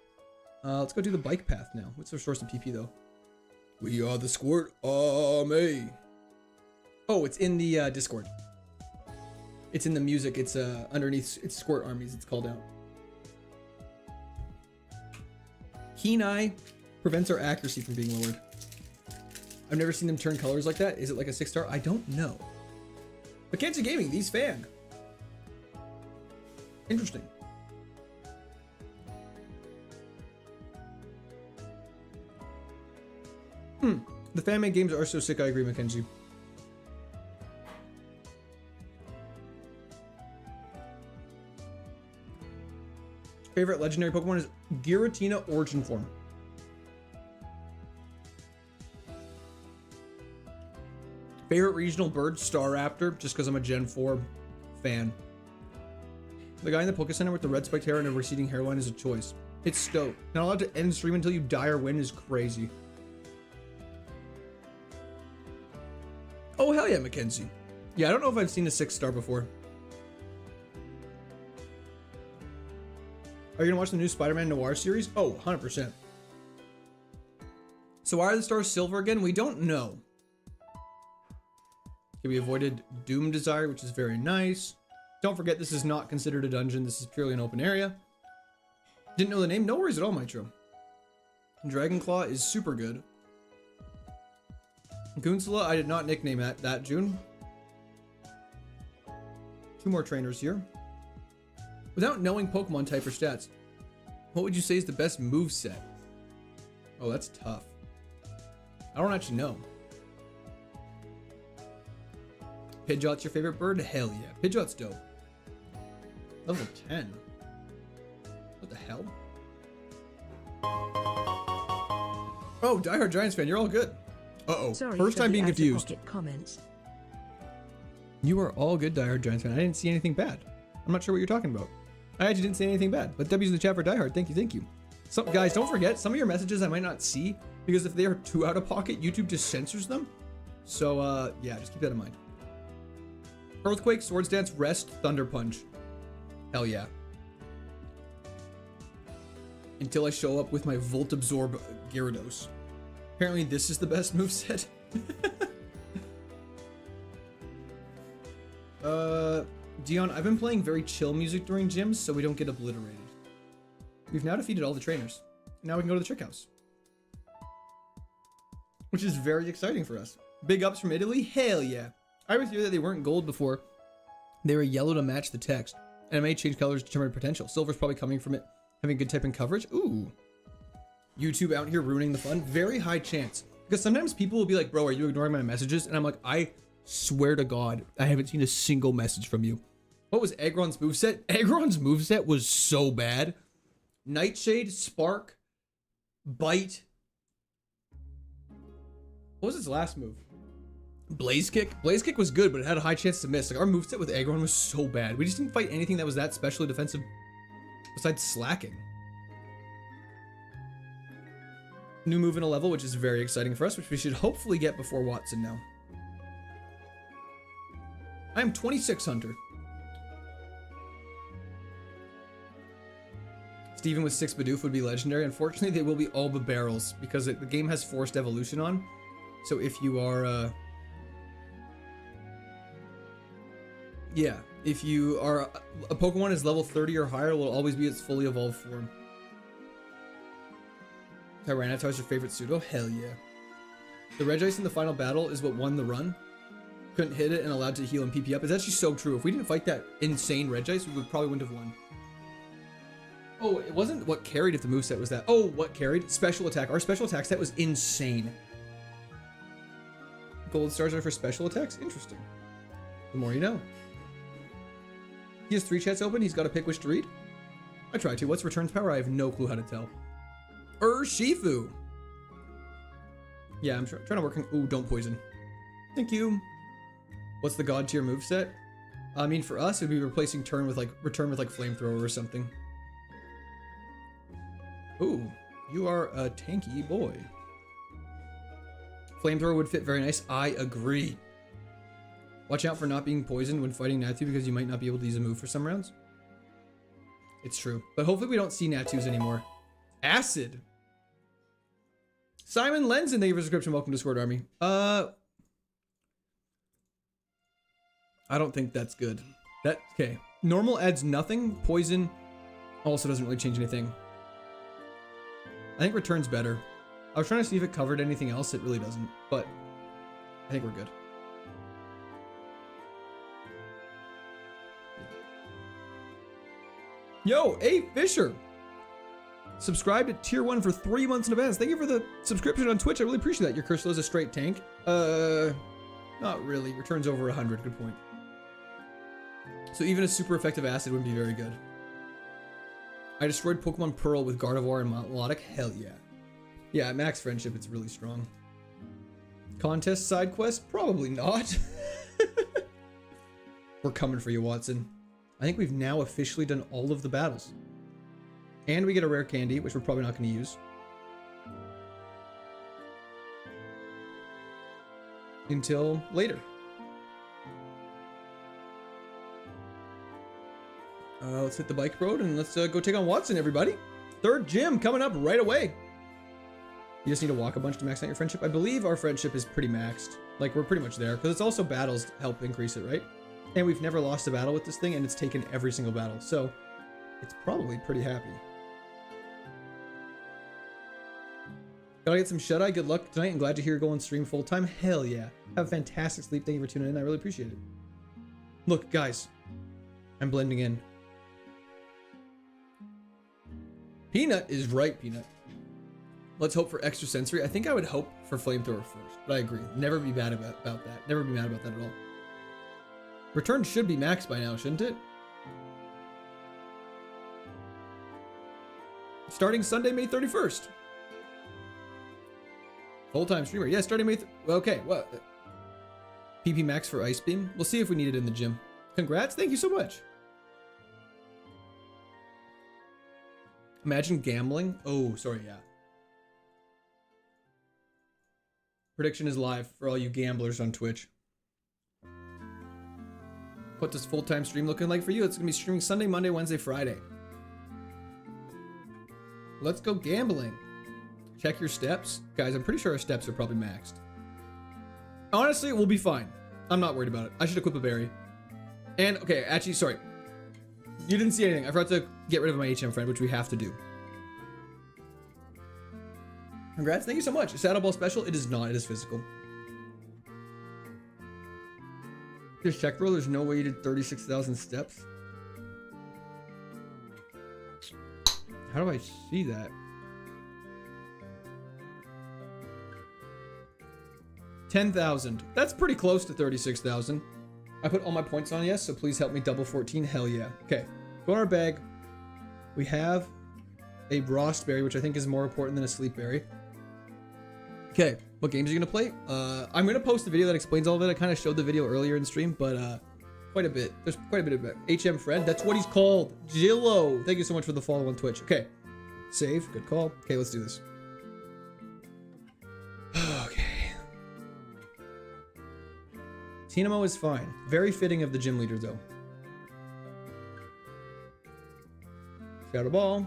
Let's go do the bike path now. Let's restore some PP though. We are the Squirt Army. Oh, it's in the Discord. It's in the music. It's underneath. It's Squirt Armies. It's called out. Keen Eye prevents our accuracy from being lowered. I've never seen them turn colors like that. Is it like a 6-star? I don't know. Mackenzie Gaming, these fan. Interesting. The fan-made games are so sick, I agree, Mackenzie. Favorite legendary Pokemon is Giratina Origin Form. Favorite regional bird, Staraptor, just because I'm a Gen 4 fan. The guy in the Poké Center with the red spiked hair and a receding hairline is a choice. It's Stoat. Not allowed to end stream until you die or win is crazy. Oh, hell yeah, Mackenzie. Yeah, I don't know if I've seen a 6-star before. Are you going to watch the new Spider-Man Noir series? Oh, 100%. So why are the stars silver again? We don't know. Okay, we avoided Doom Desire, which is very nice. Don't forget, this is not considered a dungeon. This is purely an open area. Didn't know the name? No worries at all, Mitro. Dragonclaw is super good. Goonsela, I did not nickname that June. 2 more trainers here. Without knowing Pokemon type or stats, what would you say is the best move set? Oh, that's tough. I don't actually know. Pidgeot's your favorite bird? Hell yeah. Pidgeot's dope. Level 10. What the hell? Oh, diehard Giants fan, you're all good. Uh-oh. First time being confused. Comments. You are all good, diehard Giants fan. I didn't see anything bad. I'm not sure what you're talking about. I actually didn't say anything bad, but W's in the chat for diehard. Thank you, thank you. So, guys, don't forget, some of your messages I might not see, because if they are too out of pocket, YouTube just censors them. So, yeah, just keep that in mind. Earthquake, Swords Dance, Rest, Thunder Punch. Hell yeah. Until I show up with my Volt Absorb Gyarados. Apparently this is the best moveset. Dion, I've been playing very chill music during gyms so we don't get obliterated. We've now defeated all the trainers. Now we can go to the trick house. Which is very exciting for us. Big ups from Italy? Hell yeah. I always hear that they weren't gold before. They were yellow to match the text. And it may change colors to determine potential. Silver's probably coming from it having good typing coverage. Ooh. YouTube out here ruining the fun. Very high chance. Because sometimes people will be like, bro, are you ignoring my messages? And I'm like, I swear to God, I haven't seen a single message from you. What was Aggron's moveset? Aggron's moveset was so bad. Nightshade, Spark, Bite. What was its last move? Blaze Kick? Blaze Kick was good, but it had a high chance to miss. Like, our moveset with Aggron was so bad. We just didn't fight anything that was that specially defensive besides slacking. New move in a level, which is very exciting for us, which we should hopefully get before Watson now. I am 26 Hunter. Steven with 6 Bidoof would be legendary. Unfortunately, they will be all the barrels because the game has forced evolution on. So if you are, yeah, if you are, a Pokemon is level 30 or higher, it will always be its fully evolved form. Tyranitar is your favorite pseudo? Hell yeah. The Regice in the final battle is what won the run. Couldn't hit it and allowed to heal and PP up. It's actually so true. If we didn't fight that insane Regice, we would probably wouldn't have won. Oh, it wasn't what carried if the moveset was that. Oh, what carried? Special attack. Our special attack set was insane. Gold stars are for special attacks? Interesting. The more you know. He has 3 chats open. He's got to pick which to read. I try to. What's returns power? I have no clue how to tell. Shifu. Yeah, I'm trying to work on... Ooh, don't poison. Thank you. What's the god tier moveset? I mean, for us, it would be replacing return with like flamethrower or something. Ooh, you are a tanky boy. Flamethrower would fit very nice. I agree. Watch out for not being poisoned when fighting Natu because you might not be able to use a move for some rounds. It's true. But hopefully we don't see Natus anymore. Acid. Simon Lenzen, thank you for the subscription. Welcome to Sword Army. I don't think that's good. Okay. Normal adds nothing. Poison also doesn't really change anything. I think return's better. I was trying to see if it covered anything else. It really doesn't, but I think we're good. Yo, A. Fisher. Subscribed at tier 1 for 3 months in advance. Thank you for the subscription on Twitch. I really appreciate that. Your Curse is a straight tank. Not really. Returns over 100. Good point. So even a super effective acid would be very good. I destroyed Pokemon Pearl with Gardevoir and Melodic. Hell yeah. Yeah, at max friendship, it's really strong. Contest side quest? Probably not. We're coming for you, Watson. I think we've now officially done all of the battles. And we get a rare candy, which we're probably not going to use. Until later. Let's hit the bike road and let's go take on Watson, everybody. 3rd gym coming up right away. You just need to walk a bunch to max out your friendship. I believe our friendship is pretty maxed. Like, we're pretty much there. Because it's also battles to help increase it, right? And we've never lost a battle with this thing, and it's taken every single battle. So, it's probably pretty happy. Gotta get some shut-eye. Good luck tonight. I'm glad to hear you go on stream full-time. Hell yeah. Have a fantastic sleep. Thank you for tuning in. I really appreciate it. Look, guys. I'm blending in. Peanut is right, Peanut. Let's hope for extra sensory. I think I would hope for flamethrower first, but I agree. Never be mad about that. Never be mad about that at all. Return should be maxed by now, shouldn't it? Starting Sunday, May 31st. Full-time streamer. Yeah, starting May... Okay, what? PP max for Ice Beam. We'll see if we need it in the gym. Congrats. Thank you so much. Imagine gambling. Oh, sorry, yeah. Prediction is live for all you gamblers on Twitch. What does full-time stream looking like for you? It's going to be streaming Sunday, Monday, Wednesday, Friday. Let's go gambling. Check your steps. Guys, I'm pretty sure our steps are probably maxed. Honestly, we'll be fine. I'm not worried about it. I should equip a berry. And, okay, actually, sorry. You didn't see anything. I forgot to get rid of my HM friend, which we have to do. Congrats. Thank you so much. Saddle Ball special? It is not. It is physical. Just check, bro. There's no way you did 36,000 steps. How do I see that? 10,000. That's pretty close to 36,000. I put all my points on yes, so please help me double 14. Hell yeah. Okay. Go in our bag. We have a Frost Berry, which I think is more important than a Sleep Berry. Okay. What games are you gonna play? I'm gonna post a video that explains all of it. I kind of showed the video earlier in stream, but quite a bit. There's quite a bit of it. HM friend, that's what he's called. Jillo, thank you so much for the follow on Twitch. Okay, save, good call. Okay, let's do this. Okay. Tinamo is fine. Very fitting of the gym leader though. Got a ball.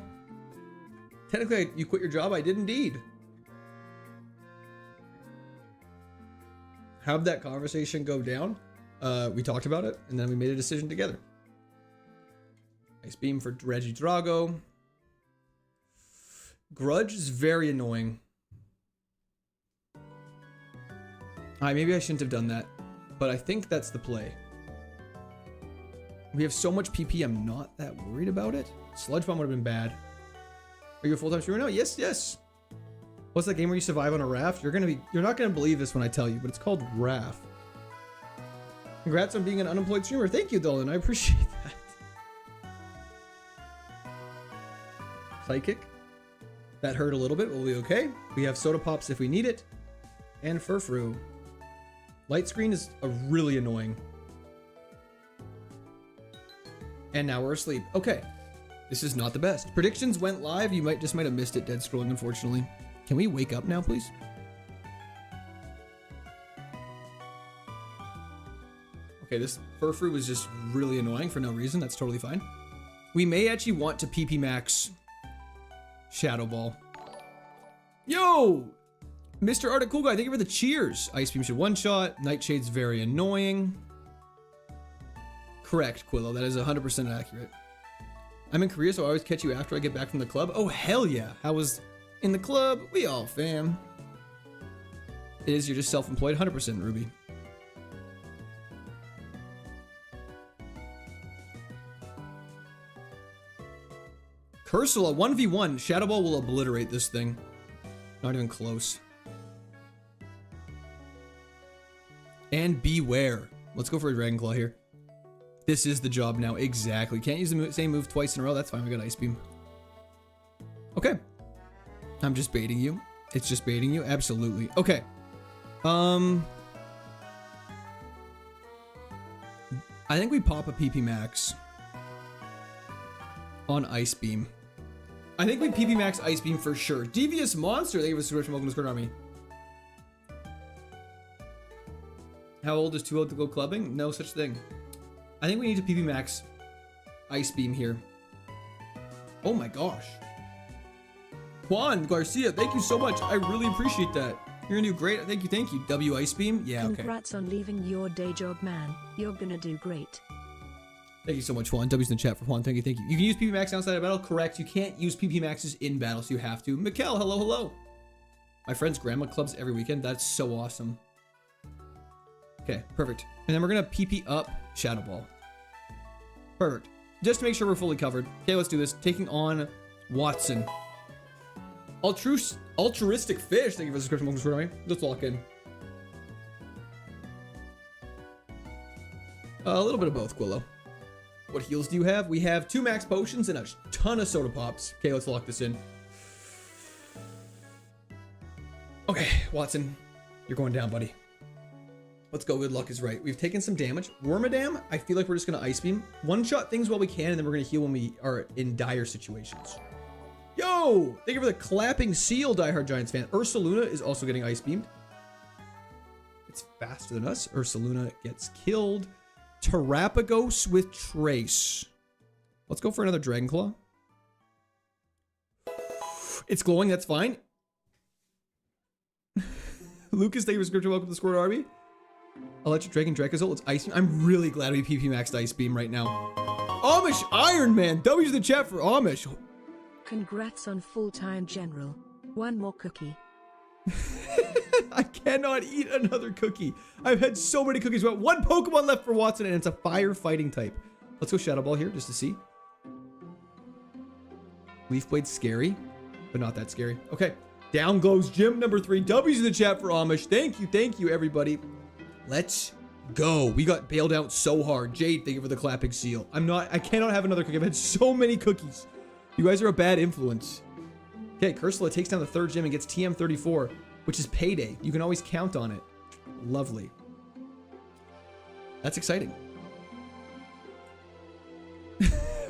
Technically, you quit your job. I did indeed. How'd that conversation go down? We talked about it, and then we made a decision together. Nice beam for Reggie Drago. Grudge is very annoying. Maybe I shouldn't have done that, but I think that's the play. We have so much PP, I'm not that worried about it. Sludge Bomb would have been bad. Are you a full-time streamer now? Yes, yes. What's that game where you survive on a raft? You're not gonna believe this when I tell you, but it's called Raft. Congrats on being an unemployed streamer. Thank you, Dolan. I appreciate that. Psychic. That hurt a little bit. We'll be okay. We have soda pops if we need it. And Furfru. Light screen is really annoying. And now we're asleep. Okay. This is not the best. Predictions went live. You might have missed it dead scrolling, unfortunately. Can we wake up now, please? Okay, this Furfru was just really annoying for no reason. That's totally fine. We may actually want to PP max Shadow Ball. Yo! Mr. Arctic Cool Guy, thank you for the cheers. Ice Beam should one-shot. Nightshade's very annoying. Correct, Quillo. That is 100% accurate. I'm in Korea, so I always catch you after I get back from the club. Oh, hell yeah. How was in the club? We all fam. It is, you're just self-employed. 100%, Ruby. Cursula, 1v1. Shadow Ball will obliterate this thing. Not even close. And beware. Let's go for a Dragon Claw here. This is the job now. Exactly. Can't use the same move twice in a row. That's fine. We got Ice Beam. Okay. I'm just baiting you. It's just baiting you. Absolutely. Okay. I think we pop a PP Max on Ice Beam. I think we PP Max Ice Beam for sure. Devious Monster. Thank you for the subscription. Welcome to Square Army. How old is too old to go clubbing? No such thing. I think we need to PP Max Ice Beam here. Oh my gosh. Juan Garcia, thank you so much. I really appreciate that. You're gonna do great. Thank you, thank you. W Ice Beam? Yeah, okay. Congrats on leaving your day job, man. You're gonna do great. Thank you so much, Juan. W's in the chat for Juan. Thank you, thank you. You can use PP Max outside of battle. Correct. You can't use PP Maxes in battle, so you have to. Mikkel, hello, hello. My friend's grandma clubs every weekend. That's so awesome. Okay, perfect. And then we're gonna PP up Shadow Ball. Perfect. Just to make sure we're fully covered. Okay, let's do this. Taking on Watson. Altruistic Fish. Thank you for the subscription. Welcome to Square Army. Let's lock in. A little bit of both, Quillo. What heals do you have? We have 2 max potions and a ton of soda pops. Okay, let's lock this in. Okay, Watson, you're going down, buddy. Let's go. Good luck is right. We've taken some damage. Wormadam, I feel like we're just going to Ice Beam. One-shot things while we can, and then we're going to heal when we are in dire situations. Yo! Thank you for the clapping seal, Diehard Giants fan. Ursaluna is also getting Ice Beamed. It's faster than us. Ursaluna gets killed. Terapagos with Trace. Let's go for another Dragon Claw. It's glowing. That's fine. Lucas, thank you for subscription. Welcome to the Squirrel Army. Electric Dragon Dracozolt. It's Ice Beam. I'm really glad we PP maxed Ice Beam right now. Amish Iron Man. W's in the chat for Amish. Congrats on full-time general. One more cookie. I cannot eat another cookie. I've had so many cookies. We got 1 Pokemon left for Watson, and it's a fire fighting type. Let's go Shadow Ball here just to see. Leaf Blade's scary, but not that scary. Okay. Down goes Gym number 3. W's in the chat for Amish. Thank you, everybody. Let's go. We got bailed out so hard. Jade, thank you for the clapping seal. I cannot have another cookie. I've had so many cookies. You guys are a bad influence. Okay, Cursula takes down the 3rd gym and gets TM34. which is payday. You can always count on it. Lovely. That's exciting.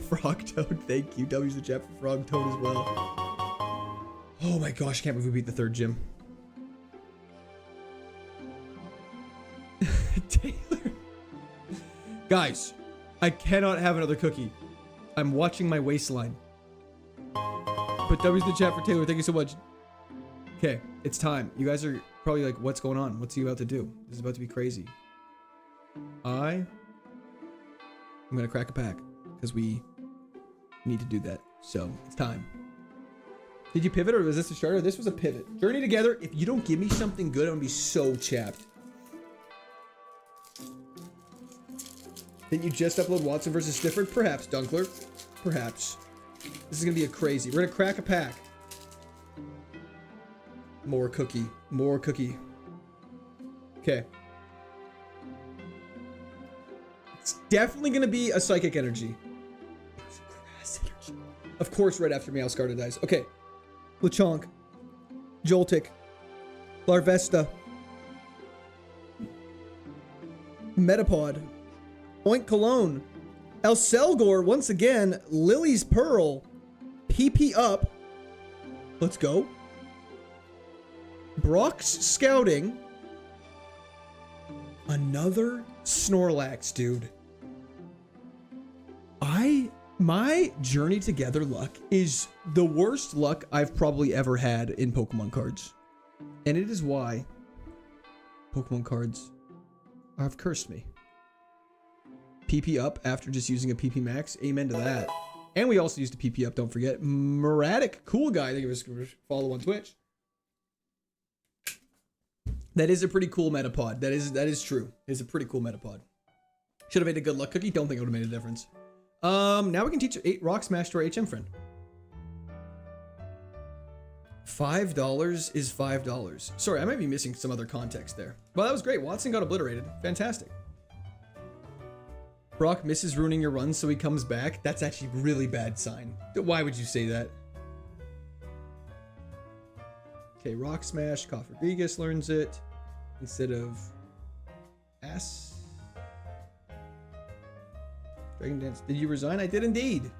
Frog Toad, thank you. W's the chat for Frog Toad as well. Oh my gosh, I can't believe we beat the third gym. Taylor. Guys, I cannot have another cookie. I'm watching my waistline. But W's the chat for Taylor, thank you so much. Okay, it's time. You guys are probably like, what's going on? What's he about to do? This is about to be crazy. I'm gonna crack a pack because we need to do that. So it's time. Did you pivot or was this a starter? This was a pivot. Journey together. If you don't give me something good, I'm gonna be so chapped. Didn't you just upload Watson versus Stifford? Perhaps, Dunkler. Perhaps. This is gonna be a crazy. We're gonna crack a pack. More cookie. More cookie. Okay. It's definitely gonna be a psychic energy. Of course, right after Meowscarda dies. Okay. Lechonk. Joltik. Larvesta. Metapod. Oink Cologne. Elselgor once again. Lily's Pearl. PP up. Let's go. Brock's Scouting. Another Snorlax, dude. My Journey Together luck is the worst luck I've probably ever had in Pokemon cards. And it is why Pokemon cards have cursed me. PP up after just using a PP max. Amen to that. And we also used a PP up, don't forget. Muratic, cool guy. Thank you for follow on Twitch. That is a pretty cool Metapod. That is true. It's a pretty cool Metapod. Should have made a good luck cookie. Don't think it would have made a difference. Now we can teach 8 Rock Smash to our HM friend. $5 is $5. Sorry, I might be missing some other context there. Well, that was great. Watson got obliterated. Fantastic. Brock misses ruining your run, so he comes back. That's actually a really bad sign. Why would you say that? Okay, Rock Smash. Rodriguez learns it instead of S. Dragon Dance. Did you resign? I did indeed.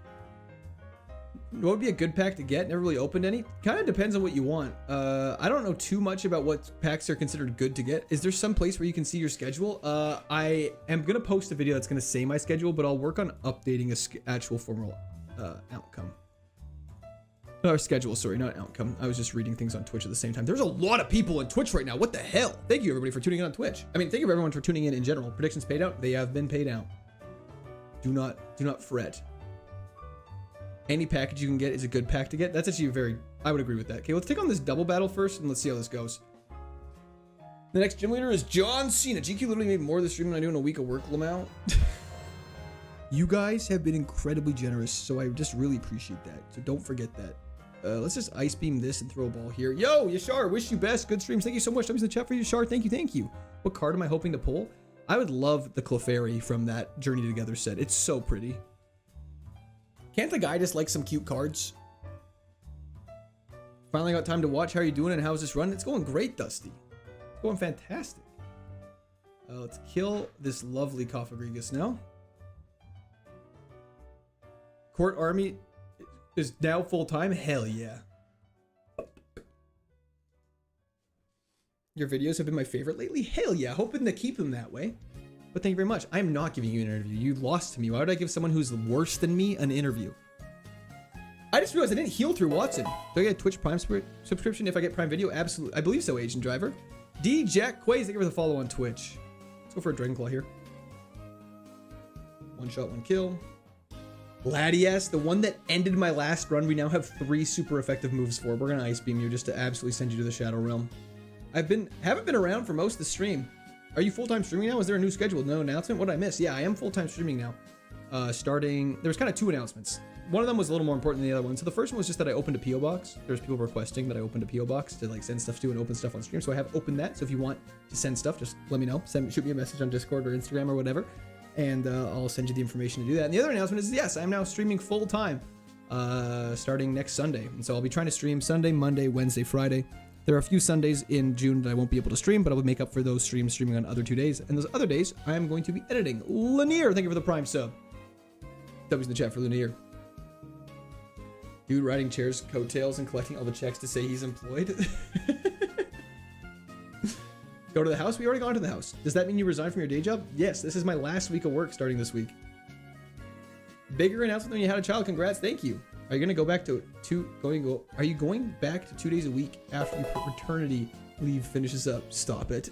What would be a good pack to get? Never really opened any. Kind of depends on what you want. I don't know too much about what packs are considered good to get. Is there some place where you can see your schedule? I am going to post a video that's going to say my schedule, but I'll work on updating a actual formal outcome. Or schedule, sorry, not outcome. I was just reading things on Twitch at the same time. There's a lot of people on Twitch right now. What the hell? Thank you, everybody, for tuning in on Twitch. I mean, thank you, everyone, for tuning in general. Predictions paid out. They have been paid out. Do not fret. Any package you can get is a good pack to get. That's actually I would agree with that. Okay, let's take on this double battle first, and let's see how this goes. The next gym leader is John Cena. GQ literally made more of the stream than I do in a week of work, Lamau. You guys have been incredibly generous, so I just really appreciate that. So don't forget that. Let's just ice beam this and throw a ball here. Yo, Yashar, wish you best. Good streams. Thank you so much. I'm in the chat for Yashar. Thank you. What card am I hoping to pull? I would love the Clefairy from that Journey Together set. It's so pretty. Can't the guy just like some cute cards? Finally got time to watch. How are you doing and how's this run? It's going great, Dusty. It's going fantastic. Let's kill this lovely Cofagrigus now. Court Army is now full-time? Hell yeah. Your videos have been my favorite lately? Hell yeah, hoping to keep them that way. But thank you very much. I am not giving you an interview. You lost to me. Why would I give someone who's worse than me an interview? I just realized I didn't heal through Watson. Do I get a Twitch Prime subscription if I get Prime Video? Absolutely. I believe so, Agent Driver. D. Jack Quays, thank you for the follow on Twitch. Let's go for a Dragon Claw here. One shot, one kill. Latias, the one that ended my last run, we now have 3 super effective moves for. We're going to Ice Beam you just to absolutely send you to the Shadow Realm. Haven't been around for most of the stream. Are you full-time streaming now? Is there a new schedule? No announcement? What did I miss? Yeah, I am full-time streaming now. There was kind of 2 announcements. One of them was a little more important than the other one. So the first one was just that I opened a PO box. There's people requesting that I opened a PO box to like send stuff to and open stuff on stream. So I have opened that. So if you want to send stuff, just let me know. Shoot me a message on Discord or Instagram or whatever, and I'll send you the information to do that. And the other announcement is yes, I'm now streaming full-time starting next Sunday. And so I'll be trying to stream Sunday, Monday, Wednesday, Friday. There are a few Sundays in June that I won't be able to stream, but I will make up for those streaming on other 2 days. And those other days, I am going to be editing. Lanier, thank you for the Prime sub. W's in the chat for Lanier. Dude riding chairs, coattails, and collecting all the checks to say he's employed. Go to the house? We already gone to the house. Does that mean you resign from your day job? Yes, this is my last week of work starting this week. Bigger announcement than you had a child. Congrats. Thank you. Are you going to go back to Are you going back to 2 days a week after your paternity leave finishes up? Stop it.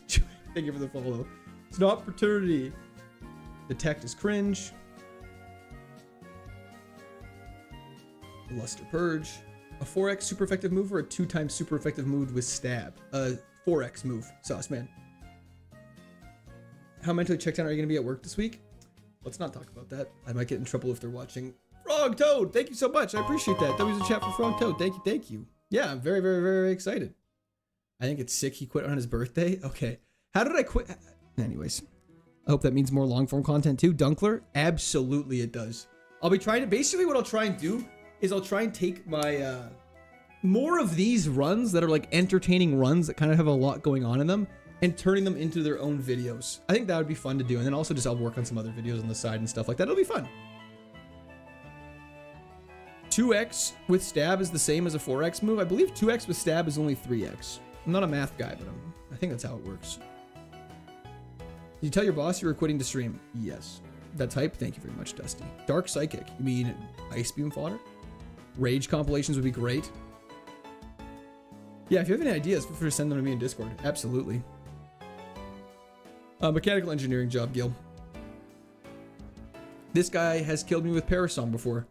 Thank you for the follow. It's not paternity. Detect is cringe. Luster Purge. A 4x super effective move or a 2 times super effective move with stab? 4x move, Sauce Man. How mentally checked out are you going to be at work this week? Let's not talk about that. I might get in trouble if they're watching. Frog Toad, thank you so much. I appreciate that. That was a chat for Frog Toad. Thank you, thank you. Yeah, I'm very, very, very excited. I think it's sick he quit on his birthday. Okay. How did I quit? Anyways, I hope that means more long form content too. Dunkler, absolutely it does. I'll be trying to, basically what I'll try and do is I'll try and take my, more of these runs that are like entertaining runs that kind of have a lot going on in them and turning them into their own videos. I think that would be fun to do. And then also just I'll work on some other videos on the side and stuff like that. It'll be fun. 2x with stab is the same as a 4x move. I believe 2x with stab is only 3x. I'm not a math guy, but I think that's how it works. Did you tell your boss you were quitting to stream? Yes. That type? Thank you very much, Dusty. Dark Psychic. You mean Ice Beam Fodder? Rage compilations would be great. Yeah, if you have any ideas, feel free to send them to me in Discord. Absolutely. Mechanical engineering job, Gil. This guy has killed me with Parasong before.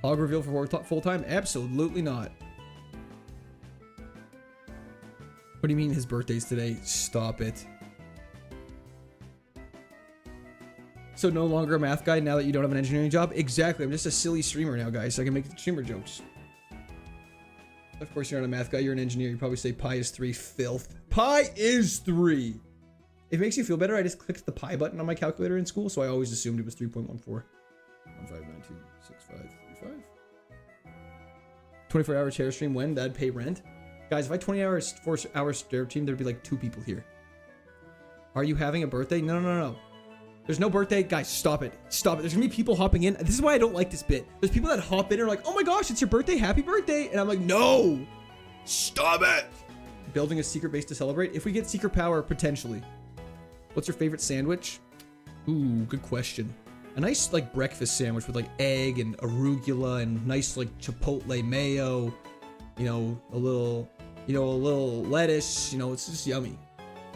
Hog reveal for full time? Absolutely not. What do you mean his birthday's today? Stop it. So no longer a math guy now that you don't have an engineering job? Exactly. I'm just a silly streamer now, guys. So I can make streamer jokes. Of course, you're not a math guy. You're an engineer. You probably say pi is 3. Filth. Pi is 3. If it makes you feel better, I just clicked the pi button on my calculator in school, so I always assumed it was 3.14. 15926535. 24-hour chair stream when? That'd pay rent. Guys, if I had 20 hours, 4 hours chair team, there'd be like 2 people here. Are you having a birthday? No, no, no, no. There's no birthday. Guys, stop it. Stop it. There's gonna be people hopping in. This is why I don't like this bit. There's people that hop in and are like, oh my gosh, it's your birthday. Happy birthday. And I'm like, no. Stop it. Building a secret base to celebrate. If we get secret power, potentially. What's your favorite sandwich? Ooh, good question. A nice like breakfast sandwich with like egg and arugula and nice like chipotle mayo. You know, a little lettuce. You know, it's just yummy.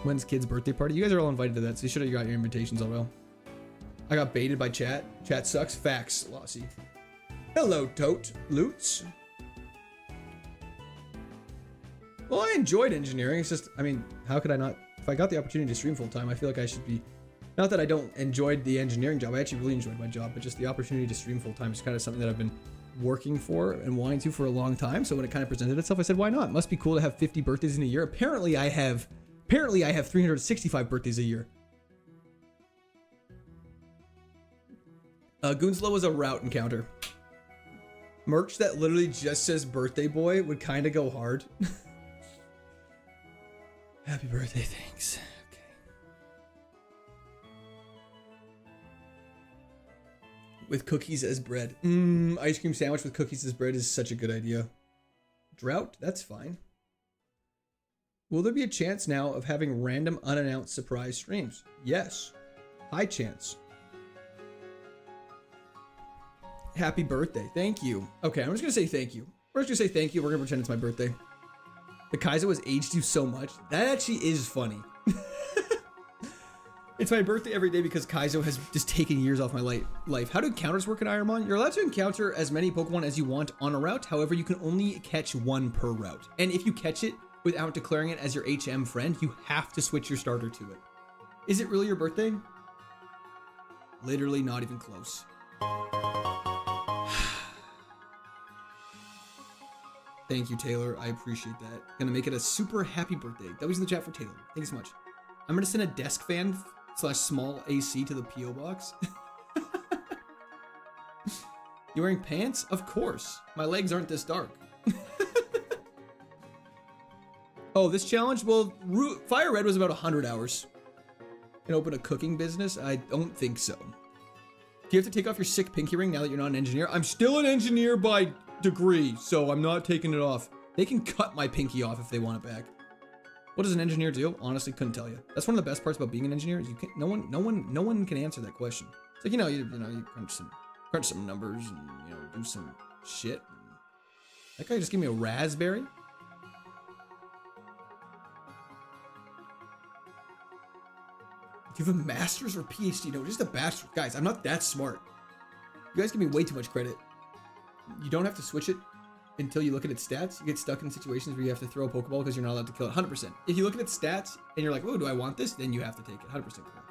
When's kid's birthday party? You guys are all invited to that, so you should have got your invitations all well. I got baited by chat. Chat sucks. Facts, Lossy. Hello, Tote. Loots. Well, I enjoyed engineering. It's just, I mean, how could I not? If I got the opportunity to stream full time, I feel like I should be. Not that I don't enjoy the engineering job. I actually really enjoyed my job, but just the opportunity to stream full time is kind of something that I've been working for and wanting to for a long time. So when it kind of presented itself, I said, why not? It must be cool to have 50 birthdays in a year. Apparently, I have 365 birthdays a year. Goonslow was a route encounter. Merch that literally just says birthday boy would kind of go hard. Happy birthday, thanks. Okay. With cookies as bread. Ice cream sandwich with cookies as bread is such a good idea. Drought, that's fine. Will there be a chance now of having random unannounced surprise streams? Yes. High chance. Happy birthday. Thank you. Okay, I'm just going to say thank you. We're just going to say thank you. We're going to pretend it's my birthday. The KAIZO has aged you so much. That actually is funny. It's my birthday every day because KAIZO has just taken years off my life. How do encounters work in Ironmon? You're allowed to encounter as many Pokemon as you want on a route. However, you can only catch one per route. And if you catch it without declaring it as your HM friend, you have to switch your starter to it. Is it really your birthday? Literally not even close. Thank you, Taylor. I appreciate that. Gonna make it a super happy birthday. That was in the chat for Taylor. Thank you so much. I'm gonna send a desk fan / small AC to the P.O. box. You wearing pants? Of course. My legs aren't this dark. Oh, this challenge? Well, Fire Red was about 100 hours. And open a cooking business? I don't think so. Do you have to take off your sick pinky ring now that you're not an engineer? I'm still an engineer by degree, so I'm not taking it off. They can cut my pinky off if they want it back. What does an engineer do? Honestly, couldn't tell you. That's one of the best parts about being an engineer is you can't, no one can answer that question. It's like, you crunch some numbers and, do some shit. That guy just gave me a raspberry. Do you have a master's or PhD? No, just a bachelor's. Guys, I'm not that smart. You guys give me way too much credit. You don't have to switch it until you look at its stats. You get stuck in situations where you have to throw a Pokeball because you're not allowed to kill it. 100%. If you look at its stats and you're like, oh, do I want this? Then you have to take it. 100% correct.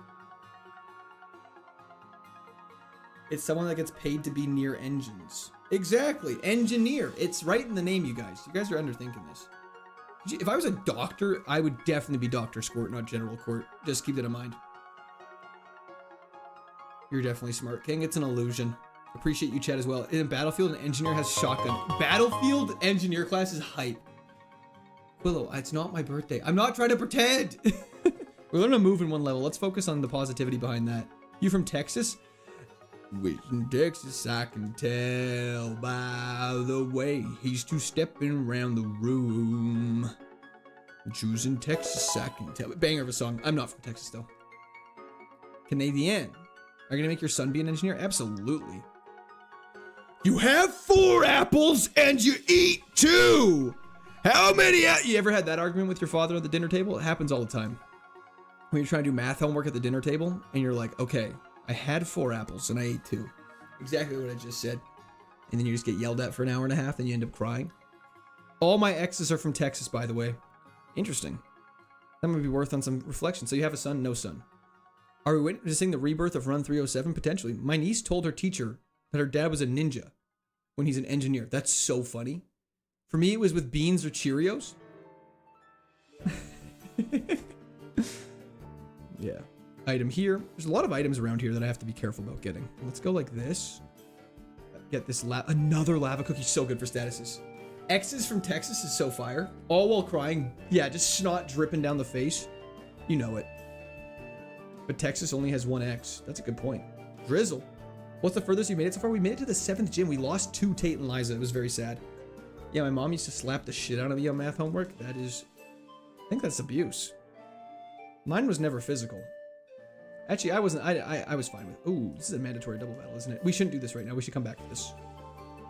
It's someone that gets paid to be near engines. Exactly. Engineer. It's right in the name, you guys. You guys are underthinking this. If I was a doctor, I would definitely be Dr. Squirt, not General Court. Just keep that in mind. You're definitely smart. King, it's an illusion. Appreciate you, Chad, as well. In Battlefield, an engineer has shotgun. Battlefield engineer class is hype. Willow, it's not my birthday. I'm not trying to pretend. We're learning to move in one level. Let's focus on the positivity behind that. You from Texas? Which in Texas, I can tell by the way he's two-stepping around the room. Choosing Texas, I can tell. Banger of a song. I'm not from Texas, though. Canadian. Are you gonna make your son be an engineer? Absolutely. You have 4 apples and you eat 2. How many? You ever had that argument with your father at the dinner table? It happens all the time. When you're trying to do math homework at the dinner table and you're like, okay, I had 4 apples and I ate 2. Exactly what I just said. And then you just get yelled at for an hour and a half, then you end up crying. All my exes are from Texas, by the way. Interesting. That might be worth on some reflection. So you have a son, no son. Are we witnessing the rebirth of Run 307? Potentially. My niece told her teacher that her dad was a ninja when he's an engineer. That's so funny. For me, it was with beans or Cheerios. Yeah. Item here. There's a lot of items around here that I have to be careful about getting. Let's go like this. Get this another lava cookie. So good for statuses. Exes from Texas is so fire. All while crying. Yeah, just snot dripping down the face. You know it. But Texas only has 1 X. That's a good point. Drizzle. What's the furthest you made it so far? We made it to the 7th gym. We lost 2 Tate and Liza. It was very sad. Yeah, my mom used to slap the shit out of me on math homework. That is... I think that's abuse. Mine was never physical. Actually, I wasn't... I was fine with... Ooh, this is a mandatory double battle, isn't it? We shouldn't do this right now. We should come back to this.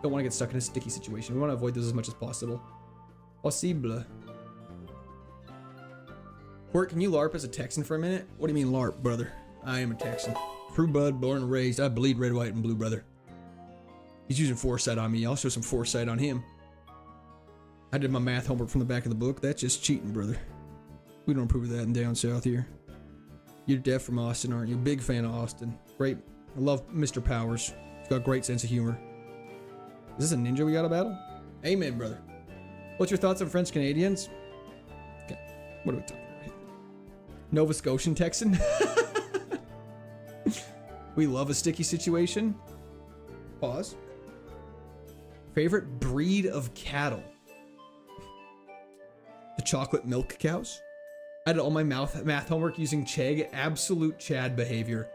Don't want to get stuck in a sticky situation. We want to avoid this as much as possible. Possible. Court, can you LARP as a Texan for a minute? What do you mean LARP, brother? I am a Texan. True blood, born and raised. I bleed red, white, and blue, brother. He's using foresight on me. I'll show some foresight on him. I did my math homework from the back of the book. That's just cheating, brother. We don't approve of that in down south here. You're deaf from Austin, aren't you? Big fan of Austin. Great. I love Mr. Powers. He's got a great sense of humor. Is this a ninja we got to battle? Amen, brother. What's your thoughts on French Canadians? Okay. What are we talking about here? Nova Scotian Texan? We love a sticky situation. Pause. Favorite breed of cattle? The chocolate milk cows. I did all my math homework using Chegg. Absolute Chad behavior.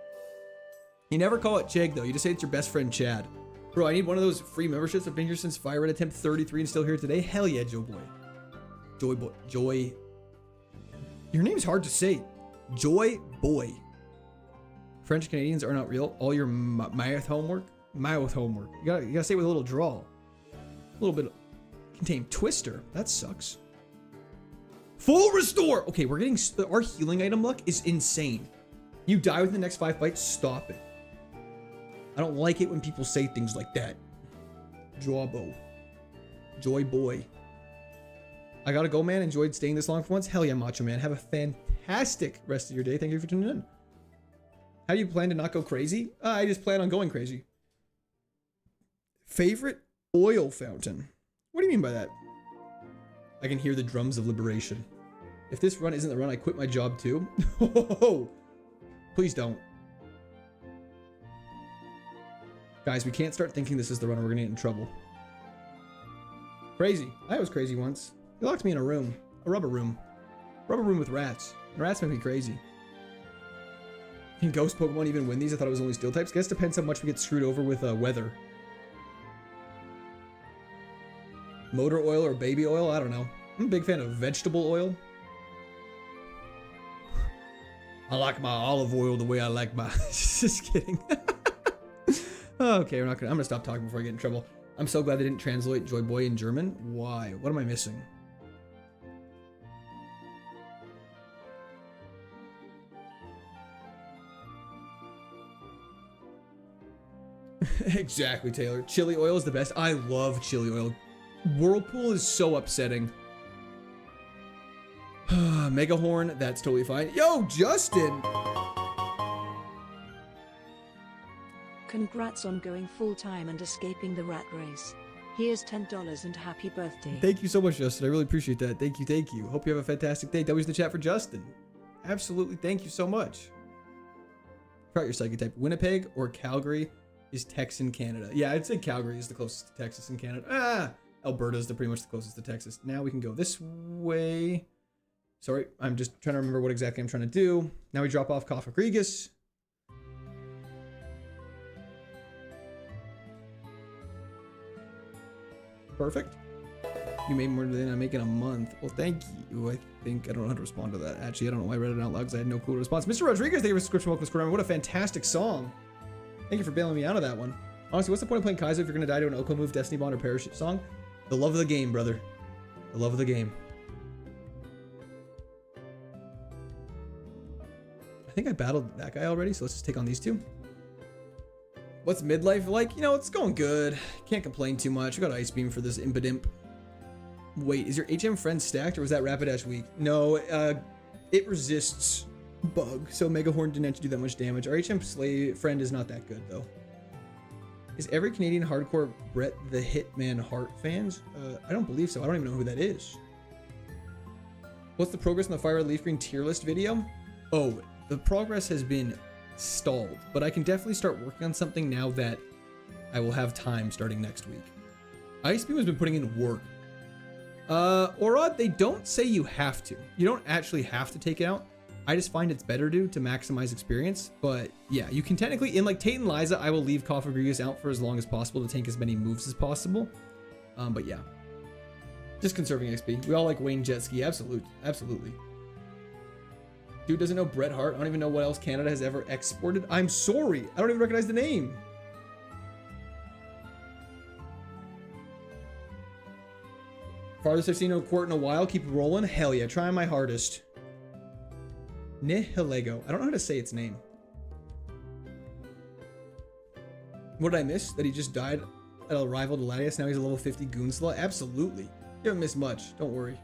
You never call it Chegg though. You just say it's your best friend Chad. Bro, I need one of those free memberships. I've been here since Fire Red Attempt 33 and still here today. Hell yeah, Joe Boy. Joy Boy. Joy. Your name's hard to say. Joy Boy. French Canadians are not real. All your math homework. Mouth homework. You gotta say it with a little drawl. A little bit. Contain Twister. That sucks. Full restore. Okay, we're getting our healing item luck is insane. You die within the next 5 fights. Stop it. I don't like it when people say things like that. Jawbo. Joy Boy. I gotta go, man. Enjoyed staying this long for once. Hell yeah, Macho Man. Have a fantastic rest of your day. Thank you for tuning in. How do you plan to not go crazy? I just plan on going crazy. Favorite oil fountain? What do you mean by that? I can hear the drums of liberation. If this run isn't the run, I quit my job too. Please don't. Guys, we can't start thinking this is the run or we're gonna get in trouble. Crazy. I was crazy once. He locked me in a room. A rubber room. Rubber room with rats. Rats make me crazy. Can ghost Pokemon even win these? I thought it was only steel types. Guess depends how much we get screwed over with weather. Motor oil or baby oil? I don't know. I'm a big fan of vegetable oil. I like my olive oil the way I like my... Just kidding. Okay, I'm gonna stop talking before I get in trouble. I'm so glad they didn't translate Joy Boy in German. Why? What am I missing? Exactly, Taylor. Chili oil is the best. I love chili oil. Whirlpool is so upsetting. Megahorn, that's totally fine. Yo, Justin! Congrats on going full-time and escaping the rat race. Here's $10 and happy birthday. Thank you so much, Justin. I really appreciate that. Thank you, thank you. Hope you have a fantastic day. W's the chat for Justin. Absolutely, thank you so much. Try your psychic type. Winnipeg or Calgary is Texan, Canada. Yeah, I'd say Calgary is the closest to Texas in Canada. Alberta is pretty much the closest to Texas. Now we can go this way. Sorry, I'm just trying to remember what exactly I'm trying to do. Now we drop off Kofagrigus. Perfect. You made more than I make in a month. Well, thank you. I think I don't know how to respond to that. Actually, I don't know why I read it out loud because I had no cool response. Mr. Rodriguez, thank you for the subscription. Welcome to Square. What a fantastic song. Thank you for bailing me out of that one. Honestly, what's the point of playing Kaizo if you're going to die to an Oko move, Destiny Bond, or Parachute song? The love of the game, brother. The love of the game. I think I battled that guy already, so let's just take on these two. What's midlife like? You know, it's going good. Can't complain too much. I got Ice Beam for this Impidimp. Wait, is your HM friend stacked or was that Rapidash weak? No, it resists bug, so Megahorn didn't have to do that much damage. Our HM slave friend is not that good, though. Is every Canadian hardcore Brett the Hitman Hart fans? I don't believe so. I don't even know who that is. What's the progress on the Fire Red Leaf Green tier list video? Oh, the progress has been stalled, but I can definitely start working on something now that I will have time starting next week. Ice Beam has been putting in work. Orod, they don't say you have to. You don't actually have to take it out. I just find it's better to maximize experience. But yeah, you can technically, in like Tate and Liza, I will leave Kofagrigus out for as long as possible to tank as many moves as possible. But yeah, just conserving XP. We all like Wayne Jetski, absolutely. Dude doesn't know Bret Hart. I don't even know what else Canada has ever exported. I'm sorry, I don't even recognize the name. Farthest I've seen a quart in a while. Keep rolling. Hell yeah, trying my hardest. Nihilego. I don't know how to say its name. What did I miss? That he just died at a rival to Latias. Now he's a level 50 Goonsla? Absolutely. You haven't missed much. Don't worry.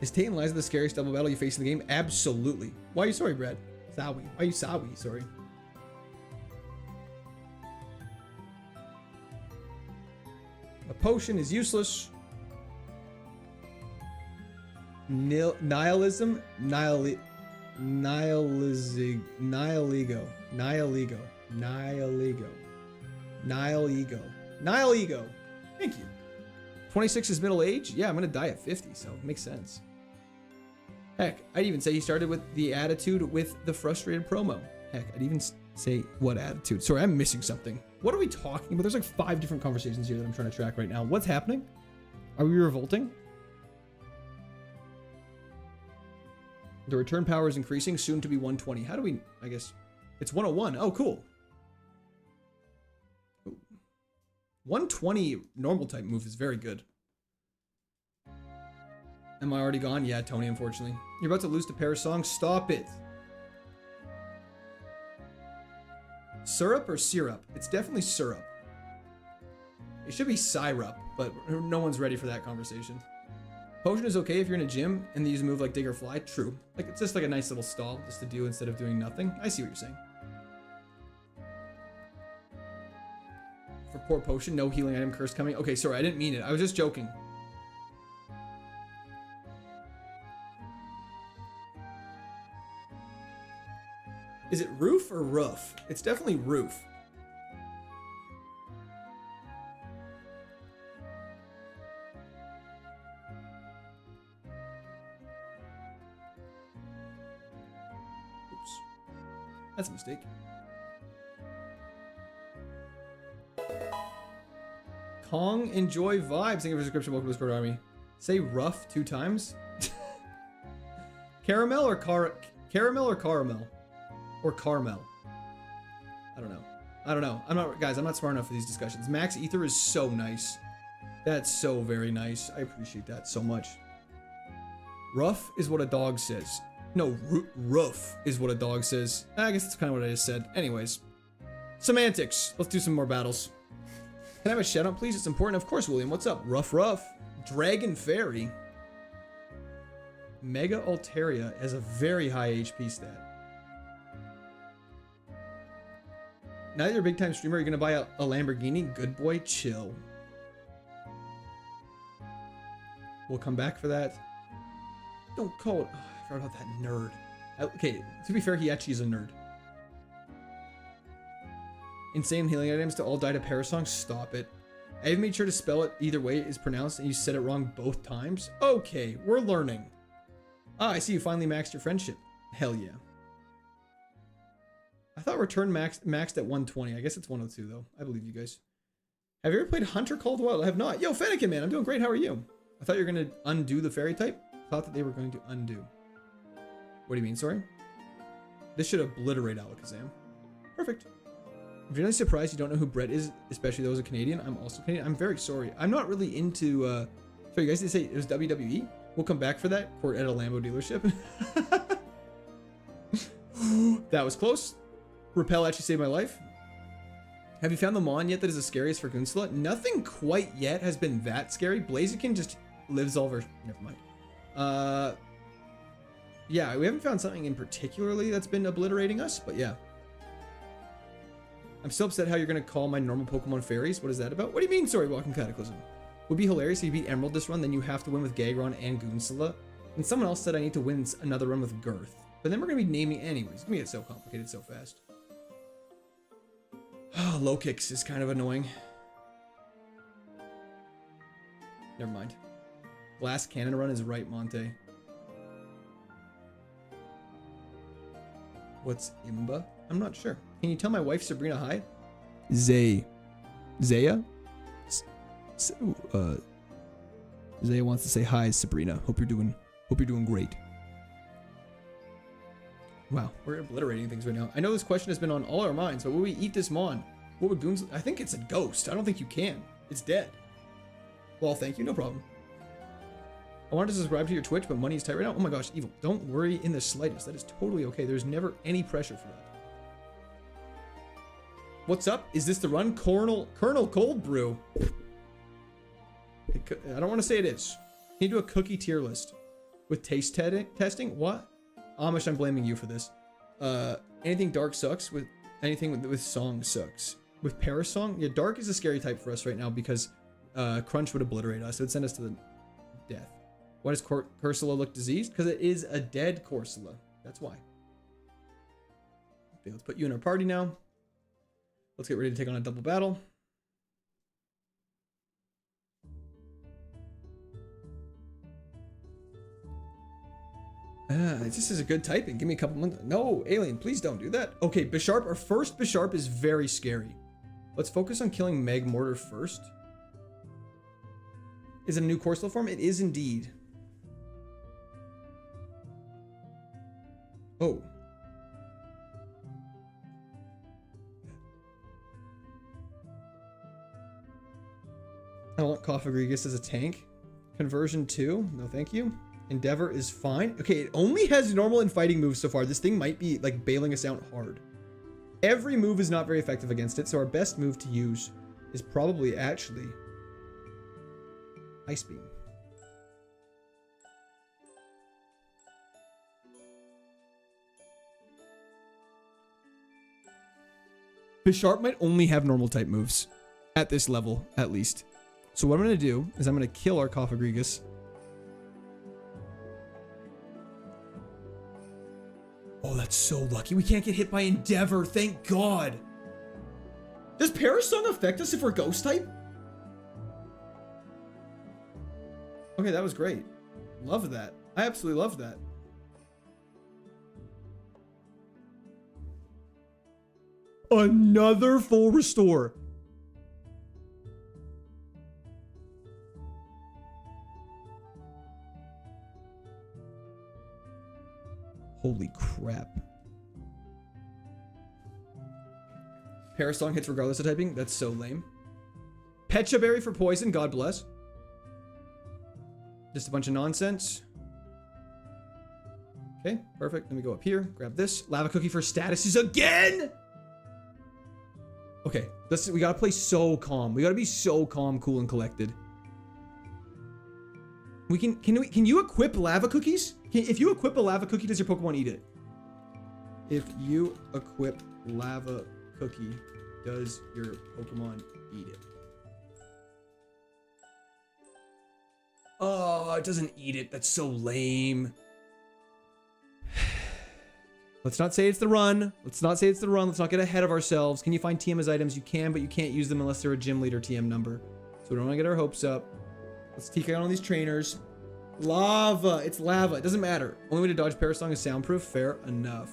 Is Tate and Liza the scariest double battle you face in the game? Absolutely. Why are you sorry, Brad? Sawi. Why are you Sawi? Sorry. A potion is useless. Nihilism? Nihiligo. Nihil ego. Thank you. 26 is middle age? Yeah, I'm gonna die at 50, so it makes sense. Heck, I'd even say he started with the attitude with the frustrated promo. Heck, I'd even say what attitude. Sorry, I'm missing something. What are we talking about? There's like 5 different conversations here that I'm trying to track right now. What's happening? Are we revolting? The return power is increasing, soon to be 120. How do we, I guess, it's 101. Oh, cool. 120 normal type move is very good. Am I already gone? Yeah, Tony, unfortunately. You're about to lose to Paris Song? Stop it. Syrup or syrup? It's definitely syrup. It should be syrup, but no one's ready for that conversation. Potion is okay if you're in a gym and they use a move like dig or fly. True. Like, it's just like a nice little stall just to do instead of doing nothing. I see what you're saying. For poor potion, no healing item curse coming. Okay, sorry, I didn't mean it. I was just joking. Is it roof or roof? It's definitely roof. That's a mistake. Kong Enjoy Vibes. Thank you for the subscription. Welcome to Discord Army. Say rough 2 times. Caramel or caramel or caramel? Or caramel? I don't know. I don't know. I'm not smart enough for these discussions. Max Ether is so nice. That's so very nice. I appreciate that so much. Rough is what a dog says. No, roof is what a dog says. I guess that's kind of what I just said. Anyways. Semantics. Let's do some more battles. Can I have a shout out, please? It's important. Of course, William. What's up? Rough. Dragon Fairy. Mega Altaria has a very high HP stat. Now that you're a big time streamer, you're gonna buy a Lamborghini? Good boy, chill. We'll come back for that. Don't call it. Oh, I forgot about that nerd. Okay, to be fair, he actually is a nerd. Insane healing items to all die to Parasong. Stop it. I even made sure to spell it either way it is pronounced, and you said it wrong both times. Okay, we're learning. Ah, I see you finally maxed your friendship. Hell yeah. I thought return maxed at 120. I guess it's 102 though. I believe you guys. Have you ever played Hunter Called Wild? I have not. Yo, Fennekin, man, I'm doing great. How are you? I thought you were going to undo the fairy type. I thought that they were going to undo. What do you mean, sorry? This should obliterate Alakazam. Perfect. I'm really surprised you don't know who Brett is, especially those a Canadian. I'm also Canadian. I'm very sorry. I'm not really into, sorry, you guys did say it was WWE? We'll come back for that. Court at a Lambo dealership. That was close. Repel actually saved my life. Have you found the Mon yet that is the scariest for Goonsela? Nothing quite yet has been that scary. Blaziken just lives all over. Never mind. Yeah, we haven't found something in particularly that's been obliterating us, but yeah. I'm still upset how you're going to call my normal Pokemon fairies. What is that about? What do you mean, sorry, Walking Cataclysm? Would be hilarious if you beat Emerald this run, then you have to win with Gagron and Goonsela. And someone else said I need to win another run with Girth. But then we're going to be naming anyways. It's going to get so complicated so fast. Oh, low kicks is kind of annoying. Never mind. Glass Cannon Run is right, Monte. What's Imba? I'm not sure. Can you tell my wife Sabrina hi? Zaya? Zaya wants to say hi, Sabrina. Hope you're doing great. Wow, we're obliterating things right now. I know this question has been on all our minds, but will we eat this Mon? What would Goons? I think it's a ghost. I don't think you can. It's dead. Well, thank you. No problem. I wanted to subscribe to your Twitch, but money is tight right now. Oh my gosh, Evil. Don't worry in the slightest. That is totally okay. There's never any pressure for that. What's up? Is this the run? Colonel Cold Brew. I don't want to say it is. Can you do a cookie tier list with taste testing? What? Amish, I'm blaming you for this. Anything dark sucks. With anything with song sucks. With Parasong, yeah, dark is a scary type for us right now because Crunch would obliterate us. It would send us to the death. Why does Corsola look diseased? Because it is a dead Corsola. That's why. Okay, let's put you in our party now. Let's get ready to take on a double battle. This is a good typing. Give me a couple months. No, Alien, please don't do that. Okay, Bisharp. Our first Bisharp is very scary. Let's focus on killing Magmortar first. Is it a new Corsola form? It is indeed. Oh. I want Cofagrigus as a tank. Conversion 2. No, thank you. Endeavor is fine. Okay, it only has normal and fighting moves so far. This thing might be like bailing us out hard. Every move is not very effective against it, so our best move to use is probably actually Ice Beam. Bisharp might only have normal type moves at this level, at least. So what I'm going to do is I'm going to kill our Cofagrigus. Oh, that's so lucky. We can't get hit by Endeavor. Thank God. Does Parasong affect us if we're Ghost type? Okay, that was great. Love that. I absolutely love that. Another full restore. Holy crap. Parasong hits regardless of typing. That's so lame. Pecha Berry for poison. God bless. Just a bunch of nonsense. Okay, perfect. Let me go up here. Grab this. Lava Cookie for statuses again! Okay, we gotta play so calm. We gotta be so calm, cool, and collected. Can you equip lava cookies? If you equip a lava cookie, does your Pokemon eat it? If you equip lava cookie, does your Pokemon eat it? Oh, it doesn't eat it. That's so lame. Let's not say it's the run. Let's not say it's the run. Let's not get ahead of ourselves. Can you find TM as items? You can, but you can't use them unless they're a gym leader TM number. So we don't want to get our hopes up. Let's TK on these trainers. Lava. It's lava. It doesn't matter. Only way to dodge Parasong is soundproof. Fair enough.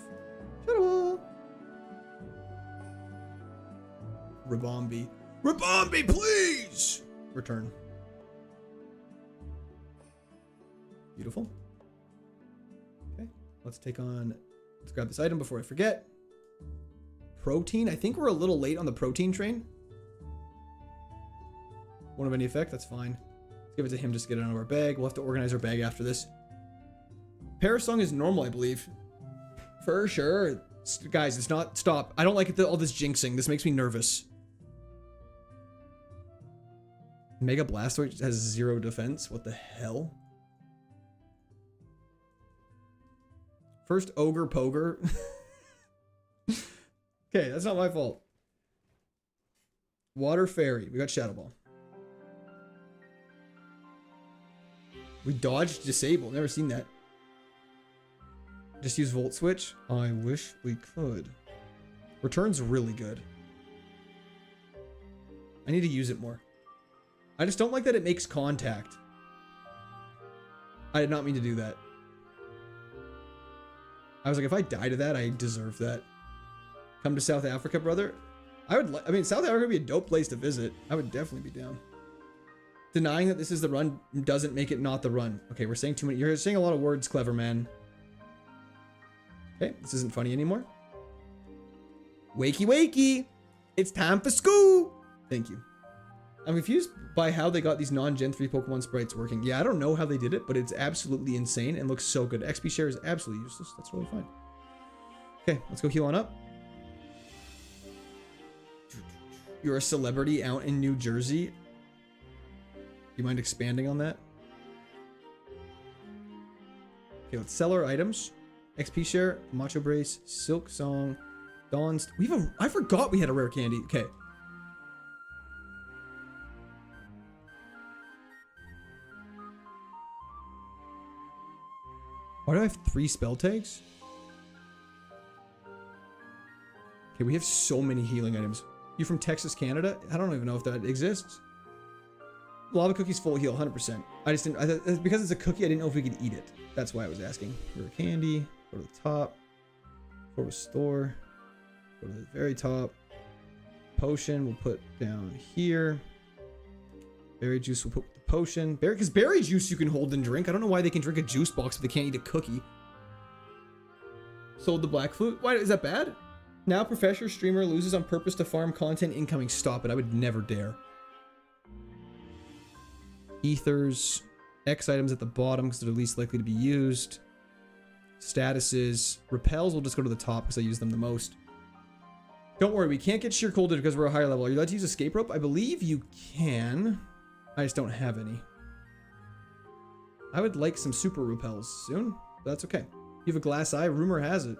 Rabombi. Rabombi, please! Return. Beautiful. Okay. Let's take on... Let's grab this item before I forget. Protein. I think we're a little late on the protein train. Won't have any effect. That's fine. Let's give it to him just to get it out of our bag. We'll have to organize our bag after this. Parasong is normal, I believe. For sure. Guys, it's not... Stop. I don't like all this jinxing. This makes me nervous. Mega Blastoise has 0 defense. What the hell? First Ogre Poger. Okay, that's not my fault. Water Fairy. We got Shadow Ball. We dodged Disable. Never seen that. Just use Volt Switch. I wish we could. Return's really good. I need to use it more. I just don't like that it makes contact. I did not mean to do that. I was like, if I die to that, I deserve that. Come to South Africa, brother. I mean, South Africa would be a dope place to visit. I would definitely be down. Denying that this is the run doesn't make it not the run. Okay, we're saying too many. You're saying a lot of words, clever man. Okay, this isn't funny anymore. Wakey, wakey. It's time for school. Thank you. I'm confused by how they got these non-Gen 3 Pokemon sprites working. Yeah, I don't know how they did it, but it's absolutely insane and looks so good. XP share is absolutely useless. That's really fine. Okay, let's go heal on up. You're a celebrity out in New Jersey. Do you mind expanding on that? Okay, let's sell our items. XP share, Macho Brace, Silk Song, Dawn's. I forgot we had a rare candy. Okay. Why do I have 3 spell tags? Okay, we have so many healing items. You from Texas, Canada? I don't even know if that exists. Lava Cookie's full heal, 100%. I just didn't, because it's a cookie, I didn't know if we could eat it. That's why I was asking. Rare candy, go to the top, go to restore, go to the very top. Potion we'll put down here. Berry juice we'll put with the potion. Because berry juice you can hold and drink. I don't know why they can drink a juice box but they can't eat a cookie. Sold the black flute. Why is that bad? Now professor streamer loses on purpose to farm content incoming. Stop it. I would never dare. Ethers. X items at the bottom because they're least likely to be used. Statuses. Repels will just go to the top because I use them the most. Don't worry, we can't get sheer colded because we're a higher level. Are you allowed to use escape rope? I believe you can. I just don't have any. I would like some super repels soon. But that's okay. You have a glass eye? Rumor has it.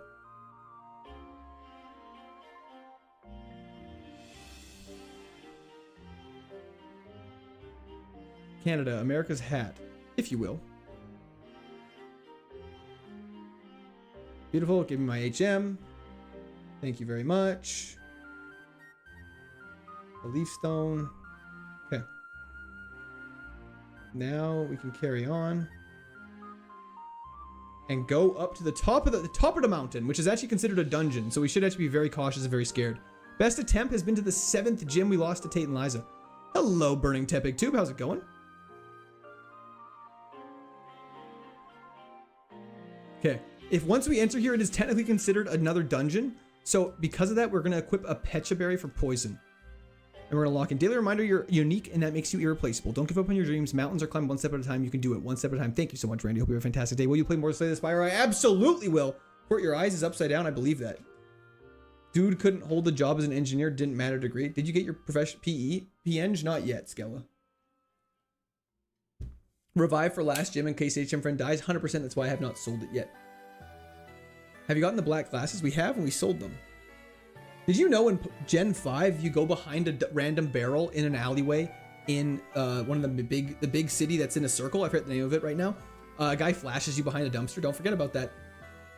Canada, America's hat, if you will. Beautiful. Give me my HM. Thank you very much. A leaf stone. Okay. Now we can carry on and go up to the top of the mountain, which is actually considered a dungeon. So we should actually be very cautious and very scared. Best attempt has been to the 7th gym. We lost to Tate and Liza. Hello, Burning Tepig Tube. How's it going? Okay. If once we enter here, it is technically considered another dungeon. So because of that, we're going to equip a Pecha Berry for poison. And we're going to lock in. Daily reminder, you're unique and that makes you irreplaceable. Don't give up on your dreams. Mountains are climbed one step at a time. You can do it one step at a time. Thank you so much, Randy. Hope you have a fantastic day. Will you play more Slay the Spire? I absolutely will. Port your eyes is upside down. I believe that. Dude couldn't hold the job as an engineer. Didn't matter degree. Did you get your profession PE? PEng? Not yet, Skella. Revive for last gym in case HM friend dies. 100%. That's why I have not sold it yet. Have you gotten the black glasses? We have and we sold them. Did you know in Gen 5 you go behind a random barrel in an alleyway in one of the big city that's in a circle? I forget the name of it right now. A guy flashes you behind a dumpster. Don't forget about that.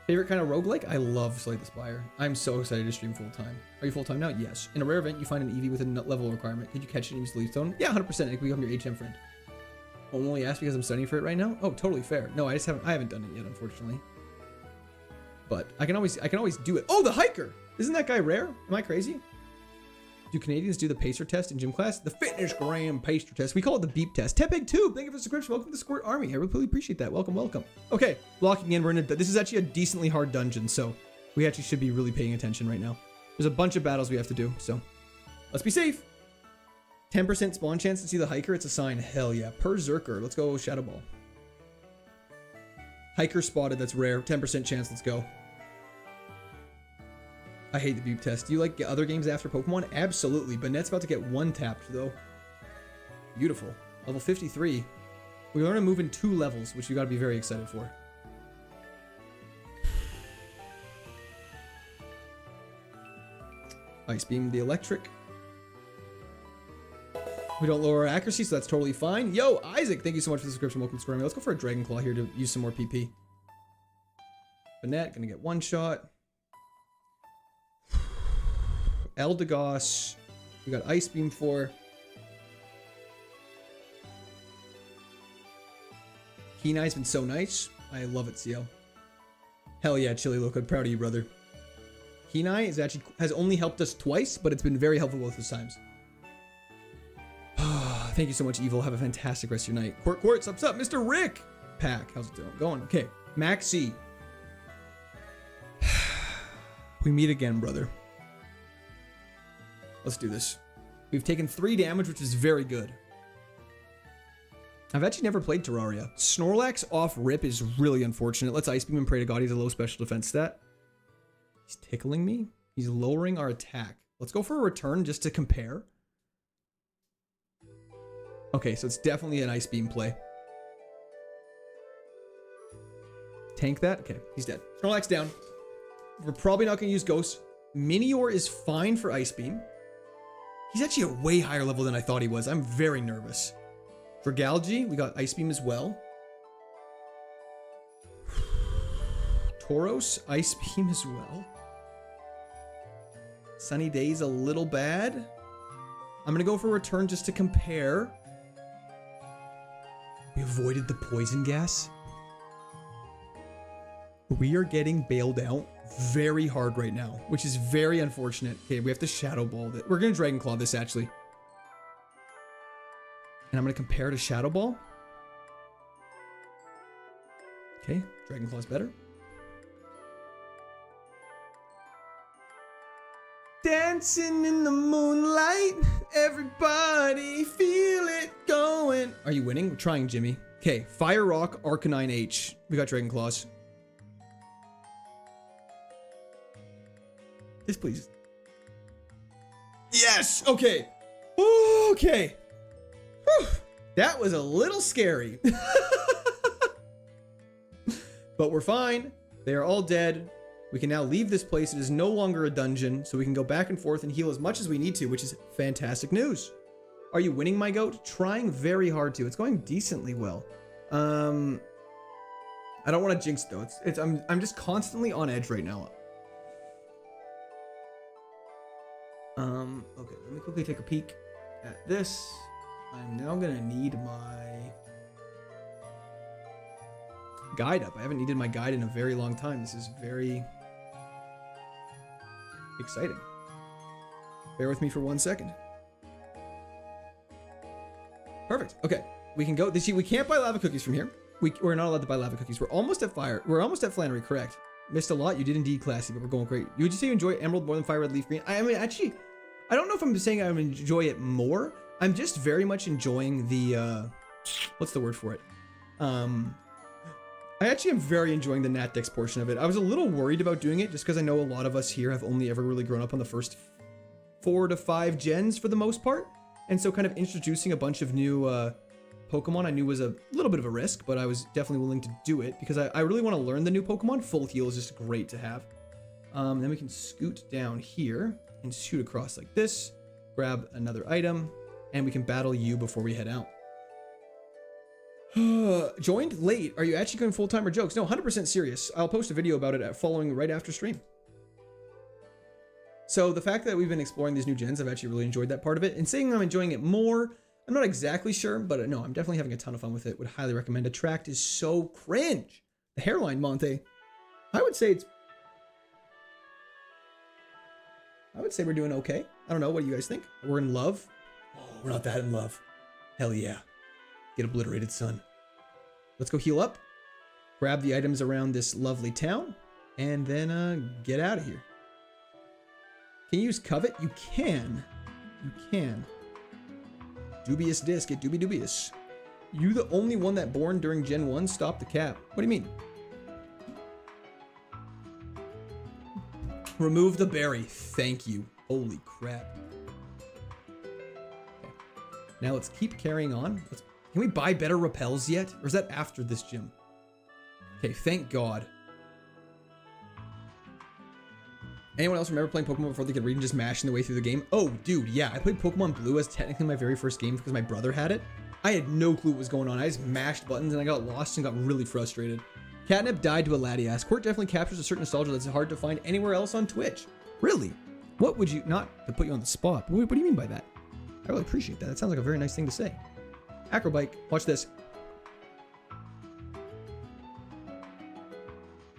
Favorite kind of roguelike? I love Slay the Spire. I'm so excited to stream full time. Are you full time now? Yes. In a rare event, you find an EV with a level requirement. Could you catch it and use the leaf stone? Yeah, 100%. It can become your HM friend. I'm only asked because I'm studying for it right now. Oh, totally fair. No, I haven't done it yet, unfortunately. But I can always do it. Oh, the hiker! Isn't that guy rare? Am I crazy? Do Canadians do the pacer test in gym class? The fitness gram pacer test. We call it the beep test. Tepig Tube, thank you for the subscription. Welcome to the Squirt Army. I really appreciate that. Welcome, welcome. Okay, locking in. We're in this is actually a decently hard dungeon, so we actually should be really paying attention right now. There's a bunch of battles we have to do, so let's be safe. 10% spawn chance to see the hiker. It's a sign. Hell yeah. Berserker. Let's go Shadow Ball. Hiker spotted. That's rare. 10% chance. Let's go. I hate the beep test. Do you like other games after Pokemon? Absolutely. Banette's about to get one tapped though. Beautiful. Level 53. We learn to move in 2 levels, which you gotta be very excited for. Ice Beam the electric. We don't lower our accuracy, so that's totally fine. Yo, Isaac, thank you so much for the subscription. Welcome to Square. Let's go for a Dragon Claw here to use some more PP. Banette, gonna get one shot. Eldegoss, we got Ice Beam for. Kenai's been so nice. I love it, CL. Hell yeah, Chili Loco. Proud of you, brother. Kenai has only helped us twice, but it's been very helpful both those times. Thank you so much, Evil. Have a fantastic rest of your night. Quartz, what's up? Mr. Rick Pack, how's it doing? Going? Okay. Maxi. We meet again, brother. Let's do this. We've taken 3 damage, which is very good. I've actually never played Terraria. Snorlax off rip is really unfortunate. Let's Ice Beam and pray to God he's a low special defense stat. He's tickling me. He's lowering our attack. Let's go for a return just to compare. Okay, so it's definitely an Ice Beam play. Tank that. Okay, he's dead. Snorlax down. We're probably not going to use Ghost. Minior is fine for Ice Beam. He's actually a way higher level than I thought he was. I'm very nervous. For Galgi, we got Ice Beam as well. Tauros, Ice Beam as well. Sunny Day's a little bad. I'm going to go for return just to compare. We avoided the poison gas. We are getting bailed out very hard right now, which is very unfortunate. Okay, we have to Shadow Ball that. We're going to Dragon Claw this, actually. And I'm going to compare to Shadow Ball. Okay, Dragon Claw's better. Dancing in the moonlight, everybody feel it going. Are you winning? We're trying, Jimmy. Okay, Fire Rock, Arcanine H. We got Dragon Claws. Yes, please. Yes! Okay. Okay. Whew. That was a little scary. But we're fine. They are all dead. We can now leave this place. It is no longer a dungeon, so we can go back and forth and heal as much as we need to, which is fantastic news. Are you winning, my goat? Trying very hard to. It's going decently well. I don't want to jinx though. I'm just constantly on edge right now. Okay, let me quickly take a peek at this. I'm now gonna need my guide up. I haven't needed my guide in a very long time. This is very exciting. Bear with me for 1 second. Perfect. Okay, we can go. See, we can't buy lava cookies from here. We're not allowed to buy lava cookies. We're almost at fire. We're almost at Flannery, correct? Missed a lot. You did indeed, classy, but we're going great. Would you say you enjoy emerald more than fire red leaf green? I mean, actually, I don't know if I'm saying I enjoy it more. I'm just very much enjoying the, what's the word for it? I actually am very enjoying the NatDex portion of it. I was a little worried about doing it just because I know a lot of us here have only ever really grown up on the first 4 to 5 gens for the most part. And so kind of introducing a bunch of new Pokemon I knew was a little bit of a risk, but I was definitely willing to do it because I really want to learn the new Pokemon. Full heal is just great to have. Then we can scoot down here and shoot across like this, grab another item, and we can battle you before we head out. Joined late. Are you actually going full-time or jokes? No, 100% serious. I'll post a video about it following right after stream. So the fact that we've been exploring these new gens, I've actually really enjoyed that part of it. And saying I'm enjoying it more, I'm not exactly sure, but no, I'm definitely having a ton of fun with it. Would highly recommend. Attract is so cringe. The hairline, Monte. I would say we're doing okay. I don't know. What do you guys think? We're in love? Oh, we're not that in love. Hell yeah. Get obliterated, son. Let's go heal up. Grab the items around this lovely town. And then get out of here. Can you use covet? You can. You can. Dubious disc. Get doobie dubious. You the only one that born during Gen 1 stopped the cap. What do you mean? Remove the berry. Thank you. Holy crap. Okay. Now let's keep carrying on. Can we buy better repels yet? Or is that after this gym? Okay, thank God. Anyone else remember playing Pokemon before they could read and just mashing their way through the game? Oh, dude, yeah. I played Pokemon Blue as technically my very first game because my brother had it. I had no clue what was going on. I just mashed buttons and I got lost and got really frustrated. Catnip died to a Latias. Court definitely captures a certain nostalgia that's hard to find anywhere else on Twitch. Really? What would you... Not to put you on the spot, but what do you mean by that? I really appreciate that. That sounds like a very nice thing to say. Acrobike. Watch this.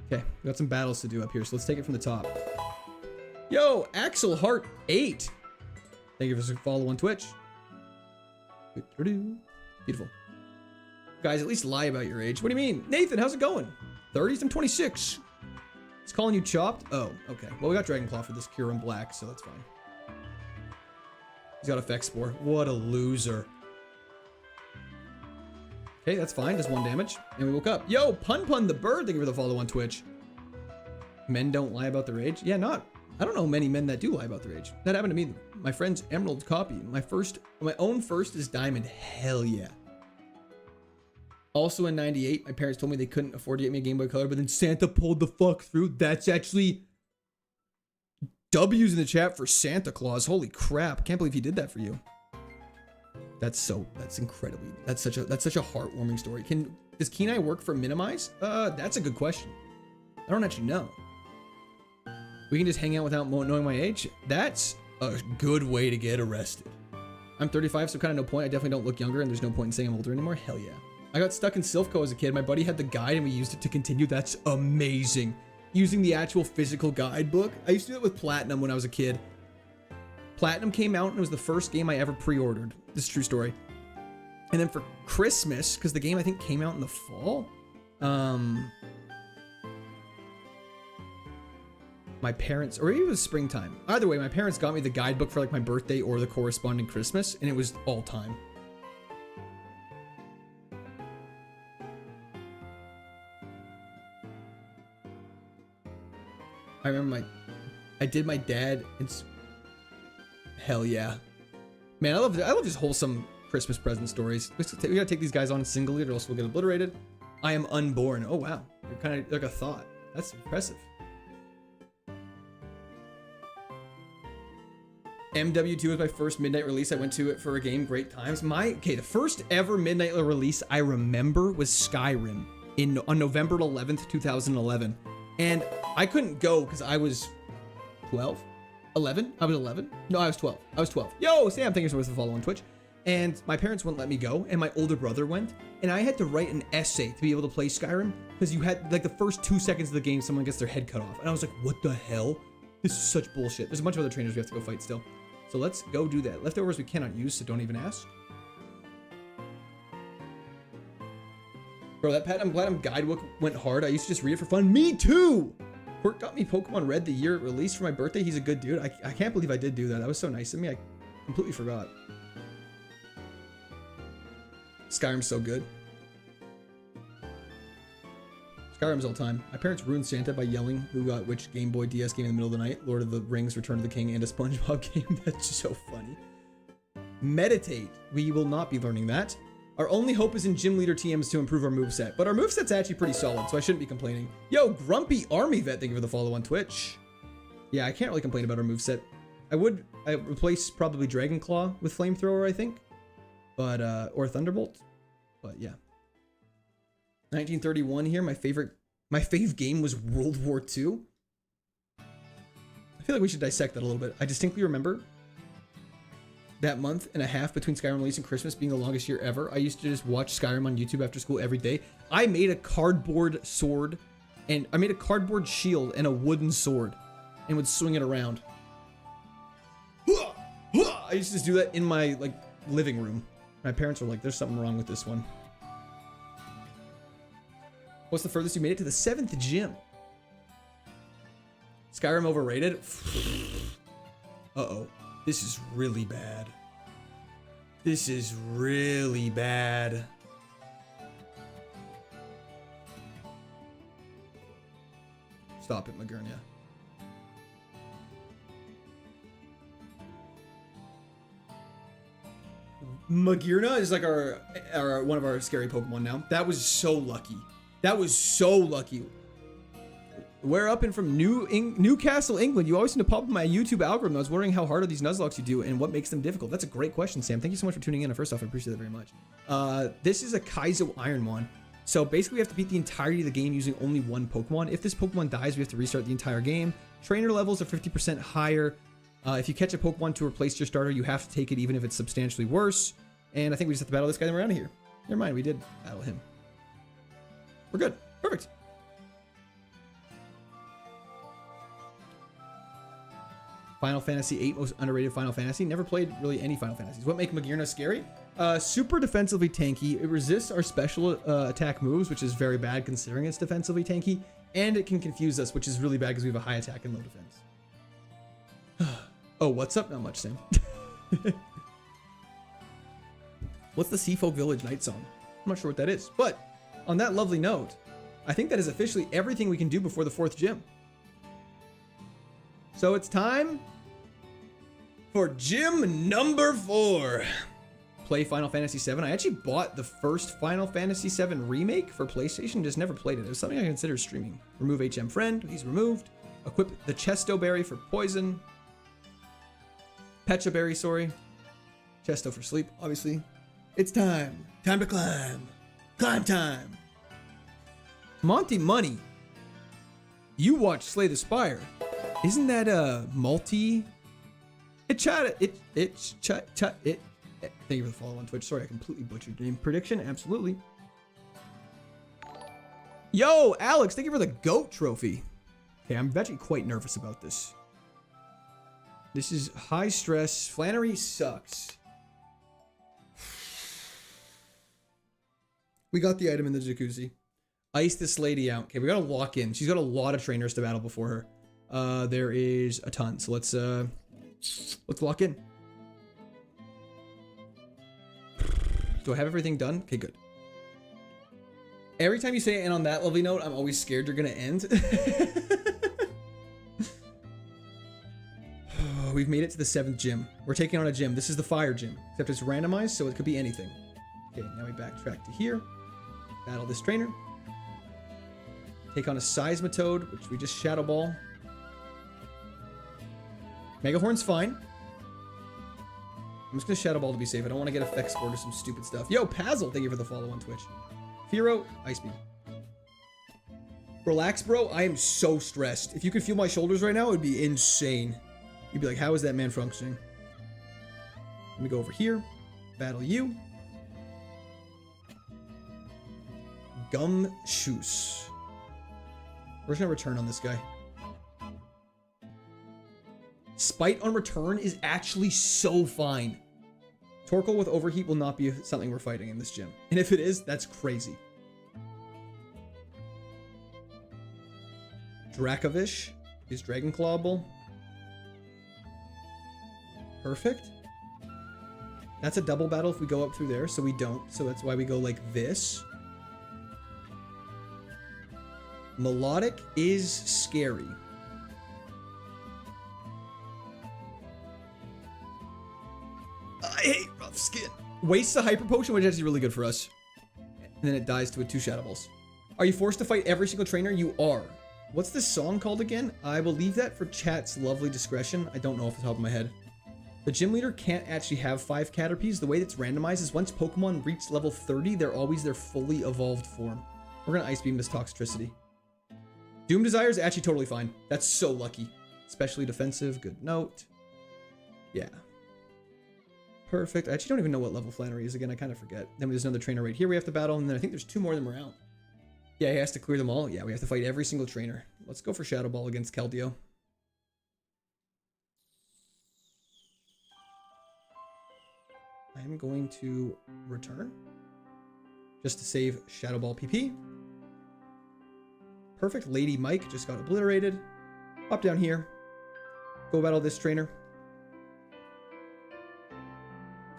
Okay, we got some battles to do up here, so let's take it from the top. Yo, Axel Hart 8. Thank you for the follow on Twitch. Beautiful. Guys, at least lie about your age. What do you mean? Nathan, how's it going? 30s? I'm 26. He's calling you chopped? Oh, okay. Well, we got Dragon Claw for this Kyurem Black, so that's fine. He's got Effect Spore. What a loser. Okay, that's fine. Does 1 damage. And we woke up. Yo, Pun the Bird. Thank you for the follow on Twitch. Men don't lie about their age? Yeah, I don't know many men that do lie about their age. That happened to me. My friend's Emerald copy. My own first is Diamond. Hell yeah. Also in 98, my parents told me they couldn't afford to get me a Game Boy Color, but then Santa pulled the fuck through. That's actually W's in the chat for Santa Claus. Holy crap. Can't believe he did that for you. That's incredibly, that's such a heartwarming story. Does Kenai work for Minimize? That's a good question. I don't actually know. We can just hang out without knowing my age? That's a good way to get arrested. I'm 35, so kind of no point. I definitely don't look younger, and there's no point in saying I'm older anymore. Hell yeah. I got stuck in Silphco as a kid. My buddy had the guide, and we used it to continue. That's amazing. Using the actual physical guidebook. I used to do it with Platinum when I was a kid. Platinum came out, and it was the first game I ever pre-ordered. This is a true story. And then for Christmas, because the game I think came out in the fall, my parents, or even it was springtime. Either way, my parents got me the guidebook for like my birthday or the corresponding Christmas, and it was all time. I remember I did my dad. Hell yeah, man! I love just wholesome Christmas present stories. We gotta take these guys on singly, or else we'll get obliterated. I am unborn. Oh wow, you're kind of like a thought. That's impressive. MW2 was my first midnight release. I went to it for a game. Great times. The first ever midnight release I remember was Skyrim on November 11th, 2011. And I couldn't go because I was 12, 11. I was 11. No, I was 12. I was 12. Yo, Sam, thank you so much for the follow on Twitch. And my parents wouldn't let me go, and my older brother went, and I had to write an essay to be able to play Skyrim because you had like the first 2 seconds of the game, someone gets their head cut off, and I was like, what the hell? This is such bullshit. There's a bunch of other trainers we have to go fight still. So let's go do that. Leftovers we cannot use, so don't even ask. Bro, that Pat, I'm glad guidebook went hard. I used to just read it for fun. Me too! Quirk got me Pokemon Red the year it released for my birthday. He's a good dude. I can't believe I did do that. That was so nice of me. I completely forgot. Skyrim's so good. Skyrim's all time. My parents ruined Santa by yelling who got which Game Boy DS game in the middle of the night. Lord of the Rings, Return of the King, and a SpongeBob game. That's so funny. Meditate. We will not be learning that. Our only hope is in gym leader TMs to improve our moveset. But our moveset's actually pretty solid, so I shouldn't be complaining. Yo, Grumpy Army Vet, thank you for the follow on Twitch. Yeah, I can't really complain about our moveset. I replace probably Dragon Claw with Flamethrower, I think. But, or Thunderbolt. But yeah. 1931 here. My fave game was World War II. I feel like we should dissect that a little bit. I distinctly remember that month and a half between Skyrim release and Christmas being the longest year ever. I used to just watch Skyrim on YouTube after school every day. I made a cardboard sword and I made a cardboard shield and a wooden sword and would swing it around. I used to just do that in my like living room. My parents were like, there's something wrong with this one. What's the furthest you made it? To the 7th gym. Skyrim overrated? Uh-oh. This is really bad. This is really bad. Stop it, Magurnia. Magirna is like our one of our scary Pokemon now. That was so lucky. That was so lucky. We're up and from Newcastle, England. You always seem to pop up my YouTube algorithm. I was wondering how hard are these Nuzlocke you do and what makes them difficult. That's a great question, Sam. Thank you so much for tuning in. And first off, I appreciate that very much. This is a Kaizo Ironmon. So basically we have to beat the entirety of the game using only one Pokemon. If this Pokemon dies, we have to restart the entire game. Trainer levels are 50% higher. If you catch a Pokemon to replace your starter, you have to take it even if it's substantially worse. And I think we just have to battle this guy, then we're out of here. Never mind, we did battle him. We're good. Perfect. Final Fantasy VIII, most underrated Final Fantasy. Never played really any Final Fantasies. What make Magirna scary? Super defensively tanky. It resists our special attack moves, which is very bad considering it's defensively tanky. And it can confuse us, which is really bad because we have a high attack and low defense. Oh, what's up? Not much, Sam. What's the Seafolk Village Night Song? I'm not sure what that is. But on that lovely note, I think that is officially everything we can do before the 4th gym. So it's time for gym number 4. Play Final Fantasy VII. I actually bought the first Final Fantasy VII remake for PlayStation, just never played it. It was something I considered streaming. Remove HM Friend. He's removed. Equip the Chesto Berry for poison. Pecha Berry, sorry. Chesto for sleep, obviously. It's time. Time to climb. Climb time. Monty Money. You watch Slay the Spire. Isn't that a multi? Thank you for the follow on Twitch. Sorry, I completely butchered your name. Prediction? Absolutely. Yo, Alex, thank you for the GOAT trophy. Okay, I'm actually quite nervous about this. This is high stress. Flannery sucks. We got the item in the jacuzzi. Ice this lady out. Okay, we gotta lock in. She's got a lot of trainers to battle before her. There is a ton. So let's lock in. Do I have everything done? Okay, good. Every time you say it, and on that lovely note, I'm always scared you're gonna end. We've made it to the 7th gym. We're taking on a gym. This is the fire gym, except it's randomized, so it could be anything. Okay, now we backtrack to here. Battle this trainer. Take on a Seismitoad, which we just Shadow Ball. Megahorn's fine. I'm just gonna Shadow Ball to be safe. I don't want to get effect score to some stupid stuff. Yo, Pazzle, thank you for the follow on Twitch. Firo, Ice Beam. Relax, bro. I am so stressed. If you could feel my shoulders right now, it would be insane. You'd be like, how is that man functioning? Let me go over here. Battle you. Gumshoos. We're just gonna return on this guy. Spite on return is actually so fine. Torkoal with overheat will not be something we're fighting in this gym. And if it is, that's crazy. Dracovish is Dragon Clawable. Perfect. That's a double battle if we go up through there, so we don't. So that's why we go like this. Melodic is scary. I hate rough skin. Wastes a hyper potion, which is actually really good for us. And then it dies to a 2 Shadow Balls. Are you forced to fight every single trainer? You are. What's this song called again? I will leave that for chat's lovely discretion. I don't know off the top of my head. The gym leader can't actually have 5 Caterpies. The way that's randomized is once Pokemon reach level 30, they're always their fully evolved form. We're gonna Ice Beam this Toxtricity. Doom Desire is actually totally fine. That's so lucky. Especially defensive, good note. Yeah. Perfect. I actually don't even know what level Flannery is again. I kind of forget. Then there's another trainer right here we have to battle, and then I think there's 2 more than we're out. Yeah, he has to clear them all. Yeah, we have to fight every single trainer. Let's go for Shadow Ball against Keldeo. I'm going to return just to save Shadow Ball PP. Perfect. Lady Mike just got obliterated. Hop down here. Go battle this trainer.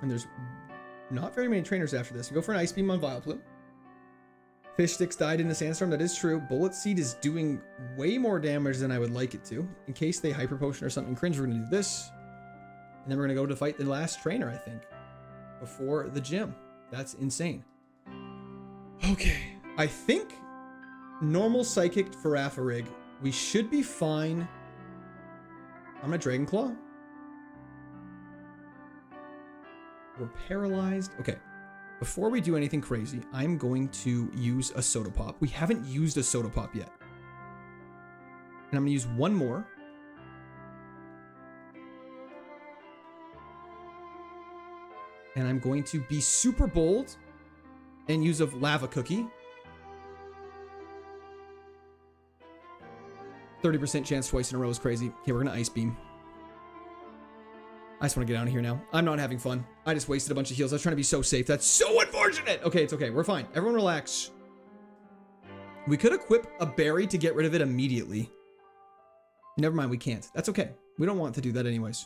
And there's not very many trainers after this. Go for an Ice Beam on Vileplume. Fish Sticks died in the Sandstorm. That is true. Bullet Seed is doing way more damage than I would like it to. In case they Hyper Potion or something cringe, we're going to do this. And then we're going to go to fight the last trainer, I think, before the gym. That's insane. Okay. I think normal Psychic for Faraffarig. We should be fine. I'm going to Dragon Claw. We're paralyzed. Okay. Before we do anything crazy, I'm going to use a Soda Pop. We haven't used a Soda Pop yet. And I'm going to use one more. And I'm going to be super bold and use a Lava Cookie. 30% chance twice in a row is crazy. Okay, we're going to Ice Beam. I just want to get out of here now. I'm not having fun. I just wasted a bunch of heals. I was trying to be so safe. That's so unfortunate. Okay, it's okay. We're fine. Everyone relax. We could equip a berry to get rid of it immediately. Never mind, we can't. That's okay. We don't want to do that anyways.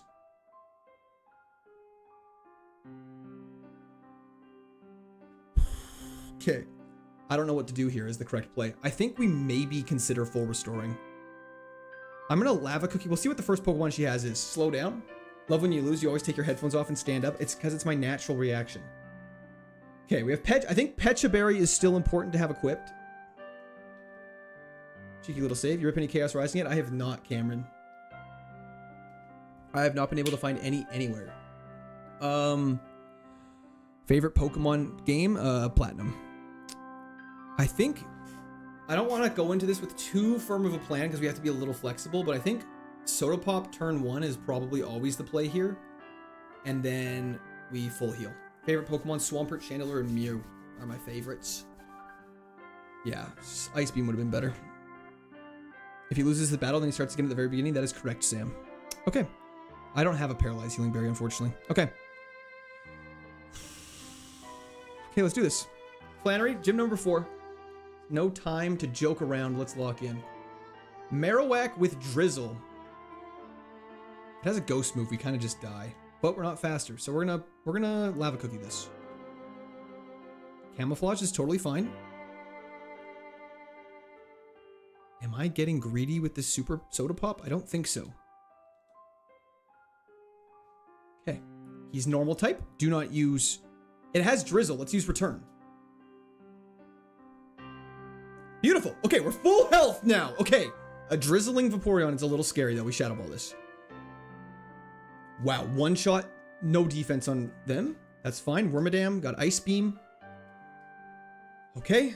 Okay. I don't know what to do here is the correct play. I think we maybe consider full restoring. I'm going to Lava Cookie. We'll see what the first Pokemon she has is. Slow down. Love when you lose, you always take your headphones off and stand up. It's because it's my natural reaction. Okay, we have I think Pecha Berry is still important to have equipped. Cheeky little save. You rip any Chaos Rising yet? I have not, Cameron. I have not been able to find any anywhere. Favorite Pokemon game? Platinum. I think... I don't want to go into this with too firm of a plan because we have to be a little flexible, but I think Soda Pop turn 1 is probably always the play here. And then we full heal. Favorite Pokemon, Swampert, Chandelure, and Mew are my favorites. Yeah, Ice Beam would have been better. If he loses the battle, then he starts again at the very beginning. That is correct, Sam. Okay. I don't have a Paralyzed Healing Berry, unfortunately. Okay. Okay, let's do this. Flannery, gym number 4. No time to joke around. Let's lock in. Marowak with Drizzle. It has a ghost move. We kind of just die, but we're not faster. So we're gonna Lava Cookie this. Camouflage is totally fine. Am I getting greedy with this Super Soda Pop? I don't think so. Okay. He's normal type. Do not use... It has Drizzle. Let's use Return. Beautiful. Okay, we're full health now. Okay. A Drizzling Vaporeon is a little scary, though. We Shadow Ball this. Wow. One shot. No defense on them. That's fine. Wormadam got Ice Beam. Okay.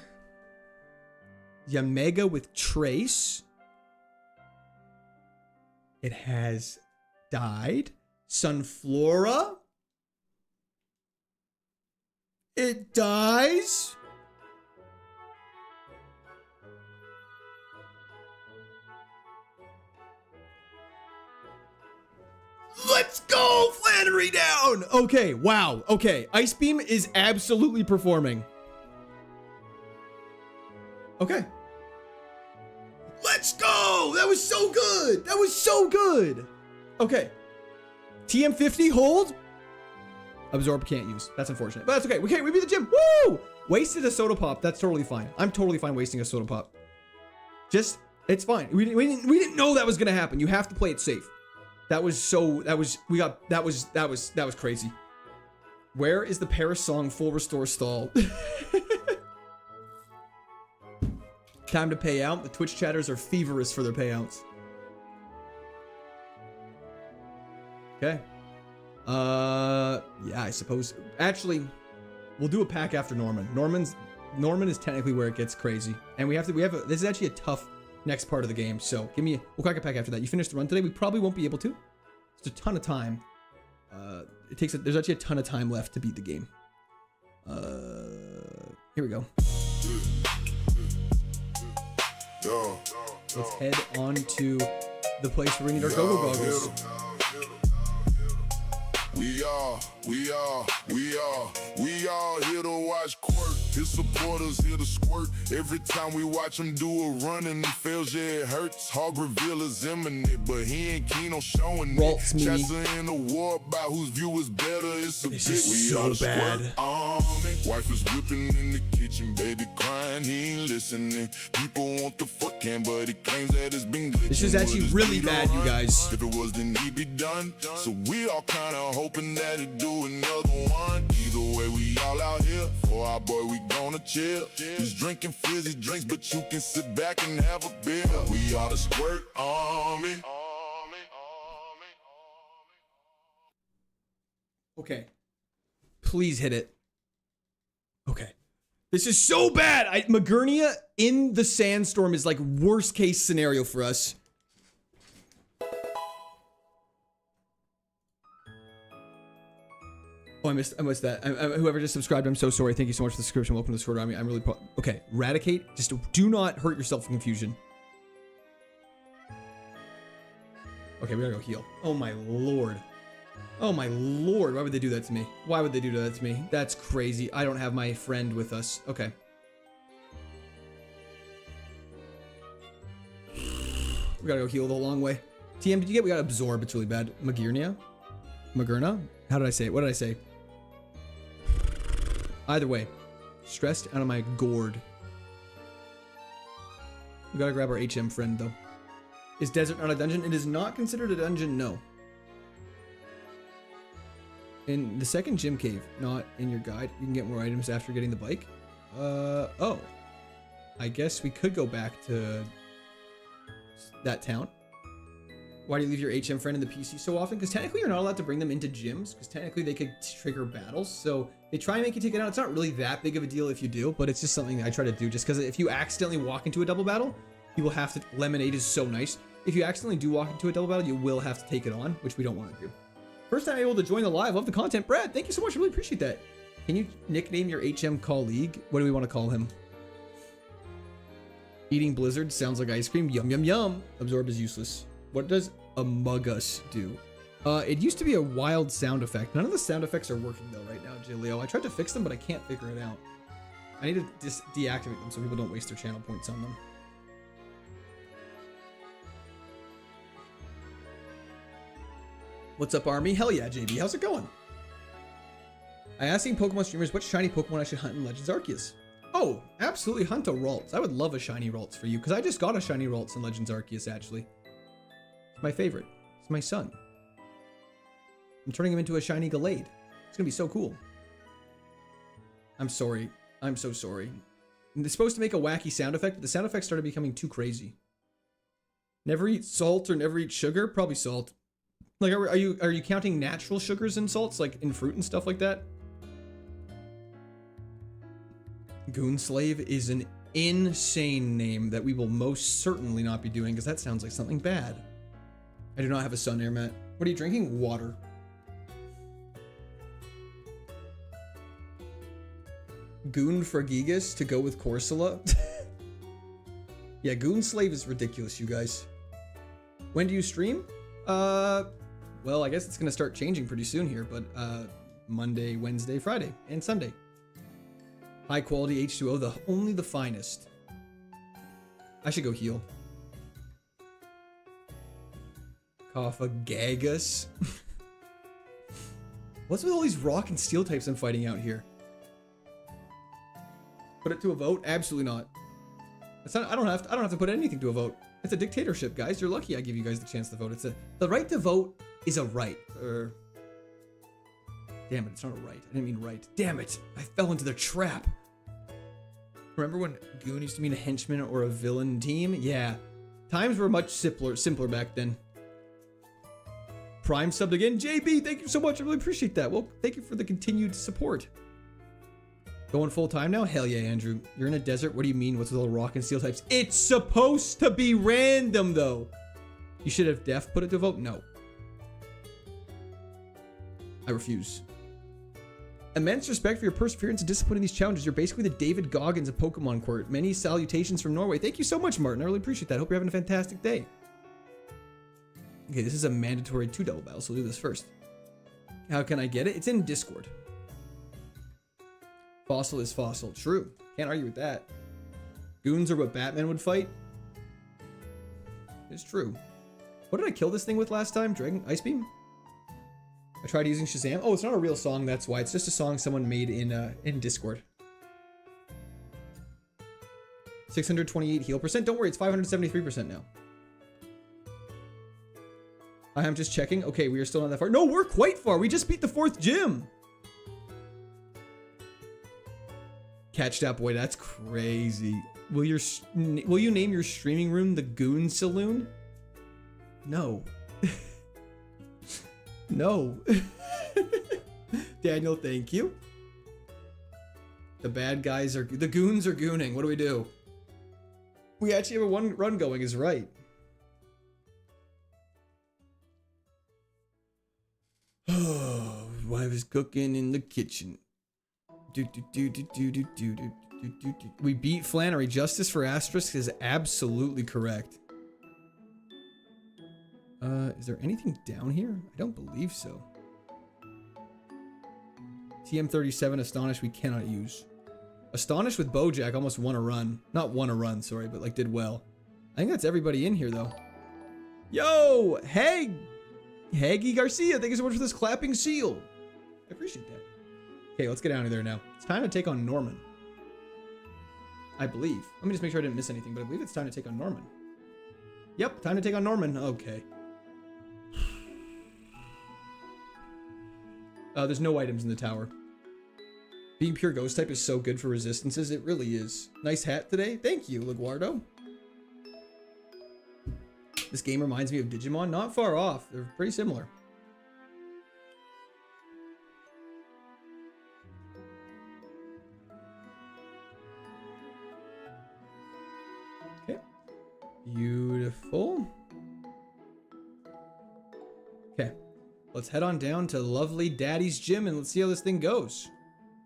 Yamega with Trace. It has died. Sunflora. It dies. Let's go, Flannery down. Okay, wow. Okay, Ice Beam is absolutely performing. Okay. Let's go. That was so good. That was so good. Okay. TM50 hold. Absorb can't use. That's unfortunate, but that's okay. We beat the gym. Woo! Wasted a soda pop. That's totally fine. I'm totally fine wasting a soda pop. Just, it's fine. We didn't know that was gonna happen. You have to play it safe. That was crazy. Where is the Paris song full restore stall? Time to pay out. The Twitch chatters are feverish for their payouts. Okay. Yeah, I suppose. Actually, we'll do a pack after Norman. Norman is technically where it gets crazy, and this is actually a tough next part of the game. So we'll crack a pack after that. You finished the run today. We probably won't be able to. It's a ton of time. There's actually a ton of time left to beat the game. Here we go. Let's head on to the place where we need our go-go goggles. We all here to watch Quirk. His supporters here to squirt. Every time we watch him do a run and he fails, yeah, it hurts. Hog reveal is imminent, but he ain't keen on showing it. Chats are in a war about whose view is better. It's a this bit. is so bad. Wife is whipping in the kitchen, baby crying, he ain't listening. People want the fuck him, but he claims that it's been glitching. This is actually really bad, you guys. If it was, then he'd be done. So we all kinda hoping that he'd do another one. Either way, we all out here. For our boy, we gonna chill. He's drinking fizzy drinks, but you can sit back and have a beer. We are the Squirt Army. Okay. Please hit it. Okay. This is so bad. Magurnia in the sandstorm is like worst case scenario for us. Oh, I missed that. Whoever just subscribed, I'm so sorry. Thank you so much for the subscription. Welcome to the Squirt Army. I'm really okay. Eradicate. Just do not hurt yourself in confusion. Okay, we gotta go heal. Oh my lord. Oh my lord. Why would they do that to me? Why would they do that to me? That's crazy. I don't have my friend with us. Okay. We gotta go heal the long way. TM, did you get? We gotta absorb. It's really bad. Magurnia? Magurna? How did I say it? What did I say? Either way. Stressed out of my gourd. We gotta grab our HM friend though. Is desert not a dungeon? It is not considered a dungeon, no. In the second gym cave, not in your guide. You can get more items after getting the bike. Oh. I guess we could go back to that town. Why do you leave your HM friend in the PC so often? Because technically you're not allowed to bring them into gyms, because technically they could trigger battles. So they try and make you take it out. It's not really that big of a deal if you do, but it's just something I try to do just because if you accidentally walk into a double battle, you will have to, Lemonade is so nice. If you accidentally do walk into a double battle, you will have to take it on, which we don't want to do. First time able to join the live. Love the content. Brad, thank you so much. I really appreciate that. Can you nickname your HM colleague? What do we want to call him? Eating Blizzard sounds like ice cream. Yum, yum, yum. Absorb is useless. What does Among Us do? It used to be a wild sound effect. None of the sound effects are working though right now, Jaleo. I tried to fix them, but I can't figure it out. I need to deactivate them so people don't waste their channel points on them. What's up, Army? Hell yeah, JB. How's it going? I asked Pokemon streamers what shiny Pokemon I should hunt in Legends Arceus. Oh, absolutely hunt a Ralts. I would love a shiny Ralts for you, because I just got a shiny Ralts in Legends Arceus, actually. It's my favorite. It's my son. I'm turning him into a shiny Gallade. It's gonna be so cool. I'm sorry. I'm so sorry. It's supposed to make a wacky sound effect, but the sound effect started becoming too crazy. Never eat salt or never eat sugar? Probably salt. Like, are you counting natural sugars and salts, like in fruit and stuff like that? Goonslave is an insane name that we will most certainly not be doing, because that sounds like something bad. I do not have a sun air mat. What are you drinking? Water. Goon Fragigas to go with Corsola. Yeah, Goonslave is ridiculous, you guys. When do you stream? Well, I guess it's going to start changing pretty soon here, but Monday, Wednesday, Friday, and Sunday. High quality H2O, only the finest. I should go heal. Cophagagus. What's with all these rock and steel types I'm fighting out here? Put it to a vote? Absolutely not. It's not. I don't have to put anything to a vote. It's a dictatorship, guys. You're lucky I give you guys the chance to vote. The right to vote is a right. Damn it, it's not a right. I didn't mean right. Damn it, I fell into the trap. Remember when Goon used to mean a henchman or a villain team? Yeah, times were much simpler back then. Prime subbed again. JB, thank you so much. I really appreciate that. Well, thank you for the continued support. Going full time now? Hell yeah, Andrew. You're in a desert? What do you mean? What's with all the rock and steel types? It's supposed to be random, though. You should have def put it to vote? No. I refuse. Immense respect for your perseverance and discipline in these challenges. You're basically the David Goggins of Pokemon Court. Many salutations from Norway. Thank you so much, Martin. I really appreciate that. Hope you're having a fantastic day. Okay, this is a mandatory 2 double battle, so we'll do this first. How can I get it? It's in Discord. Fossil is fossil. True. Can't argue with that. Goons are what Batman would fight. It's true. What did I kill this thing with last time? Dragon Ice Beam? I tried using Shazam. Oh, it's not a real song, that's why. It's just a song someone made in Discord. 628 heal percent. Don't worry, it's 573% now. I am just checking. Okay, we are still not that far. No, we're quite far. We just beat the 4th gym. Catch that boy. That's crazy. Will you name your streaming room the Goon Saloon? No. No. Daniel, thank you. The bad guys are... The goons are gooning. What do we do? We actually have a one run going is right. Oh, wife is cooking in the kitchen. We beat Flannery. Justice for Asterisk is absolutely correct. Is there anything down here? I don't believe so. TM37 Astonish we cannot use. Astonish with Bojack almost won a run. Not won a run, sorry, but like did well. I think that's everybody in here though. Yo, Haggy Garcia, thank you so much for this clapping seal. I appreciate that. Okay, let's get out of there now. It's time to take on Norman. I believe. Let me just make sure I didn't miss anything, but I believe it's time to take on Norman. Yep, time to take on Norman. Okay. There's no items in the tower. Being pure ghost type is so good for resistances. It really is. Nice hat today. Thank you, Laguardo. This game reminds me of Digimon. Not far off. They're pretty similar. Okay. Beautiful. Okay. Let's head on down to lovely Daddy's gym and let's see how this thing goes.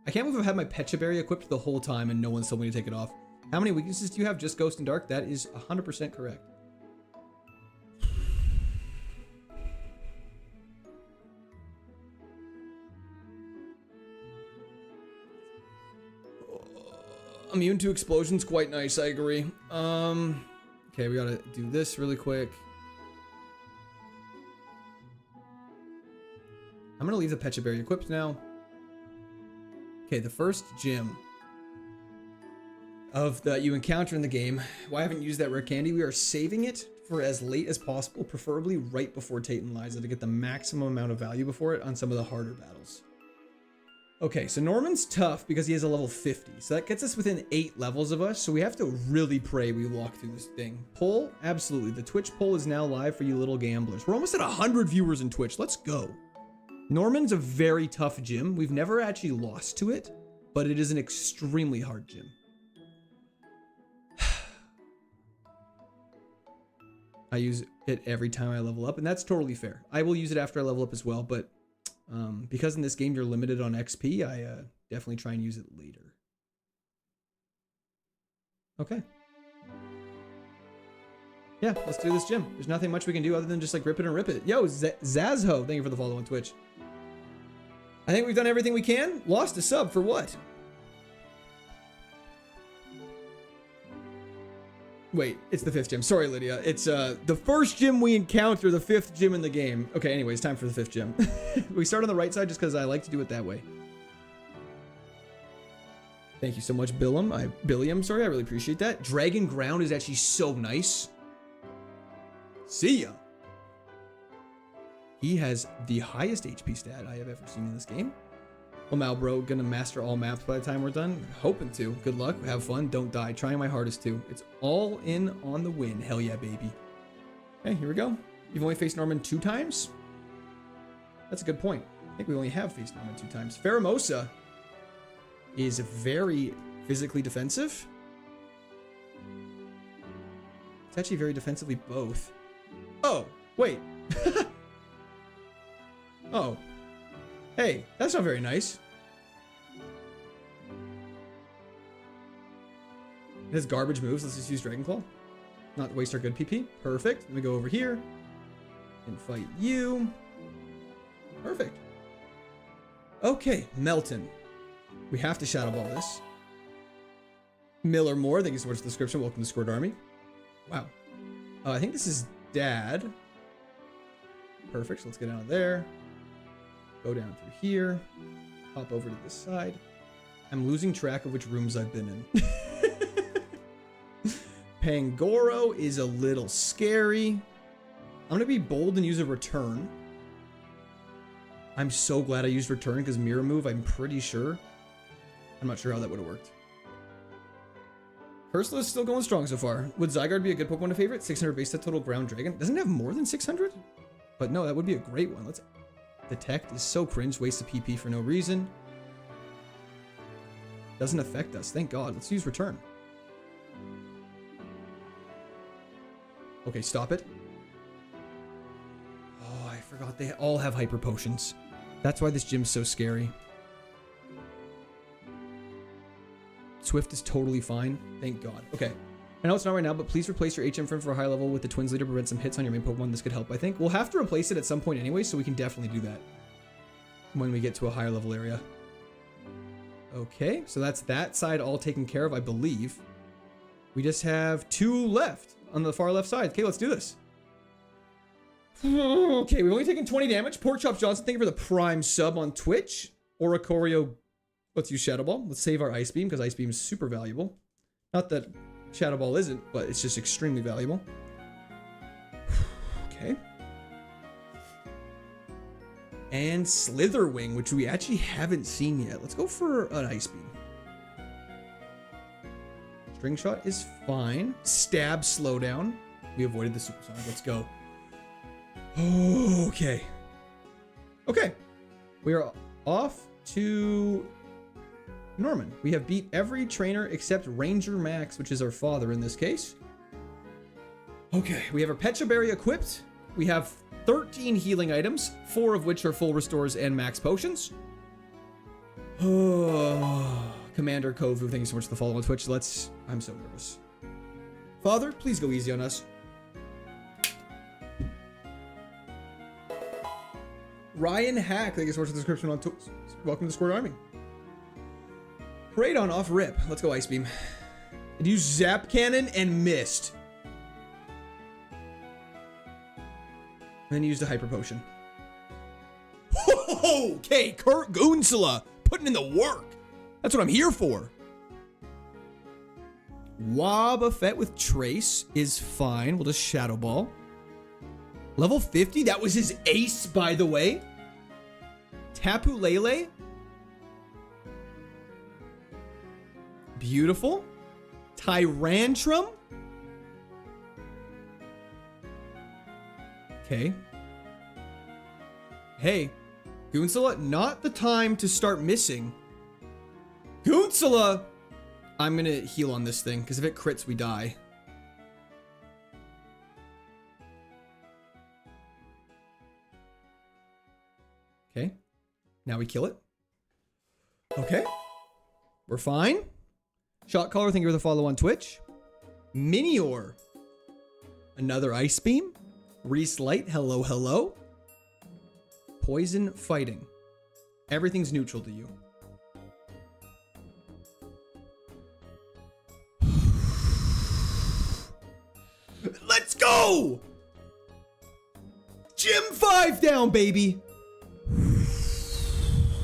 I can't believe I've had my Pecha Berry equipped the whole time and no one's told me to take it off. How many weaknesses do you have? Just Ghost and Dark? That is 100% correct. Immune to explosions, quite nice, I agree. Okay, we gotta do this really quick. I'm gonna leave the Pecha Berry equipped now. Okay, the first gym that you encounter in the game. Why I haven't used that rare candy? We are saving it for as late as possible, preferably right before Tate and Liza to get the maximum amount of value before it on some of the harder battles. Okay, so Norman's tough because he has a level 50, so that gets us within 8 levels of us, so we have to really pray we walk through this thing. Poll? Absolutely. The Twitch poll is now live for you little gamblers. We're almost at 100 viewers in Twitch. Let's go. Norman's a very tough gym. We've never actually lost to it, but it is an extremely hard gym. I use it every time I level up, and that's totally fair. I will use it after I level up as well, but because in this game you're limited on XP, I definitely try and use it later. Okay. Yeah, let's do this gym. There's nothing much we can do other than just like rip it and rip it. Yo, Zazho, thank you for the follow on Twitch. I think we've done everything we can. Lost a sub for what? Wait, it's the 5th gym. Sorry, Lydia. It's the first gym we encounter, the 5th gym in the game. Okay, anyways, time for the 5th gym. We start on the right side just because I like to do it that way. Thank you so much, Billiam. Sorry, I really appreciate that. Dragon Ground is actually so nice. See ya. He has the highest HP stat I have ever seen in this game. Well, bro, gonna master all maps by the time we're done. Hoping to. Good luck. Have fun. Don't die. Trying my hardest to. It's all in on the win. Hell yeah, baby. Okay, here we go. You've only faced Norman 2 times? That's a good point. I think we only have faced Norman 2 times. Faramosa is very physically defensive. It's actually very defensively both. Oh, wait. Oh. Hey, that's not very nice. It has garbage moves. Let's just use Dragon Claw. Not waste our good PP. Perfect. Let me go over here and fight you. Perfect. Okay, Melton. We have to Shadow Ball this. Miller Moore, thank you so much for the description. Welcome to Squirt Army. Wow. I think this is Dad. Perfect. So let's get out of there. Go down through here. Hop over to this side. I'm losing track of which rooms I've been in. Pangoro is a little scary. I'm going to be bold and use a return. I'm so glad I used return because mirror move, I'm pretty sure. I'm not sure how that would have worked. Ursula is still going strong so far. Would Zygarde be a good Pokemon to favorite? 600 base set total ground dragon. Doesn't it have more than 600? But no, that would be a great one. Let's detect is so cringe. Waste of PP for no reason. Doesn't affect us. Thank God. Let's use return. Okay, stop it. Oh, I forgot they all have hyper potions. That's why this gym's so scary. Swift is totally fine. Thank God. Okay. I know it's not right now, but please replace your HM friend for a high level with the Twins leader to prevent some hits on your main Pokemon. This could help, I think. We'll have to replace it at some point anyway, so we can definitely do that when we get to a higher level area. Okay, so that's that side all taken care of, I believe. We just have 2 left on the far left side. Okay, let's do this. Okay, we've only taken 20 damage. Pork Chop Johnson, thank you for the prime sub on Twitch. Oricorio, let's use Shadow Ball. Let's save our Ice Beam, because Ice Beam is super valuable. Not that Shadow Ball isn't, but it's just extremely valuable. Okay. And Slitherwing, which we actually haven't seen yet. Let's go for an Ice Beam. String Shot is fine. Stab Slowdown. We avoided the Supersonic. Let's go. Okay. Okay. We are off to Norman. We have beat every trainer except Ranger Max, which is our father in this case. Okay. We have our Pecha Berry equipped. We have 13 healing items, 4 of which are full restores and max potions. Commander Kovu, thank you so much for the follow on Twitch. I'm so nervous. Father, please go easy on us. Ryan Hack, thank you so much for the description on Twitch. Welcome to Squirt Army. Paradon off rip. Let's go Ice Beam. And use Zap Cannon and missed. And then used a Hyper Potion. Okay, Kurt Goonsela putting in the work. That's what I'm here for. Wobbuffet with Trace is fine. We'll just Shadow Ball. Level 50? That was his ace, by the way. Tapu Lele. Beautiful. Tyrantrum. Okay. Hey, Goonsela, not the time to start missing. Goonsela! I'm gonna heal on this thing, because if it crits, we die. Okay. Now we kill it. Okay. We're fine. Shot caller, thank you for the follow on Twitch. Minior. Another Ice Beam. Reese Light, hello, hello. Poison Fighting. Everything's neutral to you. Let's go! Gym 5 down, baby.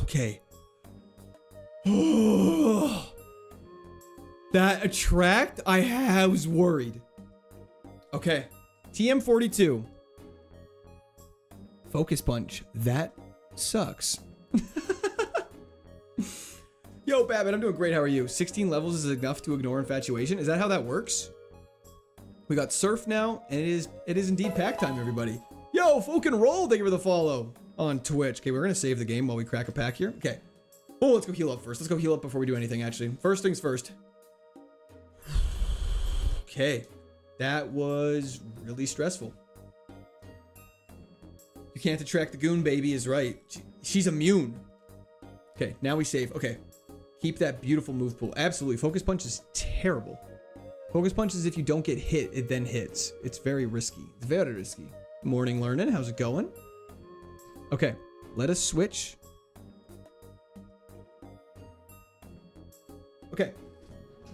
Okay. That attract, I was worried. Okay. TM42. Focus Punch. That sucks. Yo, Babbitt, I'm doing great. How are you? 16 levels is enough to ignore infatuation. Is that how that works? We got Surf now, and it is indeed pack time, everybody. Yo, Folk and Roll, thank you for the follow on Twitch. Okay, we're gonna save the game while we crack a pack here. Okay. Oh, let's go heal up first. Let's go heal up before we do anything, actually. First things first. Okay. That was really stressful. You can't attract the goon, baby, is right. She's immune. Okay, now we save. Okay. Keep that beautiful move pool. Absolutely. Focus Punch is terrible. Focus Punch is if you don't get hit, it then hits. It's very risky. It's very risky. Morning learning. How's it going? Okay. Let us switch. Okay.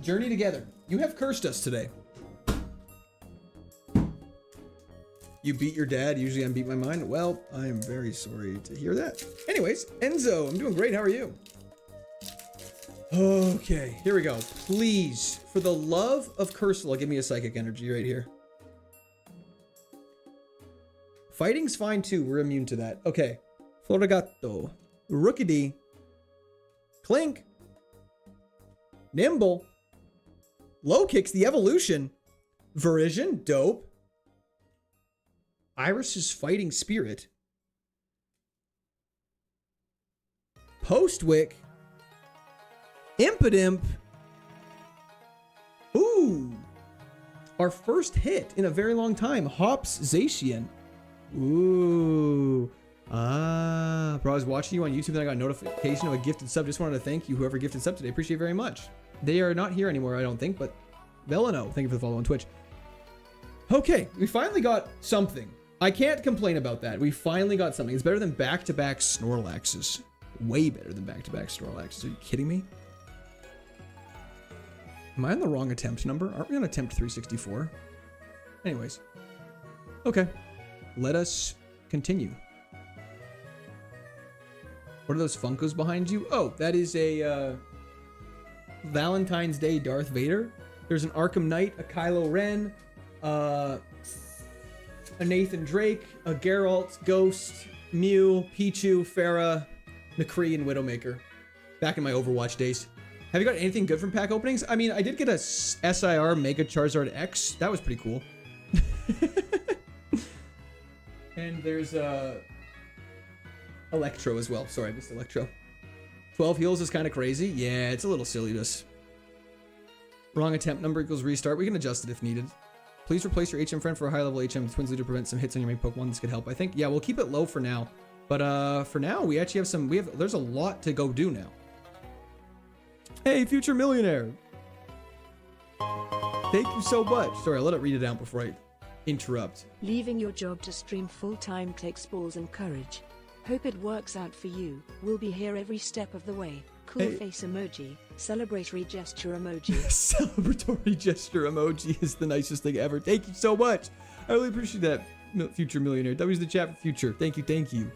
Journey together. You have cursed us today. You beat your dad. Usually I'm beat my mind. Well, I am very sorry to hear that. Anyways, Enzo, I'm doing great. How are you? Okay, here we go. Please, for the love of Cursula, give me a psychic energy right here. Fighting's fine too. We're immune to that. Okay. Florigato. Rookidee. Clink. Nimble. Low Kicks, the evolution. Verision, dope. Iris's Fighting Spirit. Postwick. Impidimp. Ooh. Our first hit in a very long time. Hops Zacian. Ooh. Ah. Bro, I was watching you on YouTube and I got a notification of a gifted sub. Just wanted to thank you, whoever gifted sub today. Appreciate it very much. They are not here anymore, I don't think, but Velano, thank you for the follow on Twitch. Okay, we finally got something. I can't complain about that. We finally got something. It's better than back-to-back Snorlaxes. Way better than back-to-back Snorlaxes. Are you kidding me? Am I on the wrong attempt number? Aren't we on attempt 364? Anyways. Okay. Let us continue. What are those Funkos behind you? Oh, that is a Valentine's Day Darth Vader. There's an Arkham Knight, a Kylo Ren, a Nathan Drake, a Geralt, Ghost, Mew, Pichu, Farah, McCree, and Widowmaker. Back in my Overwatch days. Have you got anything good from pack openings? I mean, I did get a SIR Mega Charizard X. That was pretty cool. And there's Electro as well. Sorry, I missed Electro. 12 heals is kind of crazy. Yeah, it's a little silliness. Wrong attempt number equals restart. We can adjust it if needed. Please replace your HM friend for a high level HM. Twins leader prevent some hits on your main Pokemon. This could help, I think. Yeah, we'll keep it low for now. But for now, we actually have there's a lot to go do now. Hey, future millionaire. Thank you so much. Sorry, I'll let it read it out before I interrupt. Leaving your job to stream full-time takes balls and courage. Hope it works out for you. We'll be here every step of the way. Cool Hey. face emoji. Celebratory gesture emoji. Celebratory gesture emoji is the nicest thing ever. Thank you so much. I really appreciate that, future millionaire. W's the chat for future. Thank you, thank you.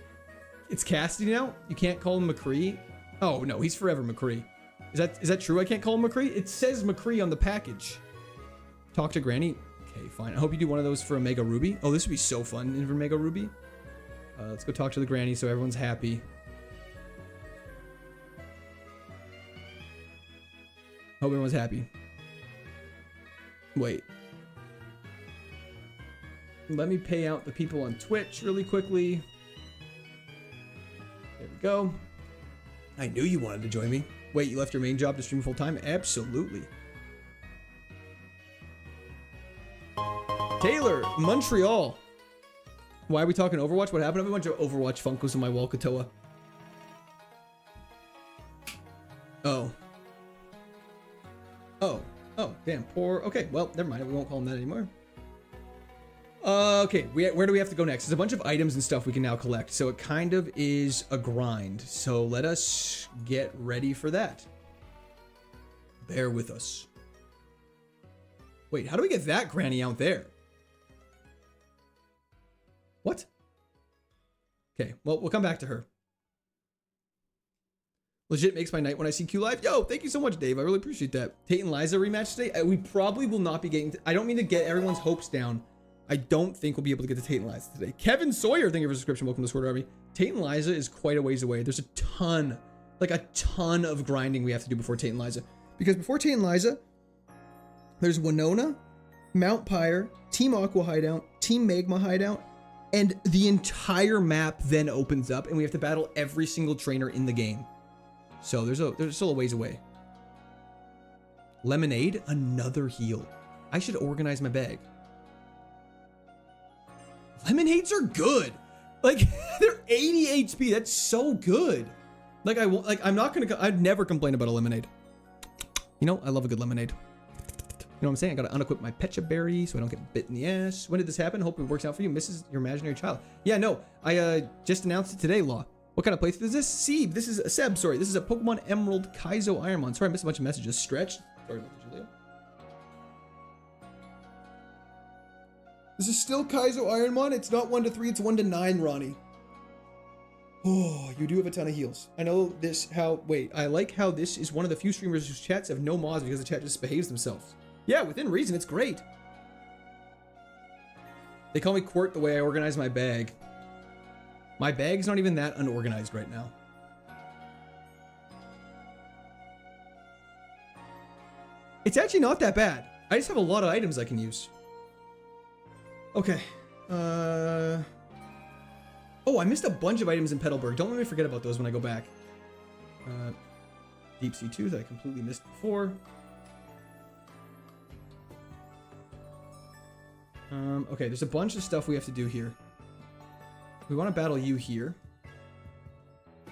It's Cassidy now? You can't call him McCree? Oh, no, he's forever McCree. Is that true? I can't call him McCree? It says McCree on the package. Talk to Granny. Okay, fine. I hope you do one of those for a Mega Ruby. Oh, this would be so fun for Mega Ruby. Let's go talk to the Granny so everyone's happy. Hope everyone's happy. Wait. Let me pay out the people on Twitch really quickly. There we go. I knew you wanted to join me. Wait, you left your main job to stream full time? Absolutely. Taylor, Montreal. Why are we talking Overwatch? What happened? I have a bunch of Overwatch Funkos in my Walkatoa. Oh. Oh, damn, poor. Okay, well, never mind. We won't call him that anymore. Okay, where do we have to go next? There's a bunch of items and stuff we can now collect, so it kind of is a grind. So let us get ready for that. Bear with us. Wait, how do we get that granny out there? What? Okay, well, we'll come back to her. Legit makes my night when I see Q live. Yo, thank you so much, Dave. I really appreciate that. Tate and Liza rematch today. We probably will not be getting... I don't mean to get everyone's hopes down. I don't think we'll be able to get to Tate and Liza today. Kevin Sawyer, thank you for the subscription. Welcome to Sword Army. Tate and Liza is quite a ways away. There's a ton, like a ton of grinding we have to do before Tate and Liza. Because before Tate and Liza, there's Winona, Mount Pyre, Team Aqua Hideout, Team Magma Hideout, and the entire map then opens up and we have to battle every single trainer in the game. So there's still a ways away. Lemonade, another heal. I should organize my bag. Lemonades are good. Like they're 80 HP. That's so good. Like I'd never complain about a lemonade. You know, I love a good lemonade. You know what I'm saying? I gotta unequip my Pecha Berry so I don't get bit in the ass. When did this happen? Hope it works out for you. Mrs. Your imaginary child. Yeah, no. I just announced it today, Law. What kind of playthrough is this? Seb. This is a Seb, sorry. This is a Pokemon Emerald KAIZO Ironmon. Sorry, I missed a bunch of messages. Stretch. Sorry about that, Julia. This is still KAIZO Ironmon. It's not 1 to 3, it's 1 to 9, Ronnie. Oh, you do have a ton of heals. I know this I like how this is one of the few streamers whose chats have no mods because the chat just behaves themselves. Yeah, within reason, it's great. They call me Quirt the way I organize my bag. My bag's not even that unorganized right now. It's actually not that bad. I just have a lot of items I can use. Okay. Oh, I missed a bunch of items in Petalburg. Don't let me forget about those when I go back. Deep Sea Tooth, I completely missed before. Okay, there's a bunch of stuff we have to do here. We want to battle you here.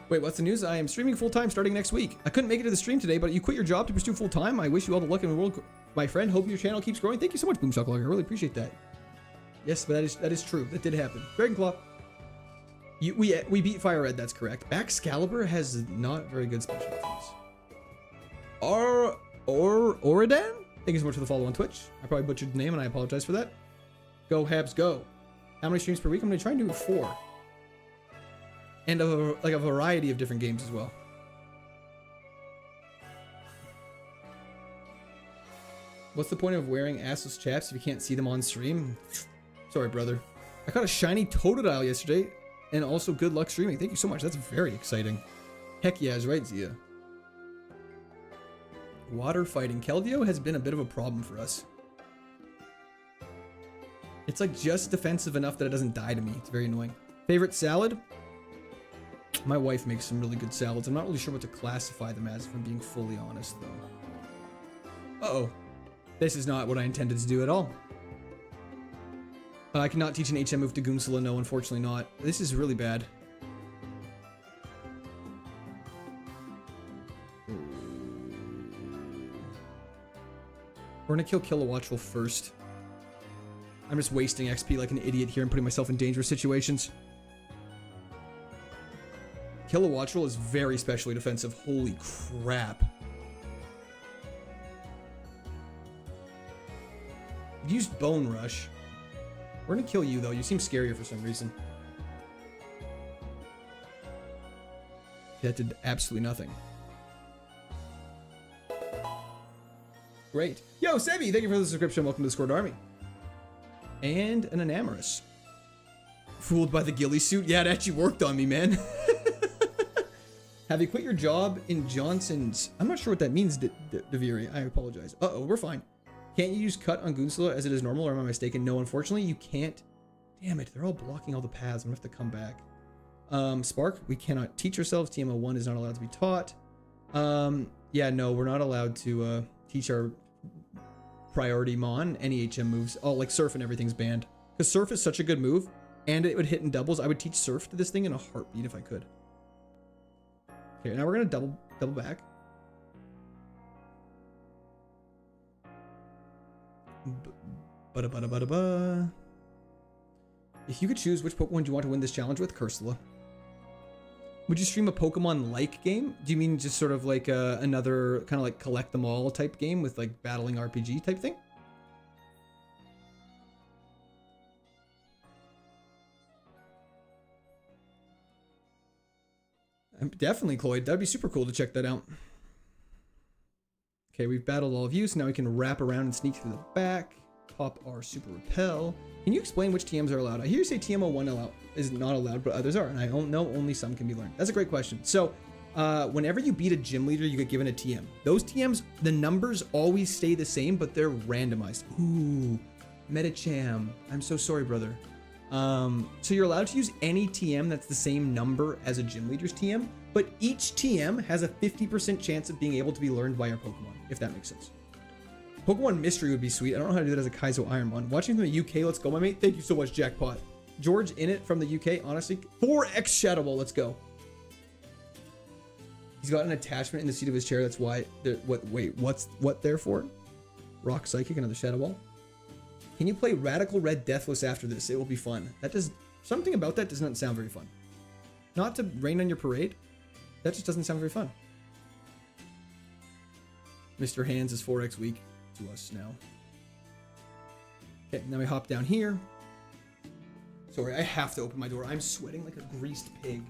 Wait, what's the news? I am streaming full-time starting next week. I couldn't make it to the stream today, but you quit your job to pursue full-time. I wish you all the luck in the world, my friend. Hope your channel keeps growing. Thank you so much, Boom Shakalaka. I really appreciate that. Yes, but that is true. That did happen. Dragonclaw. We beat Fire Red, that's correct. Excalibur has not very good special defense. Oridan? Thank you so much for the follow on Twitch. I probably butchered the name and I apologize for that. Go Habs, go. How many streams per week? I'm gonna try and do 4. And a variety of different games as well. What's the point of wearing assless chaps if you can't see them on stream? Sorry, brother. I caught a shiny Totodile yesterday, and also good luck streaming. Thank you so much. That's very exciting. Heck yeah, is right, Zia. Water fighting. Keldeo has been a bit of a problem for us. It's like just defensive enough that it doesn't die to me. It's very annoying. Favorite salad? My wife makes some really good salads. I'm not really sure what to classify them as, if I'm being fully honest, though. Uh-oh. This is not what I intended to do at all. I cannot teach an HM move to Goonsela. No, unfortunately not. This is really bad. We're gonna kill Kilowattrel first. I'm just wasting XP like an idiot here and putting myself in dangerous situations. Kilowattrel is very specially defensive. Holy crap. Used Bone Rush. We're gonna kill you though. You seem scarier for some reason. That did absolutely nothing. Great. Yo, Sebi, thank you for the subscription. Welcome to the Scored Army. And an Enamorous. Fooled by the ghillie suit? Yeah, it actually worked on me, man. Have you quit your job in Johnson's? I'm not sure what that means, Deviri. I apologize. Uh-oh, we're fine. Can't you use cut on Goonsela as it is normal, or am I mistaken? No, unfortunately, you can't. Damn it, they're all blocking all the paths. I'm gonna have to come back. Spark, we cannot teach ourselves. TMO1 is not allowed to be taught. Yeah, no, we're not allowed to teach our priority Mon any HM moves. Oh, like Surf and everything's banned. Because Surf is such a good move, and it would hit in doubles. I would teach Surf to this thing in a heartbeat if I could. Okay, now we're gonna double back. Ba-da-ba-da-ba-da-ba. If you could choose which Pokemon do you want to win this challenge with, Cursula. Would you stream a Pokemon-like game? Do you mean just sort of like another kind of like collect them all type game with like battling RPG type thing? Definitely, Cloyd. That'd be super cool to check that out. Okay, we've battled all of you, so now we can wrap around and sneak through the back. Pop our Super Repel. Can you explain which TMs are allowed? I hear you say TM01 is not allowed, but others are, and I don't know only some can be learned. That's a great question. So, whenever you beat a gym leader, you get given a TM. Those TMs, the numbers always stay the same, but they're randomized. Ooh, Metacham. I'm so sorry, brother. So you're allowed to use any TM that's the same number as a gym leader's TM, but each TM has a 50% chance of being able to be learned by your Pokemon, if that makes sense. Pokemon Mystery would be sweet. I don't know how to do that as a Kaizo Ironmon. Watching from the UK, let's go, my mate. Thank you so much, Jackpot. George in it from the UK, honestly. 4X Shadow Ball, let's go. He's got an attachment in the seat of his chair. That's why. What there for? Rock Psychic, another Shadow Ball. Can you play Radical Red Deathless after this? It will be fun. That does something about that does not sound very fun. Not to rain on your parade. That just doesn't sound very fun. Mr. Hands is 4X weak to us now. Okay, now we hop down here. Sorry, I have to open my door. I'm sweating like a greased pig.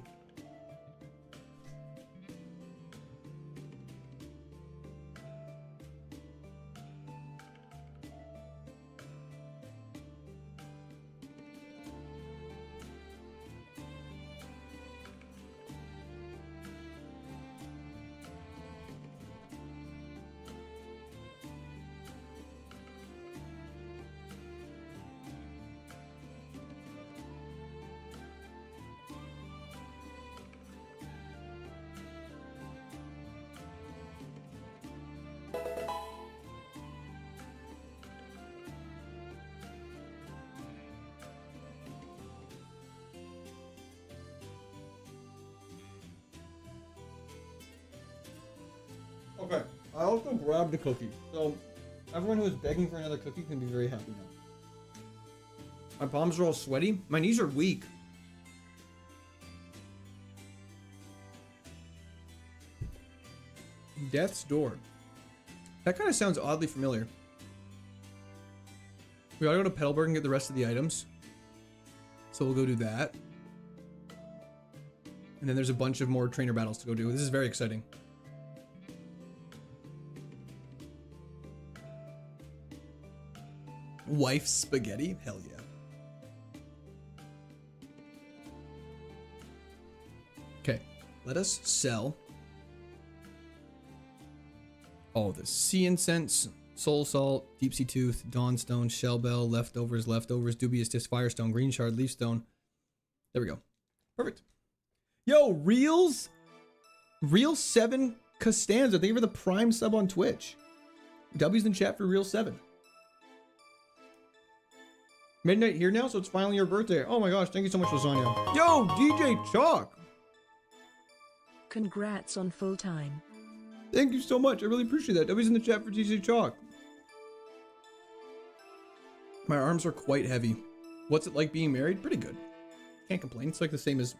Okay, I also grabbed a cookie, so everyone who is begging for another cookie can be very happy now. My palms are all sweaty. My knees are weak. Death's Door. That kind of sounds oddly familiar. We gotta go to Petalburg and get the rest of the items. So we'll go do that. And then there's a bunch of more trainer battles to go do. This is very exciting. Wife spaghetti? Hell yeah. Okay, let us sell all the Sea Incense, Soul Salt, Deep Sea Tooth, Dawnstone, Shell Bell, Leftovers, Dubious Disc, Firestone, Green Shard, Leaf Stone. There we go. Perfect. Yo, Reels? Real 7 Costanza. Thank you for the Prime sub on Twitch. W's in chat for Real 7. Midnight here now, so it's finally your birthday. Oh my gosh, thank you so much, Lasagna. Yo, DJ Chalk! Congrats on full time. Thank you so much, I really appreciate that. W's in the chat for DJ Chalk. My arms are quite heavy. What's it like being married? Pretty good. Can't complain, it's like the same as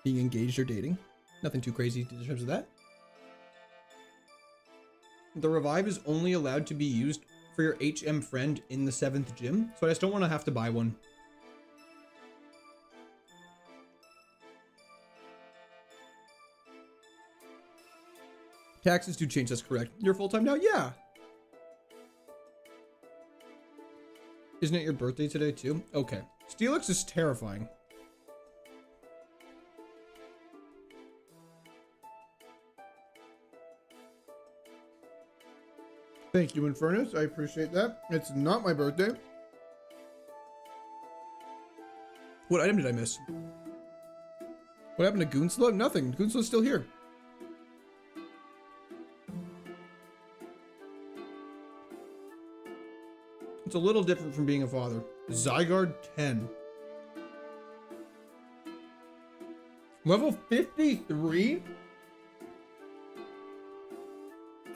being engaged or dating. Nothing too crazy in terms of that. The revive is only allowed to be used for your HM friend in the 7th gym, so I just don't want to have to buy one. Taxes do change, that's correct. You're full-time now? Yeah. Isn't it your birthday today too? Okay. Steelix is terrifying. Thank you, Infernus. I appreciate that. It's not my birthday. What item did I miss? What happened to Goonsla? Nothing. Goonsla's still here. It's a little different from being a father. Zygarde 10. Level 53?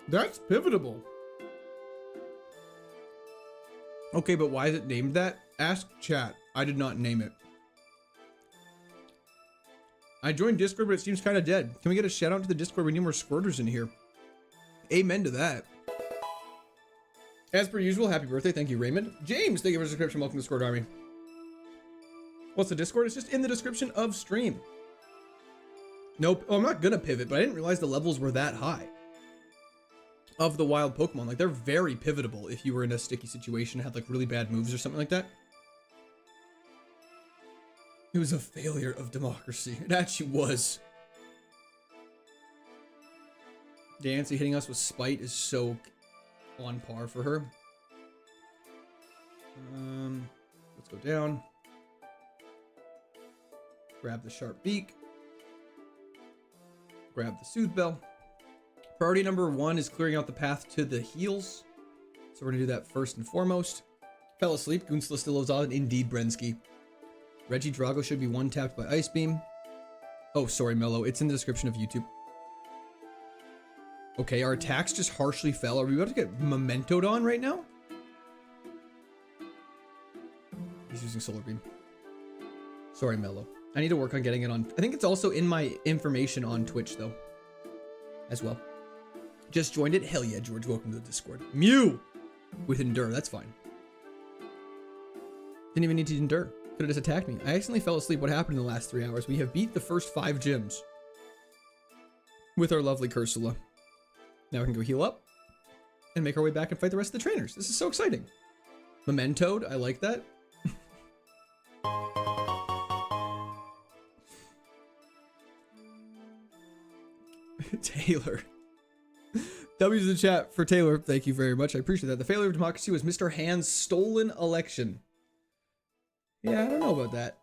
That's pivotable. Okay, but why is it named that? Ask chat. I did not name it. I joined Discord, but it seems kind of dead. Can we get a shout out to the Discord? We need more squirters in here. Amen to that. As per usual, happy birthday. Thank you, Raymond. James, thank you for the subscription. Welcome to the Discord Army. What's the Discord? It's just in the description of stream. Nope. Oh, I'm not gonna pivot, but I didn't realize the levels were that high of the wild Pokemon. Like, they're very pivotable if you were in a sticky situation, had like really bad moves or something like that. It was a failure of democracy. It actually was. Dancy hitting us with spite is so on par for her. Let's go down. Grab the sharp beak. Grab the soothe bell. Priority number 1 is clearing out the path to the heals. So we're gonna do that first and foremost. Fell asleep. Goonsla still lives on. Indeed, Brensky. Reggie Drago should be one-tapped by Ice Beam. Oh, sorry, Mello. It's in the description of YouTube. Okay, our attacks just harshly fell. Are we about to get mementoed on right now? He's using Solar Beam. Sorry, Mello. I need to work on getting it on. I think it's also in my information on Twitch, though, as well. Just joined it? Hell yeah, George. Welcome to the Discord. Mew! With Endure. That's fine. Didn't even need to Endure. Could have just attacked me. I accidentally fell asleep. What happened in the last 3 hours? We have beat the first 5 gyms with our lovely Cursula. Now we can go heal up and make our way back and fight the rest of the trainers. This is so exciting. Mementoed. I like that. Taylor. W's in the chat for Taylor. Thank you very much. I appreciate that. The failure of democracy was Mr. Hand's stolen election. Yeah, I don't know about that.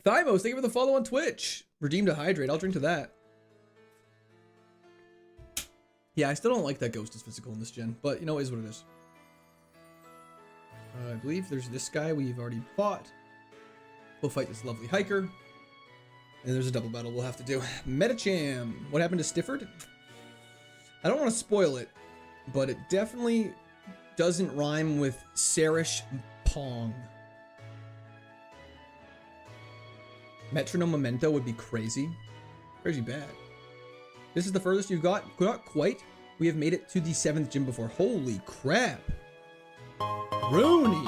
Thymos, thank you for the follow on Twitch. Redeemed a hydrate. I'll drink to that. Yeah, I still don't like that Ghost is physical in this gen, but you know, it is what it is. I believe there's this guy we've already fought. We'll fight this lovely hiker. And there's a double battle we'll have to do. Metacham. What happened to Stifford? I don't want to spoil it, but it definitely doesn't rhyme with Sarish Pong. Metronome Memento would be crazy. Crazy bad. This is the furthest you've got? Not quite. We have made it to the 7th gym before. Holy crap. Rooney.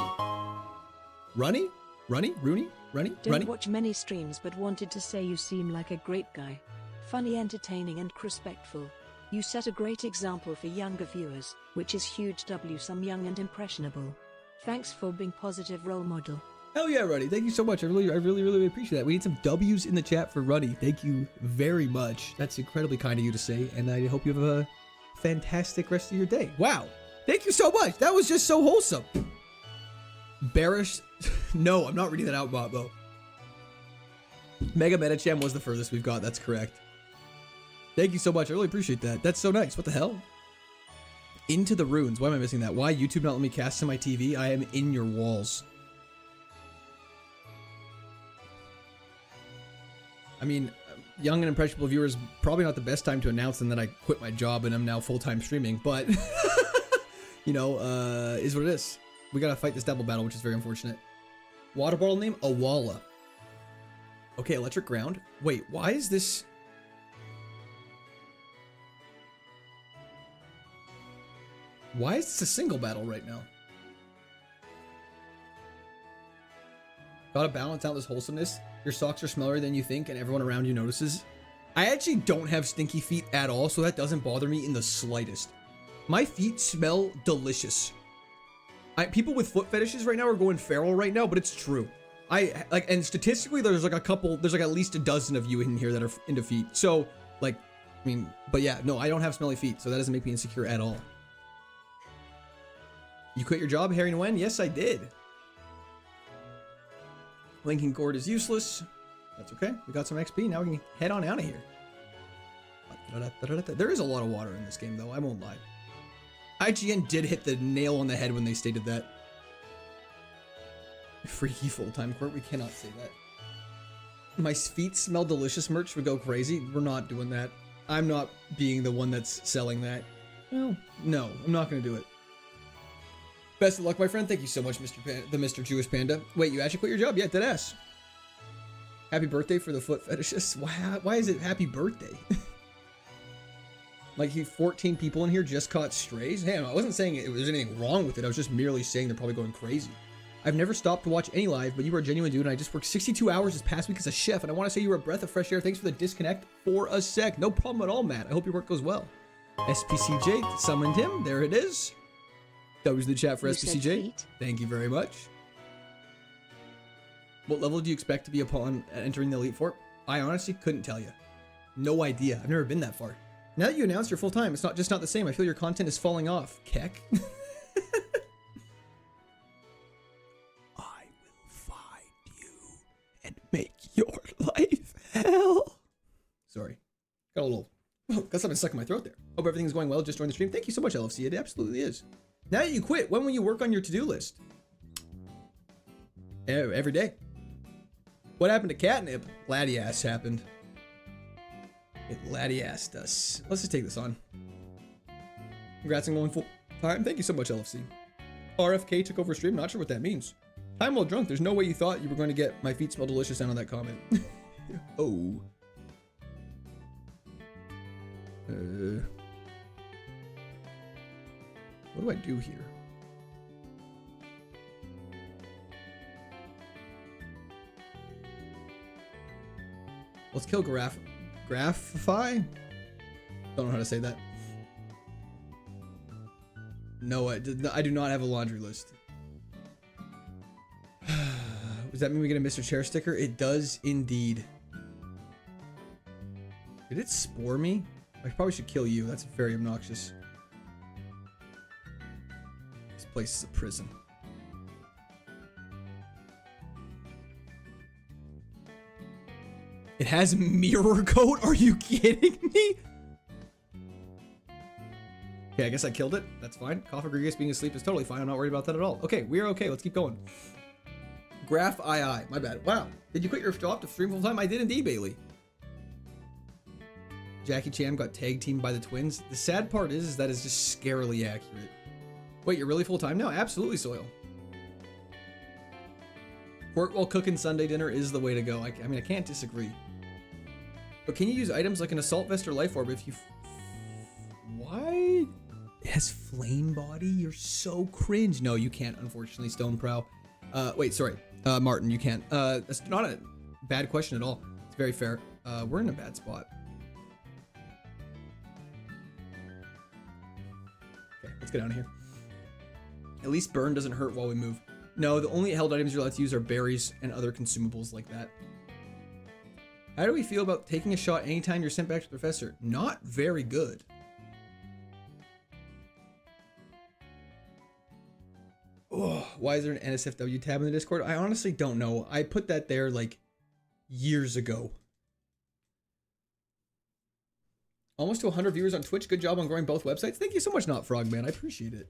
Runny? Runny? Rooney? Runny? Don't Runny? watch many streams, but wanted to say you seem like a great guy. Funny, entertaining and respectful. You set a great example for younger viewers, which is huge W some young and impressionable. Thanks for being positive role model. Hell yeah, Ruddy. Thank you so much. I really appreciate that. We need some W's in the chat for Ruddy. Thank you very much. That's incredibly kind of you to say, and I hope you have a fantastic rest of your day. Wow. Thank you so much. That was just so wholesome. Bearish. No, I'm not reading that out, Bobo. Mega Metacham was the furthest we've got. That's correct. Thank you so much. I really appreciate that. That's so nice. What the hell? Into the Ruins. Why am I missing that? Why YouTube not let me cast to my TV? I am in your walls. I mean, young and impressionable viewers, probably not the best time to announce them that I quit my job and I'm now full-time streaming, but, you know, is what it is. We gotta fight this double battle, which is very unfortunate. Water bottle name? Awala. Okay, electric ground. Wait, why is this... Why is this a single battle right now? Gotta balance out this wholesomeness. Your socks are smellier than you think and everyone around you notices. I actually don't have stinky feet at all, so that doesn't bother me in the slightest. My feet smell delicious. People with foot fetishes right now are going feral right now, but it's true. And statistically, there's like at least a dozen of you in here that are into feet. So, like, I mean, but yeah, no, I don't have smelly feet, so that doesn't make me insecure at all. You quit your job, Harry and Wen? Yes, I did. Linking Cord is useless. That's okay. We got some XP. Now we can head on out of here. There is a lot of water in this game, though. I won't lie. IGN did hit the nail on the head when they stated that. Freaky full-time court. We cannot say that. My feet smell delicious merch would go crazy. We're not doing that. I'm not being the one that's selling that. Well, no, I'm not going to do it. Best of luck, my friend. Thank you so much, Mr. Jewish Panda. Wait, you actually quit your job? Yeah, deadass. Happy birthday for the foot fetishists. Why is it happy birthday? Like 14 people in here just caught strays? Hey, I wasn't saying it was anything wrong with it. I was just merely saying they're probably going crazy. I've never stopped to watch any live, but you are a genuine dude, and I just worked 62 hours this past week as a chef, and I want to say you were a breath of fresh air. Thanks for the disconnect for a sec. No problem at all, Matt. I hope your work goes well. SPCJ summoned him. There it is. That was the chat for SPCJ. Thank you very much. What level do you expect to be upon entering the Elite Four? I honestly couldn't tell you. No idea. I've never been that far. Now that you announced you're full-time, it's not the same. I feel your content is falling off. Keck. I will find you and make your life hell. Sorry. Got a little... got something stuck in my throat there. Hope everything's going well. Just joined the stream. Thank you so much, LFC. It absolutely is. Now that you quit, when will you work on your to-do list? Every day. What happened to catnip? Latias happened. It Latiased us. Let's just take this on. Congrats on going full time. Thank you so much, LFC. RFK took over stream. Not sure what that means. Time while drunk. There's no way you thought you were going to get my feet smell delicious down on that comment. Oh. What do I do here? Let's kill Graphify? Don't know how to say that. No, I do not have a laundry list. Does that mean we get a Mr. Chair sticker? It does indeed. Did it spore me? I probably should kill you. That's very obnoxious. This place is a prison. It has mirror coat? Are you kidding me? Okay, I guess I killed it. That's fine. Cough egregious being asleep is totally fine. I'm not worried about that at all. Okay, we're okay. Let's keep going. Graph II. My bad. Wow. Did you quit your job to stream full time? I did indeed, Bailey. Jackie Chan got tag teamed by the twins. The sad part is that is just scarily accurate. Wait, you're really full time now? Absolutely, Soil. Work while cooking Sunday dinner is the way to go. I mean, I can't disagree. But can you use items like an assault vest or life orb if you... Why? It has flame body? You're so cringe. No, you can't, unfortunately, Stoneprow. Wait, sorry. Martin, you can't. That's not a bad question at all. It's very fair. We're in a bad spot. Okay, let's get out of here. At least burn doesn't hurt while we move. No, the only held items you're allowed to use are berries and other consumables like that. How do we feel about taking a shot anytime you're sent back to the professor? Not very good. Oh, why is there an NSFW tab in the Discord? I honestly don't know. I put that there like years ago. Almost to 100 viewers on Twitch. Good job on growing both websites. Thank you so much, Not Frogman. I appreciate it.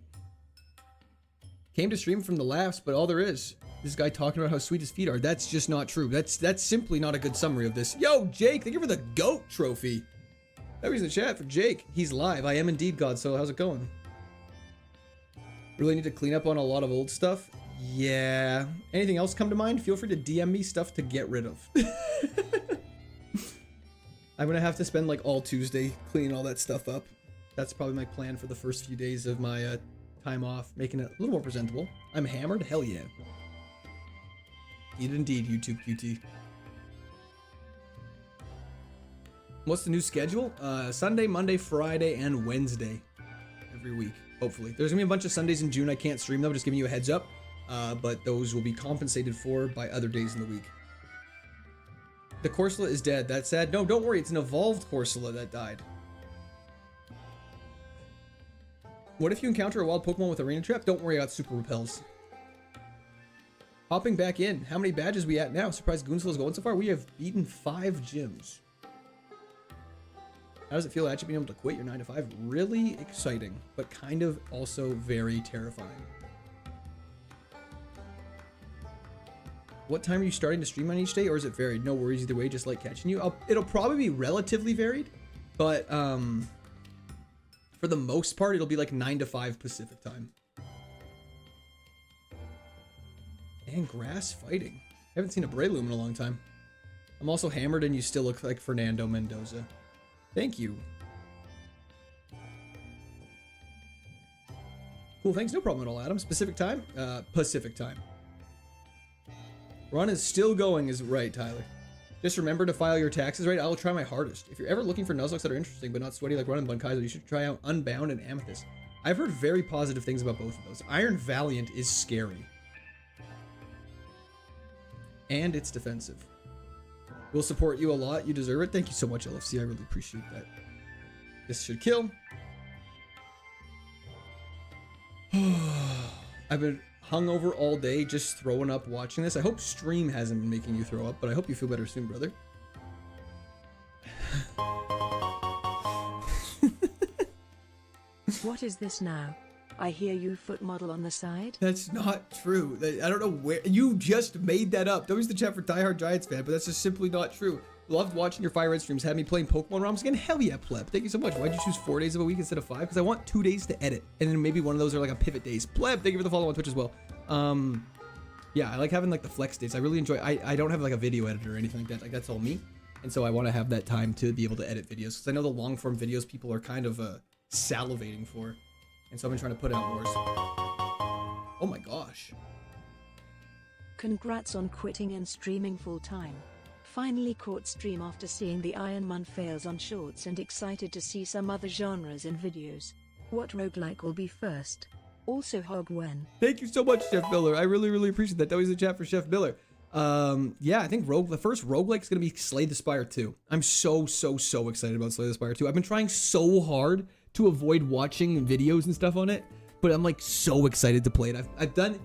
Came to stream from the laughs, but all there is this guy talking about how sweet his feet are. That's just not true. That's simply not a good summary of this. Yo, Jake, thank you for the GOAT trophy. That was in the chat for Jake. He's live. I am indeed God. So how's it going? Really need to clean up on a lot of old stuff. Yeah. Anything else come to mind? Feel free to DM me stuff to get rid of. I'm gonna have to spend like all Tuesday cleaning all that stuff up. That's probably my plan for the first few days of my time off, making it a little more presentable. I'm hammered? Hell yeah. Eat it indeed, YouTube QT. What's the new schedule? Sunday, Monday, Friday, and Wednesday. Every week, hopefully. There's gonna be a bunch of Sundays in June I can't stream though, just giving you a heads up. But those will be compensated for by other days in the week. The Corsola is dead. That's sad. No, don't worry. It's an evolved Corsola that died. What if you encounter a wild Pokemon with Arena Trap? Don't worry, I got Super Repels. Hopping back in. How many badges we at now? Surprised Goonsel is going so far. We have beaten 5 gyms. How does it feel actually being able to quit your 9 to 5? Really exciting, but kind of also very terrifying. What time are you starting to stream on each day, or is it varied? No worries either way, just like catching you. It'll probably be relatively varied, but for the most part, it'll be like 9 to 5 Pacific time. And grass fighting. I haven't seen a Breloom in a long time. I'm also hammered and you still look like Fernando Mendoza. Thank you. Cool, thanks. No problem at all, Adam. Specific time? Pacific time. Run is still going is right, Tyler. Just remember to file your taxes right. I'll try my hardest. If you're ever looking for Nuzlocke that are interesting but not sweaty like Run and Bun Kaizo, you should try out Unbound and Amethyst. I've heard very positive things about both of those. Iron Valiant is scary. And it's defensive. We'll support you a lot. You deserve it. Thank you so much, LFC. I really appreciate that. This should kill. I've been hungover all day just throwing up watching this. I hope stream hasn't been making you throw up, but I hope you feel better soon, brother. What is this now? I hear you foot model on the side. That's not true. I don't know where you just made that up. W's the chat for diehard Giants fan, but that's just simply not true. Loved watching your Fire Red streams. Had me playing Pokemon ROMs again. Hell yeah, pleb. Thank you so much. Why'd you choose 4 days of a week instead of 5? Because I want 2 days to edit, and then maybe one of those are like a pivot days. Pleb, thank you for the follow on Twitch as well. Yeah, I like having like the flex days. I really enjoy. I don't have like a video editor or anything like that. Like that's all me, and so I want to have that time to be able to edit videos because I know the long form videos people are kind of salivating for, and so I've been trying to put out more. Oh my gosh. Congrats on quitting and streaming full time. Finally caught stream after seeing the Ironman fails on shorts and excited to see some other genres in videos. What roguelike will be first? Also Hog Wen. Thank you so much, Chef Miller. I really appreciate that. That was the chat for Chef Miller. Yeah, I think the first roguelike is going to be Slay the Spire 2. I'm so excited about Slay the Spire 2. I've been trying so hard to avoid watching videos and stuff on it, but I'm like so excited to play it. I've done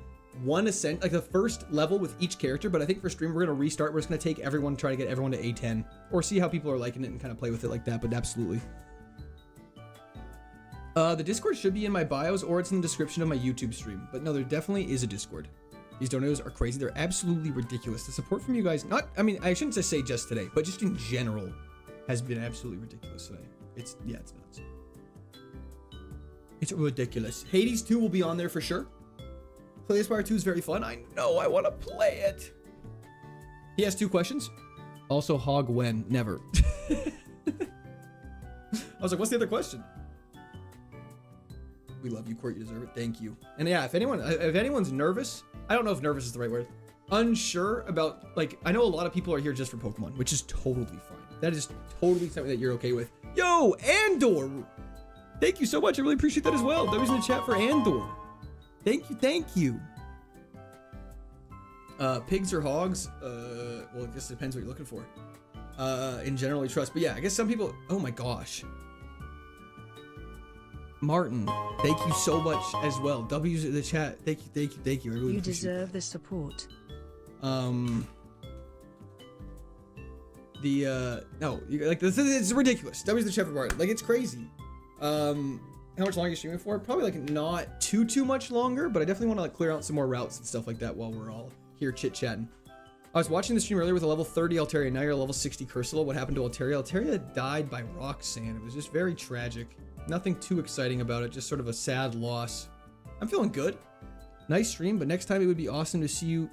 one ascent, like the first level with each character, but I think for stream we're gonna restart. We're just gonna take everyone, try to get everyone to A10, or see how people are liking it and kind of play with it like that. But absolutely. The Discord should be in my bios or it's in the description of my YouTube stream. But no, there definitely is a Discord. These donatos are crazy. They're absolutely ridiculous. The support from you guys, I mean, I shouldn't just say just today, but just in general, has been absolutely ridiculous today. It's nuts. It's ridiculous. Hades 2 will be on there for sure. Slay the Spire 2 is very fun. I know, I want to play it. He has 2 questions. Also, Hog Wen. Never. I was like, what's the other question? We love you, Court. You deserve it. Thank you. And yeah, if anyone's nervous, I don't know if nervous is the right word. Unsure about, like, I know a lot of people are here just for Pokemon, which is totally fine. That is totally something that you're okay with. Yo, Andor. Thank you so much. I really appreciate that as well. That was in the chat for Andor. Thank you. Pigs or hogs? Well, it just depends what you're looking for. In general, we trust. But yeah, I guess some people, oh my gosh. Martin, thank you so much as well. W's in the chat. Thank you. I really You deserve the support. No, like this is ridiculous. W's the chat for Martin. Like it's crazy. How much longer are you streaming for? Probably like not too much longer, but I definitely want to like clear out some more routes and stuff like that while we're all here chit-chatting. I was watching the stream earlier with a level 30 Altaria. Now you're a level 60 Cursula. What happened to Altaria? Altaria died by Roxanne. It was just very tragic. Nothing too exciting about it. Just sort of a sad loss. I'm feeling good. Nice stream, but next time it would be awesome to see you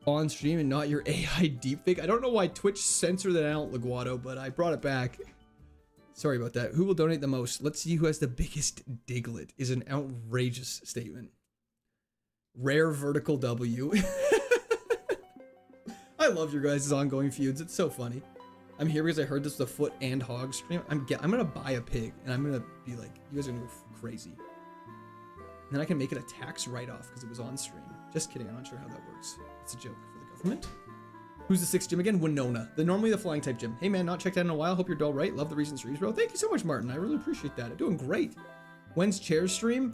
on stream and not your AI deepfake. I don't know why Twitch censored that out, Leguado, but I brought it back. Sorry about that. Who will donate the most? Let's see who has the biggest Diglett is an outrageous statement. Rare Vertical W. I love your guys' ongoing feuds. It's so funny. I'm here because I heard this was a foot and hog stream. I'm gonna buy a pig and I'm gonna be like, you guys are gonna go crazy. And then I can make it a tax write-off because it was on stream. Just kidding. I'm not sure how that works. It's a joke for the government. Who's the 6th gym again? Winona. Normally the flying type gym. Hey man, not checked out in a while. Hope you're all right. Love the recent streams, bro. Thank you so much, Martin. I really appreciate that. I'm doing great. When's Chair's stream?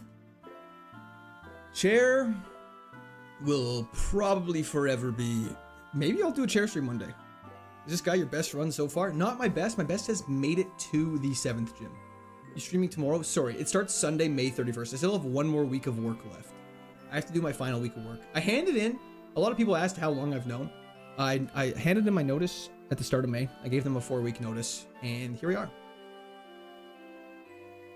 Chair will probably forever be. Maybe I'll do a Chair stream one day. Is this guy your best run so far? Not my best. My best has made it to the 7th gym. You streaming tomorrow? Sorry, it starts Sunday, May 31st. I still have 1 more week of work left. I have to do my final week of work. I handed in. A lot of people asked how long I've known. I handed in my notice at the start of May. I gave them a 4-week notice, and here we are.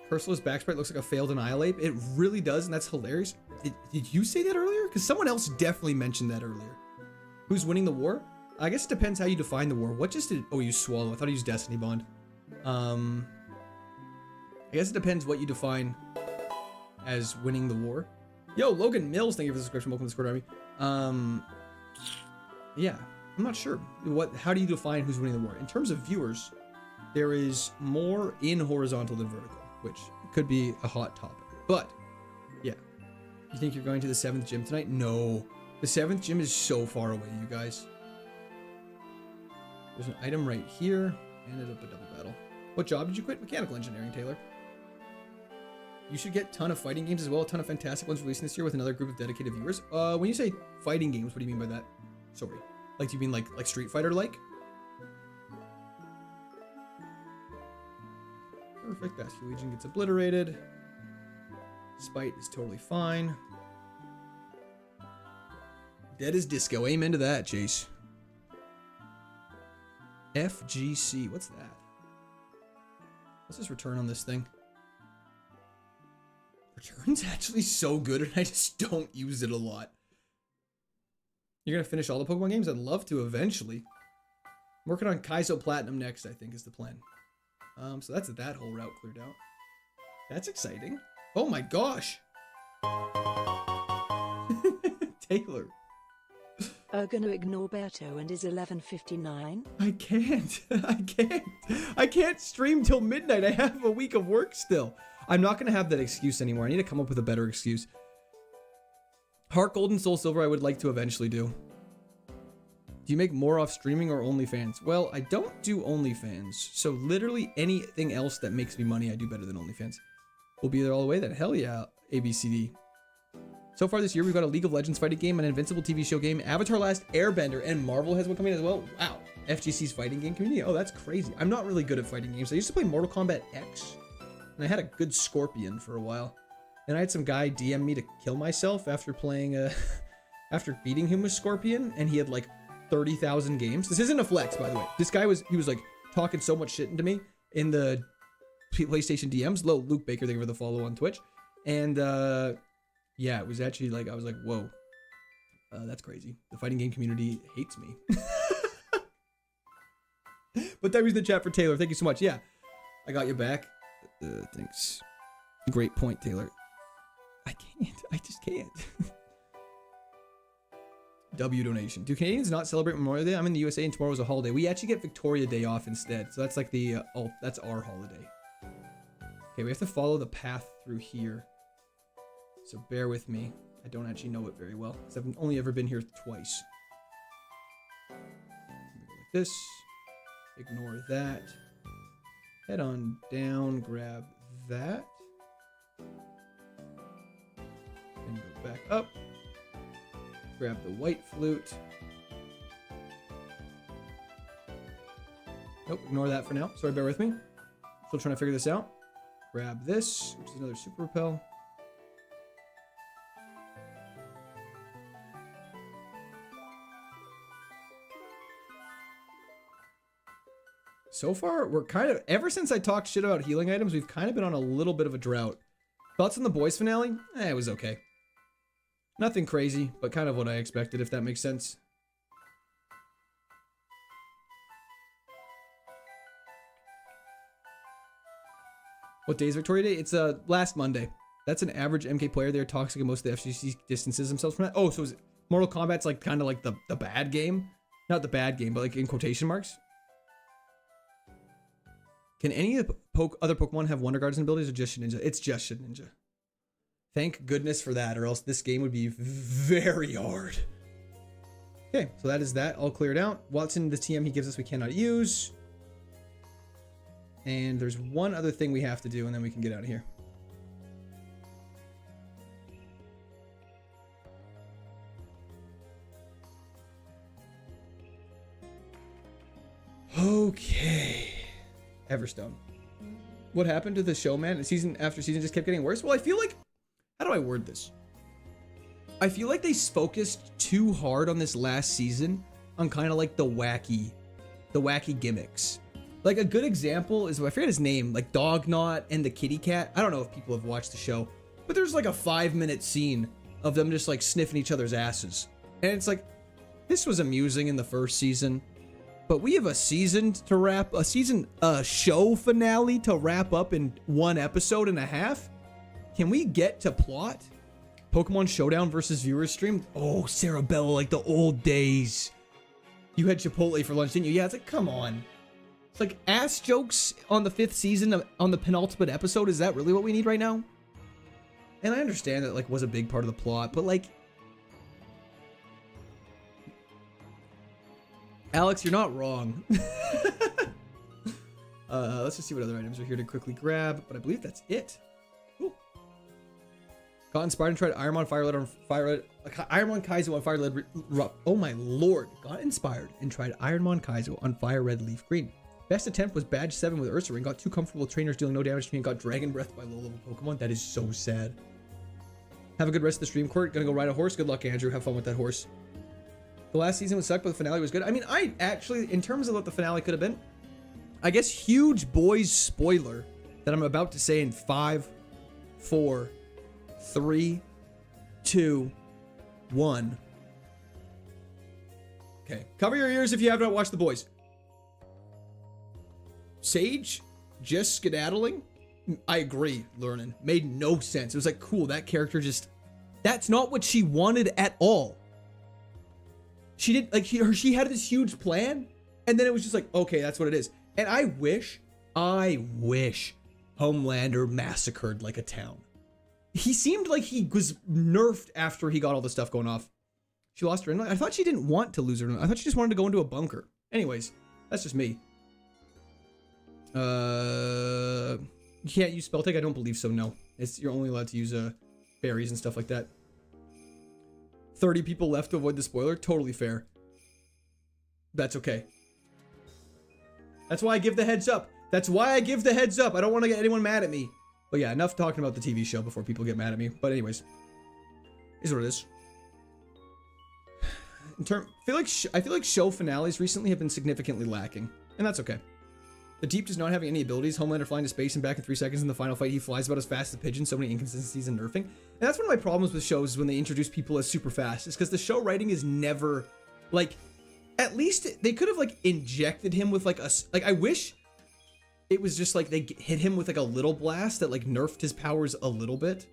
Cursula's back sprite looks like a failed Annihilate. It really does, and that's hilarious. Did you say that earlier? Because someone else definitely mentioned that earlier. Who's winning the war? I guess it depends how you define the war. What just did... Oh, you swallow. I thought I used Destiny Bond. I guess it depends what you define as winning the war. Yo, Logan Mills, thank you for the subscription. Welcome to the Squad Army. Yeah, I'm not sure. How do you define who's winning the war? In terms of viewers, there is more in horizontal than vertical, which could be a hot topic. But, yeah. You think you're going to the 7th gym tonight? No. The 7th gym is so far away, you guys. There's an item right here. Ended up a double battle. What job did you quit? Mechanical engineering, Taylor. You should get a ton of fighting games as well. A ton of fantastic ones releasing this year with another group of dedicated viewers. When you say fighting games, what do you mean by that? Sorry. Like, do you mean like Street Fighter like? Perfect. Bastion Legion gets obliterated. Spite is totally fine. Dead as disco. Amen to that, Chase. FGC. What's that? What's this return on this thing? Return's actually so good and I just don't use it a lot. You're gonna finish all the Pokemon games? I'd love to eventually. I'm working on Kaizo Platinum next, I think, is the plan. So that's that whole route cleared out. That's exciting. Oh my gosh! Taylor. Gonna ignore Berto and his 11:59. I can't. I can't stream till midnight. I have a week of work still. I'm not gonna have that excuse anymore. I need to come up with a better excuse. Heart Gold and Soul Silver I would like to eventually do. Do you make more off streaming or OnlyFans? Well, I don't do OnlyFans. So literally anything else that makes me money, I do better than OnlyFans. We'll be there all the way then. Hell yeah, ABCD. So far this year, we've got a League of Legends fighting game, an Invincible TV show game, Avatar Last Airbender, and Marvel has one coming as well. Wow. FGC's fighting game community. Oh, that's crazy. I'm not really good at fighting games. I used to play Mortal Kombat X, and I had a good Scorpion for a while. And I had some guy DM me to kill myself after playing after beating him with Scorpion, and he had like 30,000 games. This isn't a flex, by the way. This guy he was like talking so much shit into me in the PlayStation DMs. Luke Baker, thank you for the follow on Twitch. And yeah, it was actually like, I was like, whoa, that's crazy. The fighting game community hates me. But that was the chat for Taylor. Thank you so much. Yeah, I got you back. Thanks. Great point, Taylor. I just can't. W donation. Do Canadians not celebrate Memorial Day? I'm in the USA and tomorrow's a holiday. We actually get Victoria Day off instead. So that's like the, that's our holiday. Okay, we have to follow the path through here. So bear with me. I don't actually know it very well because I've only ever been here twice. Go like this. Ignore that. Head on down, grab that. And go back up. Grab the white flute. Nope, ignore that for now. Sorry, bear with me. Still trying to figure this out. Grab this, which is another super repel. So far, we're kind of, ever since I talked shit about healing items, we've kind of been on a little bit of a drought. Thoughts on the boys finale? It was okay. Nothing crazy, but kind of what I expected, if that makes sense. What day is Victoria Day? It's last Monday. That's an average MK player. They're toxic and most of the FGC distances themselves from that. Oh, so is Mortal Kombat's like kind of like the bad game? Not the bad game, but like in quotation marks? Can any of the other Pokemon have Wonder Guardian abilities or just Shedinja? It's just Shedinja. Thank goodness for that, or else this game would be very hard. Okay, so that is that all cleared out. Watson, the TM he gives us we cannot use. And there's one other thing we have to do, and then we can get out of here. Okay. Everstone. What happened to the show, man? Season after season just kept getting worse? Well, I feel like... How do I word this? I feel like they focused too hard on this last season on kind of like the wacky gimmicks. Like a good example is, I forget his name, like Dognot and the kitty cat. I don't know if people have watched the show, but there's like a 5-minute scene of them just like sniffing each other's asses. And it's like, this was amusing in the first season, but we have a season to wrap, a show finale to wrap up in 1 episode and a half. Can we get to plot? Pokemon Showdown versus viewers stream. Oh, Sarabella, like the old days. You had Chipotle for lunch, didn't you? Yeah, it's like, come on. It's like ass jokes on the 5th season on the penultimate episode. Is that really what we need right now? And I understand that like was a big part of the plot, but like, Alex, you're not wrong. Let's just see what other items are here to quickly grab, but I believe that's it. Ooh. Got inspired and tried Ironmon Ironmon Kaizo on Fire Red. Oh my lord! Got inspired and tried Ironmon Kaizo on Fire Red Leaf Green. Best attempt was Badge 7 with Ursaring. Got too comfortable with trainers dealing no damage to me and got Dragon Breath by low-level Pokemon. That is so sad. Have a good rest of the stream, Court. Gonna go ride a horse. Good luck, Andrew. Have fun with that horse. The last season was sucked, but the finale was good. I mean, I actually, in terms of what the finale could have been, I guess huge boys spoiler that I'm about to say in 5, 4, 3, 2, 1. Okay, cover your ears if you have not watched The Boys. Sage just skedaddling. I agree, Learning. Made no sense. It was like, cool, that character just... That's not what she wanted at all. She did, like, she had this huge plan, and then it was just like, okay, that's what it is. And I wish Homelander massacred, like, a town. He seemed like he was nerfed after he got all the stuff going off. She lost her inlet. I thought she didn't want to lose her inlet. I thought she just wanted to go into a bunker. Anyways, that's just me. You can't use spell take? I don't believe so, no. You're only allowed to use berries and stuff like that. 30 people left to avoid the spoiler. Totally fair. That's okay. That's why I give the heads up. That's why I give the heads up. I don't want to get anyone mad at me. But yeah, enough talking about the TV show before people get mad at me. But anyways, is what it is. I feel like show finales recently have been significantly lacking, and that's okay. The Deep does not have any abilities. Homelander flying to space and back in 3 seconds in the final fight. He flies about as fast as a pigeon. So many inconsistencies in nerfing. And that's one of my problems with shows is when they introduce people as super fast. Is because the show writing is never, like, at least they could have, like, injected him with, like, I wish it was just, like, they hit him with, like, a little blast that, like, nerfed his powers a little bit.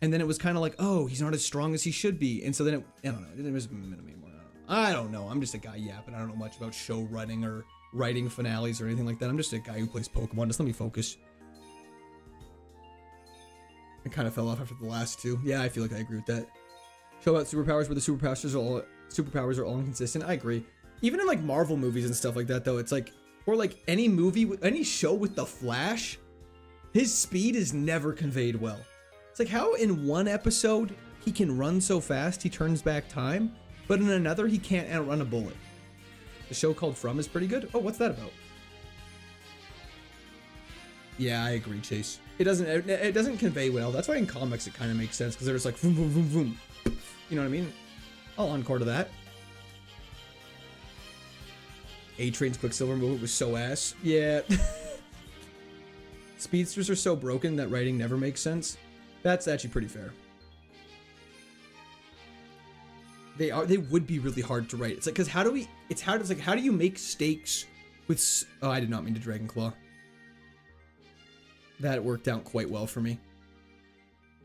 And then it was kind of like, oh, he's not as strong as he should be. And so then I don't know. It was anymore. I don't know. I'm just a guy yapping. I don't know much about show running or writing finales or anything like that. I'm just a guy who plays Pokemon. Just let me focus. I kind of fell off after the last 2. Yeah, I feel like I agree with that. Show about superpowers where the superpowers are all inconsistent. I agree. Even in like Marvel movies and stuff like that, though, it's like, or like any movie, any show with the Flash, his speed is never conveyed well. It's like how in one episode he can run so fast he turns back time, but in another he can't outrun a bullet. The show called From is pretty good. Oh, what's that about? Yeah, I agree, Chase. It doesn't convey well. That's why in comics it kind of makes sense because they're just like boom, boom, boom, boom. You know what I mean? I'll encore to that. A-Train's Quicksilver movement was so ass. Yeah. Speedsters are so broken that writing never makes sense. That's actually pretty fair. They would be really hard to write. It's like, because how do you make stakes with, oh, I did not mean to Dragon Claw. That worked out quite well for me.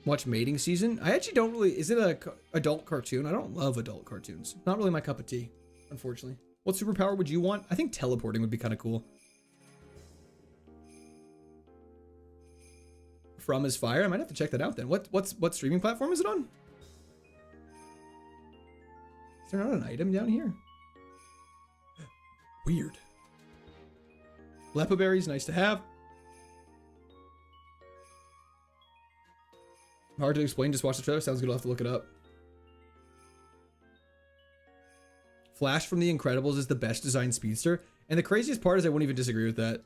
Watch Mating Season. I actually don't really, is it a adult cartoon? I don't love adult cartoons. Not really my cup of tea, unfortunately. What superpower would you want? I think teleporting would be kind of cool. From is fire. I might have to check that out then. What streaming platform is it on? Is there not an item down here? Weird. Lepa berries, nice to have. Hard to explain, just watch the trailer. Sounds good, I'll have to look it up. Flash from The Incredibles is the best designed speedster. And the craziest part is I wouldn't even disagree with that.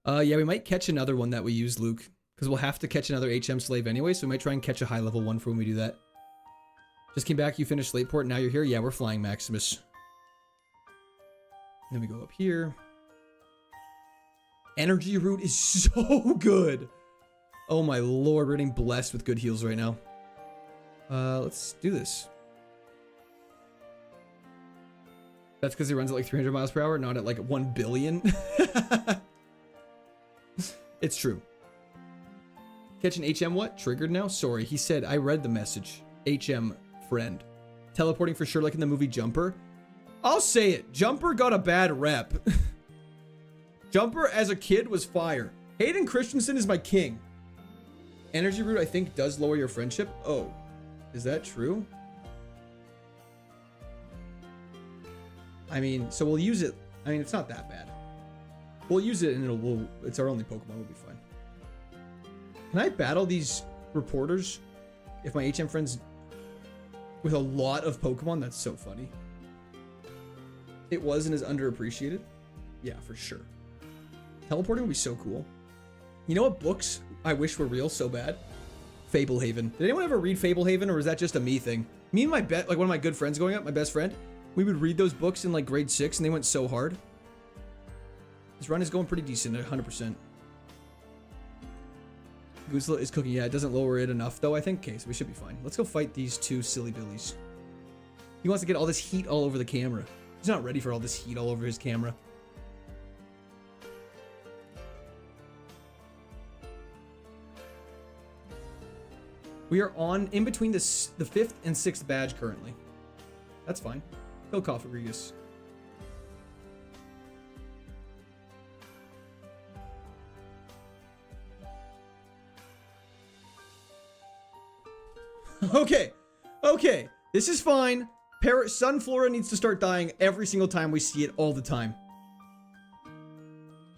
Yeah, we might catch another one that we use, Luke. Because we'll have to catch another HM slave anyway, so we might try and catch a high level one for when we do that. Just came back, you finished Slateport, now you're here? Yeah, we're flying Maximus. Then we go up here. Energy Root is so good. Oh my lord, we're getting blessed with good heals right now. Let's do this. That's because he runs at like 300 miles per hour, not at like 1 billion. It's true. Catch an HM what? Triggered now? Sorry, he said, I read the message. HM friend. Teleporting for sure like in the movie Jumper. I'll say it. Jumper got a bad rep. Jumper as a kid was fire. Hayden Christensen is my king. Energy root I think does lower your friendship. Oh, is that true? I mean, so we'll use it. I mean, it's not that bad. We'll use it and it's our only Pokemon. We'll be fine. Can I battle these reporters if my HM friends with a lot of Pokemon? That's so funny. It was and is underappreciated. Yeah, for sure. Teleporting would be so cool. You know what books I wish were real so bad? Fablehaven. Did anyone ever read Fablehaven, or is that just a me thing? Me and like one of my good friends growing up, my best friend, we would read those books in like grade 6 and they went so hard. This run is going pretty decent at 100%. Goozla is cooking. Yeah, it doesn't lower it enough though, I think. Okay, so we should be fine. Let's go fight these two silly billies. He wants to get all this heat all over the camera. He's not ready for all this heat all over his camera. We are on in between the 5th and 6th badge currently. That's fine. Kill Cofagrigus. Okay. Okay. This is fine. Sunflora needs to start dying every single time we see it all the time.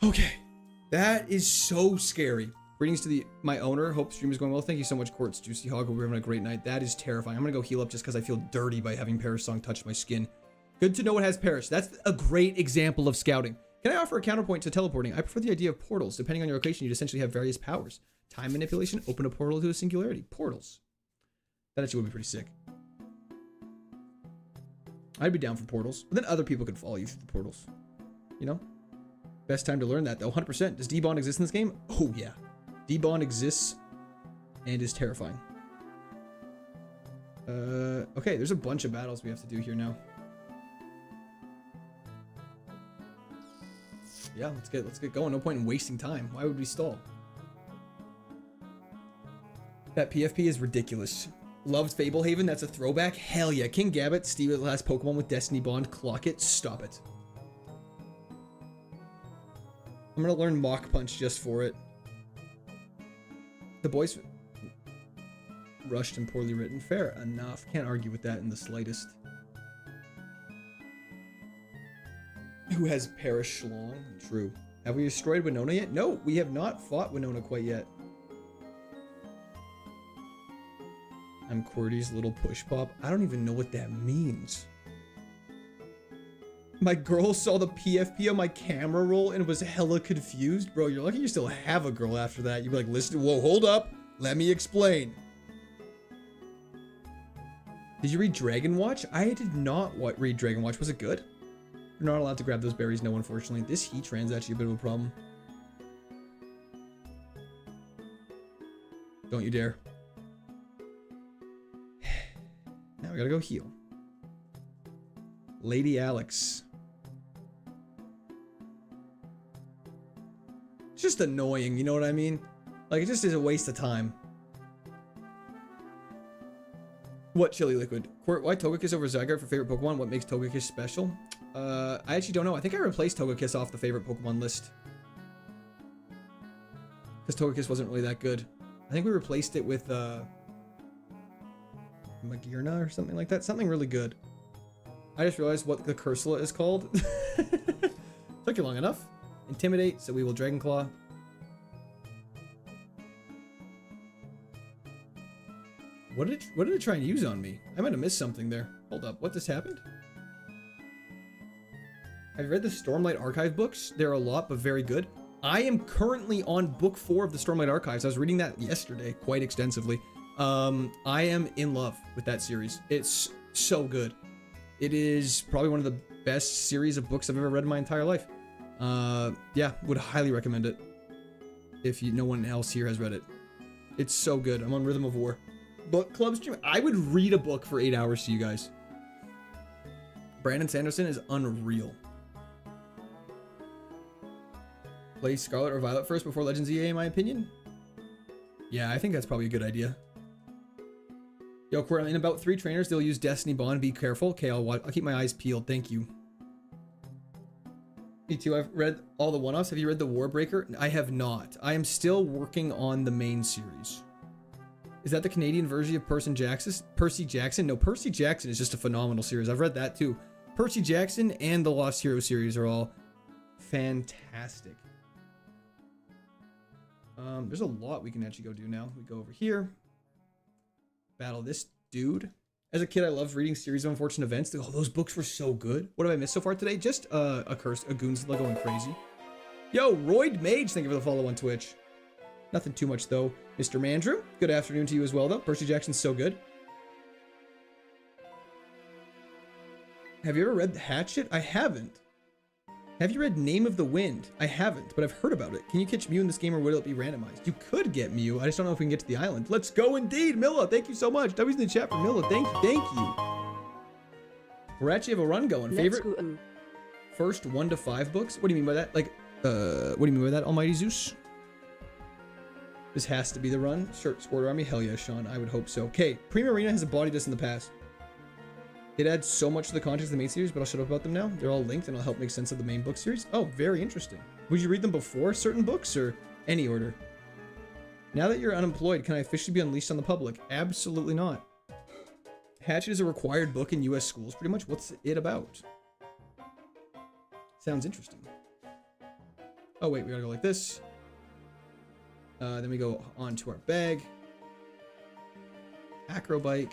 Okay. That is so scary. Greetings to my owner. Hope stream is going well. Thank you so much, Quartz Juicy Hog. We're having a great night. That is terrifying. I'm going to go heal up just because I feel dirty by having Perish Song touch my skin. Good to know it has Perish. That's a great example of scouting. Can I offer a counterpoint to teleporting? I prefer the idea of portals. Depending on your location, you'd essentially have various powers. Time manipulation, open a portal to a singularity. Portals. That actually would be pretty sick. I'd be down for portals. But then other people could follow you through the portals. You know? Best time to learn that, though. 100%. Does D-Bond exist in this game? Oh, yeah. D-Bond exists and is terrifying. Okay, there's a bunch of battles we have to do here now. Yeah, let's get going. No point in wasting time. Why would we stall? That PFP is ridiculous. Loved Fablehaven. That's a throwback. Hell yeah. King Gabbett, Steve, the last Pokemon with Destiny Bond. Clock it. Stop it. I'm gonna learn Mach Punch just for it. The boys rushed and poorly written. Fair enough. Can't argue with that in the slightest. Who has Perish Schlong? True. Have we destroyed Winona yet? No, we have not fought Winona quite yet. I'm QWERTY's little push pop. I don't even know what that means. My girl saw the PFP on my camera roll and was hella confused. Bro, you're lucky you still have a girl after that. You'd be like, listen, whoa, hold up. Let me explain. Did you read Dragon Watch? I did not read Dragon Watch. Was it good? You're not allowed to grab those berries, no, unfortunately. This Heatran's actually a bit of a problem. Don't you dare. Now we gotta go heal. Lady Alex. It's just annoying, you know what I mean? Like, it just is a waste of time. What Chili Liquid? Why Togekiss over Zygarde for favorite Pokemon? What makes Togekiss special? I actually don't know. I think I replaced Togekiss off the favorite Pokemon list. Because Togekiss wasn't really that good. I think we replaced it with, Magearna or something like that. Something really good. I just realized what the Cursula is called. Took you long enough. Intimidate, so we will Dragon Claw. What did it try and use on me? I might have missed something there. Hold up, what just happened? Have you read the Stormlight Archive books? They're a lot, but very good. I am currently on book 4 of the Stormlight Archives. I was reading that yesterday quite extensively. I am in love with that series. It's so good. It is probably one of the best series of books I've ever read in my entire life. Yeah, would highly recommend it. If no one else here has read it. It's so good. I'm on Rhythm of War. book club stream. I would read a book for 8 hours to you guys. Brandon Sanderson is unreal. Play Scarlet or Violet first before Legends EA, in my opinion. Yeah, I think that's probably a good idea. Yo, Court, in about 3 trainers, they'll use Destiny Bond. Be careful. Okay, I'll keep my eyes peeled. Thank you. Me too. I've read all the one-offs. Have you read The Warbreaker? I have not. I am still working on the main series. Is that the Canadian version of Percy Jackson? No, Percy Jackson is just a phenomenal series. I've read that too. Percy Jackson and the Lost Hero series are all fantastic. There's a lot we can actually go do now. We go over here. Battle this dude. As a kid, I loved reading Series of Unfortunate Events. Oh, those books were so good. What have I missed so far today? Just a Goonzilla going crazy. Yo, Royd Mage, thank you for the follow on Twitch. Nothing too much though. Mr. Mandrew, good afternoon to you as well though. Percy Jackson's so good. Have you ever read Hatchet? I haven't. Have you read Name of the Wind? I haven't, but I've heard about it. Can you catch Mew in this game or will it be randomized? You could get Mew. I just don't know if we can get to the island. Let's go indeed, Milla. Thank you so much. W's in the chat for Milla. Thank you. We're actually have a run going. Favorite first 1 to 5 books? What do you mean by that? Like, what do you mean by that, Almighty Zeus? This has to be the run. Squirt Army? Hell yeah, Sean. I would hope so. Okay, Prima Arena has embodied this in the past. It adds so much to the context of the main series, but I'll shut up about them now. They're all linked and I'll help make sense of the main book series. Oh, very interesting. Would you read them before certain books or any order? Now that you're unemployed, can I officially be unleashed on the public? Absolutely not. Hatchet is a required book in US schools. Pretty much, what's it about? Sounds interesting. Oh wait, we gotta go like this. Then we go on to our bag. Acro bike.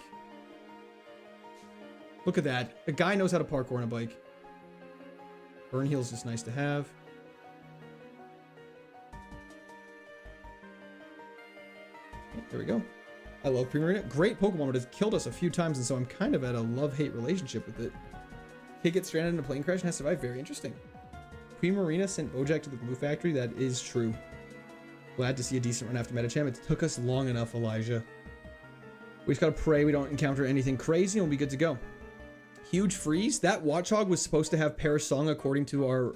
Look at that. A guy knows how to parkour on a bike. Burn heal's just nice to have. Okay, there we go. I love Prima Arena. Great Pokemon, but it's killed us a few times, and so I'm kind of at a love-hate relationship with it. Kid gets stranded in a plane crash and has survived. Very interesting. Prima Arena sent Bojack to the glue factory. That is true. Glad to see a decent run after Metacham. It took us long enough, Elijah. We just gotta pray we don't encounter anything crazy and we'll be good to go. Huge freeze. That Watchog was supposed to have Parasong according to our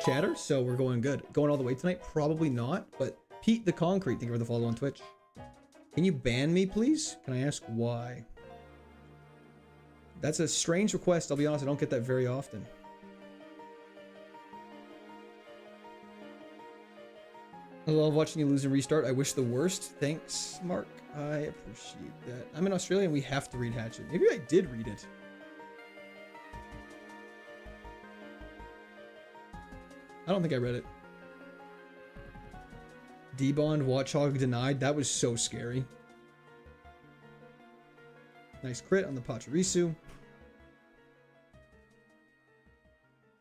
chatter, so we're going good. Going all the way tonight? Probably not, but Pete the Concrete, thank you for the follow on Twitch. Can you ban me, please? Can I ask why? That's a strange request, I'll be honest. I don't get that very often. I love watching you lose and restart. I wish the worst. Thanks, Mark. I appreciate that. I'm in Australia and we have to read Hatchet. Maybe I did read it. I don't think I read it. D-Bond, Watchog denied. That was so scary. Nice crit on the Pachirisu.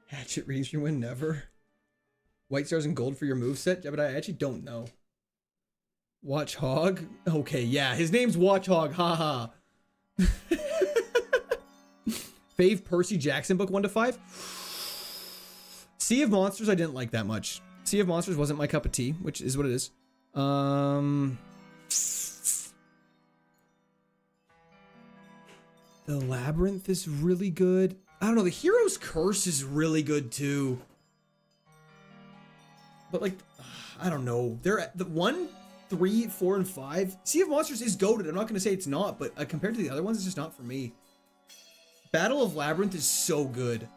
Hatchet reads your win, never. White stars and gold for your moveset? Yeah, but I actually don't know. Watchog? Okay, yeah, his name's Watchog, haha. Fave Percy Jackson book 1 to 5? Sea of Monsters I didn't like that much. Sea of Monsters wasn't my cup of tea, which is what it is. The Labyrinth is really good. I don't know, the Hero's Curse is really good too. But like, I don't know. They're at the 1, 3, 4, and 5. Sea of Monsters is goated. I'm not going to say it's not, but compared to the other ones, it's just not for me. Battle of Labyrinth is so good.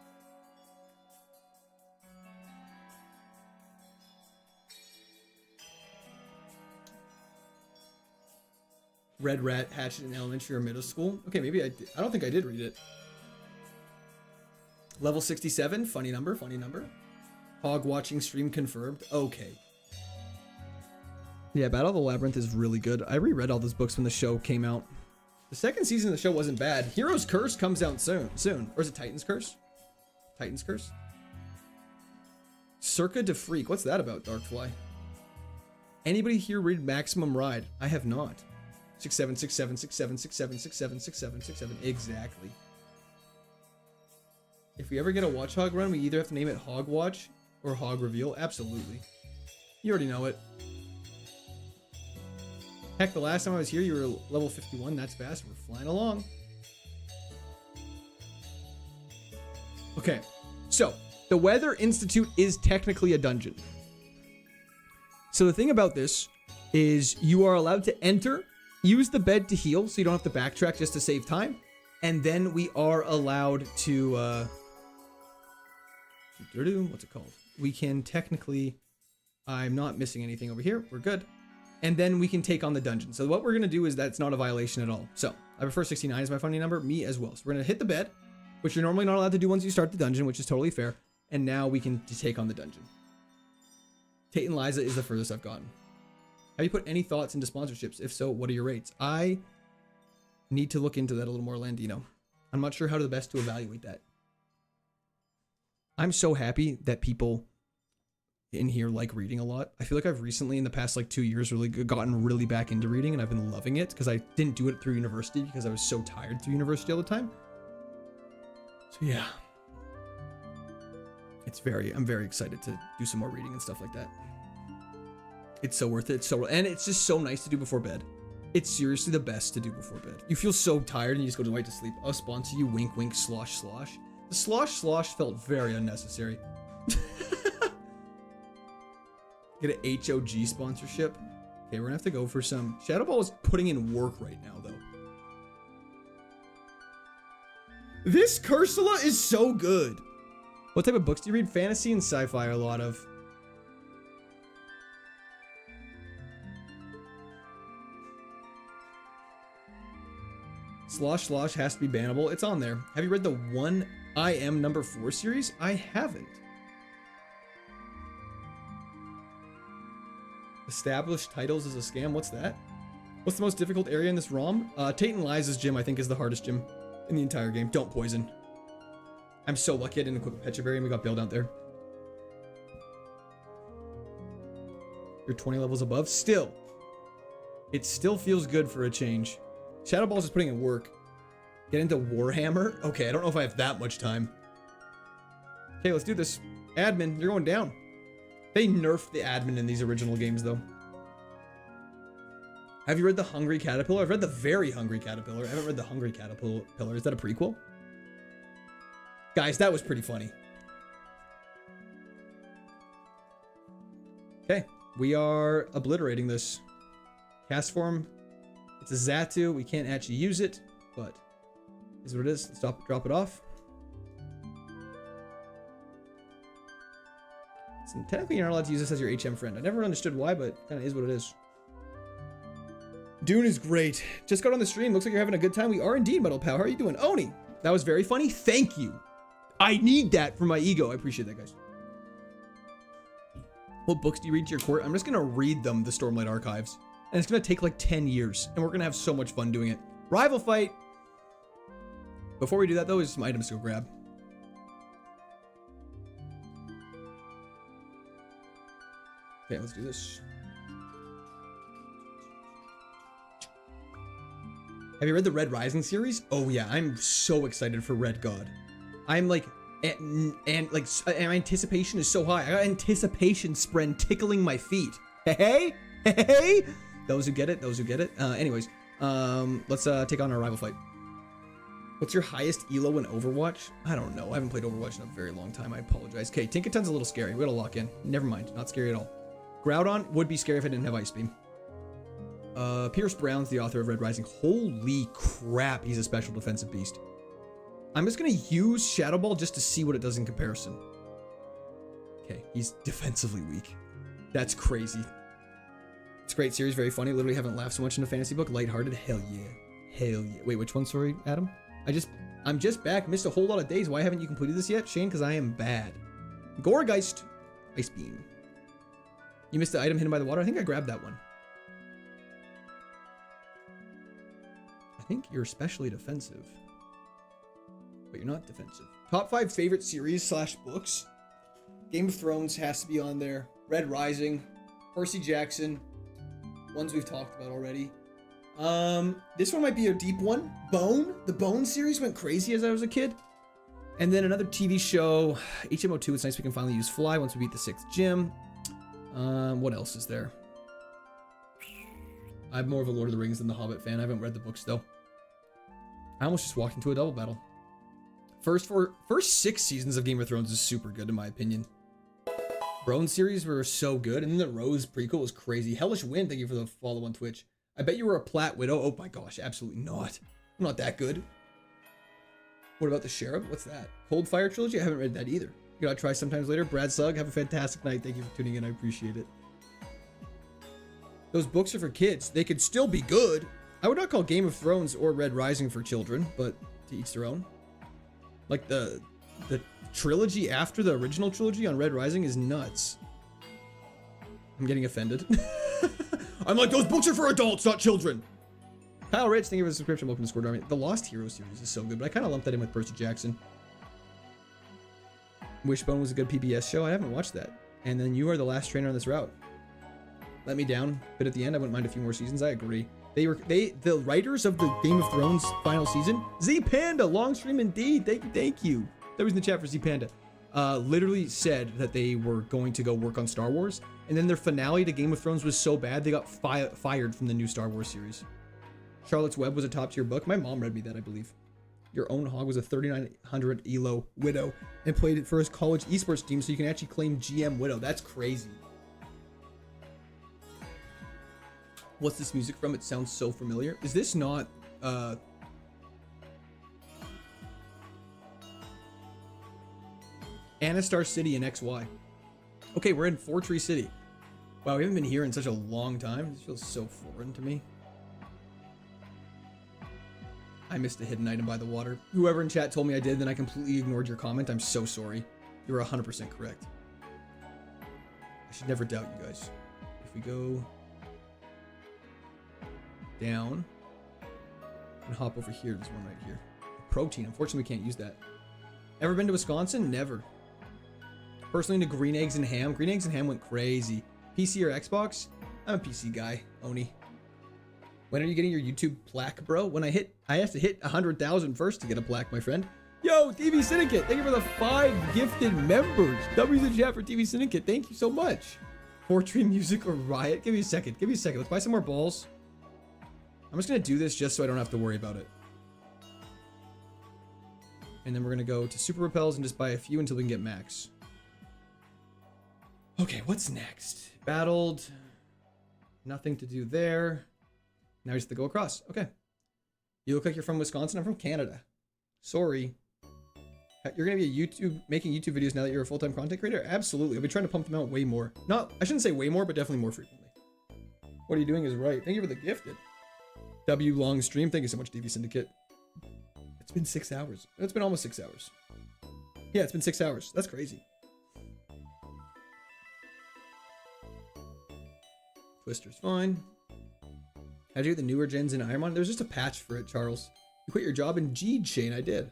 Red Rat Hatchet in elementary or middle school. Okay, maybe I did. I don't think I did read it. Level 67, funny number, funny number. Hog watching stream confirmed. Okay. Yeah, Battle of the Labyrinth is really good. I reread all those books when the show came out. The second season of the show wasn't bad. Hero's Curse comes out soon. Or is it Titan's Curse? Titan's Curse? Circa de Freak. What's that about, Darkfly? Anybody here read Maximum Ride? I have not. 67, 67, 67, 67, 67, 67, 67. Exactly. If we ever get a Watchog run, we either have to name it Hog Watch or Hog Reveal. Absolutely. You already know it. Heck, the last time I was here, you were level 51. That's fast. We're flying along. Okay, so the Weather Institute is technically a dungeon. So the thing about this is you are allowed to enter, use the bed to heal, so you don't have to backtrack just to save time. And then we are allowed to, what's it called? We can technically, I'm not missing anything over here. We're good. And then we can take on the dungeon. So what we're going to do is that's not a violation at all. So I prefer 69 as my funny number, me as well. So we're going to hit the bed, which you're normally not allowed to do once you start the dungeon, which is totally fair. And now we can take on the dungeon. Tate and Liza is the furthest I've gotten. Have you put any thoughts into sponsorships? If so, what are your rates? I need to look into that a little more, Landino. I'm not sure how to the best to evaluate that. I'm so happy that people in here like reading a lot. I feel like I've recently, in the past like 2 years, really gotten really back into reading, and I've been loving it because I didn't do it through university because I was so tired through university all the time. So yeah, I'm very excited to do some more reading and stuff like that. It's so worth it. And it's just so nice to do before bed. It's seriously the best to do before bed. You feel so tired and you just go right to sleep. I'll sponsor you, wink, wink, slosh, slosh. The slosh, slosh felt very unnecessary. Get an HOG sponsorship. Okay, we're gonna have to go for some. Shadow Ball is putting in work right now, though. This Cursula is so good. What type of books do you read? Fantasy and sci-fi are a lot of. Slosh Slosh has to be bannable. It's on there. Have you read the 1 I Am number 4 series? I haven't. Established titles is a scam. What's that? What's the most difficult area in this ROM? Tate and Liza's gym, I think, is the hardest gym in the entire game. Don't poison. I'm so lucky I didn't equip Petra Berry and we got bailed out there. You're 20 levels above. Still. It still feels good for a change. Shadow Ball's just putting in work. Get into Warhammer? Okay, I don't know if I have that much time. Okay, let's do this. Admin, you're going down. They nerfed the admin in these original games, though. Have you read The Hungry Caterpillar? I've read The Very Hungry Caterpillar. I haven't read The Hungry Caterpillar. Is that a prequel? Guys, that was pretty funny. Okay, we are obliterating this. Cast form. It's a Zatu. We can't actually use it, but is what it is. Let's drop it off. So technically, you're not allowed to use this as your HM friend. I never understood why, but kind of is what it is. Dune is great. Just got on the stream. Looks like you're having a good time. We are indeed, Metal Pow. How are you doing? Oni, that was very funny. Thank you. I need that for my ego. I appreciate that, guys. What books do you read to your court? I'm just going to read them, the Stormlight Archives. And it's going to take like 10 years. And we're going to have so much fun doing it. Rival fight. Before we do that, though, there's some items to go grab. Okay, let's do this. Have you read the Red Rising series? Oh yeah, I'm so excited for Red God. I'm like, and anticipation is so high. I got anticipation spren tickling my feet. Hey, hey, those who get it, those who get it. Anyways, let's take on our rival fight. What's your highest elo in Overwatch? I don't know. I haven't played Overwatch in a very long time. I apologize. Okay, Tinkaton's a little scary. We gotta lock in. Never mind. Not scary at all. Groudon would be scary if I didn't have Ice Beam. Pierce Brown's the author of Red Rising. Holy crap, he's a special defensive beast. I'm just gonna use Shadow Ball just to see what it does in comparison. Okay, he's defensively weak. That's crazy. It's a great series, very funny. Literally haven't laughed so much in a fantasy book. Lighthearted, hell yeah. Hell yeah. Wait, which one, sorry, Adam? I'm just back, missed a whole lot of days. Why haven't you completed this yet? Shane, because I am bad. Goregeist, Ice Beam. You missed the item hidden by the water? I think I grabbed that one. I think you're especially defensive. But you're not defensive. Top 5 favorite series / books. Game of Thrones has to be on there. Red Rising. Percy Jackson. Ones we've talked about already. This one might be a deep one. Bone. The Bone series went crazy as I was a kid. And then another TV show. HMO2. It's nice we can finally use Fly once we beat the 6th gym. What else is there? I'm more of a Lord of the Rings than the Hobbit fan. I haven't read the books though. I almost just walked into a double battle. First 6 seasons of Game of Thrones is super good in my opinion. Brone series were so good, and then the Rose prequel was crazy. Hellish Wind, thank you for the follow on Twitch. I bet you were a Plat Widow. Oh my gosh, absolutely not. I'm not that good. What about the Sheriff? What's that? Cold Fire Trilogy? I haven't read that either. You gotta try sometimes later. Brad Sugg, have a fantastic night. Thank you for tuning in. I appreciate it. Those books are for kids. They could still be good. I would not call Game of Thrones or Red Rising for children, but to each their own. Like the trilogy after the original trilogy on Red Rising is nuts. I'm getting offended. I'm like, those books are for adults, not children. Kyle Rich, thank you for the subscription. Welcome to Squad Army. The Lost Heroes series is so good, but I kind of lumped that in with Percy Jackson. Wishbone was a good PBS show. I haven't watched that. And then You Are the Last Trainer on This Route. Let me down, but at the end, I wouldn't mind a few more seasons. I agree. The writers of the Game of Thrones final season, Z Panda, long stream indeed. Thank you. That was in the chat for Z Panda. Literally said that they were going to go work on Star Wars, and then their finale to Game of Thrones was so bad they got fired from the new Star Wars series. Charlotte's Web was a top tier book. My mom read me that, I believe. Your Own Hog was a 3,900 ELO widow and played it for his college esports team, so you can actually claim GM widow. That's crazy. What's this music from? It sounds so familiar. Is this not Anastar City in XY? Okay, we're in Four Tree City. Wow, we haven't been here in such a long time. This feels so foreign to me. I missed a hidden item by the water. Whoever in chat told me I did, then I completely ignored your comment. I'm so sorry. You were 100% correct. I should never doubt you guys. If we go down and hop over here, there's one right here. Protein. Unfortunately, we can't use that. Ever been to Wisconsin? Never. Personally into Green Eggs and Ham. Green Eggs and Ham went crazy. PC or Xbox? I'm a PC guy. Oni. When are you getting your YouTube plaque, bro? When I have to hit 100,000 first to get a plaque, my friend. Yo, TV Syndicate, thank you for the 5 gifted members. W's in chat for TV Syndicate. Thank you so much. Poetry, music, or riot? Give me a second. Give me a second. Let's buy some more balls. I'm just gonna do this just so I don't have to worry about it. And then we're gonna go to Super Repels and just buy a few until we can get max. Okay, what's next? Battled. Nothing to do there. Now we just have to go across. Okay. You look like you're from Wisconsin. I'm from Canada. Sorry. You're going to be making YouTube videos now that you're a full-time content creator? Absolutely. I'll be trying to pump them out way more. I shouldn't say way more, but definitely more frequently. What are you doing is right. Thank you for the gifted. W long stream. Thank you so much, DV Syndicate. It's been 6 hours. It's been almost 6 hours. Yeah, it's been 6 hours. That's crazy. Twister's fine. How'd you get the newer gens in Ironmon? There was just a patch for it, Charles. You quit your job in G Shane. I did.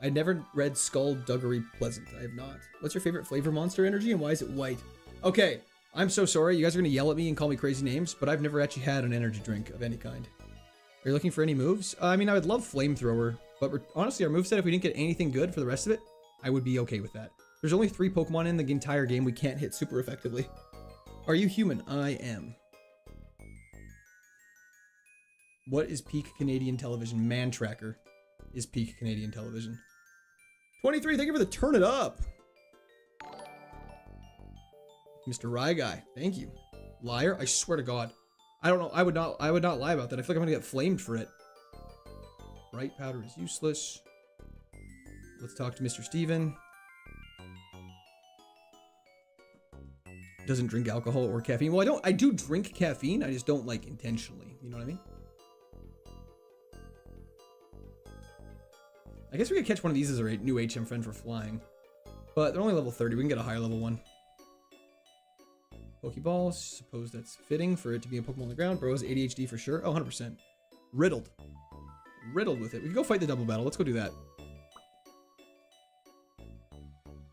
I never read Skullduggery Pleasant. I have not. What's your favorite flavor Monster Energy and why is it white? Okay, I'm so sorry. You guys are going to yell at me and call me crazy names, but I've never actually had an energy drink of any kind. Are you looking for any moves? I mean, I would love Flamethrower, but honestly, our moveset, if we didn't get anything good for the rest of it, I would be okay with that. There's only 3 Pokemon in the entire game we can't hit super effectively. Are you human? I am. What is peak Canadian television? Man Tracker is peak Canadian television. 23, thank you for the turn it up. Mr. Rye Guy, thank you. Liar, I swear to God. I don't know, I would not lie about that. I feel like I'm gonna get flamed for it. Bright powder is useless. Let's talk to Mr. Steven. Doesn't drink alcohol or caffeine. Well, I do drink caffeine, I just don't like intentionally. You know what I mean? I guess we could catch one of these as a new HM friend for flying. But they're only level 30. We can get a higher level one. Pokeball. Suppose that's fitting for it to be a Pokemon on the ground. Bro has ADHD for sure. Oh, 100%. Riddled. Riddled with it. We can go fight the double battle. Let's go do that.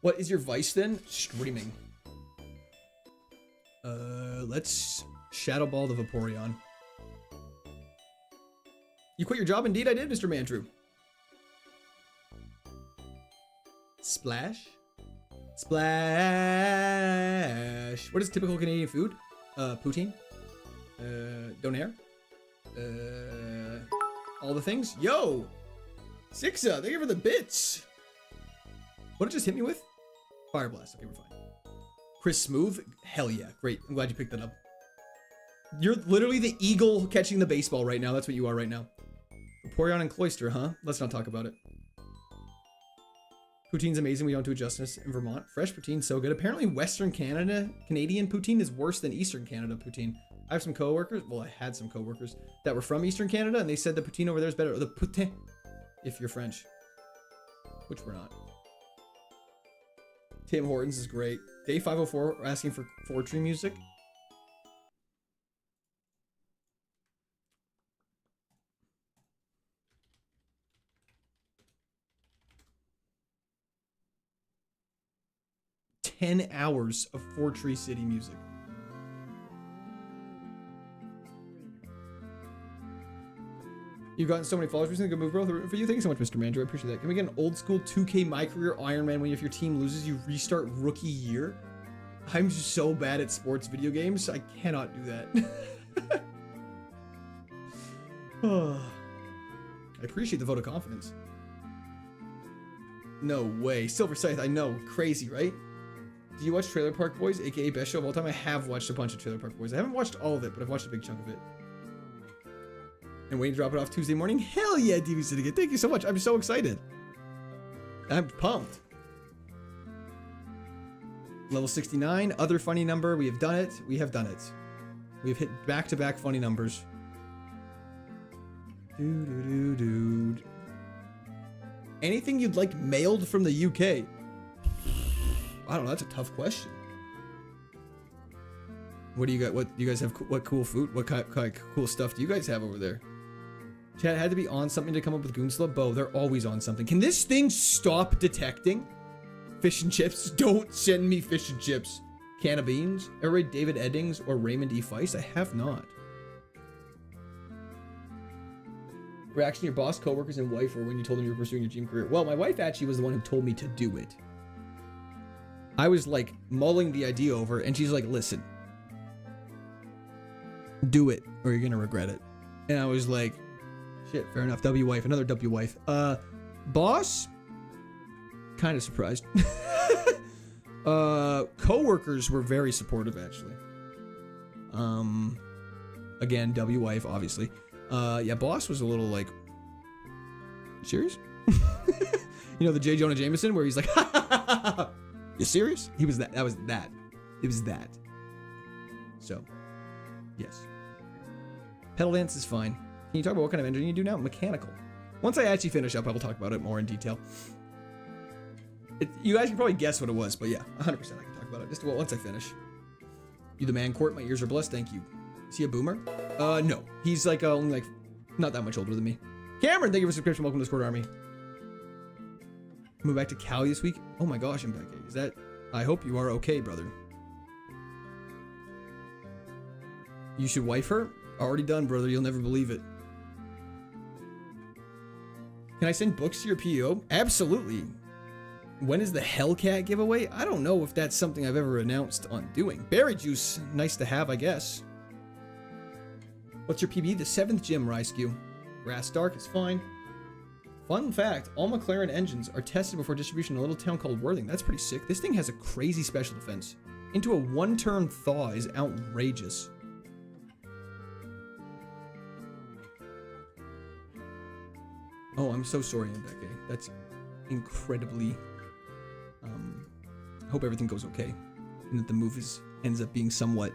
What is your vice then? Streaming. Let's Shadow Ball the Vaporeon. You quit your job? Indeed I did, Mr. Mantru. Splash? Splash! What is typical Canadian food? Poutine? Donair? All the things. Yo! Sixa, thank you for the bits. What did it just hit me with? Fire Blast. Okay, we're fine. Chris Smooth. Hell yeah. Great. I'm glad you picked that up. You're literally the eagle catching the baseball right now. That's what you are right now. Vaporeon and Cloyster, huh? Let's not talk about it. Poutine's amazing. We don't do it justice in Vermont. Fresh poutine's so good. Apparently Western Canadian poutine is worse than Eastern Canada poutine. I have some coworkers. Well, I had some coworkers that were from Eastern Canada, and they said the poutine over there is better. The poutine, if you're French, which we're not. Tim Hortons is great. Day 504 asking for Fortry music. "10 hours of Fortree City music." You've gotten so many followers recently. Good move, bro. For you, thank you so much, Mr. Mandrew. I appreciate that. Can we get an old school 2K My Career Iron Man when if your team loses, you restart rookie year? I'm just so bad at sports video games. I cannot do that. I appreciate the vote of confidence. No way. Silver Scythe, I know. Crazy, right? Do you watch Trailer Park Boys, aka best show of all time? I have watched a bunch of Trailer Park Boys. I haven't watched all of it, but I've watched a big chunk of it. And waiting to drop it off Tuesday morning? Hell yeah, DV Syndicate. Thank you so much. I'm so excited. I'm pumped. Level 69, other funny number. We have done it. We have done it. We have hit back-to-back funny numbers. Dude. Anything you'd like mailed from the UK? I don't know. That's a tough question. What do you got? What do you guys have? What cool food? What kind of cool stuff do you guys have over there? Chat had to be on something to come up with Goonslub. Bo, they're always on something. Can this thing stop detecting fish and chips? Don't send me fish and chips. Can of beans? Ever read David Eddings or Raymond E. Feist? I have not. Reaction to your boss, coworkers, and wife were when you told them you were pursuing your dream career. Well, my wife actually was the one who told me to do it. I was like mulling the idea over, and she's like, "Listen, do it, or you're gonna regret it." And I was like, "Shit, fair enough." W wife, another W wife. Boss, kind of surprised. Coworkers were very supportive, actually. Again, W wife, obviously. Yeah, boss was a little like, serious? You know the J. Jonah Jameson where he's like, "Ha ha ha ha ha. You serious?" He was that. That was that. It was that. So, yes. Pedal dance is fine. Can you talk about what kind of engine you do now? Mechanical. Once I actually finish up, I will talk about it more in detail. You guys can probably guess what it was, but yeah, 100% I can talk about it. Just once I finish. You the man, Court. My ears are blessed. Thank you. Is he a boomer? No. He's like only like not that much older than me. Cameron, thank you for subscription. Welcome to Squad Army. Move back to Cali this week. Oh my gosh, I'm back. Is that? I hope you are okay, brother. You should wife her. Already done, brother. You'll never believe it. Can I send books to your PO? Absolutely. When is the Hellcat giveaway? I don't know if that's something I've ever announced on doing. Berry juice, nice to have, I guess. What's your PB? The 7th gym, Ryskew. Grass Dark is fine. Fun fact, all McLaren engines are tested before distribution in a little town called Worthing. That's pretty sick. This thing has a crazy special defense. Into a 1-turn thaw is outrageous. Oh, I'm so sorry, Mbeke. That's incredibly... I hope everything goes okay. And that the move ends up being somewhat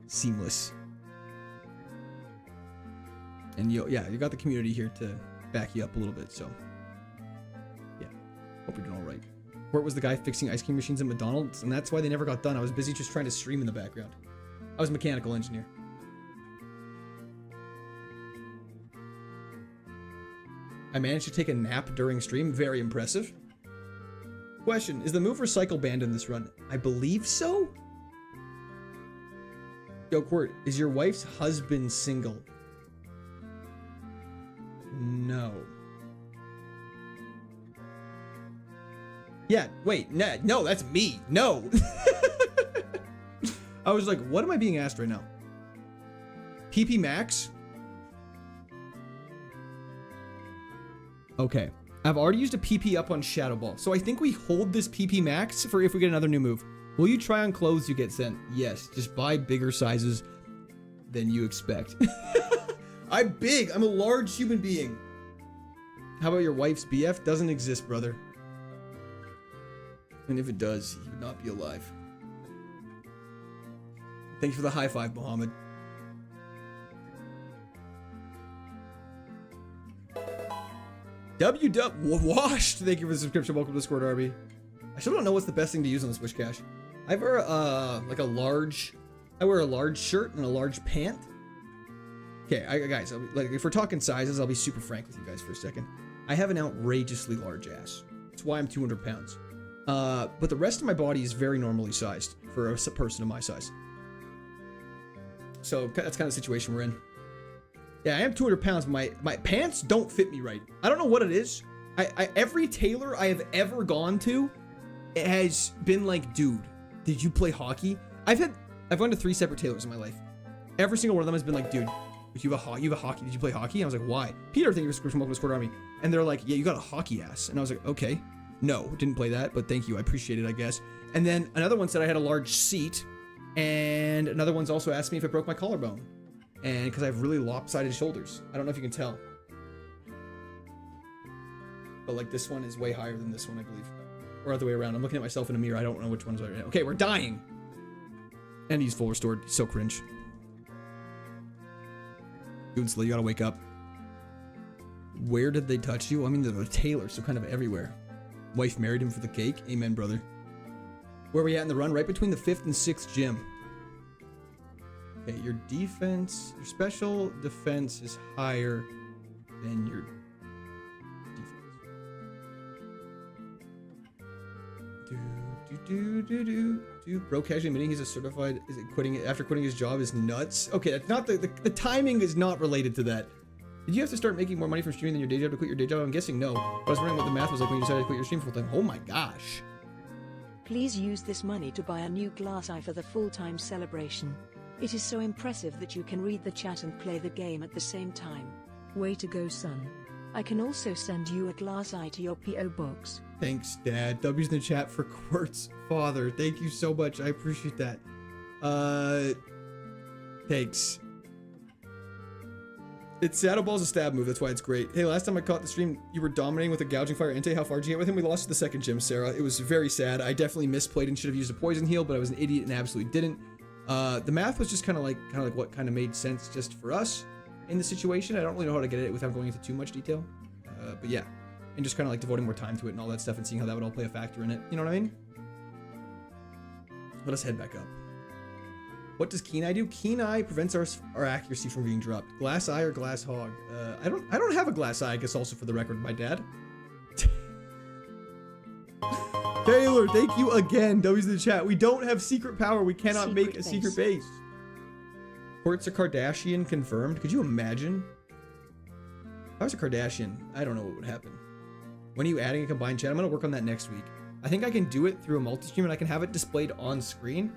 seamless. And you got the community here to back you up a little bit, so... Yeah. Hope you're doing alright. Where was the guy fixing ice cream machines at McDonald's? And that's why they never got done. I was busy just trying to stream in the background. I was a mechanical engineer. I managed to take a nap during stream. Very impressive. Question, is the move recycle banned in this run? I believe so? Yo, Court, is your wife's husband single? No. Yeah, wait, no, that's me. No. I was like, what am I being asked right now? PP Max? Okay. I've already used a PP up on Shadow Ball, so I think we hold this PP max for if we get another new move. Will you try on clothes you get sent? Yes, just buy bigger sizes than you expect. I'm big. I'm a large human being. How about your wife's BF? Doesn't exist, brother. And if it does, he would not be alive. Thanks for the high five, Mohammed. Washed. Thank you for the subscription. Welcome to Discord, RB. I still don't know what's the best thing to use on the Swish Cash. I wear like a large. I wear a large shirt and a large pant. Okay, guys. Like if we're talking sizes, I'll be super frank with you guys for a second. I have an outrageously large ass. That's why I'm 200 pounds. But the rest of my body is very normally sized for a person of my size. So that's kind of the situation we're in. Yeah, I am 200 pounds, but my pants don't fit me right. I don't know what it is. Every tailor I have ever gone to, it has been like, dude, did you play hockey? I've gone to 3 separate tailors in my life. Every single one of them has been like, dude, you have a hockey. Did you play hockey? And I was like, why? Peter, thank you for subscription. Welcome to Squad Army. And they're like, yeah, you got a hockey ass. And I was like, okay, no, didn't play that, but thank you. I appreciate it, I guess. And then another one said I had a large seat. And another one's also asked me if I broke my collarbone. And because I have really lopsided shoulders. I don't know if you can tell. But like this one is way higher than this one, I believe. Or other way around. I'm looking at myself in a mirror. I don't know which one's right now. Okay, we're dying. And he's full restored. He's so cringe. Goonsla, you gotta wake up. Where did they touch you? I mean, they're the tailor, so kind of everywhere. Wife married him for the cake. Amen, brother. Where are we at in the run? Right between the 5th and 6th gym. Okay, your defense, your special defense is higher than your defense. Bro casually admitting he's a certified, is it quitting after quitting his job is nuts. Okay, that's not the timing is not related to that. Did you have to start making more money from streaming than your day job to quit your day job? I'm guessing no. But I was wondering what the math was like when you decided to quit your stream full time. Oh my gosh. Please use this money to buy a new glass eye for the full-time celebration. It is so impressive that you can read the chat and play the game at the same time. Way to go, son. I can also send you a glass eye to your P.O. box. Thanks, Dad. W's in the chat for Quartz Father. Thank you so much. I appreciate that. Thanks. Saddle Ball's a stab move. That's why it's great. Hey, last time I caught the stream, you were dominating with a gouging fire Entei. How far did you get with him? We lost to the second gym, Sarah. It was very sad. I definitely misplayed and should have used a poison heal, but I was an idiot and absolutely didn't. The math was just kind of like what kind of made sense just for us in the situation. I don't really know how to get it without going into too much detail. But yeah, and just kind of like devoting more time to it and all that stuff and seeing how that would all play a factor in it. You know what I mean? Let us head back up. What does Keen Eye do? Keen Eye prevents our accuracy from being dropped. Glass Eye or Glass Hog? I don't have a Glass Eye, I guess also for the record, my dad. Taylor, thank you again. W's in the chat. We don't have secret power. We cannot make a secret base. Ports a Kardashian confirmed. Could you imagine? If I was a Kardashian, I don't know what would happen. When are you adding a combined chat? I'm going to work on that next week. I think I can do it through a multi-stream and I can have it displayed on screen.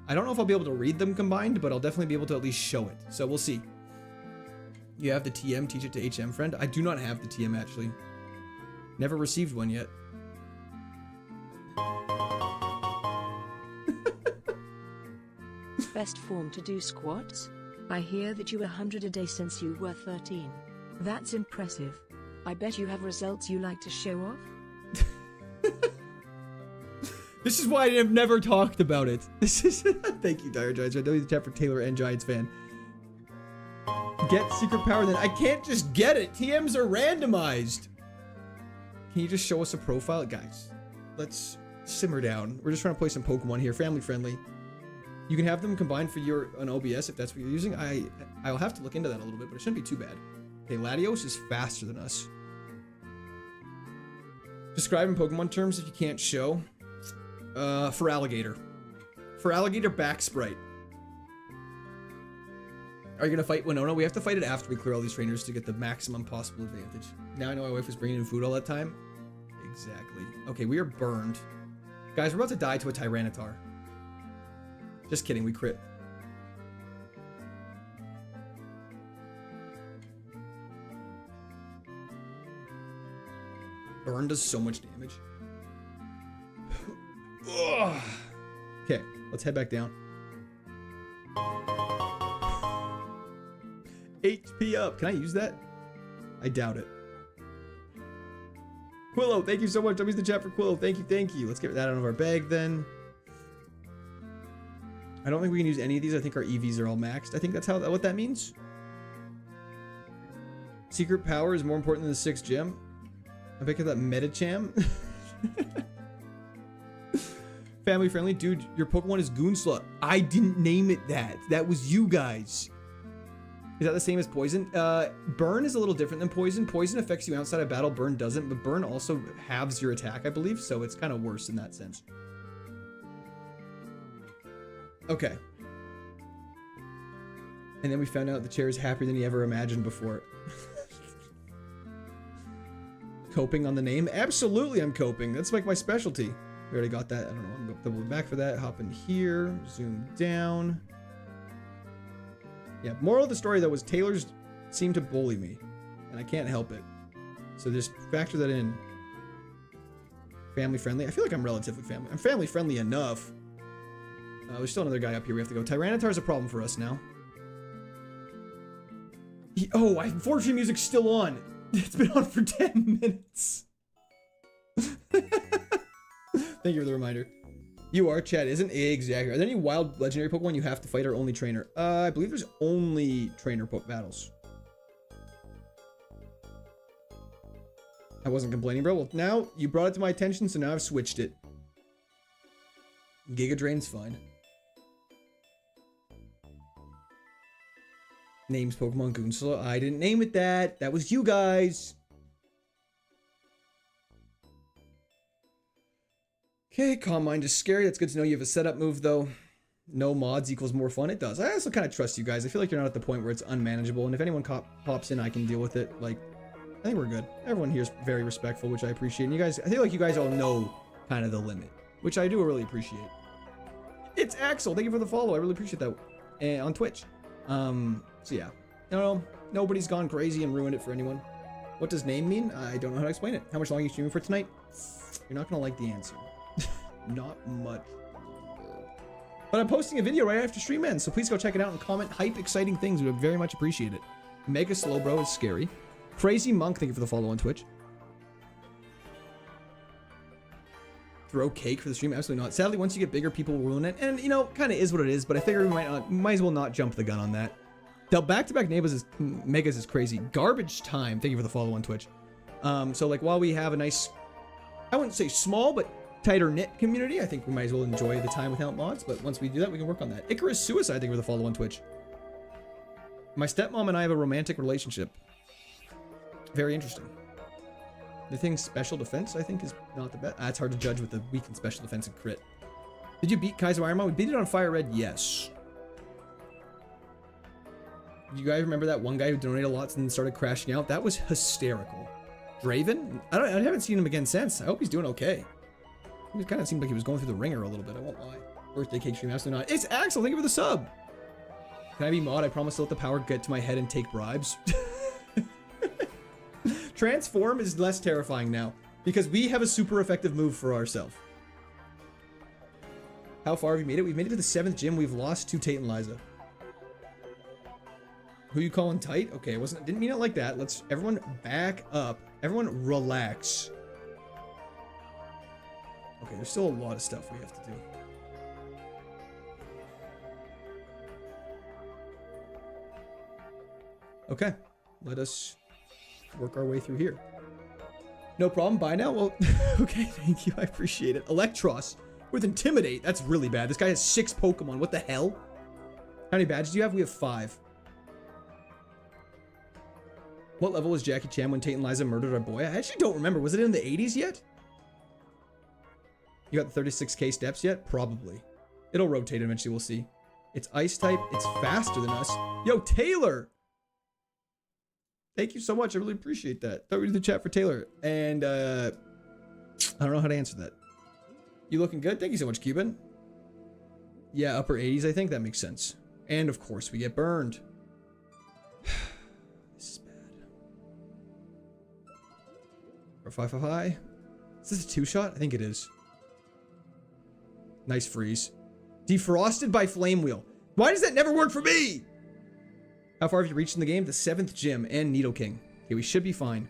I don't know if I'll be able to read them combined, but I'll definitely be able to at least show it. So we'll see. You have the TM, teach it to HM friend. I do not have the TM actually. Never received one yet. Best form to do squats? I hear that you were 100 a day since you were 13. That's impressive. I bet you have results you like to show off? This is why I have never talked about it. This is thank you, Dire Giants. I know the chat for Taylor and Giants fan. Get secret power then. I can't just get it. TMs are randomized. Can you just show us a profile? Guys, let's simmer down. We're just trying to play some Pokemon here, family friendly. You can have them combined for an OBS if that's what you're using. I'll have to look into that a little bit, but it shouldn't be too bad. Okay, Latios is faster than us. Describe in Pokemon terms if you can't show. For alligator. For alligator back sprite. Are you gonna fight Winona? We have to fight it after we clear all these trainers to get the maximum possible advantage. Now I know my wife was bringing in food all that time. Exactly. Okay, we are burned. Guys, we're about to die to a Tyranitar. Just kidding, we crit. Burn does so much damage. Ugh. Okay, let's head back down. HP up. Can I use that? I doubt it. Quillo, thank you so much. I'm using the chat for Quillo. Thank you, thank you. Let's get that out of our bag then. I don't think we can use any of these. I think our EVs are all maxed. I think that's what that means. Secret power is more important than the 6th gem. I pick up that Metacham. Family friendly. Dude, your Pokemon is Goonslut. I didn't name it that. That was you guys. Is that the same as Poison? Burn is a little different than Poison. Poison affects you outside of battle. Burn doesn't, but Burn also halves your attack, I believe, so it's kind of worse in that sense. Okay. And then we found out the chair is happier than he ever imagined before. Coping on the name? Absolutely, I'm coping. That's like my specialty. We already got that. I don't know. I'm going to double back for that. Hop in here. Zoom down. Yeah, moral of the story, though, was Taylor's seem to bully me. And I can't help it. So just factor that in. Family friendly. I feel like I'm relatively family. I'm family friendly enough. There's still another guy up here we have to go. Tyranitar's a problem for us now. Fortune music's still on. It's been on for 10 minutes. Thank you for the reminder. You are, Chad, isn't exactly. Are there any wild legendary Pokemon you have to fight or only trainer? I believe there's only trainer battles. I wasn't complaining, bro. Well, now you brought it to my attention, so now I've switched it. Giga Drain's fine. Names Pokemon Goonsula. I didn't name it that. That was you guys. Okay, Calm Mind is scary. That's good to know. You have a setup move, though. No mods equals more fun. It does. I also kind of trust you guys. I feel like you're not at the point where it's unmanageable. And if anyone pops in, I can deal with it. Like, I think we're good. Everyone here is very respectful, which I appreciate. And you guys, I feel like you guys all know kind of the limit, which I do really appreciate. It's Axel. Thank you for the follow. I really appreciate that. And on Twitch. So yeah. No, nobody's gone crazy and ruined it for anyone. What does name mean? I don't know how to explain it. How much longer are you streaming for tonight? You're not going to like the answer. Not much. But I'm posting a video right after stream ends, so please go check it out and comment hype, exciting things. We would very much appreciate it. Mega Slowbro is scary. Crazy Monk, thank you for the follow on Twitch. Throw cake for the stream? Absolutely not. Sadly, once you get bigger, people will ruin it. And, you know, kind of is what it is, but I figure we might as well not jump the gun on that. The back-to-back Megas is crazy. Garbage Time, thank you for the follow on Twitch. So, like, while we have a nice, I wouldn't say small, but tighter knit community, I think we might as well enjoy the time without mods, but once we do that, we can work on that. Icarus Suicide, thank you for the follow on Twitch. My stepmom and I have a romantic relationship. Very interesting. The thing Special Defense, I think, is not the best. It's hard to judge with the weak in Special Defense and crit. Did you beat KAIZO IRONMON? We beat it on Fire Red, yes. You guys remember that one guy who donated a lot and then started crashing out? That was hysterical. Draven? I haven't seen him again since. I hope he's doing okay. He kind of seemed like he was going through the ringer a little bit. I won't lie. Birthday cake stream, absolutely not. It's Axel. Thank you for the sub. Can I be mod? I promise to let the power get to my head and take bribes. Transform is less terrifying now because we have a super effective move for ourselves. How far have you made it? We've made it to the 7th gym. We've lost to Tate and Liza. Who you calling tight? Okay, didn't mean it like that. Let's everyone back up. Everyone relax. Okay, there's still a lot of stuff we have to do. Okay, let us work our way through here. No problem, bye now. Well, okay, thank you, I appreciate it. Electros with Intimidate, that's really bad. This guy has 6 Pokemon, what the hell? How many badges do you have? We have 5. What level was Jackie Chan when Tate and Liza murdered our boy? I actually don't remember. Was it in the 80s yet? You got the 36k steps yet? Probably. It'll rotate eventually, we'll see. It's ice type. It's faster than us. Yo, Taylor! Thank you so much. I really appreciate that. Thought we'd do the chat for Taylor. And, I don't know how to answer that. You looking good? Thank you so much, Cuban. Yeah, upper 80s, I think. That makes sense. And, of course, we get burned. This is bad. Or 555. Is this a 2-shot? I think it is. Nice freeze. Defrosted by Flame Wheel. Why does that never work for me? How far have you reached in the game? The 7th gym and Needle King. Okay, we should be fine.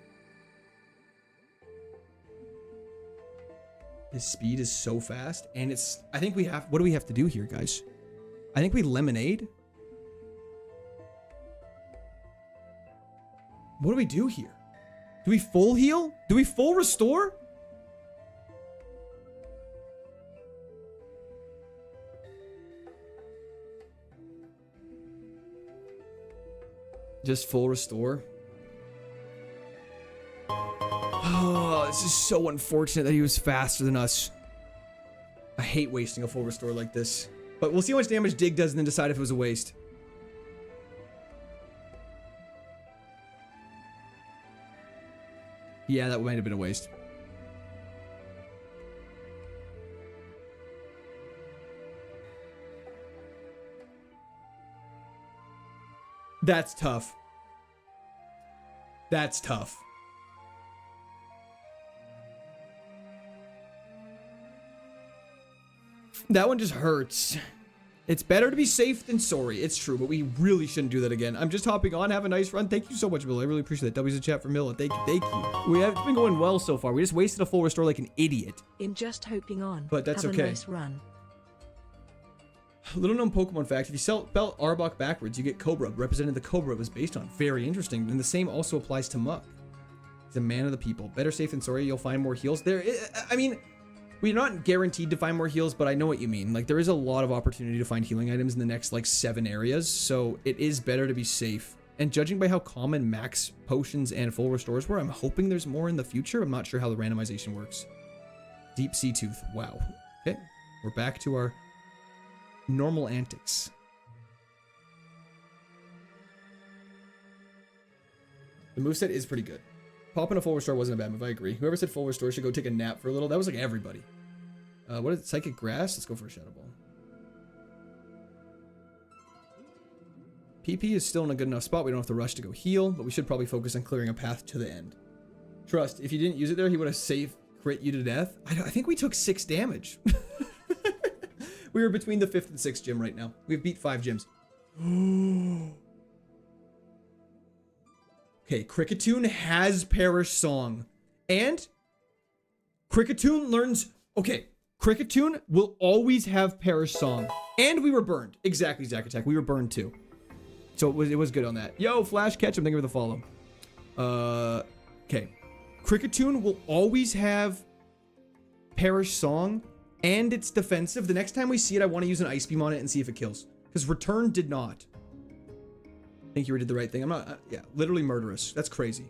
His speed is so fast. And it's... I think we have... What do we have to do here, guys? I think we Lemonade. What do we do here? Do we full heal? Do we full restore? Just full restore. Oh, this is so unfortunate that he was faster than us. I hate wasting a full restore like this. But we'll see how much damage Dig does and then decide if it was a waste. Yeah, that might have been a waste. That's tough. That's tough. That one just hurts. It's better to be safe than sorry. It's true, but we really shouldn't do that again. I'm just hopping on. Have a nice run. Thank you so much, Milla. I really appreciate that. W's in chat for Milla. Thank you. Thank you. We have been going well so far. We just wasted a full restore like an idiot. In just hoping on. But that's have okay. A nice run. Little known Pokemon fact, if you spell Arbok backwards, you get Cobra, representing the Cobra it was based on. Very interesting. And the same also applies to Muck. He's a man of the people. Better safe than sorry. You'll find more heals. I mean, we're not guaranteed to find more heals, but I know what you mean. Like, there is a lot of opportunity to find healing items in the next, like, 7 areas. So it is better to be safe. And judging by how common max potions and full restores were, I'm hoping there's more in the future. I'm not sure how the randomization works. Deep Sea Tooth. Wow. Okay. We're back to our normal antics. The moveset is pretty good. Popping a full restore wasn't a bad move, I agree. Whoever said full restore should go take a nap for a little. That was like everybody. What is it? Psychic Grass? Let's go for a Shadow Ball. PP is still in a good enough spot. We don't have to rush to go heal, but we should probably focus on clearing a path to the end. Trust, if you didn't use it there, he would have safe crit you to death. I think we took 6 damage. We were between the 5th and 6th gym right now. We've beat 5 gyms. Okay, Kricketune has Perish Song. And Kricketune learns... Okay, Kricketune will always have Perish Song. And we were burned. Exactly, Zack Attack. We were burned too. So it was good on that. Yo, Flash Ketchum, thank you for the follow. Okay. Kricketune will always have Perish Song. And it's defensive. The next time we see it, I want to use an Ice Beam on it and see if it kills. Because Return did not. I think you did the right thing. I'm not... yeah, literally murderous. That's crazy.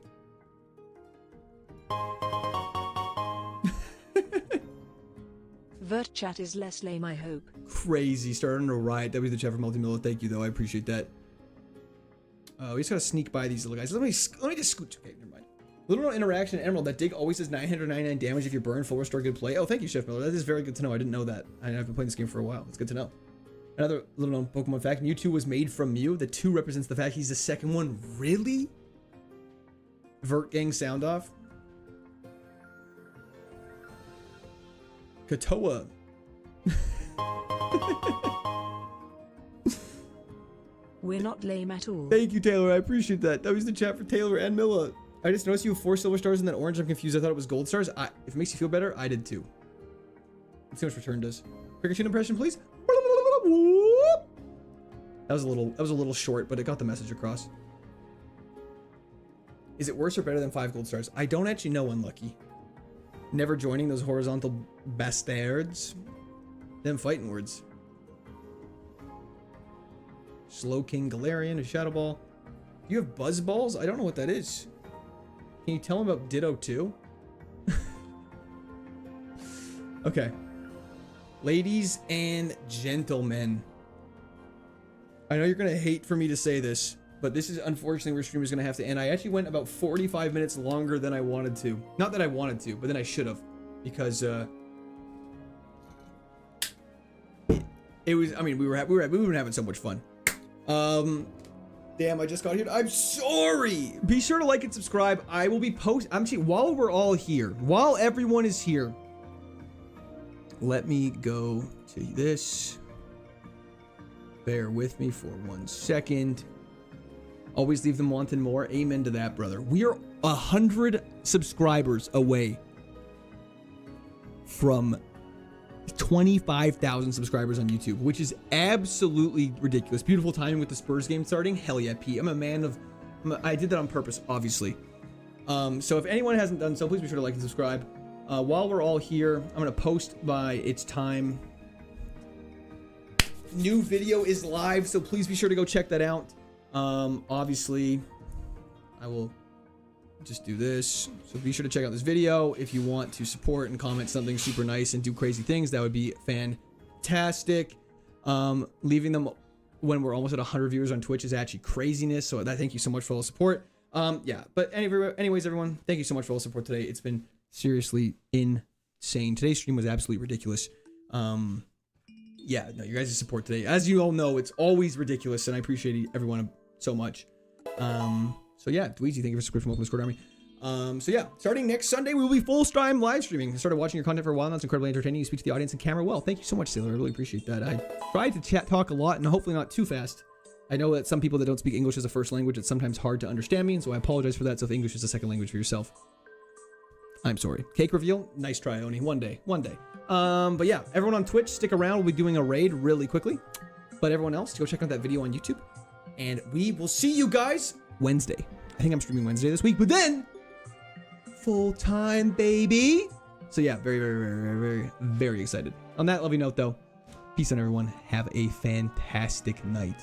Vert chat is less lame, I hope. Crazy. Starting to riot. That was the chat for Multimilla. Thank you, though. I appreciate that. We just gotta sneak by these little guys. Let me just scoot. Okay, never mind. Little interaction in Emerald. That dig always does 999 damage if you burn. Full restore. Good play. Oh, thank you, Chef Miller. That is very good to know. I didn't know that. I've been playing this game for a while. It's good to know. Another little known Pokemon fact. Mewtwo was made from Mew. The 2 represents the fact he's the second one. Really? Vert Gang sound off. Katoa. We're not lame at all. Thank you, Taylor. I appreciate that. That was the chat for Taylor and Milla. I just noticed you have 4 silver stars and then orange. I'm confused. I thought it was gold stars. If it makes you feel better, I did too. Let's see how much Return does. Kricketune impression, please. That was a little short, but it got the message across. Is it worse or better than 5 gold stars? I don't actually know, Unlucky. Never joining those horizontal bastards. Them fighting words. Slow King Galarian, a Shadow Ball. You have Buzz Balls? I don't know what that is. Can you tell him about Ditto too? Okay. Ladies and gentlemen. I know you're going to hate for me to say this, but this is unfortunately where stream is going to have to end. I actually went about 45 minutes longer than I wanted to. Not that I wanted to, but then I should have. Because, it was, I mean, we were having so much fun. Damn, I just got here. I'm sorry. Be sure to like and subscribe. I will be while we're all here, while everyone is here, let me go to this. Bear with me for 1 second. Always leave them wanting more. Amen to that, brother. We are 100 subscribers away from 25,000 subscribers on YouTube, which is absolutely ridiculous. Beautiful timing with the Spurs game starting. Hell yeah, Pete. I'm a man of... I did that on purpose, obviously. So if anyone hasn't done so, please be sure to like and subscribe. While we're all here, I'm going to post by its time. New video is live, so please be sure to go check that out. Obviously, I will just do this. So be sure to check out this video if you want to support and comment something super nice and do crazy things. That would be fantastic. Leaving them when we're almost at 100 viewers on Twitch is actually craziness. So thank you so much for all the support. Yeah, but anyways, everyone, thank you so much for all the support today. It's been seriously insane. Today's stream was absolutely ridiculous. Yeah, no, you guys' support today, as you all know, it's always ridiculous, and I appreciate everyone so much. So yeah, Dweezy, thank you for subscription. Welcome to Discord Army. So yeah, starting next Sunday, we will be full-time live streaming. I started watching your content for a while now. It's incredibly entertaining. You speak to the audience and camera well. Thank you so much, Sailor. I really appreciate that. I tried to talk a lot and hopefully not too fast. I know that some people that don't speak English as a first language, it's sometimes hard to understand me, and so I apologize for that. So if English is a second language for yourself, I'm sorry. Cake reveal? Nice try, Oni. One day. But yeah, everyone on Twitch, stick around. We'll be doing a raid really quickly. But everyone else, go check out that video on YouTube. And we will see you guys Wednesday. I think I'm streaming Wednesday this week, but then full-time, baby. So yeah, very excited. On that lovely note, though, peace on everyone. Have a fantastic night.